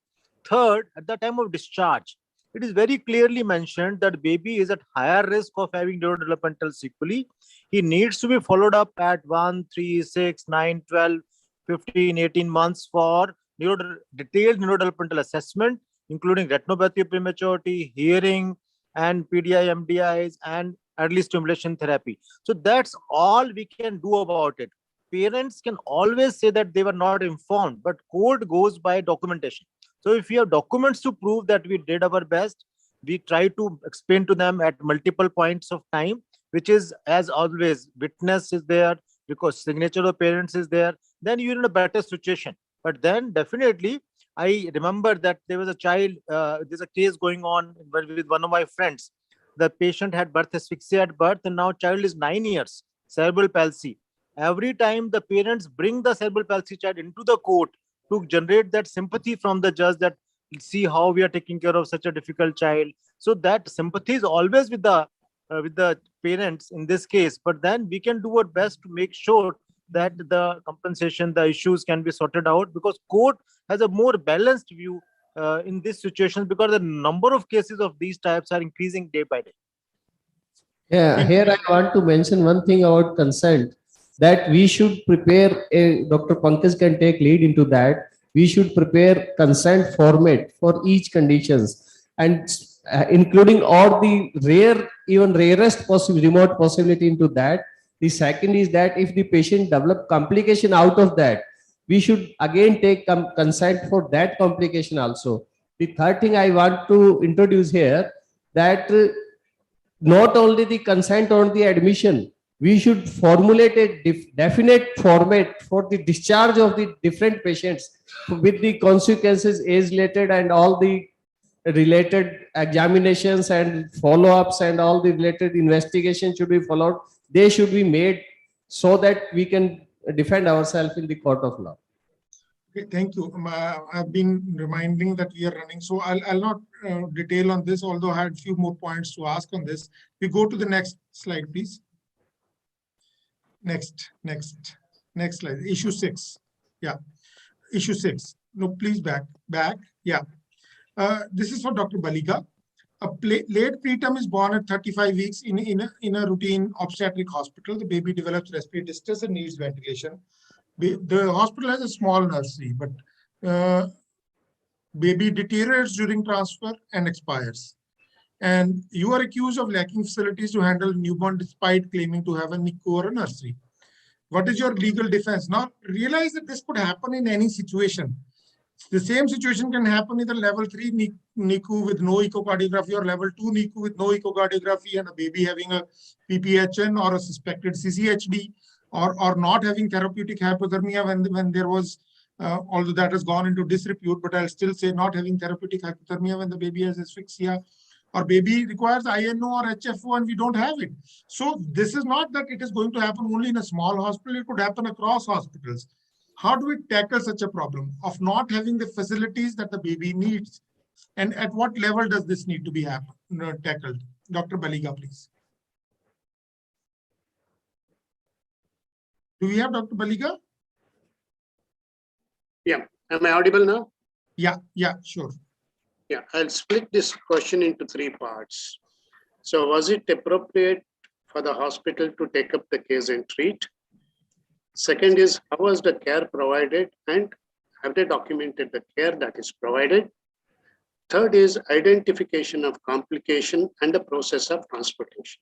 Third, at the time of discharge, it is very clearly mentioned that baby is at higher risk of having neurodevelopmental sequelae. He needs to be followed up at 1, 3, 6, 9, 12, 15, 18 months for detailed neurodevelopmental assessment, including retinopathy of prematurity, hearing, and PDI, MDIs, and early stimulation therapy. So that's all we can do about it. parents can always say that they were not informed, but code goes by documentation. So if we have documents to prove that we did our best, we try to explain to them at multiple points of time, which is, as always, witness is there because signature of parents is there, then you're in a better situation. But then definitely, I remember that there was a child, there's a case going on with one of my friends. The patient had birth asphyxia at birth, and now child is 9 years, cerebral palsy. Every time the parents bring the cerebral palsy child into the court to generate that sympathy from the judge, that see how we are taking care of such a difficult child. So that sympathy is always with the parents in this case. But then we can do our best to make sure that the compensation, the issues can be sorted out, because court has a more balanced view in this situation, because the number of cases of these types are increasing day by day. Yeah, here I want to mention one thing about consent, that we should prepare Dr. Pankaj can take lead into that. We should prepare consent format for each conditions, and including all the rare, even rarest remote possibility into that. The second is that if the patient develop complication out of that, we should again take consent for that complication also. The third thing I want to introduce here, that not only the consent on the admission, we should formulate a definite format for the discharge of the different patients with the consequences age related and all the related examinations and follow-ups and all the related investigations should be followed. They should be made so that we can defend ourselves in the court of law. Okay, thank you. I've been reminding that we are running, so I'll not detail on this, although I had a few more points to ask on this. We go to the next slide, please. Next slide. Issue 6. Yeah, issue 6. No, please back. Yeah. This is for Dr. Baliga. A late preterm is born at 35 weeks in a routine obstetric hospital. The baby develops respiratory distress and needs ventilation. The hospital has a small nursery, but baby deteriorates during transfer and expires. And you are accused of lacking facilities to handle newborn despite claiming to have a NICU or a nursery. What is your legal defense? Now, realize that this could happen in any situation. The same situation can happen in the level 3 NICU with no echocardiography, or level 2 NICU with no echocardiography and a baby having a PPHN or a suspected CCHD, or not having therapeutic hypothermia when there was, although that has gone into disrepute, but I'll still say not having therapeutic hypothermia when the baby has asphyxia, or baby requires INO or HFO and we don't have it. So this is not that it is going to happen only in a small hospital, it could happen across hospitals. How do we tackle such a problem of not having the facilities that the baby needs? And at what level does this need to be tackled? Dr. Baliga, please. Do we have Dr. Baliga? Yeah. Am I audible now? Yeah, sure. Yeah, I'll split this question into 3 parts. So was it appropriate for the hospital to take up the case and treat? Second is, how was the care provided and have they documented the care that is provided? Third is identification of complication and the process of transportation.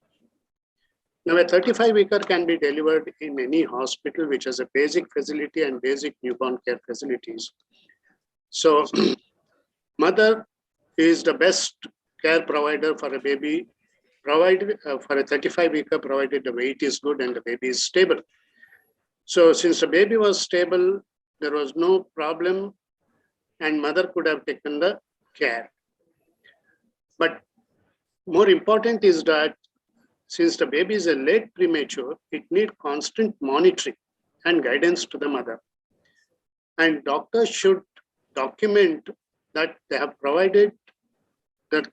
Now, a 35-weeker can be delivered in any hospital which has a basic facility and basic newborn care facilities. So, mother is the best care provider for a baby, provided for a 35-weeker, provided the weight is good and the baby is stable. So, since the baby was stable, there was no problem, and mother could have taken the care. But more important is that since the baby is a late premature, it needs constant monitoring and guidance to the mother. And doctors should document that they have provided the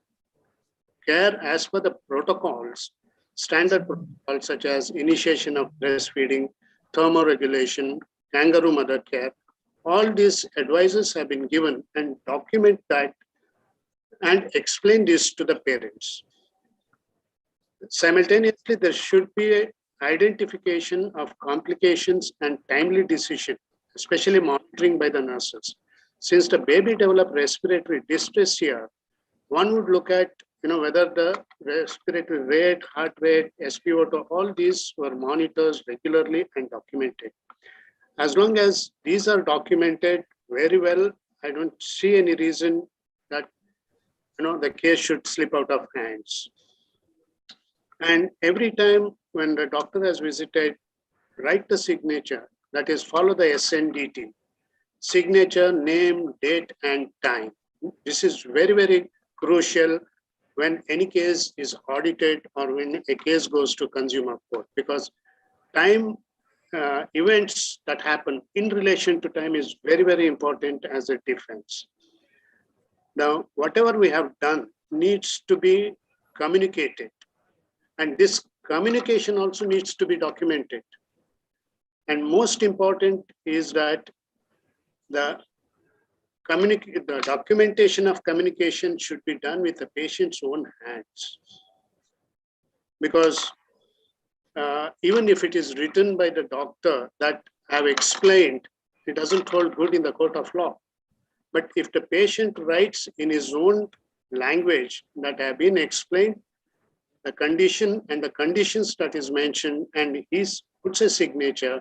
care as per the protocols, standard protocols such as initiation of breastfeeding, thermoregulation, kangaroo mother care. All these advices have been given, and document that and explain this to the parents. Simultaneously, there should be an identification of complications and timely decision, especially monitoring by the nurses. Since the baby developed respiratory distress here, one would look at whether the respiratory rate, heart rate, SpO2, all these were monitored regularly and documented. as long as these are documented very well, I don't see any reason that the case should slip out of hands. And every time when the doctor has visited, write the signature, that is follow the SNDT, signature, name, date, and time. This is very, very crucial when any case is audited or when a case goes to consumer court, because time events that happen in relation to time is very, very important as a defense. Now, whatever we have done needs to be communicated, and this communication also needs to be documented. And most important is that the documentation of communication should be done with the patient's own hands. Because even if it is written by the doctor that I have explained, it doesn't hold good in the court of law. But if the patient writes in his own language that have been explained, the condition and the conditions that is mentioned, and he puts a signature,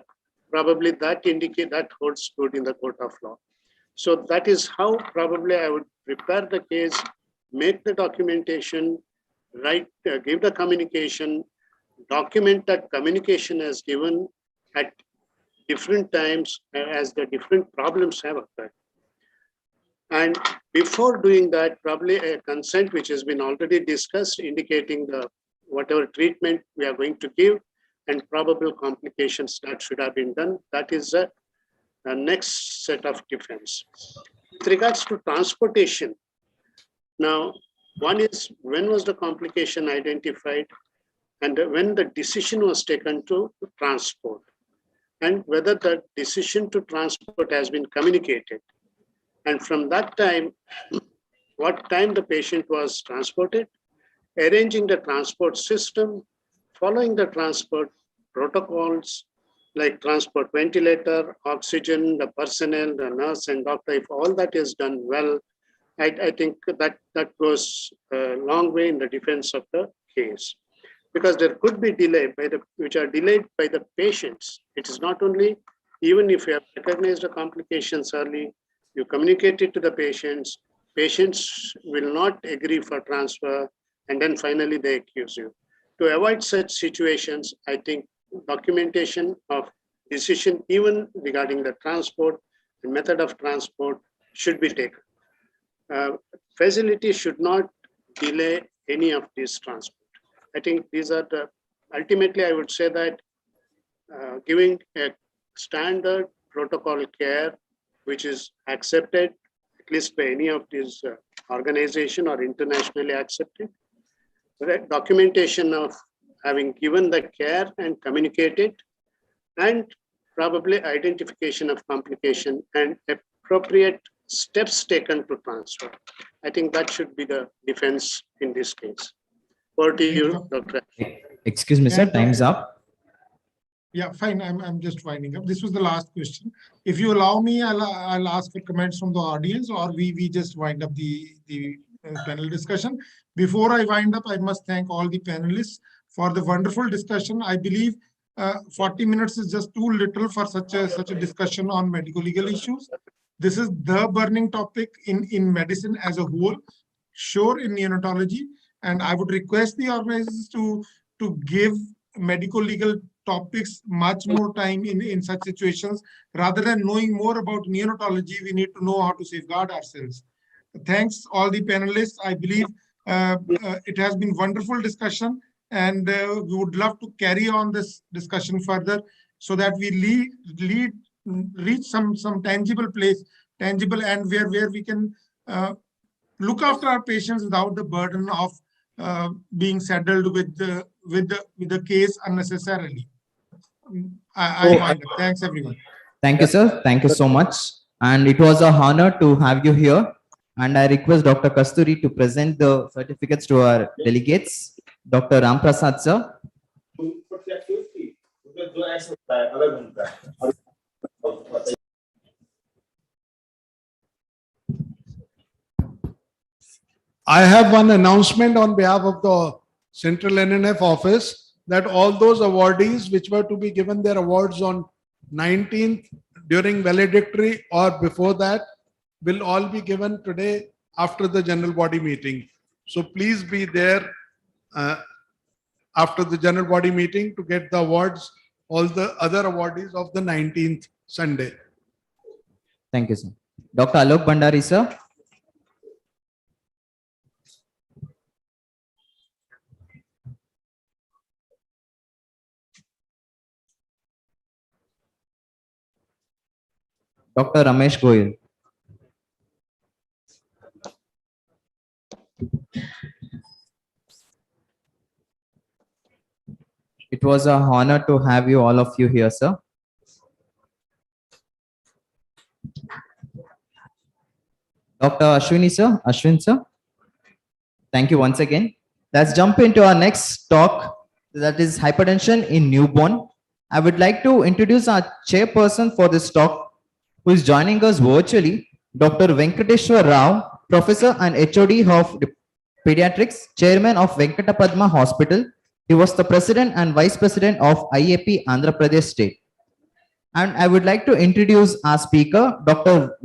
probably that holds good in the court of law. So that is how probably I would prepare the case, make the documentation, give the communication, document that communication as given at different times as the different problems have occurred. And before doing that, probably a consent which has been already discussed, indicating whatever treatment we are going to give and probable complications that should have been done. That is the next set of defense. With regards to transportation, now, one is when was the complication identified and when the decision was taken to transport, and whether the decision to transport has been communicated. And from that time, what time the patient was transported, arranging the transport system, following the transport protocols, like transport ventilator, oxygen, the personnel, the nurse and doctor, if all that is done well, I think that goes a long way in the defense of the case. Because there could be delay which are delayed by the patients. It is not only, even if you have recognized the complications early, you communicate it to the patients will not agree for transfer, and then finally they accuse you. To avoid such situations, I think documentation of decision, even regarding the transport and method of transport, should be taken. Facility should not delay any of these transport. I think these are ultimately I would say that giving a standard protocol care, which is accepted at least by any of these organization or internationally accepted, documentation of having given the care and communicated, and probably identification of complication and appropriate steps taken to transfer. I think that should be the defense in this case. Over to you, Dr. Excuse me, sir, time's up. Yeah, fine. I'm just winding up. This was the last question. If you allow me, I'll ask for comments from the audience, or we just wind up the panel discussion. Before I wind up, I must thank all the panelists for the wonderful discussion. I believe 40 minutes is just too little for such a discussion on medical legal issues. This is the burning topic in medicine as a whole, sure in neonatology, and I would request the organizers to give medical legal topics much more time in such situations. Rather than knowing more about neonatology, we need to know how to safeguard ourselves. Thanks all the panelists. I believe it has been wonderful discussion, and we would love to carry on this discussion further so that we reach some tangible place, tangible, and where we can look after our patients without the burden of being saddled with the case unnecessarily. Thanks everyone. Thank you, sir. Thank you so much. And it was an honor to have you here. And I request Dr. Kasturi to present the certificates to our delegates. Dr. Ramprasad, sir. I have one announcement on behalf of the Central NNF office that all those awardees which were to be given their awards on 19th during valedictory or before that will all be given today after the general body meeting. So please be there after the general body meeting to get the awards, all the other awardees of the 19th Sunday. Thank you, sir. Dr. Alok Bhandari, sir. Dr. Ramesh Goyal. It was an honor to have you, all of you here, sir. Dr. Ashwini, sir. Ashwin, sir. Thank you once again. Let's jump into our next talk, that is hypertension in newborn. I would like to introduce our chairperson for this talk, who is joining us virtually, Dr. Venkateshwar Rao, Professor and HOD of Pediatrics, Chairman of Venkatapadma Hospital. He was the President and Vice President of IAP Andhra Pradesh State. And I would like to introduce our speaker, Dr.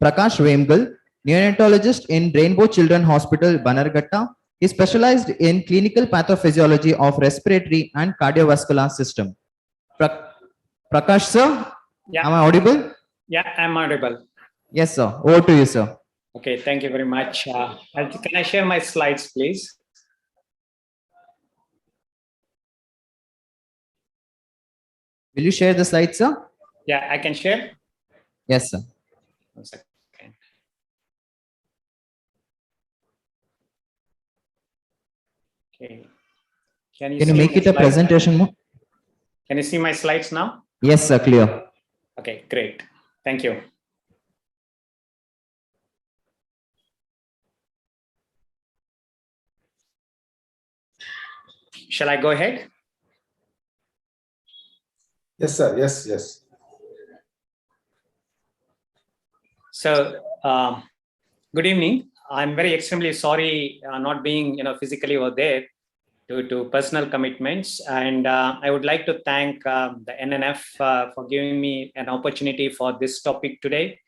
Prakash Vemgal, neonatologist in Rainbow Children Hospital, Bannerghatta. He specialized in clinical pathophysiology of respiratory and cardiovascular system. Prakash, sir, yeah. Am I audible? Yeah, I'm audible. Yes, sir. Over to you, sir. Okay, thank you very much. Can I share my slides, please? Will you share the slides, sir? Yeah, I can share. Yes, sir. 1 second. Okay. Can you make it a presentation mode? Can you see my slides now? Yes, sir. Clear. Okay, great. Thank you. Shall I go ahead? Yes, sir. Yes, yes. So, good evening. I'm very extremely sorry not being physically over there due to personal commitments, and I would like to thank the NNF for giving me an opportunity for this topic today.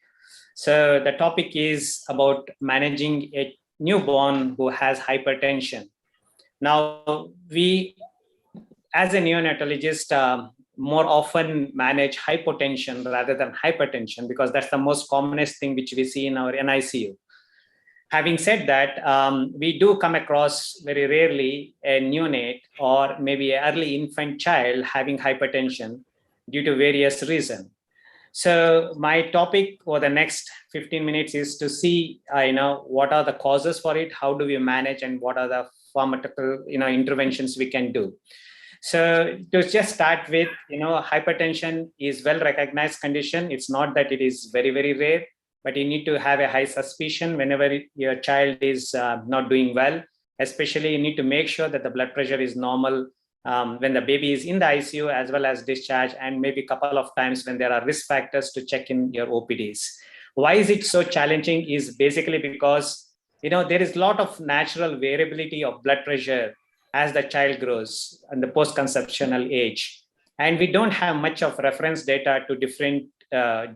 So the topic is about managing a newborn who has hypertension. Now, we as a neonatologist more often manage hypotension rather than hypertension, because that's the most commonest thing which we see in our NICU. Having said that, we do come across very rarely a neonate or maybe an early infant child having hypertension due to various reasons. So my topic for the next 15 minutes is to see, what are the causes for it, how do we manage, and what are the pharmaceutical, interventions we can do. So to just start with, hypertension is well-recognized condition. It's not that it is very, very rare, but you need to have a high suspicion whenever your child is not doing well. Especially, you need to make sure that the blood pressure is normal when the baby is in the ICU, as well as discharge, and maybe a couple of times when there are risk factors to check in your OPDs. Why is it so challenging is basically because, there is a lot of natural variability of blood pressure as the child grows in the post-conceptional age. And we don't have much of reference data to different,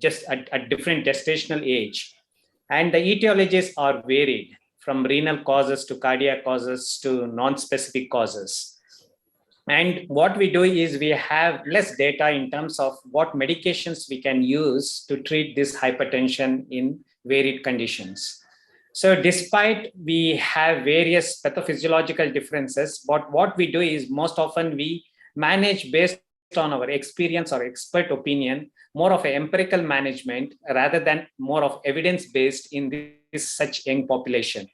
just at different gestational age. And the etiologies are varied from renal causes to cardiac causes to non-specific causes. And what we do is we have less data in terms of what medications we can use to treat this hypertension in varied conditions. So despite we have various pathophysiological differences, but what we do is most often we manage based on our experience or expert opinion, more of an empirical management rather than more of evidence-based in this such young population.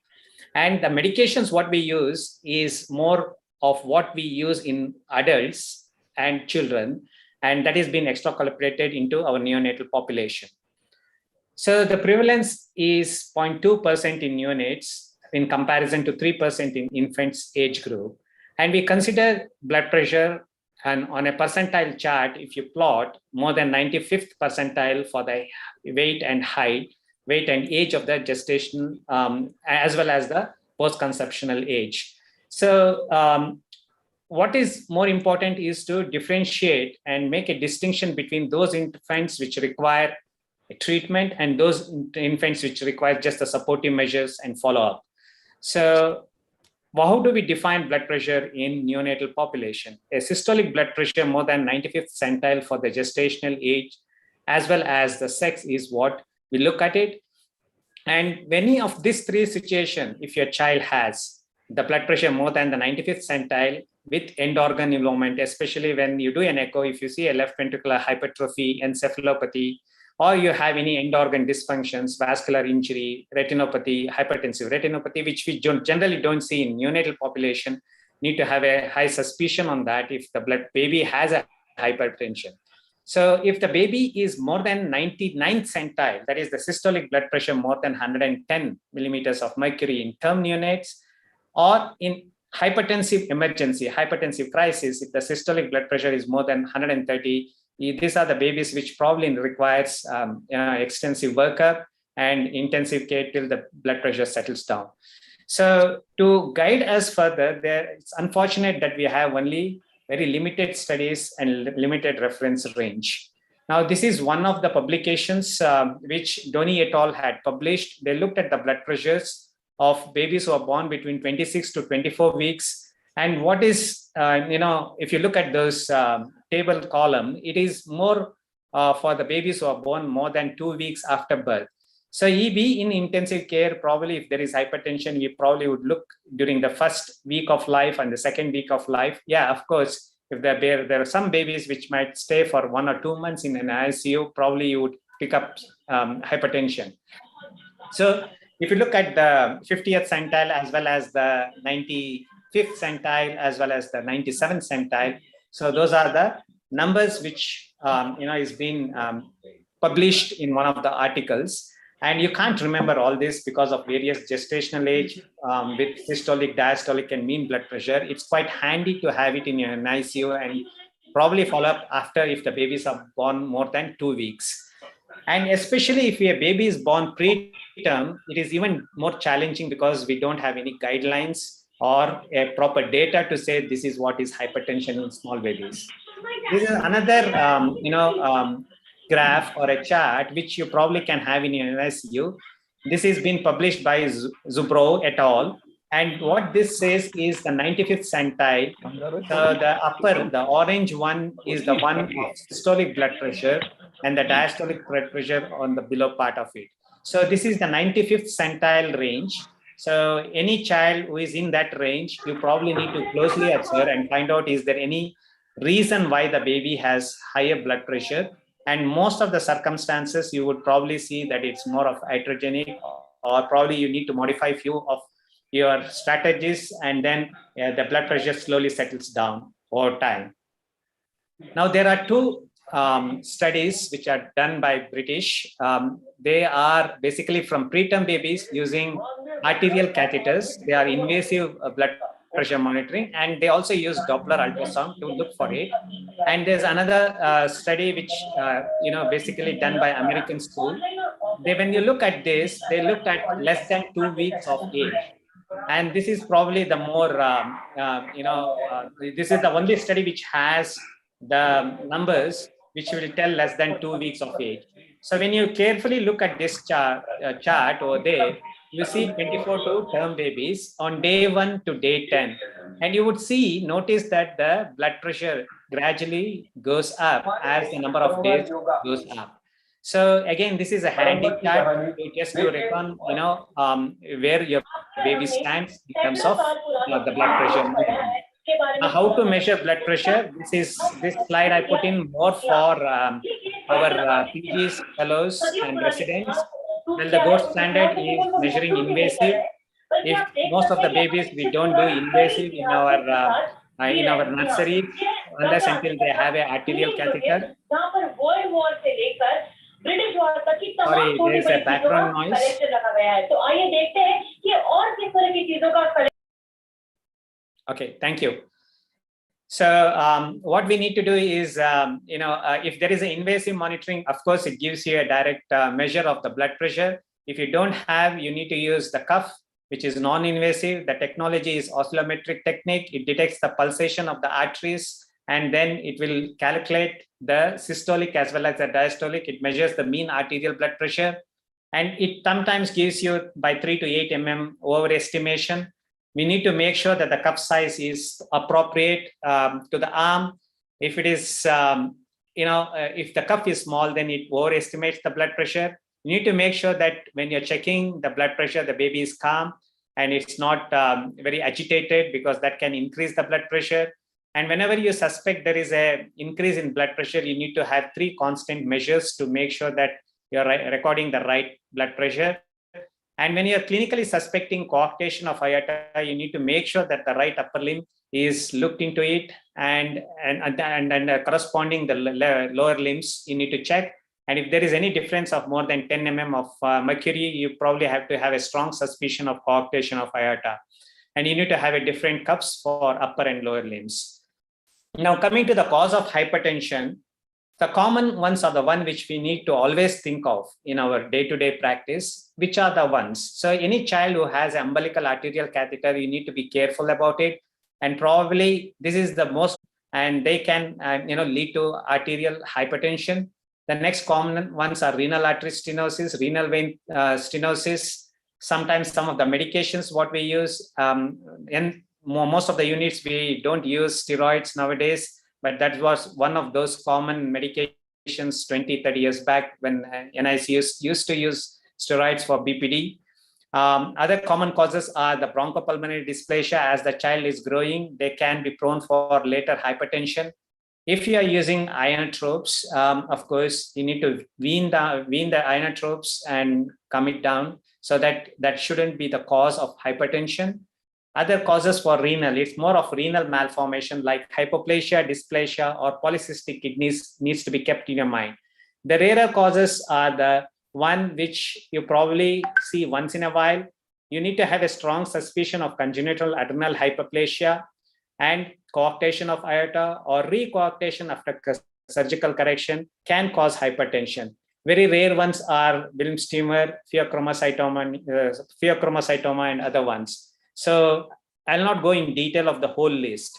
And the medications what we use is more of what we use in adults and children, and that has been extrapolated into our neonatal population. So the prevalence is 0.2% in neonates in comparison to 3% in infants age group. And we consider blood pressure, and on a percentile chart, if you plot more than 95th percentile for the weight and height, weight and age of the gestation, as well as the post-conceptional age. So what is more important is to differentiate and make a distinction between those infants which require a treatment and those infants which require just the supportive measures and follow-up. So how do we define blood pressure in neonatal population? A systolic blood pressure more than 95th centile for the gestational age, as well as the sex, is what we look at it. And many of these three situations, if your child has the blood pressure more than the 95th centile with end organ involvement, especially when you do an echo, if you see a left ventricular hypertrophy, encephalopathy, or you have any end organ dysfunctions, vascular injury, retinopathy, hypertensive retinopathy, which we generally don't see in neonatal population, need to have a high suspicion on that if the baby has a hypertension. So if the baby is more than 99th centile, that is the systolic blood pressure more than 110 millimeters of mercury in term neonates, or in hypertensive emergency, hypertensive crisis, if the systolic blood pressure is more than 130, these are the babies which probably requires extensive workup and intensive care till the blood pressure settles down. So to guide us further, it's unfortunate that we have only very limited studies and limited reference range. Now, this is one of the publications which Doni et al. Had published. They looked at the blood pressures of babies who are born between 26 to 24 weeks. And what is, if you look at those table column, it is more for the babies who are born more than 2 weeks after birth. So EB in intensive care, probably if there is hypertension, we probably would look during the first week of life and the second week of life. Yeah, of course, if there are some babies which might stay for 1 or 2 months in an ICU, probably you would pick up hypertension. So if you look at the 50th centile as well as the 95th centile as well as the 97th centile, so those are the numbers which is being published in one of the articles. And you can't remember all this because of various gestational age with systolic, diastolic, and mean blood pressure. It's quite handy to have it in your NICU and probably follow up after if the babies are born more than 2 weeks. And especially if a baby is born preterm, it is even more challenging because we don't have any guidelines or a proper data to say this is what is hypertension in small babies. This is another graph or a chart which you probably can have in your NICU. This is being published by Zubrow et al. And what this says is the 95th centile. So the orange one is the one of systolic blood pressure and the diastolic blood pressure on the below part of it. So this is the 95th centile range. So any child who is in that range, you probably need to closely observe and find out is there any reason why the baby has higher blood pressure. And most of the circumstances, you would probably see that it's more of iatrogenic, or probably you need to modify a few of your strategies, and then the blood pressure slowly settles down over time. Now, there are two studies which are done by British. They are basically from preterm babies using arterial catheters. They are invasive blood pressure monitoring, and they also use Doppler ultrasound to look for it. And there's another study which basically done by American school. When you look at this, they looked at less than 2 weeks of age, and this is probably the more this is the only study which has the numbers which will tell less than 2 weeks of age. So when you carefully look at this chart over there, you see 24 to term babies on day 1 to day 10. And you would notice that the blood pressure gradually goes up as the number of days goes up. So again, this is a handy chart just to reckon, where your baby stands in terms of the blood pressure. Now, how to measure blood pressure? This slide I put in more for our PGs, fellows, and residents. Well, the gold standard is measuring invasive. If most of the babies we don't do invasive in our nursery unless until they have an arterial catheter. Sorry, there is a background noise. Okay, thank you. So what we need to do is, if there is an invasive monitoring, of course, it gives you a direct measure of the blood pressure. If you don't have, you need to use the cuff which is non-invasive. The technology is oscillometric technique. It detects the pulsation of the arteries, and then it will calculate the systolic as well as the diastolic. It measures the mean arterial blood pressure, and it sometimes gives you by 3 to 8 mm overestimation. We need to make sure that the cuff size is appropriate to the arm. If it is, if the cuff is small, then it overestimates the blood pressure. You need to make sure that when you're checking the blood pressure, the baby is calm and it's not very agitated, because that can increase the blood pressure. And whenever you suspect there is an increase in blood pressure, you need to have 3 constant measures to make sure that you're recording the right blood pressure. And when you're clinically suspecting coarctation of aorta, you need to make sure that the right upper limb is looked into it, and corresponding the lower limbs you need to check. And if there is any difference of more than 10 mm of mercury, you probably have to have a strong suspicion of coarctation of aorta. And you need to have a different cups for upper and lower limbs. Now, coming to the cause of hypertension, the common ones are the one which we need to always think of in our day-to-day practice. Which are the ones? So any child who has an umbilical arterial catheter, you need to be careful about it. And probably this is the most, and they can lead to arterial hypertension. The next common ones are renal artery stenosis, renal vein stenosis. Sometimes some of the medications what we use, in most of the units we don't use steroids nowadays, but that was one of those common medications 20, 30 years back when NICU used to use steroids for BPD. Other common causes are the bronchopulmonary dysplasia. As the child is growing, they can be prone for later hypertension. If you are using inotropes, of course, you need to wean the inotropes and come it down, so that shouldn't be the cause of hypertension. Other causes for renal, it's more of renal malformation like hypoplasia, dysplasia, or polycystic kidneys needs to be kept in your mind. The rarer causes are the one which you probably see once in a while. You need to have a strong suspicion of congenital adrenal hyperplasia and coarctation of aorta, or recoarctation after surgical correction can cause hypertension. Very rare ones are Wilms tumor, pheochromocytoma, and other ones. So I'll not go in detail of the whole list.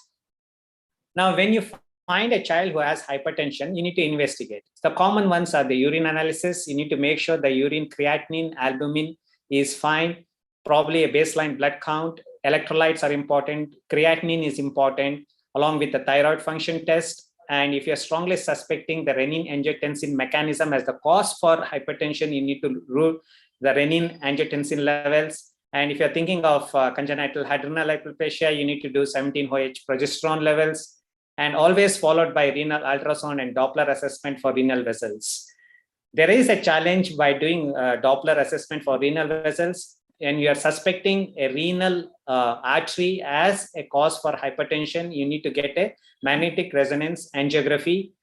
Now, when you find a child who has hypertension, you need to investigate. The common ones are the urine analysis. You need to make sure the urine creatinine, albumin is fine, probably a baseline blood count. Electrolytes are important. Creatinine is important, along with the thyroid function test. And if you're strongly suspecting the renin-angiotensin mechanism as the cause for hypertension, you need to rule the renin-angiotensin levels. And if you're thinking of congenital adrenal hyperplasia, you need to do 17-OH progesterone levels, and always followed by renal ultrasound and Doppler assessment for renal vessels. There is a challenge by doing Doppler assessment for renal vessels, and you are suspecting a renal artery as a cause for hypertension. You need to get a magnetic resonance angiography.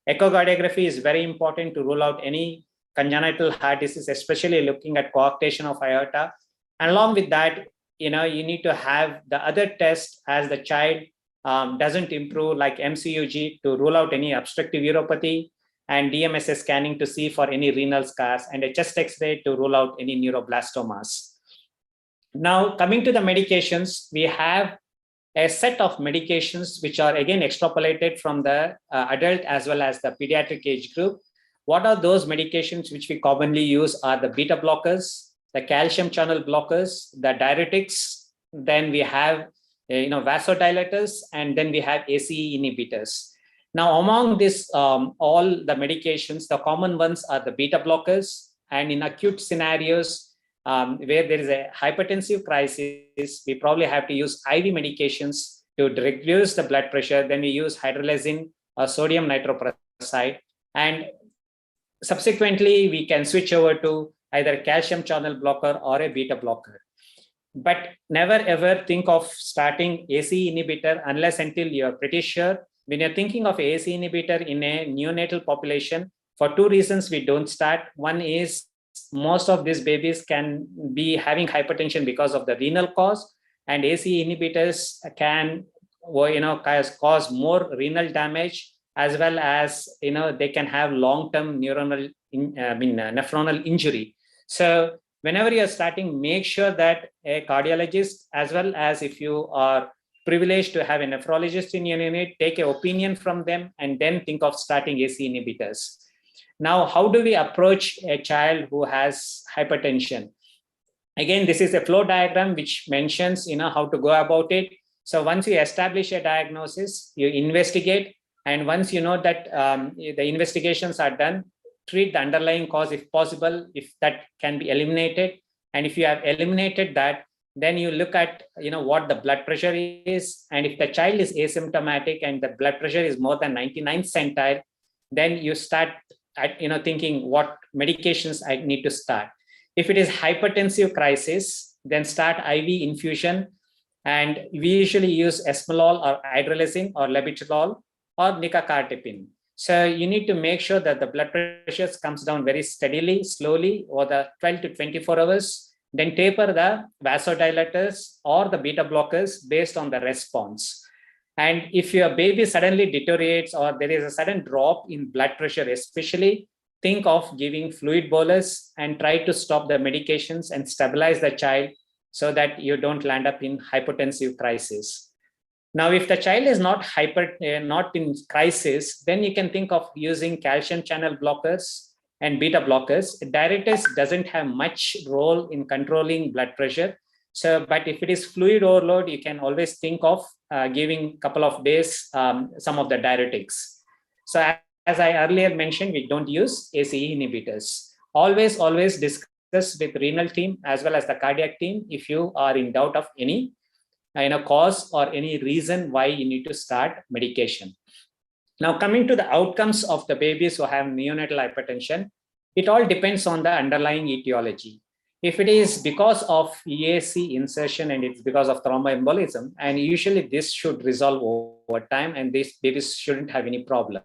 Echocardiography is very important to rule out any congenital heart disease, especially looking at coarctation of aorta. And along with that, you need to have the other test as the child doesn't improve, like MCUG, to rule out any obstructive uropathy, and DMSA scanning to see for any renal scars, and a chest X-ray to rule out any neuroblastomas. Now, coming to the medications, we have a set of medications which are again extrapolated from the adult as well as the pediatric age group. What are those medications which we commonly use are the beta blockers, the calcium channel blockers, the diuretics, then we have vasodilators, and then we have ACE inhibitors. Now, among this, all the medications, the common ones are the beta blockers, and in acute scenarios where there is a hypertensive crisis, we probably have to use IV medications to reduce the blood pressure. Then we use hydralazine or sodium nitroprusside, and subsequently we can switch over to either a calcium channel blocker or a beta blocker. But never ever think of starting ACE inhibitor unless until you're pretty sure. When you're thinking of ACE inhibitor in a neonatal population, for 2 reasons we don't start. One is most of these babies can be having hypertension because of the renal cause, and ACE inhibitors can cause more renal damage, as well as they can have long-term nephronal injury. So whenever you're starting, make sure that a cardiologist, as well as if you are privileged to have a nephrologist in your unit, take an opinion from them and then think of starting ACE inhibitors. Now, how do we approach a child who has hypertension? Again, this is a flow diagram which mentions how to go about it. So once you establish a diagnosis, you investigate, and once you know that the investigations are done, treat the underlying cause if possible, if that can be eliminated. And if you have eliminated that, then you look at what the blood pressure is, and if the child is asymptomatic and the blood pressure is more than 99 centile, then you start at thinking what medications I need to start. If it is hypertensive crisis, then start IV infusion, and we usually use esmolol or hydralazine or labetalol or nicacardipine. So you need to make sure that the blood pressure comes down very steadily, slowly over the 12 to 24 hours. Then taper the vasodilators or the beta blockers based on the response. And if your baby suddenly deteriorates or there is a sudden drop in blood pressure, especially, think of giving fluid bolus and try to stop the medications and stabilize the child so that you don't land up in hypotensive crisis. Now, if the child is not in crisis, then you can think of using calcium channel blockers and beta blockers. Diuretics doesn't have much role in controlling blood pressure. So, but if it is fluid overload, you can always think of giving a couple of days some of the diuretics. So as I earlier mentioned, we don't use ACE inhibitors. Always discuss with renal team as well as the cardiac team if you are in doubt of any cause or any reason why you need to start medication. Now, coming to the outcomes of the babies who have neonatal hypertension, it all depends on the underlying etiology. If it is because of EAC insertion and it's because of thromboembolism, and usually this should resolve over time and these babies shouldn't have any problem.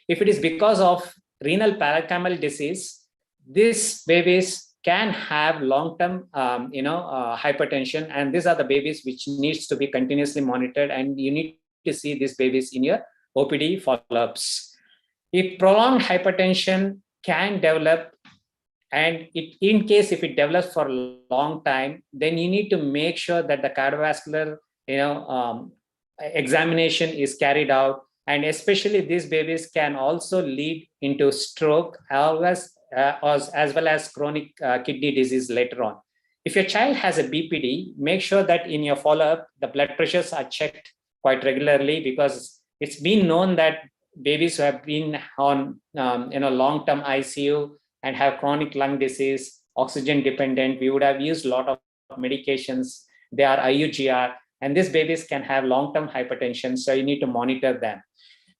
If it is because of renal parenchymal disease, these babies can have long-term hypertension, and these are the babies which needs to be continuously monitored, and you need to see these babies in your OPD follow-ups. If prolonged hypertension can develop, and in case if it develops for a long time, then you need to make sure that the cardiovascular examination is carried out, and especially these babies can also lead into stroke as well as chronic kidney disease later on. If your child has a BPD, make sure that in your follow-up, the blood pressures are checked quite regularly, because it's been known that babies who have been on long-term ICU and have chronic lung disease, oxygen dependent, we would have used a lot of medications, they are IUGR, and these babies can have long-term hypertension, so you need to monitor them.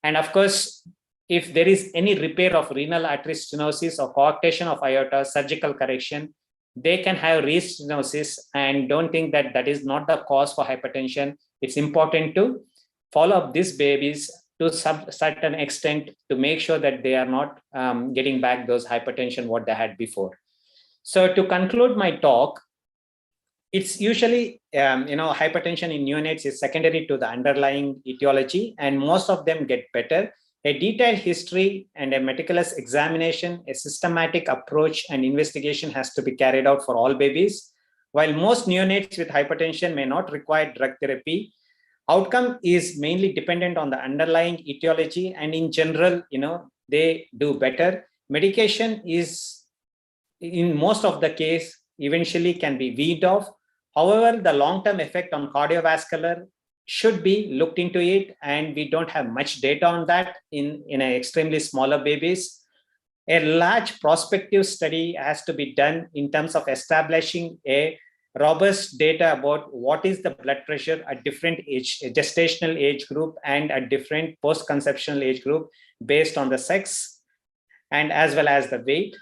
And of course, if there is any repair of renal artery stenosis or coarctation of aorta, surgical correction, they can have restenosis, and don't think that that is not the cause for hypertension. It's important to follow up these babies to a certain extent to make sure that they are not getting back those hypertension what they had before. So to conclude my talk, it's usually, hypertension in neonates is secondary to the underlying etiology, and most of them get better. A detailed history and a meticulous examination, a systematic approach and investigation has to be carried out for all babies. While most neonates with hypertension may not require drug therapy, outcome is mainly dependent on the underlying etiology, and in general, they do better. Medication is, in most of the case, eventually can be weaned off. However, the long-term effect on cardiovascular should be looked into it, and we don't have much data on that in an extremely smaller babies. A large prospective study has to be done in terms of establishing a robust data about what is the blood pressure at different age, gestational age group and at different post-conceptional age group based on the sex and as well as the weight.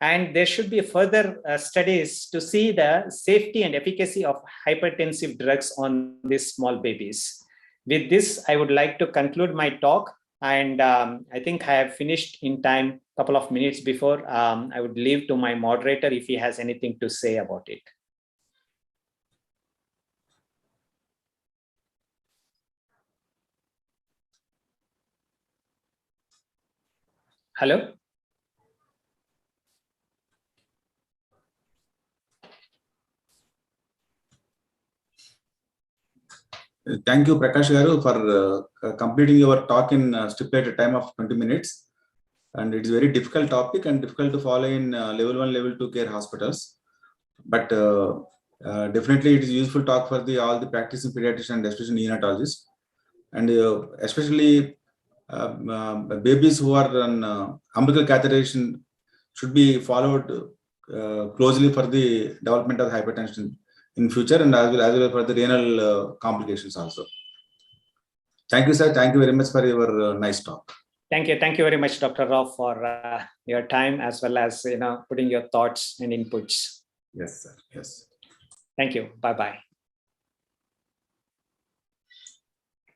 And there should be further studies to see the safety and efficacy of hypertensive drugs on these small babies. With this, I would like to conclude my talk, and I think I have finished in time, a couple of minutes before. I would leave to my moderator if he has anything to say about it. Hello? Thank you, Prakash Garu, for completing your talk in stipulated time of 20 minutes. And it is a very difficult topic and difficult to follow in level 1, level 2 care hospitals. But definitely it is useful talk for all the practicing pediatricians and especially neonatologists. And especially babies who are on umbilical catheterization should be followed closely for the development of hypertension in future, and as well for the renal complications also. Thank you, sir. Thank you very much for your nice talk. Thank you. Thank you very much, Dr. Rao, for your time as well as putting your thoughts and inputs. Yes, sir. Yes. Thank you. Bye-bye.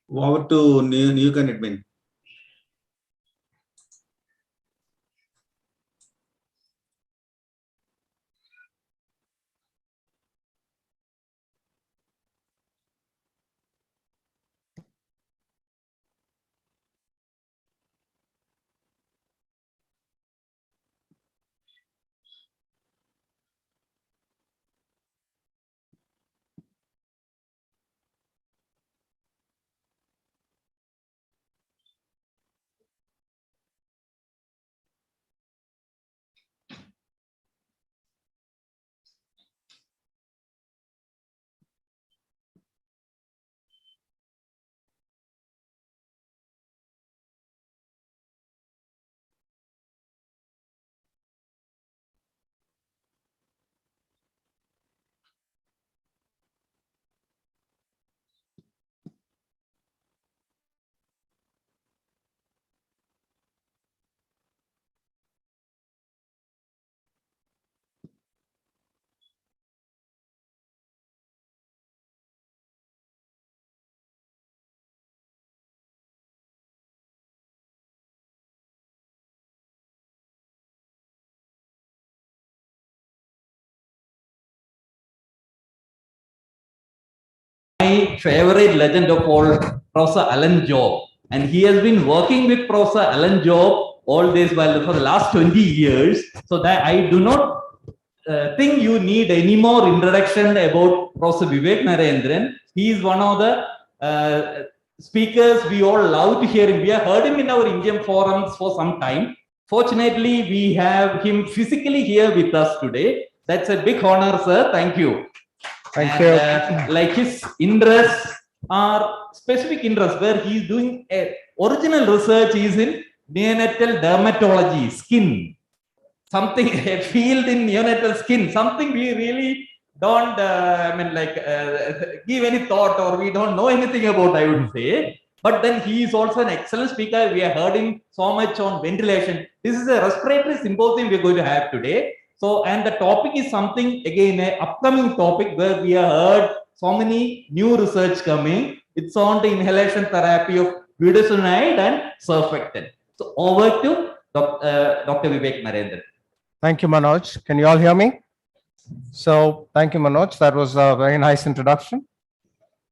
Over to NEOCON admin. My favorite legend of all, Professor Alan Job, and he has been working with Professor Alan Job all this while for the last 20 years. So that I do not think you need any more introduction about Professor Vivek Narendran. He is one of the speakers we all love to hear him. We have heard him in our Indian forums for some time. Fortunately, we have him physically here with us today. That's a big honor, sir. Thank you. Thank you. Like his interests are specific interests where he is doing original research is in neonatal dermatology, skin, something a field in neonatal skin, something we really don't give any thought or we don't know anything about, I would say. But then he is also an excellent speaker. We have heard him so much on ventilation. This is a respiratory symposium we're going to have today. So, and the topic is something, again, an upcoming topic where we have heard so many new research coming. It's on the inhalation therapy of Budesonide and Surfactant. So, over to Dr. Vivek Narendran. Thank you, Manoj. Can you all hear me? So, thank you, Manoj. That was a very nice introduction.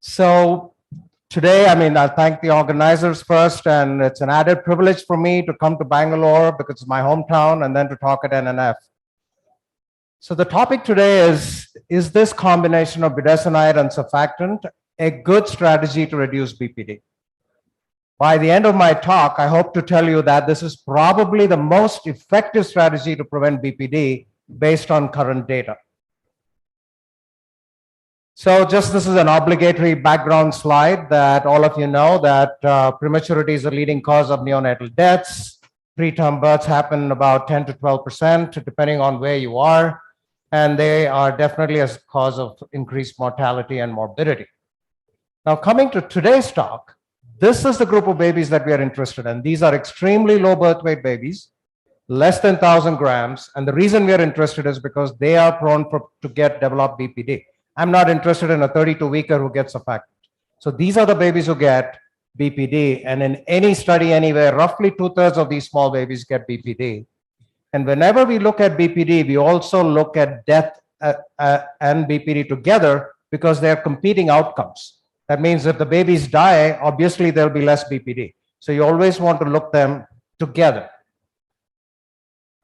So, today, I thank the organizers first, and it's an added privilege for me to come to Bangalore because it's my hometown and then to talk at NNF. So the topic today is this combination of budesonide and surfactant a good strategy to reduce BPD? By the end of my talk, I hope to tell you that this is probably the most effective strategy to prevent BPD based on current data. So just this is an obligatory background slide that all of you know that prematurity is a leading cause of neonatal deaths. Preterm births happen about 10 to 12%, depending on where you are. And they are definitely a cause of increased mortality and morbidity. Now, coming to today's talk, this is the group of babies that we are interested in. These are extremely low birth weight babies, less than 1,000 grams. And the reason we are interested is because they are prone to develop BPD. I'm not interested in a 32-weeker who gets surfactant. So these are the babies who get BPD. And in any study anywhere, roughly 2/3 of these small babies get BPD. And whenever we look at BPD, we also look at death and BPD together because they're competing outcomes. That means if the babies die, obviously there'll be less BPD. So you always want to look them together.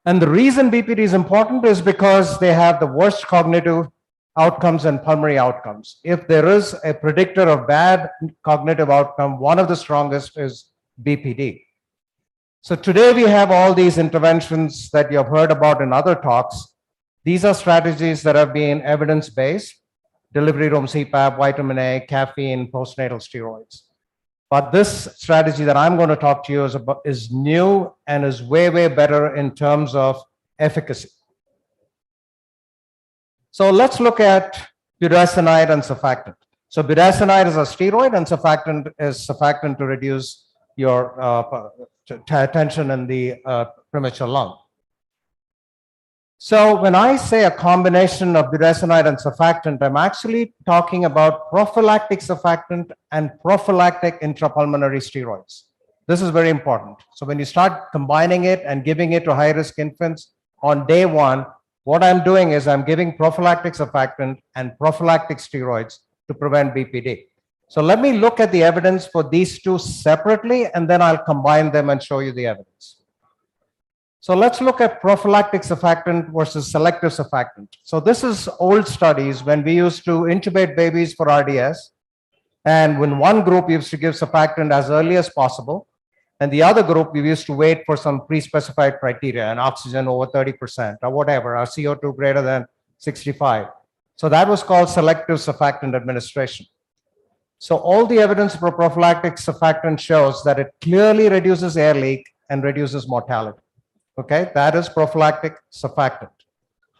And the reason BPD is important is because they have the worst cognitive outcomes and pulmonary outcomes. If there is a predictor of bad cognitive outcome, one of the strongest is BPD. So today we have all these interventions that you have heard about in other talks. These are strategies that have been evidence-based: delivery room CPAP, vitamin A, caffeine, postnatal steroids. But this strategy that I'm going to talk to you is new and is way, way better in terms of efficacy. So let's look at budesonide and surfactant. So budesonide is a steroid and surfactant is surfactant to reduce your tension in the premature lung. So when I say a combination of budesonide and surfactant, I'm actually talking about prophylactic surfactant and prophylactic intrapulmonary steroids. This is very important. So when you start combining it and giving it to high-risk infants on day one, what I'm doing is I'm giving prophylactic surfactant and prophylactic steroids to prevent BPD. So let me look at the evidence for these two separately, and then I'll combine them and show you the evidence. So let's look at prophylactic surfactant versus selective surfactant. So this is old studies when we used to intubate babies for RDS. And when one group used to give surfactant as early as possible, and the other group, we used to wait for some pre-specified criteria, an oxygen over 30% or whatever, or CO2 greater than 65. So that was called selective surfactant administration. So all the evidence for prophylactic surfactant shows that it clearly reduces air leak and reduces mortality. Okay, that is prophylactic surfactant.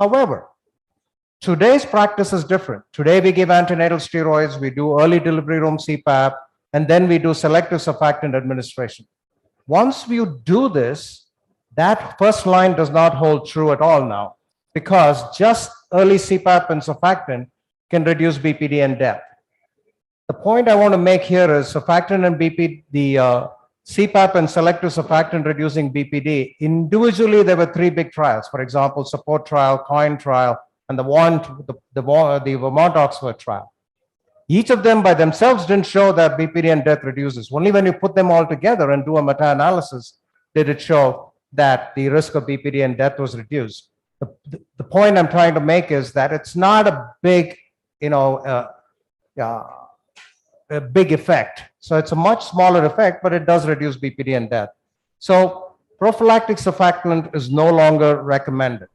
However, today's practice is different. Today we give antenatal steroids, we do early delivery room CPAP, and then we do selective surfactant administration. Once you do this, that first line does not hold true at all now, because just early CPAP and surfactant can reduce BPD and death. The point I want to make here is surfactant and BPD, CPAP and selective surfactant reducing BPD, individually there were 3 big trials. For example, support trial, COIN trial, and the Vermont Oxford trial. Each of them by themselves didn't show that BPD and death reduces. Only when you put them all together and do a meta-analysis did it show that the risk of BPD and death was reduced. The point I'm trying to make is that it's not a big, a big effect. So it's a much smaller effect, but it does reduce BPD and death. So prophylactic surfactant is no longer recommended.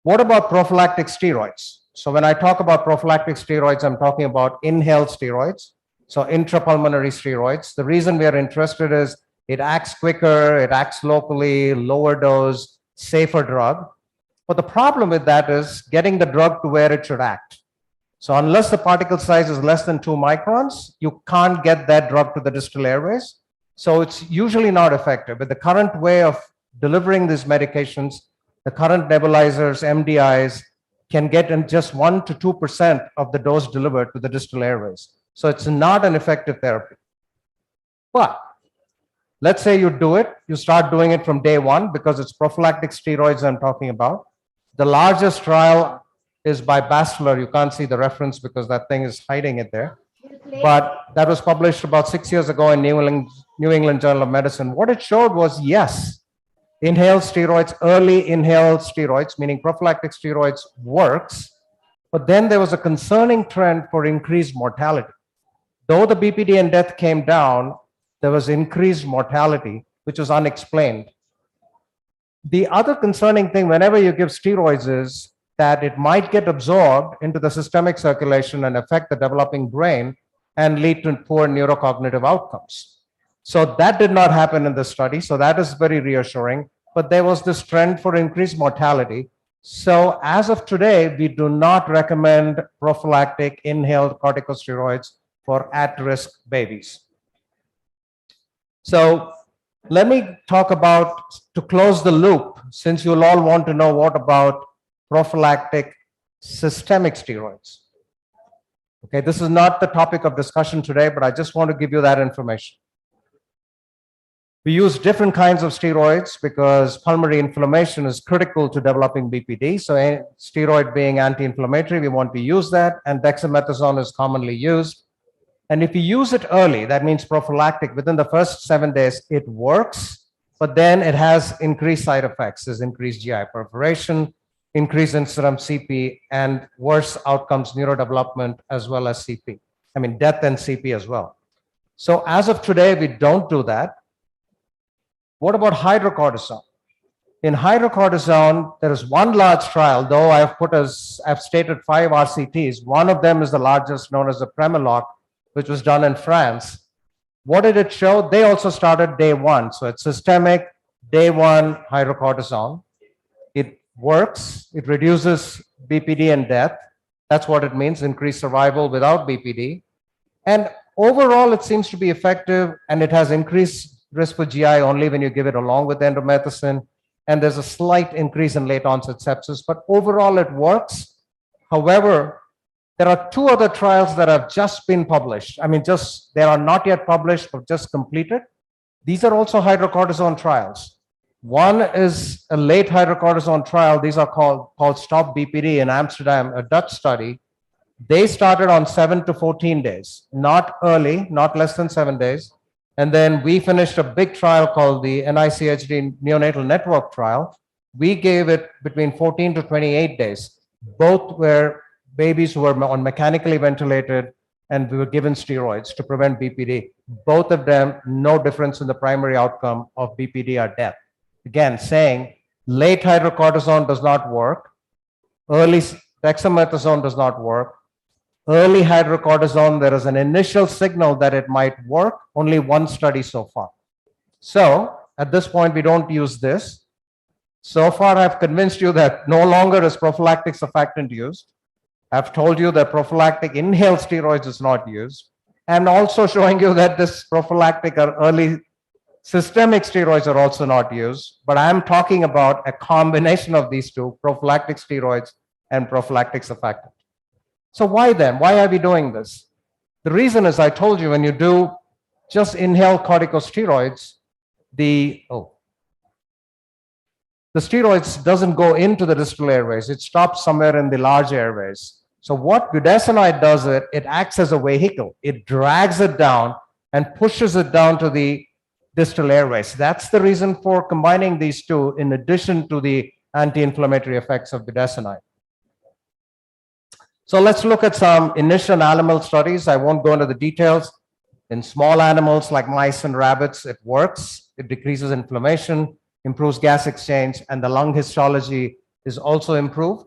What about prophylactic steroids? So when I talk about prophylactic steroids, I'm talking about inhaled steroids. So intrapulmonary steroids. The reason we are interested is it acts quicker, it acts locally, lower dose, safer drug. But the problem with that is getting the drug to where it should act. So unless the particle size is less than 2 microns, you can't get that drug to the distal airways. So it's usually not effective. With the current way of delivering these medications, the current nebulizers, MDIs, can get in just 1 to 2% of the dose delivered to the distal airways. So it's not an effective therapy. But let's say you do it, you start doing it from day one because it's prophylactic steroids I'm talking about. The largest trial is by Bastler. You can't see the reference because that thing is hiding it there. But that was published about 6 years ago in New England Journal of Medicine. What it showed was, yes, inhaled steroids, early inhaled steroids, meaning prophylactic steroids, works. But then there was a concerning trend for increased mortality. Though the BPD and death came down, there was increased mortality, which was unexplained. The other concerning thing whenever you give steroids is that it might get absorbed into the systemic circulation and affect the developing brain and lead to poor neurocognitive outcomes. So that did not happen in this study. So that is very reassuring. But there was this trend for increased mortality. So as of today, we do not recommend prophylactic inhaled corticosteroids for at-risk babies. So let me talk about, to close the loop, since you'll all want to know what about prophylactic systemic steroids. Okay, this is not the topic of discussion today, but I just want to give you that information. We use different kinds of steroids because pulmonary inflammation is critical to developing BPD. So a steroid being anti-inflammatory, we want to use that, and dexamethasone is commonly used. And if you use it early, that means prophylactic, within the first 7 days, it works, but then it has increased side effects. There's increased GI perforation, increased incidence CP, and worse outcomes, neurodevelopment, as well as CP. I mean, death and CP as well. So as of today, we don't do that. What about hydrocortisone? In hydrocortisone, there is one large trial, though I've stated 5 RCTs. One of them is the largest, known as the Premiloc, which was done in France. What did it show? They also started day 1. So it's systemic, day 1 hydrocortisone. It works. It reduces BPD and death. That's what it means, increased survival without BPD. And overall, it seems to be effective, and it has increased risk for GI only when you give it along with endomethacin. And there's a slight increase in late onset sepsis, but overall it works. However, there are 2 other trials that have just been published. I mean, they are not yet published, but just completed. These are also hydrocortisone trials. One is a late hydrocortisone trial. These are called Stop BPD in Amsterdam, a Dutch study. They started on 7 to 14 days, not early, not less than 7 days. And then we finished a big trial called the NICHD Neonatal Network trial. We gave it between 14 to 28 days. Both were babies who were on mechanically ventilated, and we were given steroids to prevent BPD. Both of them, no difference in the primary outcome of BPD or death. Again, saying late hydrocortisone does not work. Early dexamethasone does not work. Early hydrocortisone, there is an initial signal that it might work, only 1 study so far. So at this point, we don't use this. So far, I've convinced you that no longer is prophylactic surfactant used. I've told you that prophylactic inhaled steroids is not used. And also showing you that this prophylactic or early systemic steroids are also not used. But I'm talking about a combination of these 2, prophylactic steroids and prophylactic surfactant. So why then? Why are we doing this? The reason is, I told you, when you do just inhale corticosteroids, the steroids doesn't go into the distal airways. It stops somewhere in the large airways. So what budesonide does, it acts as a vehicle. It drags it down and pushes it down to the distal airways. That's the reason for combining these 2 in addition to the anti-inflammatory effects of budesonide. So let's look at some initial animal studies. I won't go into the details. In small animals like mice and rabbits, it works. It decreases inflammation, improves gas exchange, and the lung histology is also improved.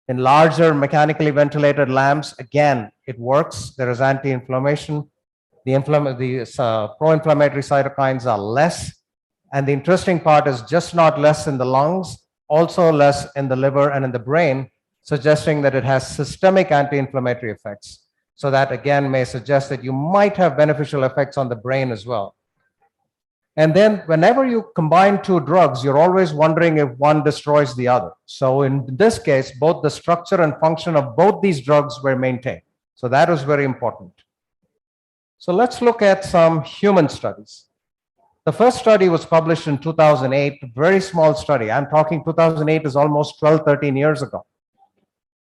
In larger mechanically ventilated lambs, again, it works. There is anti-inflammation. The pro-inflammatory cytokines are less. And the interesting part is just not less in the lungs, also less in the liver and in the brain, suggesting that it has systemic anti-inflammatory effects. So that again may suggest that you might have beneficial effects on the brain as well. And then whenever you combine 2 drugs, you're always wondering if one destroys the other. So in this case, both the structure and function of both these drugs were maintained. So that is very important. So let's look at some human studies. The first study was published in 2008, a very small study. I'm talking 2008 is almost 12, 13 years ago.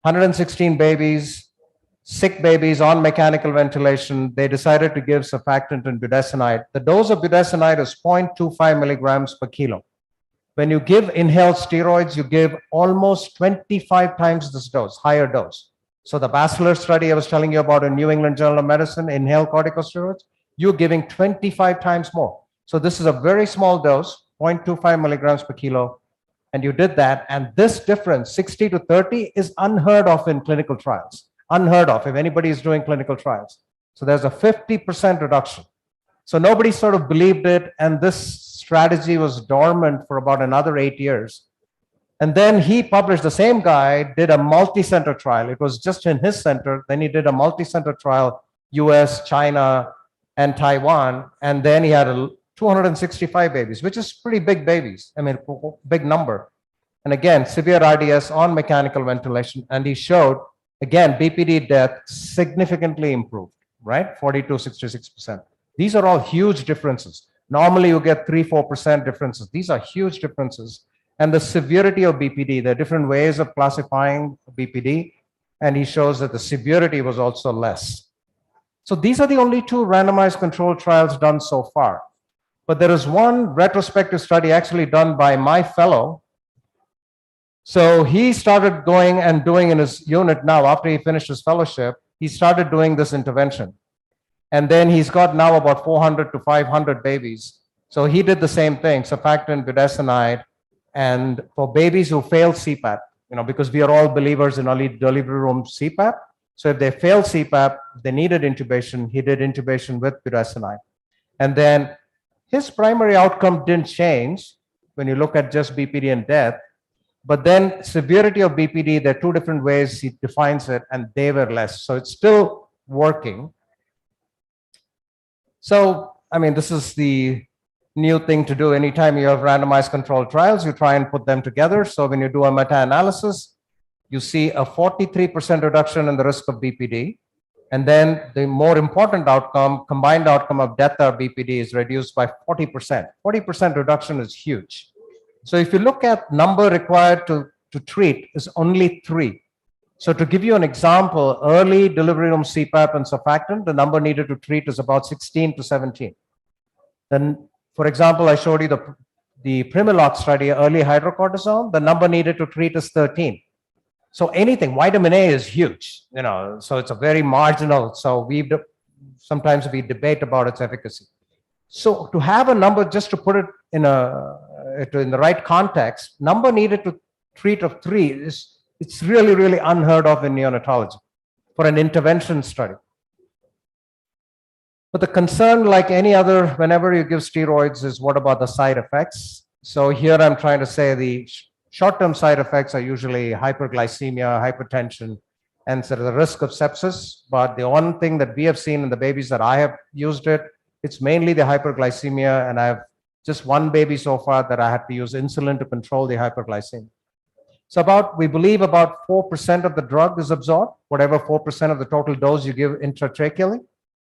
116 babies, sick babies on mechanical ventilation. They decided to give surfactant and budesonide. The dose of budesonide is 0.25 milligrams per kilo. When you give inhaled steroids, you give almost 25 times this dose, higher dose. So the Bachelor study I was telling you about in New England Journal of Medicine, inhaled corticosteroids, you're giving 25 times more. So this is a very small dose, 0.25 milligrams per kilo. And you did that. And this difference, 60 to 30, is unheard of in clinical trials. Unheard of if anybody is doing clinical trials. So there's a 50% reduction. So nobody sort of believed it. And this strategy was dormant for about another 8 years. And then he published, the same guy did a multi-center trial. It was just in his center. Then he did a multi-center trial, US, China, and Taiwan. And then he had 265 babies, which is pretty big babies. I mean, big number. And again, severe RDS on mechanical ventilation. And he showed, again, BPD death significantly improved, right? 42, 66%. These are all huge differences. Normally you get 3-4% differences. These are huge differences. And the severity of BPD, there are different ways of classifying BPD, and he shows that the severity was also less. So these are the only 2 randomized controlled trials done so far. But there is one retrospective study actually done by my fellow, So he started going and doing in his unit now, after he finished his fellowship, he started doing this intervention. And then he's got now about 400 to 500 babies. So he did the same thing, surfactant, budesonide, and for babies who failed CPAP, because we are all believers in early delivery room CPAP. So if they failed CPAP, they needed intubation, he did intubation with budesonide. And then his primary outcome didn't change when you look at just BPD and death, but then severity of BPD, there are two different ways he defines it, and they were less. So it's still working. So, this is the new thing to do. Anytime you have randomized controlled trials, you try and put them together. So when you do a meta-analysis, you see a 43% reduction in the risk of BPD. And then the more important outcome, combined outcome of death or BPD, is reduced by 40%. 40% reduction is huge. So if you look at number required to treat is only 3. So to give you an example, early delivery room CPAP and surfactant, the number needed to treat is about 16 to 17. Then, for example, I showed you the Primilock study, early hydrocortisone, the number needed to treat is 13. So anything, vitamin A is huge, so it's a very marginal. So sometimes we debate about its efficacy. So to have a number, just to put it in the right context, number needed to treat of 3 it's really, really unheard of in neonatology for an intervention study. But the concern, like any other, whenever you give steroids, is what about the side effects? So here I'm trying to say the short-term side effects are usually hyperglycemia, hypertension, and so the risk of sepsis. But the one thing that we have seen in the babies that I have used it, it's mainly the hyperglycemia, and I have just one baby so far that I had to use insulin to control the hyperglycemia. So we believe about 4% of the drug is absorbed, whatever 4% of the total dose you give intratracheally.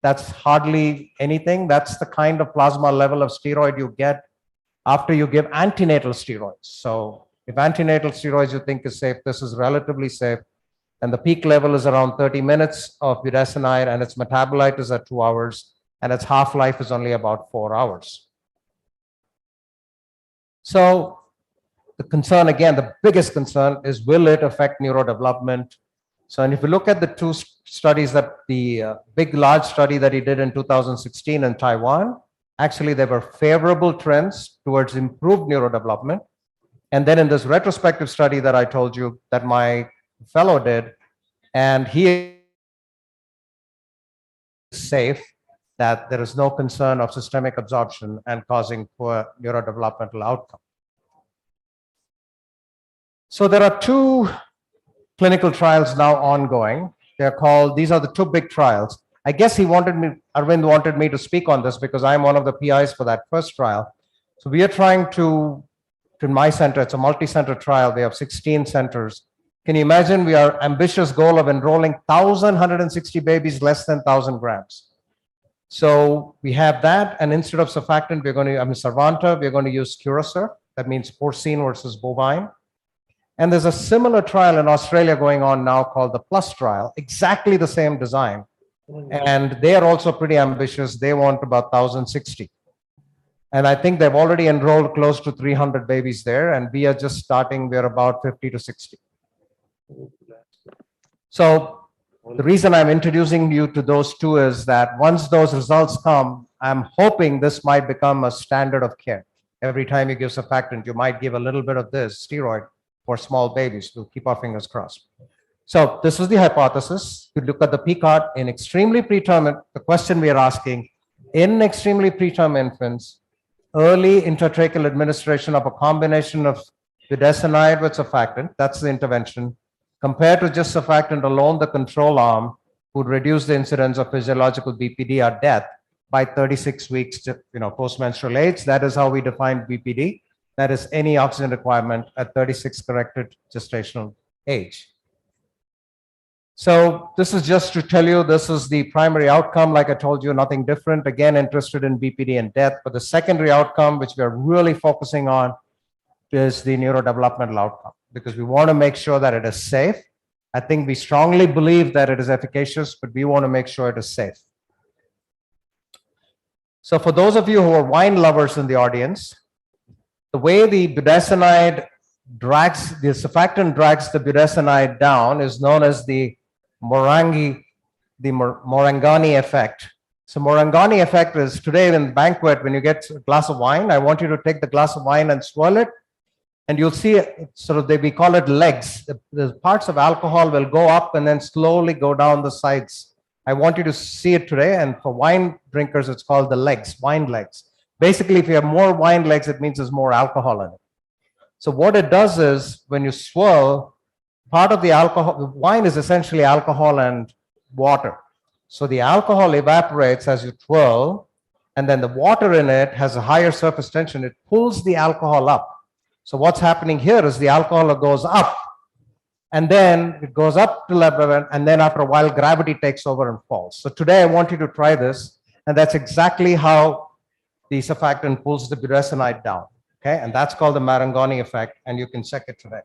That's hardly anything. That's the kind of plasma level of steroid you get after you give antenatal steroids. So if antenatal steroids you think is safe, this is relatively safe. And the peak level is around 30 minutes of budesonide, and its metabolite is at 2 hours, and its half-life is only about 4 hours. So the concern, again, the biggest concern is, will it affect neurodevelopment? So, and if you look at the 2 studies, that the large study that he did in 2016 in Taiwan, actually there were favorable trends towards improved neurodevelopment. And then in this retrospective study that I told you that my fellow did, and he is safe, that there is no concern of systemic absorption and causing poor neurodevelopmental outcome. So there are 2 clinical trials now ongoing. They're called, these are the 2 big trials. I guess Arvind wanted me to speak on this because I'm one of the PIs for that first trial. So we are trying to my center, it's a multi-center trial. We have 16 centers. Can you imagine, we are ambitious goal of enrolling 1,160 babies less than 1,000 grams. So we have that, and instead of surfactant, we're going to, Cervanta, we're going to use curate. That means porcine versus bovine. And there's a similar trial in Australia going on now called the PLUS trial, exactly the same design. And they are also pretty ambitious. They want about 1,060. And I think they've already enrolled close to 300 babies there. And we are just starting, we're about 50 to 60. So the reason I'm introducing you to those 2 is that once those results come, I'm hoping this might become a standard of care. Every time you give surfactant, you might give a little bit of this steroid for small babies. We'll keep our fingers crossed. So this is the hypothesis. You look at the PCOT in extremely preterm, the question we are asking, in extremely preterm infants, early intratracheal administration of a combination of budesonide with surfactant, that's the intervention, compared to just surfactant alone, the control arm would reduce the incidence of physiological BPD or death by 36 weeks, post-menstrual age. That is how we define BPD. That is any oxygen requirement at 36 corrected gestational age. So this is just to tell you, this is the primary outcome. Like I told you, nothing different. Again, interested in BPD and death. But the secondary outcome, which we are really focusing on, is the neurodevelopmental outcome, because we want to make sure that it is safe. I think we strongly believe that it is efficacious, but we want to make sure it is safe. So for those of you who are wine lovers in the audience, the way the budesonide drags, the surfactant drags the budesonide down is known as the Morangani effect. So Morangani effect is today in banquet, when you get a glass of wine, I want you to take the glass of wine and swirl it, and you'll see sort of, we call it legs. The parts of alcohol will go up and then slowly go down the sides. I want you to see it today, and for wine drinkers, it's called the legs, wine legs. Basically, if you have more wine legs, it means there's more alcohol in it. So what it does is, when you swirl, part of the alcohol, the wine is essentially alcohol and water. So the alcohol evaporates as you twirl, and then the water in it has a higher surface tension. It pulls the alcohol up. So what's happening here is the alcohol goes up, and then it goes up to level, and then after a while, gravity takes over and falls. So today I want you to try this, and that's exactly how the surfactant pulls the budesonide down. Okay, and that's called the Marangoni effect, and you can check it today.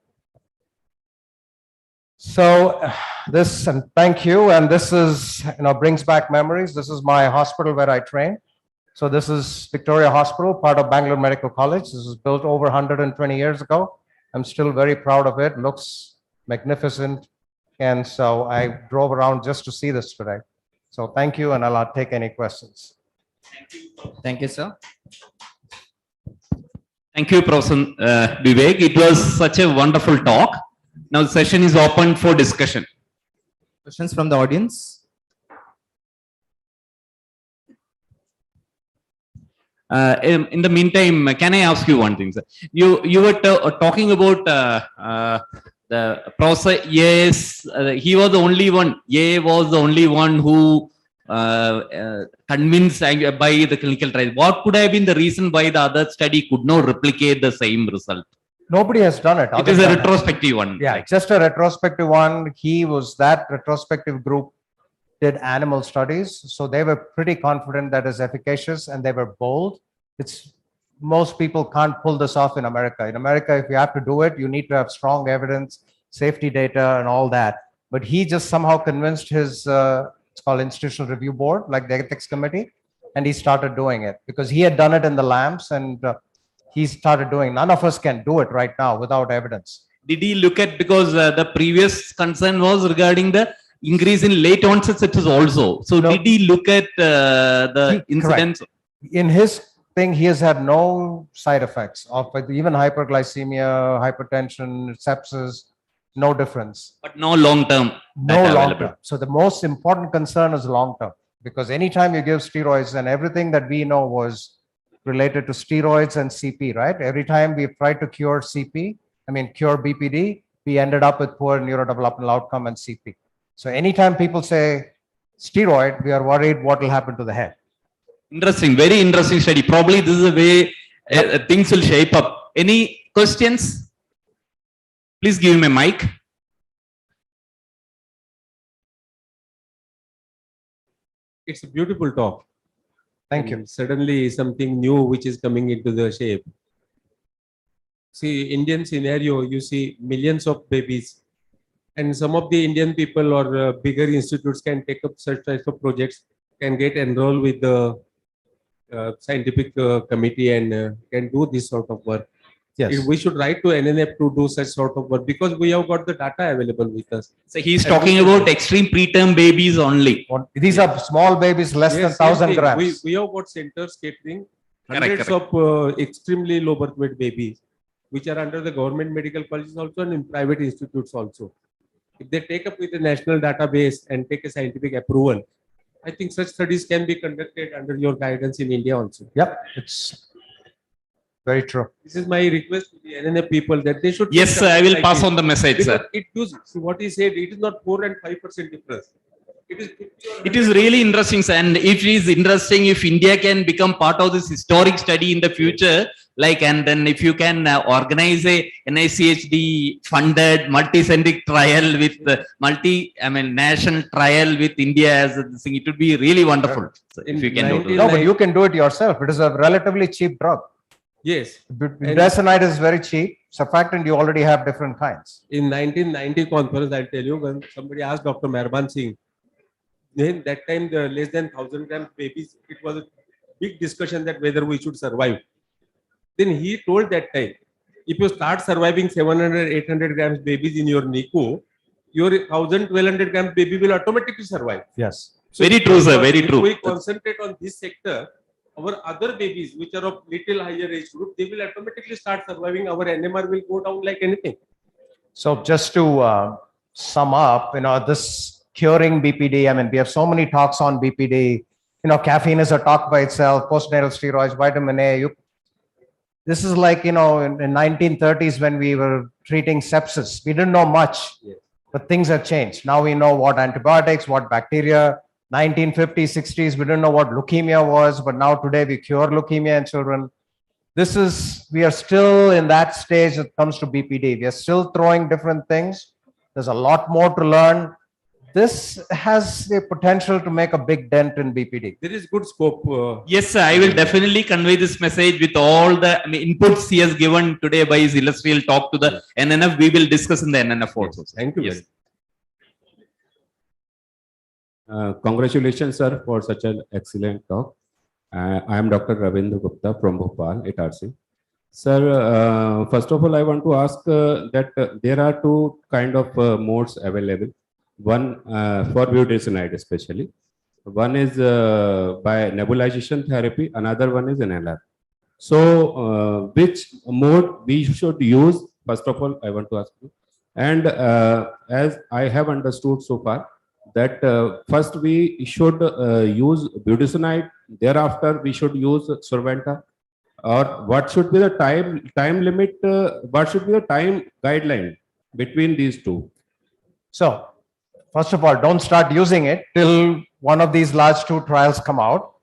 So this, and thank you, and this is, brings back memories. This is my hospital where I train. So this is Victoria Hospital, part of Bangalore Medical College. This was built over 120 years ago. I'm still very proud of it. Looks magnificent. And so I drove around just to see this today. So thank you, and I'll take any questions. Thank you, sir. Thank you, Professor Vivek. It was such a wonderful talk. Now the session is open for discussion. Questions from the audience? In the meantime, can I ask you one thing, sir? You were talking about the Professor. Yes, he was the only one. Ye was the only one who convinced by the clinical trial. What could have been the reason why the other study could not replicate the same result? Nobody has done it. It is a retrospective one. Yeah, just a retrospective one. That retrospective group did animal studies. So they were pretty confident that it's efficacious, and they were bold. Most people can't pull this off in America. In America, if you have to do it, you need to have strong evidence, safety data, and all that. But he just somehow convinced his, it's called institutional review board, like the ethics committee, and he started doing it because he had done it in the labs, and he started doing. None of us can do it right now without evidence. Did he look at, because the previous concern was regarding the increase in late onset sepsis also. So no. Did he look at the incidence? Correct. In his thing, he has had no side effects of even hyperglycemia, hypertension, sepsis, no difference. But no long term. No long term. So the most important concern is long term, because anytime you give steroids, and everything that we know was related to steroids and CP, right? Every time we tried to cure CP, cure BPD, we ended up with poor neurodevelopmental outcome and CP. So anytime people say steroid, we are worried what will happen to the head. Interesting, very interesting study. Probably this is the way things will shape up. Any questions? Please give him a mic. It's a beautiful talk. Thank you. Suddenly something new which is coming into the shape. See, Indian scenario, you see millions of babies, and some of the Indian people or bigger institutes can take up such types of projects, can get enrolled with the scientific committee, and can do this sort of work. Yes. We should write to NNF to do such sort of work, because we have got the data available with us. So he's talking about extreme preterm babies only. These are small babies, less than 1,000 grams. We have got centers catering hundreds of extremely low birth weight babies, which are under the government medical colleges also and in private institutes also. If they take up with the national database and take a scientific approval, I think such studies can be conducted under your guidance in India also. Yep, it's very true. This is my request to the NNF people, that they should. Yes, sir, I will pass on the message, sir. It gives, what he said, it is not 4 and 5% difference. It is really interesting, sir. And it is interesting if India can become part of this historic study in the future, and then if you can organize a NICHD funded multi-centric trial with national trial with India as a thing, it would be really wonderful. So if you can do it. No, but you can do it yourself. It is a relatively cheap drug. Yes. Budesonide is very cheap. Surfactant, you already have different kinds. In 1990 conference, I'll tell you, when somebody asked Dr. Meherban Singh, then that time the less than 1,000 grams babies, it was a big discussion that whether we should survive. Then he told that time if you start surviving 700, 800 grams babies in your NICU, your 1000, 1200 grams baby will automatically survive. Yes. So Very true, sir. Very true. If we concentrate on this sector, our other babies, which are of little higher age group, they will automatically start surviving. Our NMR will go down like anything. So just to sum up, this curing BPD, I mean, we have so many talks on BPD. Caffeine is a talk by itself, postnatal steroids, vitamin A. This is like, in 1930s when we were treating sepsis. We didn't know much, but things have changed. Now we know what antibiotics, what bacteria. 1950s, 60s, we didn't know what leukemia was, but now today we cure leukemia in children. We are still in that stage when it comes to BPD. We are still throwing different things. There's a lot more to learn. This has the potential to make a big dent in BPD. There is good scope. Yes, sir. I will definitely convey this message with all the inputs he has given today by his illustrious talk to the NNF. We will discuss in the NNF also. Thank you. Yes. Congratulations, sir, for such an excellent talk. I am Dr. Ravindra Gupta from Bhopal, RC. Sir, first of all, I want to ask that there are two kind of modes available. One for budesonide especially. One is by nebulization therapy, another one is NLR. So which mode we should use? First of all, I want to ask you. And as I have understood so far, that first we should use budesonide, thereafter we should use Surfactant, or what should be the time limit, what should be the time guideline between these two? So, first of all, don't start using it till one of these large 2 trials come out.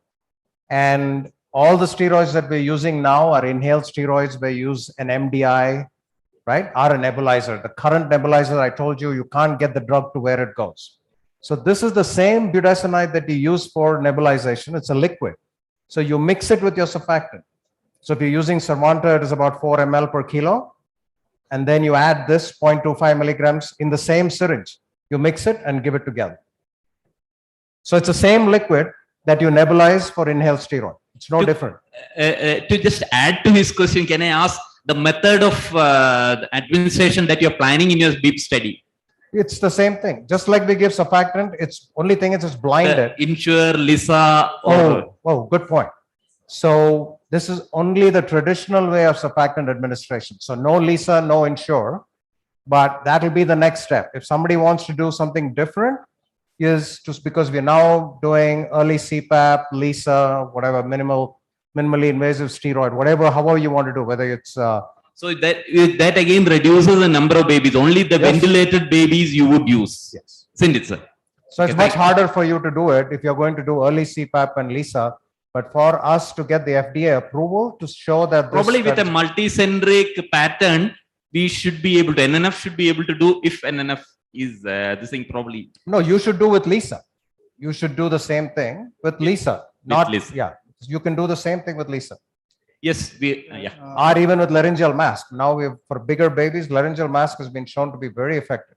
And all the steroids that we're using now are inhaled steroids. We use an MDI, right, or a nebulizer. The current nebulizer, I told you, you can't get the drug to where it goes. So this is the same budesonide that you use for nebulization. It's a liquid. So you mix it with your surfactant. So if you're using Surfactant, it is about 4 ml per kilo. And then you add this 0.25 milligrams in the same syringe. You mix it and give it together. So it's the same liquid that you nebulize for inhaled steroid. It's no different. To just add to his question, can I ask the method of administration that you're planning in your BIP study? It's the same thing. Just like we give surfactant, it's only thing is it's blinded. Insure, Lisa. Oh, good point. So this is only the traditional way of surfactant administration. So no Lisa, no Insure, but that will be the next step. If somebody wants to do something different, is just because we're now doing early CPAP, Lisa, whatever, minimally invasive steroid, whatever, however you want to do, whether it's so that again reduces the number of babies. Only the ventilated babies you would use. Yes. Isn't it, sir? So it's much harder for you to do it if you're going to do early CPAP and Lisa. But for us to get the FDA approval to show that probably with a multi-centric pattern, we should be able to, NNF should be able to do if NNF is this thing probably. No, you should do with Lisa. You should do the same thing with Lisa. Not Lisa. Yeah, you can do the same thing with Lisa. Yes, or even with laryngeal mask. Now for bigger babies, laryngeal mask has been shown to be very effective.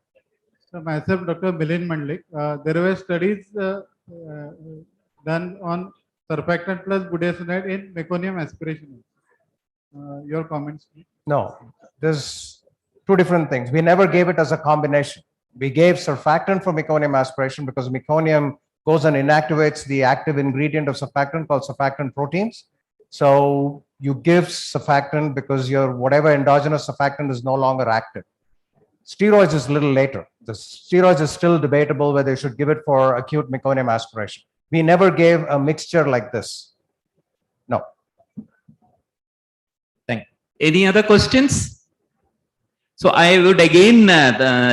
So myself, Dr. Milind Mandlik, there were studies done on surfactant plus budesonide in meconium aspiration. Your comments, please. No, there's 2 different things. We never gave it as a combination. We gave surfactant for meconium aspiration because meconium goes and inactivates the active ingredient of surfactant called surfactant proteins. So you give surfactant because your whatever endogenous surfactant is no longer active. Steroids is a little later. The steroids is still debatable whether you should give it for acute meconium aspiration. We never gave a mixture like this. No. Thank you. Any other questions? So I would again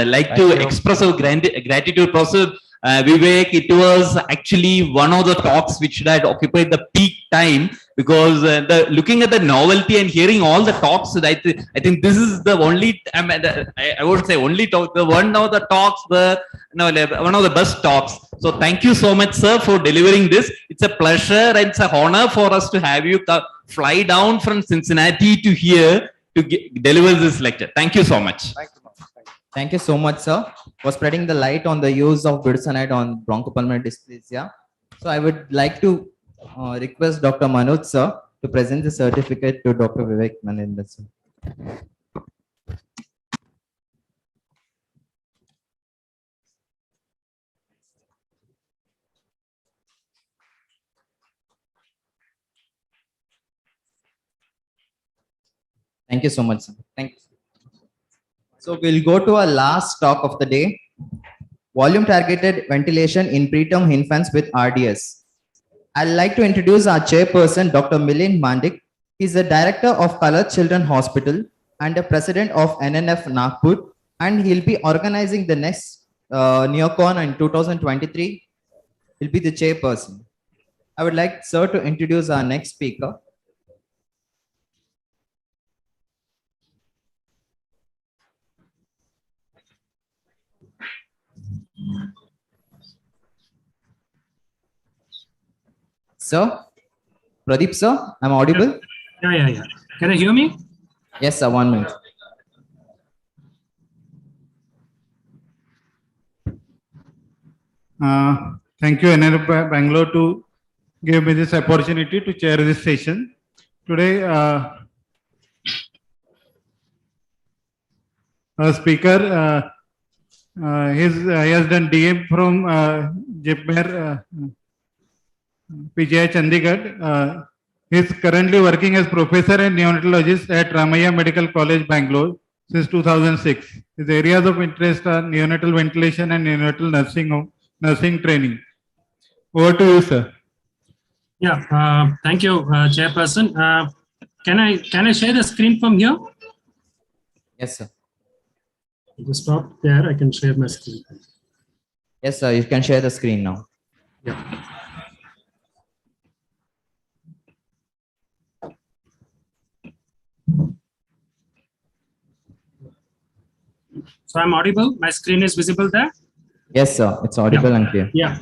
like to express our gratitude, Professor Vivek. It was actually one of the talks which had occupied the peak time because looking at the novelty and hearing all the talks, I think this is the only, I would say only talk, one of the talks, one of the best talks. So thank you so much, sir, for delivering this. It's a pleasure and it's an honor for us to have you fly down from Cincinnati to here to deliver this lecture. Thank you so much. Thank you so much, sir, for spreading the light on the use of budesonide on bronchopulmonary dysplasia. So I would like to request Dr. Manoj, sir, to present the certificate to Dr. Vivek Manindra, sir. Thank you so much, sir. Thank you. So we'll go to our last talk of the day. Volume targeted ventilation in preterm infants with RDS. I'd like to introduce our chairperson, Dr. Milind Mandik. He's the director of Color Children Hospital and the president of NNF Nagpur, and he'll be organizing the next NEOCON in 2023. He'll be the chairperson. I would like sir to introduce our next speaker. Sir, Pradeep sir, I'm audible? Yeah. Can you hear me? Yes, sir, 1 minute. Thank you, NNF Bangalore, to give me this opportunity to chair this session. Today, our speaker, he has done DM from Jipmer, PGI Chandigarh. He is currently working as professor and neonatologist at Ramaiah Medical College, Bangalore since 2006. His areas of interest are neonatal ventilation and neonatal nursing training. Over to you, sir. Yeah, thank you, Chairperson. Can I share the screen from here? Yes, sir. Just stop there. I can share my screen. Yes, sir. You can share the screen now. Yeah. So I'm audible. My screen is visible there. Yes, sir. It's audible and clear. Yeah.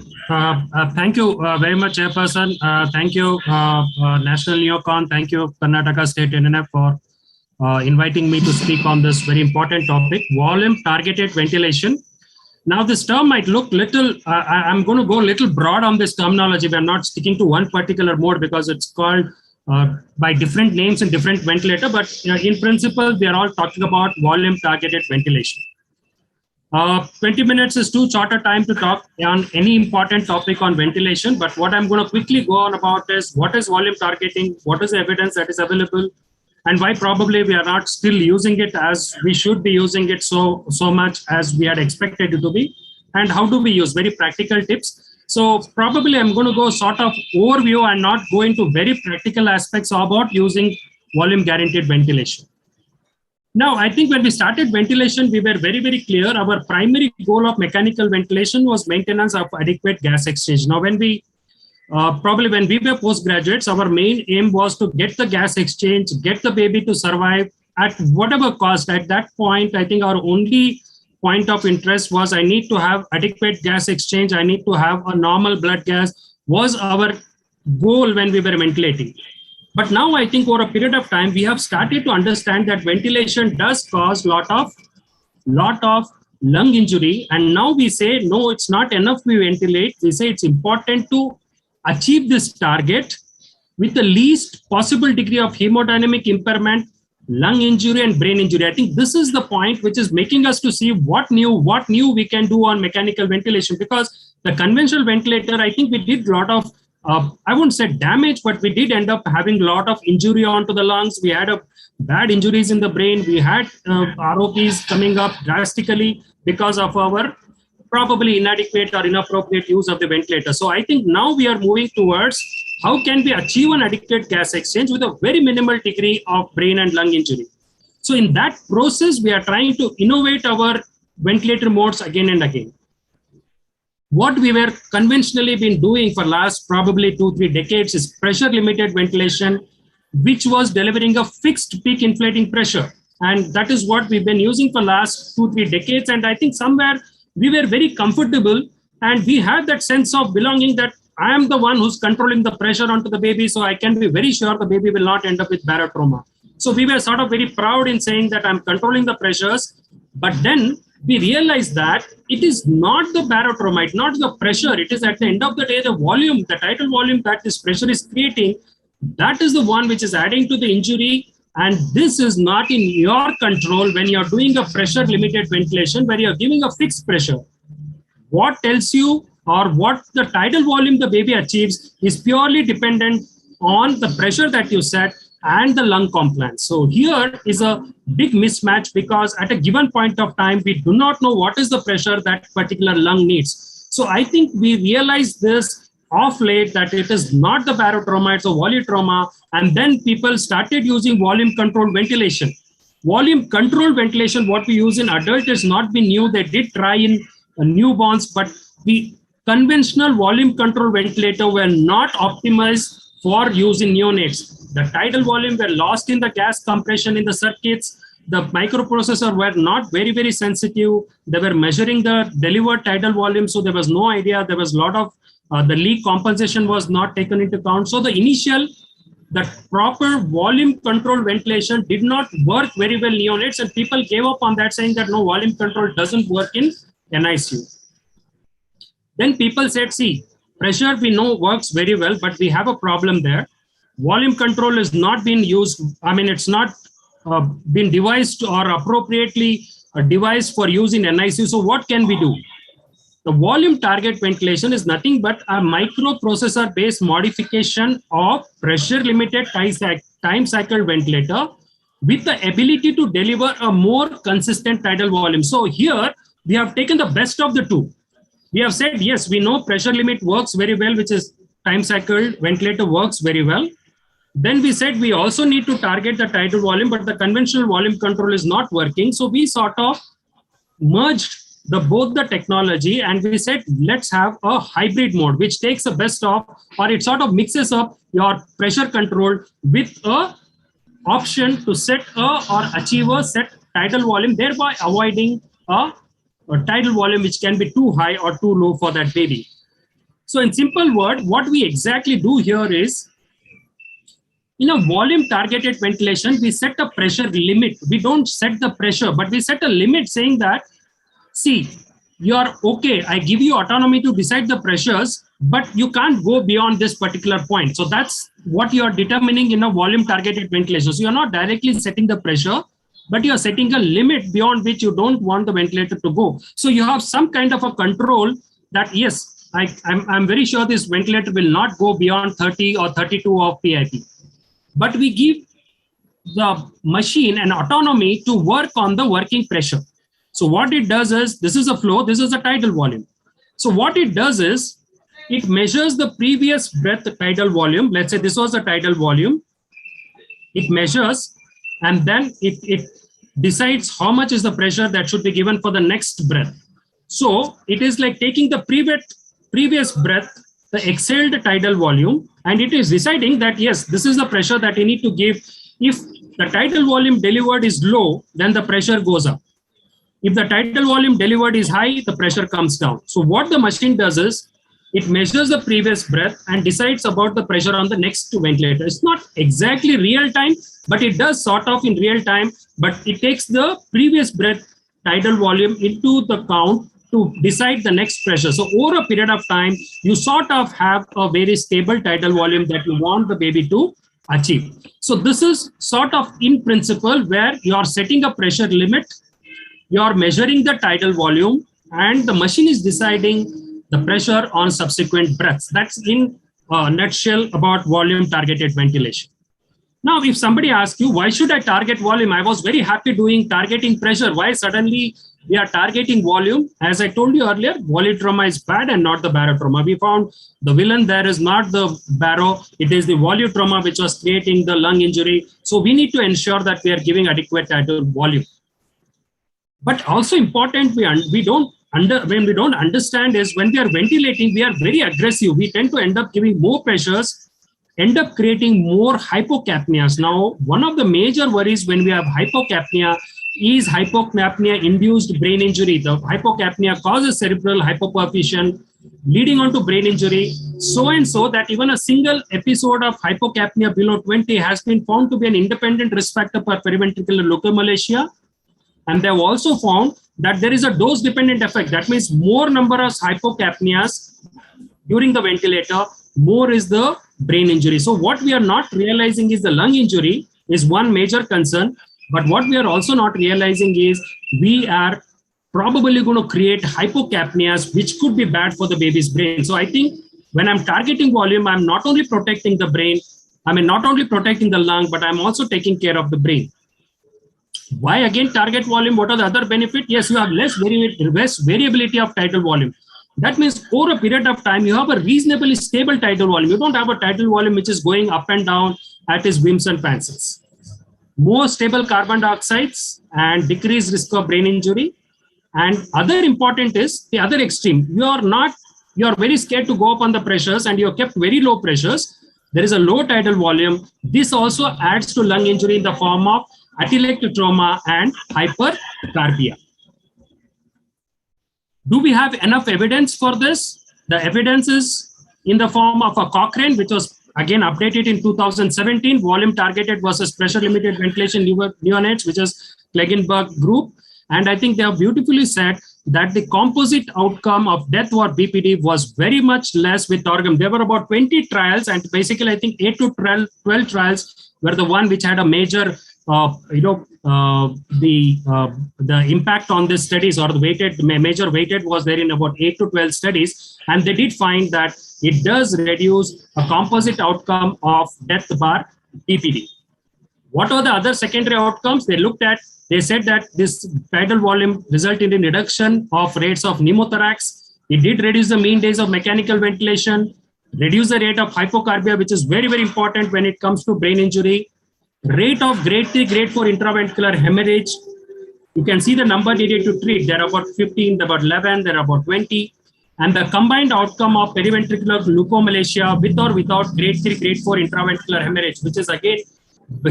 Thank you very much, Chairperson. Thank you, National NEOCON. Thank you, Karnataka State NNF, for inviting me to speak on this very important topic, volume targeted ventilation. Now, this term might look little, I'm going to go a little broad on this terminology, but I'm not sticking to one particular mode because it's called by different names and different ventilator. But in principle, we are all talking about volume targeted ventilation. 20 minutes is too short a time to talk on any important topic on ventilation. But what I'm going to quickly go on about is what is volume targeting, what is the evidence that is available, and why probably we are not still using it as we should be using it so much as we had expected it to be, and how do we use very practical tips. So probably I'm going to go sort of overview and not go into very practical aspects about using volume guaranteed ventilation. Now, I think when we started ventilation, we were very, very clear. Our primary goal of mechanical ventilation was maintenance of adequate gas exchange. Now, when we probably when we were postgraduates, our main aim was to get the gas exchange, get the baby to survive at whatever cost. At that point, I think our only point of interest was I need to have adequate gas exchange. I need to have a normal blood gas was our goal when we were ventilating. But now I think over a period of time, we have started to understand that ventilation does cause lot of lung injury. And now we say, no, it's not enough we ventilate. We say it's important to achieve this target with the least possible degree of hemodynamic impairment, lung injury and brain injury. I think this is the point which is making us to see what new we can do on mechanical ventilation, because the conventional ventilator, I think we did a lot of I wouldn't say damage, but we did end up having a lot of injury onto the lungs. We had bad injuries in the brain. We had ROPs coming up drastically because of our probably inadequate or inappropriate use of the ventilator. So I think now we are moving towards how can we achieve an adequate gas exchange with a very minimal degree of brain and lung injury. So in that process, we are trying to innovate our ventilator modes again and again. What we were conventionally been doing for last probably 2-3 decades is pressure limited ventilation, which was delivering a fixed peak inflating pressure. And that is what we've been using for last 2-3 decades. And I think somewhere we were very comfortable and we had that sense of belonging that I am the one who's controlling the pressure onto the baby. So I can be very sure the baby will not end up with barotrauma. So we were sort of very proud in saying that I'm controlling the pressures, but then we realized that it is not the barotrauma, it's not the pressure. It is at the end of the day, the volume, the tidal volume that this pressure is creating, that is the one which is adding to the injury. And this is not in your control when you're doing a pressure limited ventilation, where you're giving a fixed pressure. What tells you or what the tidal volume the baby achieves is purely dependent on the pressure that you set. and the lung compliance. So here is a big mismatch because at a given point of time, we do not know what is the pressure that particular lung needs. So I think we realized this of late that it is not the barotrauma, it's a volutrauma. And then people started using volume controlled ventilation. Volume controlled ventilation, what we use in adult is not been new. They did try in newborns, but the conventional volume control ventilator were not optimized for use in neonates. The tidal volume were lost in the gas compression in the circuits. The microprocessor were not very, very sensitive. They were measuring the delivered tidal volume, so there was no idea. There was a lot of the leak compensation was not taken into account. So the proper volume control ventilation did not work very well in neonates, and people gave up on that, saying that no, volume control doesn't work in NICU. Then people said, see, pressure we know works very well, but we have a problem there. Volume control is not being used. I mean, it's not been devised or appropriately devised for use in NICU. So what can we do? The volume target ventilation is nothing but a microprocessor based modification of pressure limited time cycle ventilator with the ability to deliver a more consistent tidal volume. So here we have taken the best of the two. We have said, yes, we know pressure limit works very well, which is time cycle ventilator works very well. Then we said we also need to target the tidal volume, but the conventional volume control is not working. So we sort of merged both the technology, and we said, let's have a hybrid mode, which takes the best of, or it sort of mixes up your pressure control with a option to set or achieve a set tidal volume, thereby avoiding a tidal volume which can be too high or too low for that baby. So in simple word, what we exactly do here is, in a volume targeted ventilation, we set a pressure limit. We don't set the pressure, but we set a limit saying that, see, you're okay, I give you autonomy to decide the pressures, but you can't go beyond this particular point. So that's what you're determining in a volume targeted ventilation. So you're not directly setting the pressure, but you're setting a limit beyond which you don't want the ventilator to go. So you have some kind of a control that, yes, I'm very sure this ventilator will not go beyond 30 or 32 of PIP. But we give the machine an autonomy to work on the working pressure. So what it does is, this is a flow, this is a tidal volume. So what it does is, it measures the previous breath tidal volume. Let's say this was the tidal volume. It measures, and then it decides how much is the pressure that should be given for the next breath. So it is like taking the previous breath, the exhaled tidal volume, and it is deciding that, yes, this is the pressure that you need to give. If the tidal volume delivered is low, then the pressure goes up. If the tidal volume delivered is high, the pressure comes down. So what the machine does is, it measures the previous breath and decides about the pressure on the next ventilator. It's not exactly real time, but it does sort of in real time, but it takes the previous breath tidal volume into the count to decide the next pressure. So over a period of time, you sort of have a very stable tidal volume that you want the baby to achieve. So this is sort of in principle where you are setting a pressure limit, you are measuring the tidal volume, and the machine is deciding the pressure on subsequent breaths. That's in a nutshell about volume targeted ventilation. Now, if somebody asks you, why should I target volume? I was very happy doing targeting pressure. Why suddenly we are targeting volume? As I told you earlier, volutrauma is bad and not the barotrauma. We found the villain there is not the baro, it is the volutrauma which was creating the lung injury. So we need to ensure that we are giving adequate tidal volume. But also important, when we don't understand is, when we are ventilating, we are very aggressive. We tend to end up giving more pressures, end up creating more hypocapnias. Now, one of the major worries when we have hypocapnia is hypocapnia induced brain injury. The hypocapnia causes cerebral hypoperfusion, leading on to brain injury, so and so that even a single episode of hypocapnia below 20 has been found to be an independent risk factor for periventricular leukomalacia. And they have also found that there is a dose-dependent effect. That means more number of hypocapnias during the ventilator, more is the brain injury. So what we are not realizing is the lung injury is one major concern. But what we are also not realizing is we are probably going to create hypocapnias, which could be bad for the baby's brain. So I think when I'm targeting volume, I'm not only protecting the brain, I mean, not only protecting the lung, but I'm also taking care of the brain. Why again target volume? What are the other benefits? Yes, you have less variability of tidal volume. That means over a period of time, you have a reasonably stable tidal volume. You don't have a tidal volume which is going up and down at its whims and fancies. More stable carbon dioxides and decreased risk of brain injury. And other important is the other extreme. You are very scared to go up on the pressures and you're kept very low pressures. There is a low tidal volume. This also adds to lung injury in the form of atelectic trauma and hypercarbia. Do we have enough evidence for this? The evidence is in the form of a Cochrane, which was again updated in 2017, volume targeted versus pressure limited ventilation neonates, which is Klagenberg group. And I think they have beautifully said that the composite outcome of death or BPD was very much less with Torgum. There were about 20 trials, and basically I think 8 to 12 trials were the one which had a major, the impact on these studies, or the major weighted was there in about 8 to 12 studies. And they did find that it does reduce a composite outcome of death bar BPD. What are the other secondary outcomes? They said that this tidal volume resulted in reduction of rates of pneumothorax. It did reduce the mean days of mechanical ventilation, reduce the rate of hypocarbia, which is very, very important when it comes to brain injury. Rate of grade 3, grade 4 intraventricular hemorrhage. You can see the number needed to treat. There are about 15, there are about 11, there are about 20. And the combined outcome of periventricular leukomalacia with or without grade 3, grade 4 intraventricular hemorrhage, which is again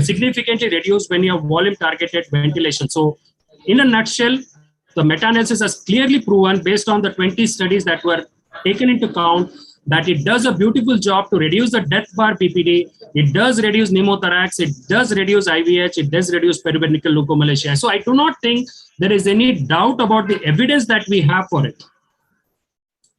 significantly reduced when you have volume targeted ventilation. So in a nutshell, the meta-analysis has clearly proven based on the 20 studies that were taken into account that it does a beautiful job to reduce the death bar PPD. It does reduce pneumothorax. It does reduce IVH. It does reduce periventricular leukomalacia. So I do not think there is any doubt about the evidence that we have for it.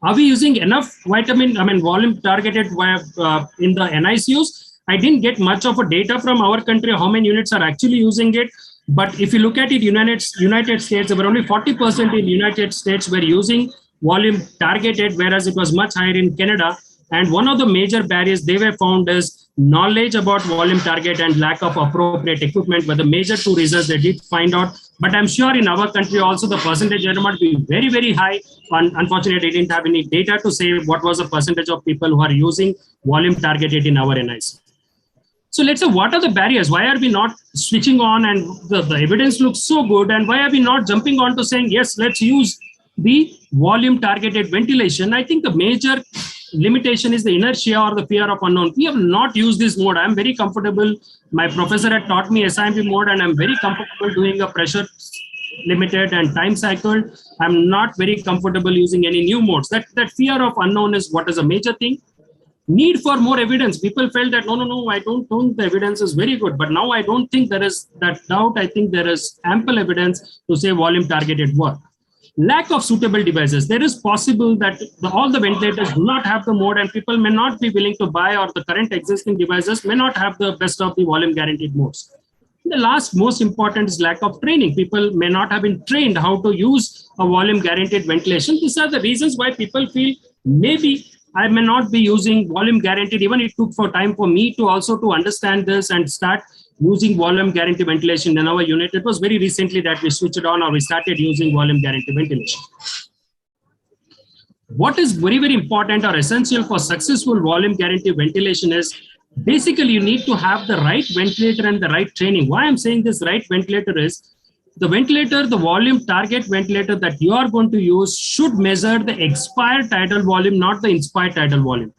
Are we using enough volume targeted in the NICUs? I didn't get much of a data from our country, how many units are actually using it. But if you look at it, United States, there were only 40% in United States were using volume targeted, whereas it was much higher in Canada. And one of the major barriers they were found is knowledge about volume target and lack of appropriate equipment were the major two reasons they did find out. But I'm sure in our country also the percentage might be very, very high. Unfortunately, I didn't have any data to say what was the percentage of people who are using volume targeted in our NIC. So let's say, what are the barriers? Why are we not switching on and the evidence looks so good? And why are we not jumping on to saying, yes, let's use the volume targeted ventilation? I think the major limitation is the inertia or the fear of unknown. We have not used this mode. I'm very comfortable. My professor had taught me SIMP mode, and I'm very comfortable doing a pressure limited and time cycled. I'm not very comfortable using any new modes. That fear of unknown is what is a major thing. Need for more evidence. People felt that, no, I don't think the evidence is very good. But now I don't think there is that doubt. I think there is ample evidence to say volume targeted work. Lack of suitable devices. There is possible that all the ventilators do not have the mode, and people may not be willing to buy, or the current existing devices may not have the best of the volume guaranteed modes. The last most important is lack of training. People may not have been trained how to use a volume guaranteed ventilation. These are the reasons why people feel maybe I may not be using volume guaranteed. Even it took for time for me to also to understand this and start using volume guaranteed ventilation in our unit. It was very recently that we switched on, or we started using volume guaranteed ventilation. What is very, very important or essential for successful volume guaranteed ventilation is basically you need to have the right ventilator and the right training. Why I'm saying this right ventilator is the ventilator, the volume target ventilator that you are going to use should measure the expired tidal volume, not the inspired tidal volume.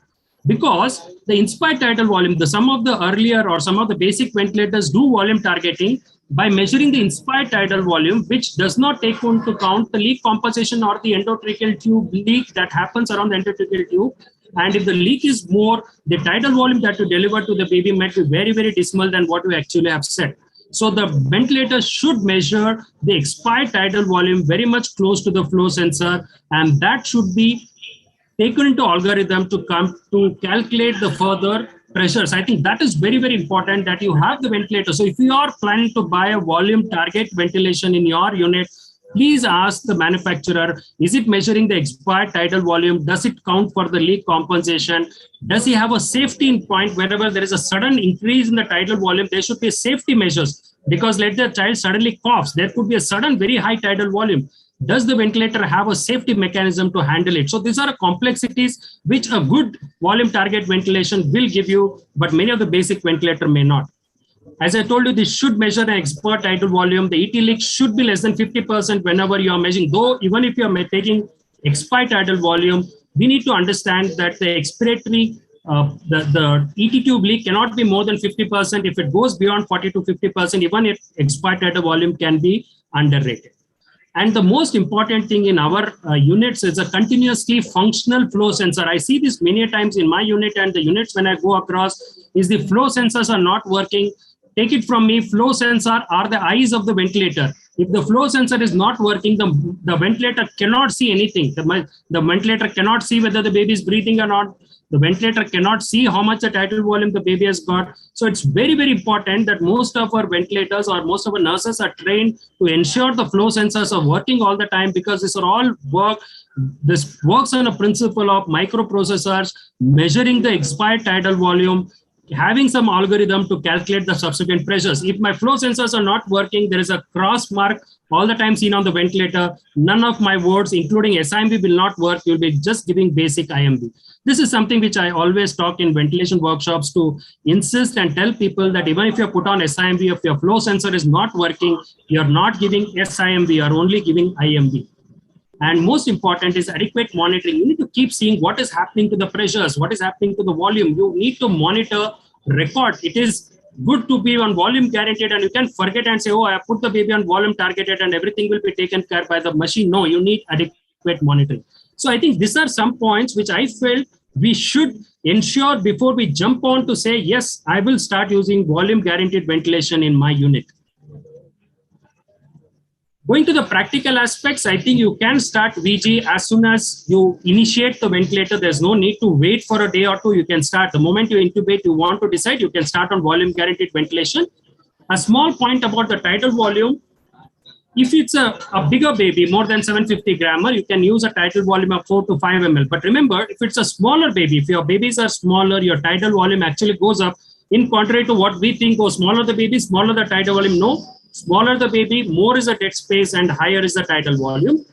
Because the inspired tidal volume, some of the earlier or some of the basic ventilators do volume targeting by measuring the inspired tidal volume, which does not take into account the leak compensation or the endotracheal tube leak that happens around the endotracheal tube. And if the leak is more, the tidal volume that you deliver to the baby might be very, very dismal than what we actually have set. So the ventilator should measure the expired tidal volume very much close to the flow sensor, and that should be taken into algorithm to come to calculate the further pressures. I think that is very, very important that you have the ventilator. So if you are planning to buy a volume target ventilation in your unit, please ask the manufacturer, is it measuring the expired tidal volume? Does it count for the leak compensation? Does he have a safety point wherever there is a sudden increase in the tidal volume? There should be safety measures, because let the child suddenly coughs. There could be a sudden very high tidal volume. Does the ventilator have a safety mechanism to handle it? So these are complexities which a good volume target ventilation will give you, but many of the basic ventilator may not. As I told you, this should measure an expert tidal volume. The ET leak should be less than 50% whenever you are measuring. Though, even if you are taking expired tidal volume, we need to understand that the expiratory, the ET tube leak cannot be more than 50%. If it goes beyond 40 to 50%, even if expired tidal volume can be underrated. And the most important thing in our units is a continuously functional flow sensor. I see this many times in my unit, and the units when I go across is the flow sensors are not working. Take it from me, flow sensor are the eyes of the ventilator. If the flow sensor is not working, the ventilator cannot see anything. The ventilator cannot see whether the baby is breathing or not. The ventilator cannot see how much the tidal volume the baby has got. So it's very, very important that most of our ventilators or most of our nurses are trained to ensure the flow sensors are working all the time, because this are all this works on a principle of microprocessors measuring the expired tidal volume, having some algorithm to calculate the subsequent pressures. If my flow sensors are not working, there is a cross mark all the time seen on the ventilator. None of my words, including SIMB, will not work. You'll be just giving basic IMB. This is something which I always talk in ventilation workshops to insist and tell people that even if you put on SIMB, if your flow sensor is not working, you're not giving SIMB, you're only giving IMB. And most important is adequate monitoring. You need to keep seeing what is happening to the pressures, what is happening to the volume. You need to monitor, record. It is good to be on volume guaranteed, and you can forget and say, oh, I put the baby on volume targeted and everything will be taken care by the machine. No, you need adequate monitoring. So I think these are some points which I felt we should ensure before we jump on to say, yes, I will start using volume guaranteed ventilation in my unit. Going to the practical aspects, I think you can start VG as soon as you initiate the ventilator. There's no need to wait for a day or two. You can start the moment you intubate, you want to decide, you can start on volume guaranteed ventilation. A small point about the tidal volume. If it's a bigger baby, more than 750 grammer, you can use a tidal volume of 4 to 5 ml. But remember, if it's a smaller baby, if your babies are smaller, your tidal volume actually goes up. In contrary to what we think, oh, smaller the baby, smaller the tidal volume. No, smaller the baby, more is the dead space and higher is the tidal volume.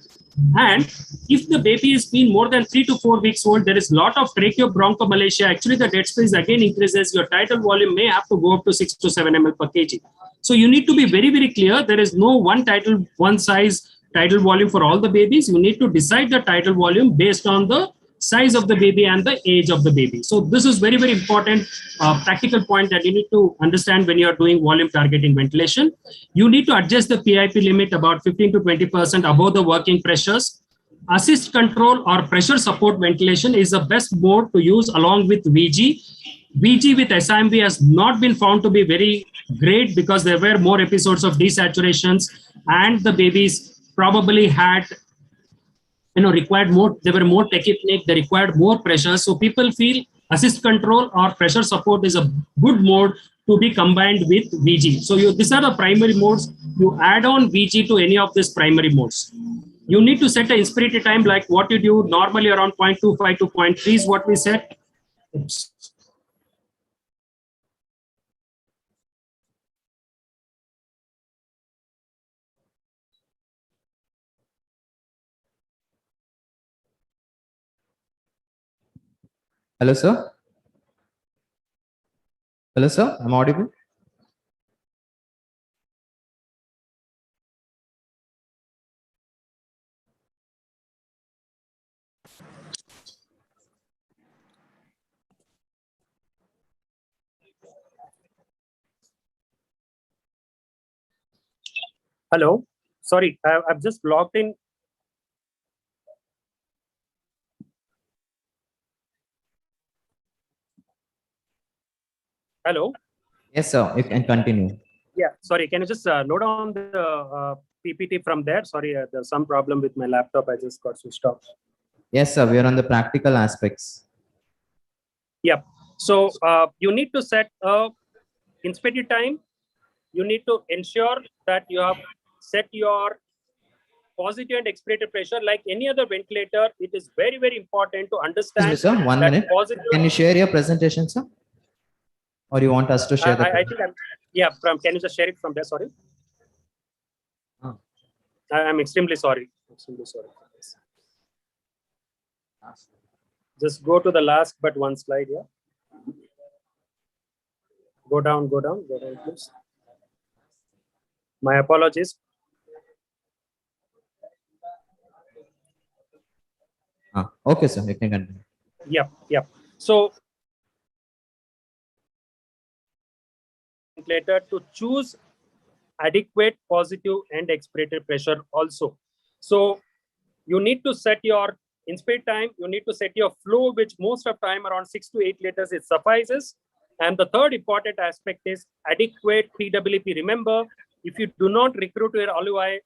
And if the baby is been more than 3 to 4 weeks old, there is a lot of tracheobronchomalacia. Actually, the dead space again increases. Your tidal volume may have to go up to 6 to 7 ml per kg. So you need to be very, very clear. There is no one size tidal volume for all the babies. You need to decide the tidal volume based on the size of the baby and the age of the baby. So this is very, very important practical point that you need to understand when you are doing volume targeting ventilation. You need to adjust the PIP limit about 15 to 20% above the working pressures. Assist control or pressure support ventilation is the best mode to use along with VG. VG with SIMB has not been found to be very great because there were more episodes of desaturations and the babies probably had required more, they were more tachypneic, they required more pressure. So people feel assist control or pressure support is a good mode to be combined with VG. So these are the primary modes. You add on VG to any of these primary modes. You need to set an inspiratory time like what you do normally around 0.25 to 0.3 is what we set. Oops. Hello, sir. Hello, sir. I'm audible. Hello. Sorry, I've just logged in. Hello. Yes, sir. You can continue. Yeah, sorry. Can you just load on the PPT from there? Sorry, there's some problem with my laptop. I just got switched off. Yes, sir. We are on the practical aspects. Yep. So you need to set a inspected time. You need to ensure that you have set your positive and expiratory pressure, like any other ventilator, it is very, very important to understand. Excuse me, sir, 1 that minute. positive. Can you share your presentation, sir? Or you want us to share the I think yeah, can you just share it from there? Sorry. I'm extremely sorry. Extremely sorry for this. Just go to the last but one slide here. Go down, please. My apologies. Okay, sir, you can continue. Yeah. So, ventilator to choose adequate positive and expiratory pressure also. So, you need to set your inspire time, you need to set your flow, which most of time around 6 to 8 liters, it suffices. And the third important aspect is adequate PWP. Remember, if you do not recruit your alveoli,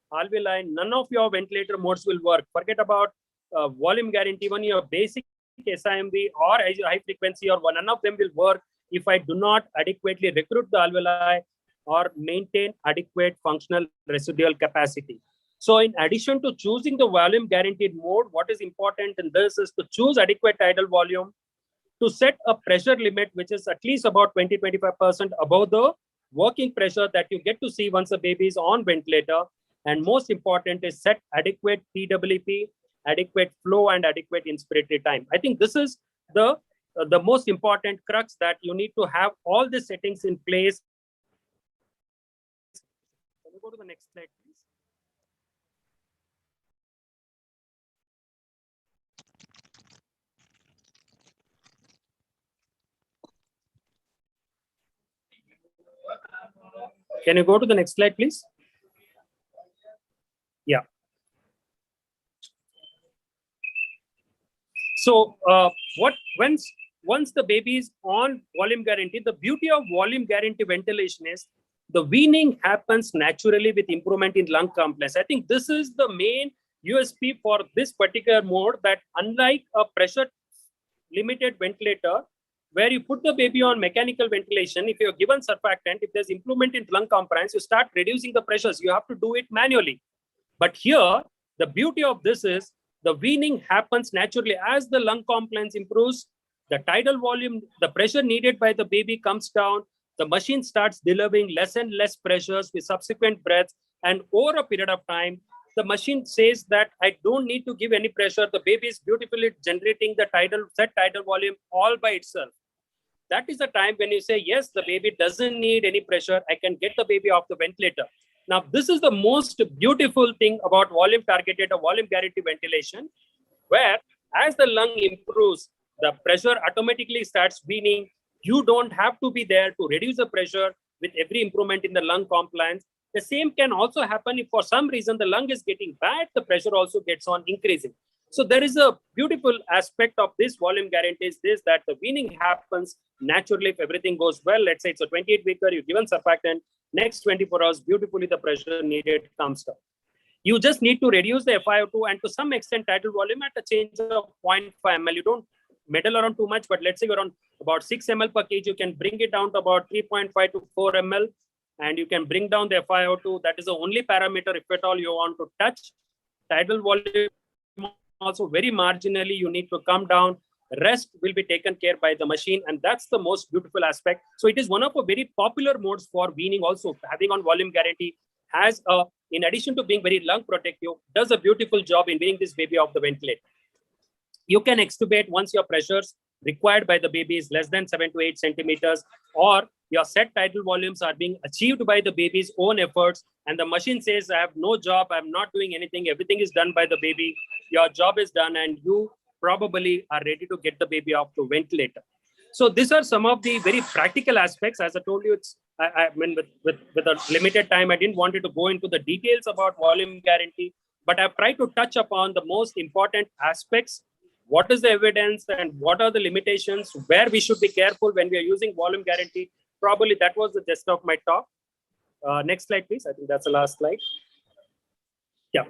none of your ventilator modes will work. Forget about volume guarantee, even your basic SIMV or high frequency or none of them will work if I do not adequately recruit the alveoli or maintain adequate functional residual capacity. So in addition to choosing the volume guaranteed mode, what is important in this is to choose adequate tidal volume, to set a pressure limit, which is at least about 20-25% above the working pressure that you get to see once the baby is on ventilator. And most important is set adequate PWP, adequate flow, and adequate inspiratory time. I think this is the most important crux, that you need to have all the settings in place. Can you go to the next slide, please? Can you go to the next slide, please? Yeah. So once the baby is on volume guarantee, the beauty of volume guarantee ventilation is the weaning happens naturally with improvement in lung compliance. I think this is the main USP for this particular mode, that unlike a pressure limited ventilator, where you put the baby on mechanical ventilation, if you're given surfactant, if there's improvement in lung compliance, you start reducing the pressures. You have to do it manually. But here, the beauty of this is the weaning happens naturally. As the lung compliance improves, the tidal volume, the pressure needed by the baby comes down, the machine starts delivering less and less pressures with subsequent breaths. And over a period of time, the machine says that I don't need to give any pressure. The baby is beautifully generating the set tidal volume all by itself. That is the time when you say, yes, the baby doesn't need any pressure. I can get the baby off the ventilator. Now, this is the most beautiful thing about volume targeted or volume guarantee ventilation, where as the lung improves, the pressure automatically starts weaning. You don't have to be there to reduce the pressure with every improvement in the lung compliance. The same can also happen if for some reason the lung is getting bad, the pressure also gets on increasing. So there is a beautiful aspect of this volume guarantee is this, that the weaning happens naturally if everything goes well. Let's say it's a 28-weeker, you've given surfactant, next 24 hours, beautifully the pressure needed comes down. You just need to reduce the FiO2 and to some extent tidal volume at a change of 0.5 ml. You don't meddle around too much, but let's say you're on about 6 ml per kg, you can bring it down to about 3.5 to 4 ml, and you can bring down the FiO2. That is the only parameter, if at all you want to touch. Tidal volume also very marginally, you need to come down. Rest will be taken care by the machine, and that's the most beautiful aspect. So it is one of the very popular modes for weaning also. Having on volume guarantee has a, in addition to being very lung protective, does a beautiful job in weaning this baby off the ventilator. You can extubate once your pressures required by the baby is less than 7 to 8 centimeters, or your set tidal volumes are being achieved by the baby's own efforts, and the machine says, I have no job, I'm not doing anything, everything is done by the baby, your job is done, and you probably are ready to get the baby off the ventilator. So these are some of the very practical aspects. As I told you, it's I mean, with a limited time, I didn't want to go into the details about volume guarantee, but I've tried to touch upon the most important aspects. What is the evidence and what are the limitations, where we should be careful when we are using volume guarantee. Probably that was the gist of my talk. Next slide, please. I think that's the last slide. Yeah.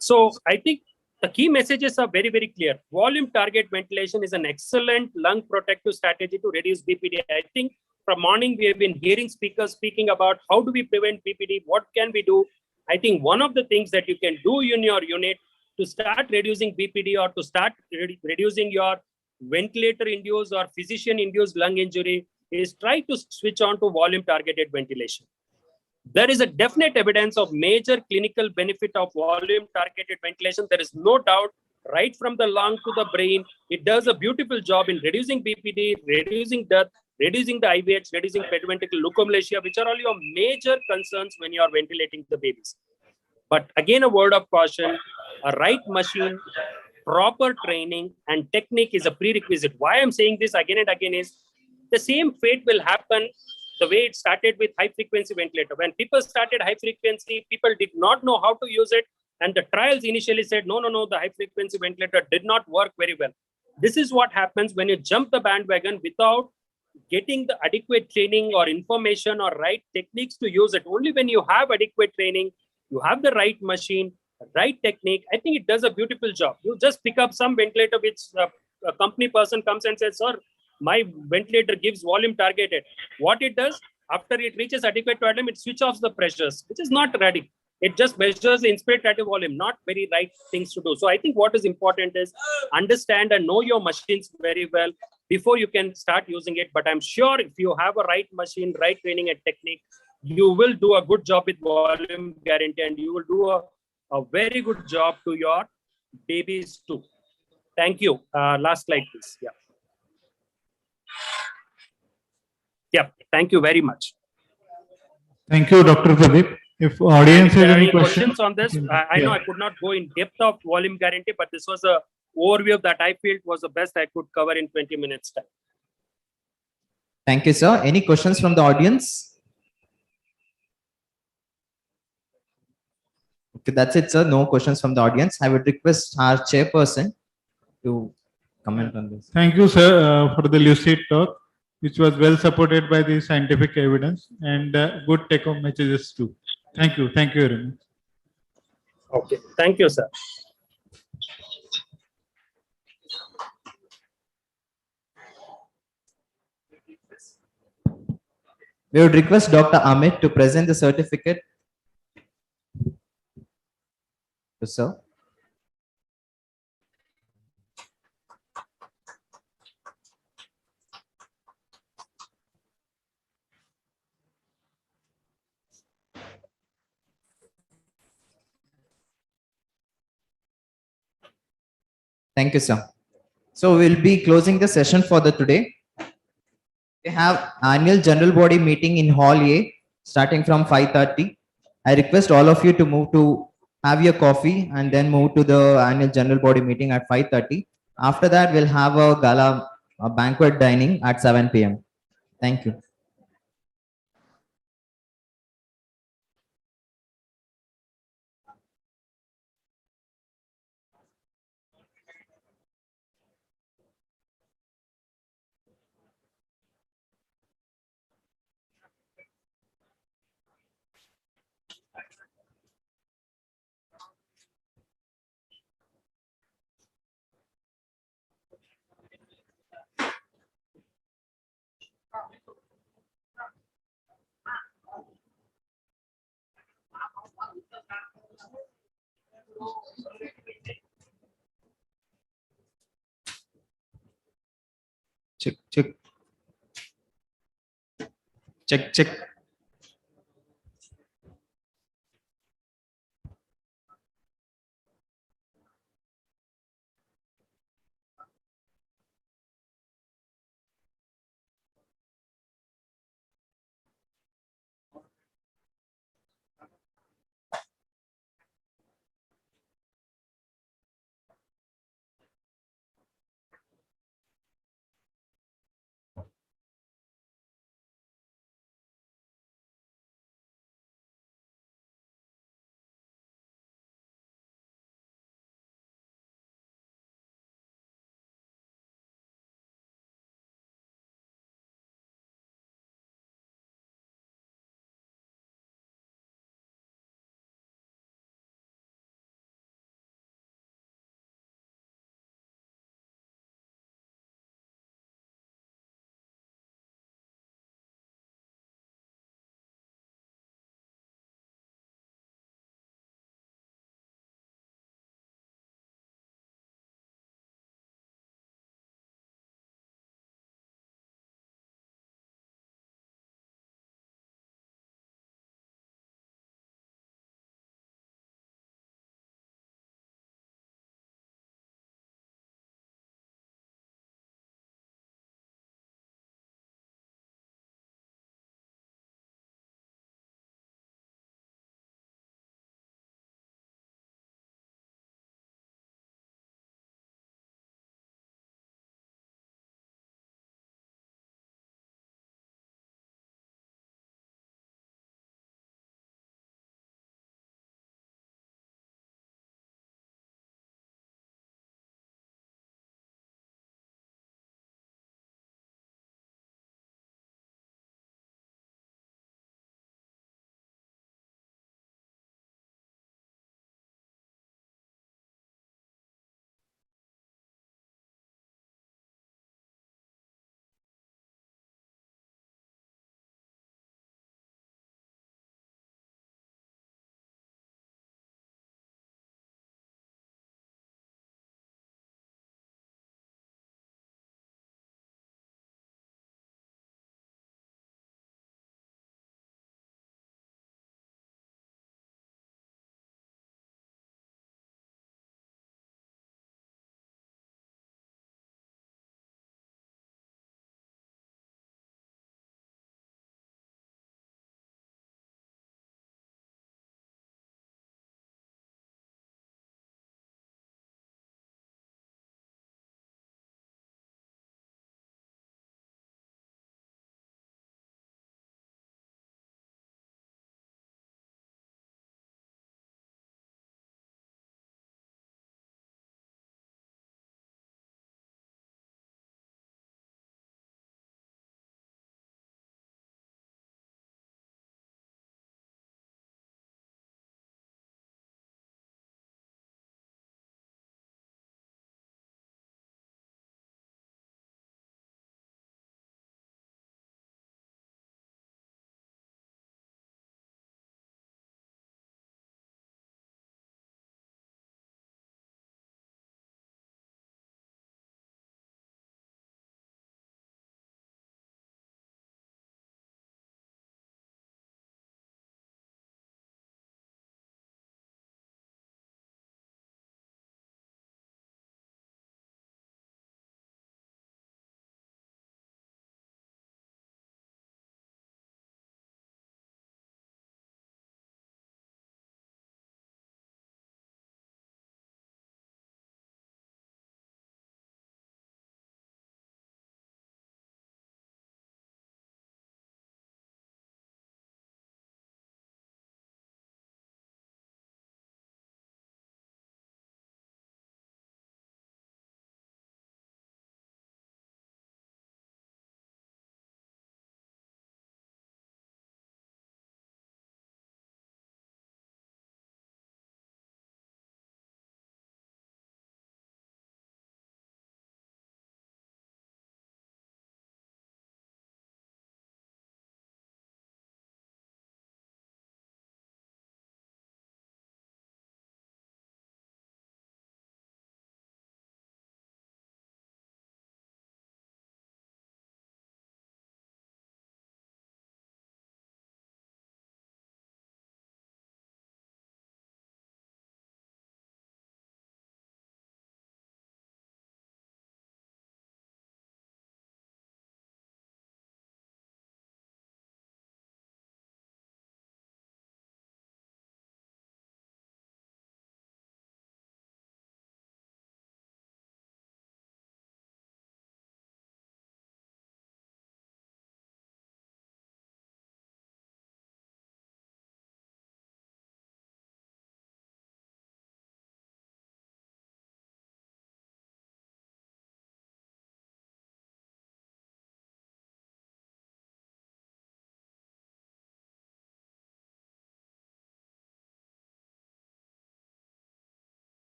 So I think the key messages are very, very clear. Volume target ventilation is an excellent lung protective strategy to reduce BPD. I think from morning we have been hearing speakers speaking about how do we prevent BPD, what can we do. I think one of the things that you can do in your unit to start reducing BPD or to start reducing your ventilator-induced or physician-induced lung injury is try to switch on to volume-targeted ventilation. There is a definite evidence of major clinical benefit of volume-targeted ventilation. There is no doubt, right from the lung to the brain, it does a beautiful job in reducing BPD, reducing death, reducing the IVH, reducing pedoventricular leukomalacia, which are all your major concerns when you are ventilating the babies. But again, a word of caution, a right machine, proper training and technique is a prerequisite. Why I'm saying this again and again is the same fate will happen the way it started with high frequency ventilator. When people started high frequency, people did not know how to use it. And the trials initially said, no, the high frequency ventilator did not work very well. This is what happens when you jump the bandwagon without getting the adequate training or information or right techniques to use it. Only when you have adequate training, you have the right machine, right technique, I think it does a beautiful job. You just pick up some ventilator which a company person comes and says, sir, my ventilator gives volume targeted. What it does, after it reaches adequate volume, it switches off the pressures, which is not ready. It just measures the inspiratory volume, not very right things to do. So I think what is important is understand and know your machines very well before you can start using it. But I'm sure if you have a right machine, right training and technique, you will do a good job with volume guarantee and you will do a very good job to your babies too. Thank you. Last slide, please. Yeah. Yeah. Thank you very much. Thank you, Dr. Pradeep. If audience has any questions on this, I know I could not go in depth of volume guarantee, but this was a overview that I felt was the best I could cover in 20 minutes time. Thank you, sir. Any questions from the audience? Okay, that's it, sir. No questions from the audience. I would request our chairperson to comment on this. Thank you, sir, for the lucid talk, which was well supported by the scientific evidence and good take-home messages too. Thank you. Thank you very much. Okay. Thank you, sir. We would request Dr. Amit to present the certificate. Yes, sir. Thank you, sir. So we'll be closing the session for the today. We have annual general body meeting in Hall A starting from 5:30. I request all of you to move to have your coffee and then move to the annual general body meeting at 5:30. After that, we'll have a gala banquet dining at 7 p.m. Thank you. Check.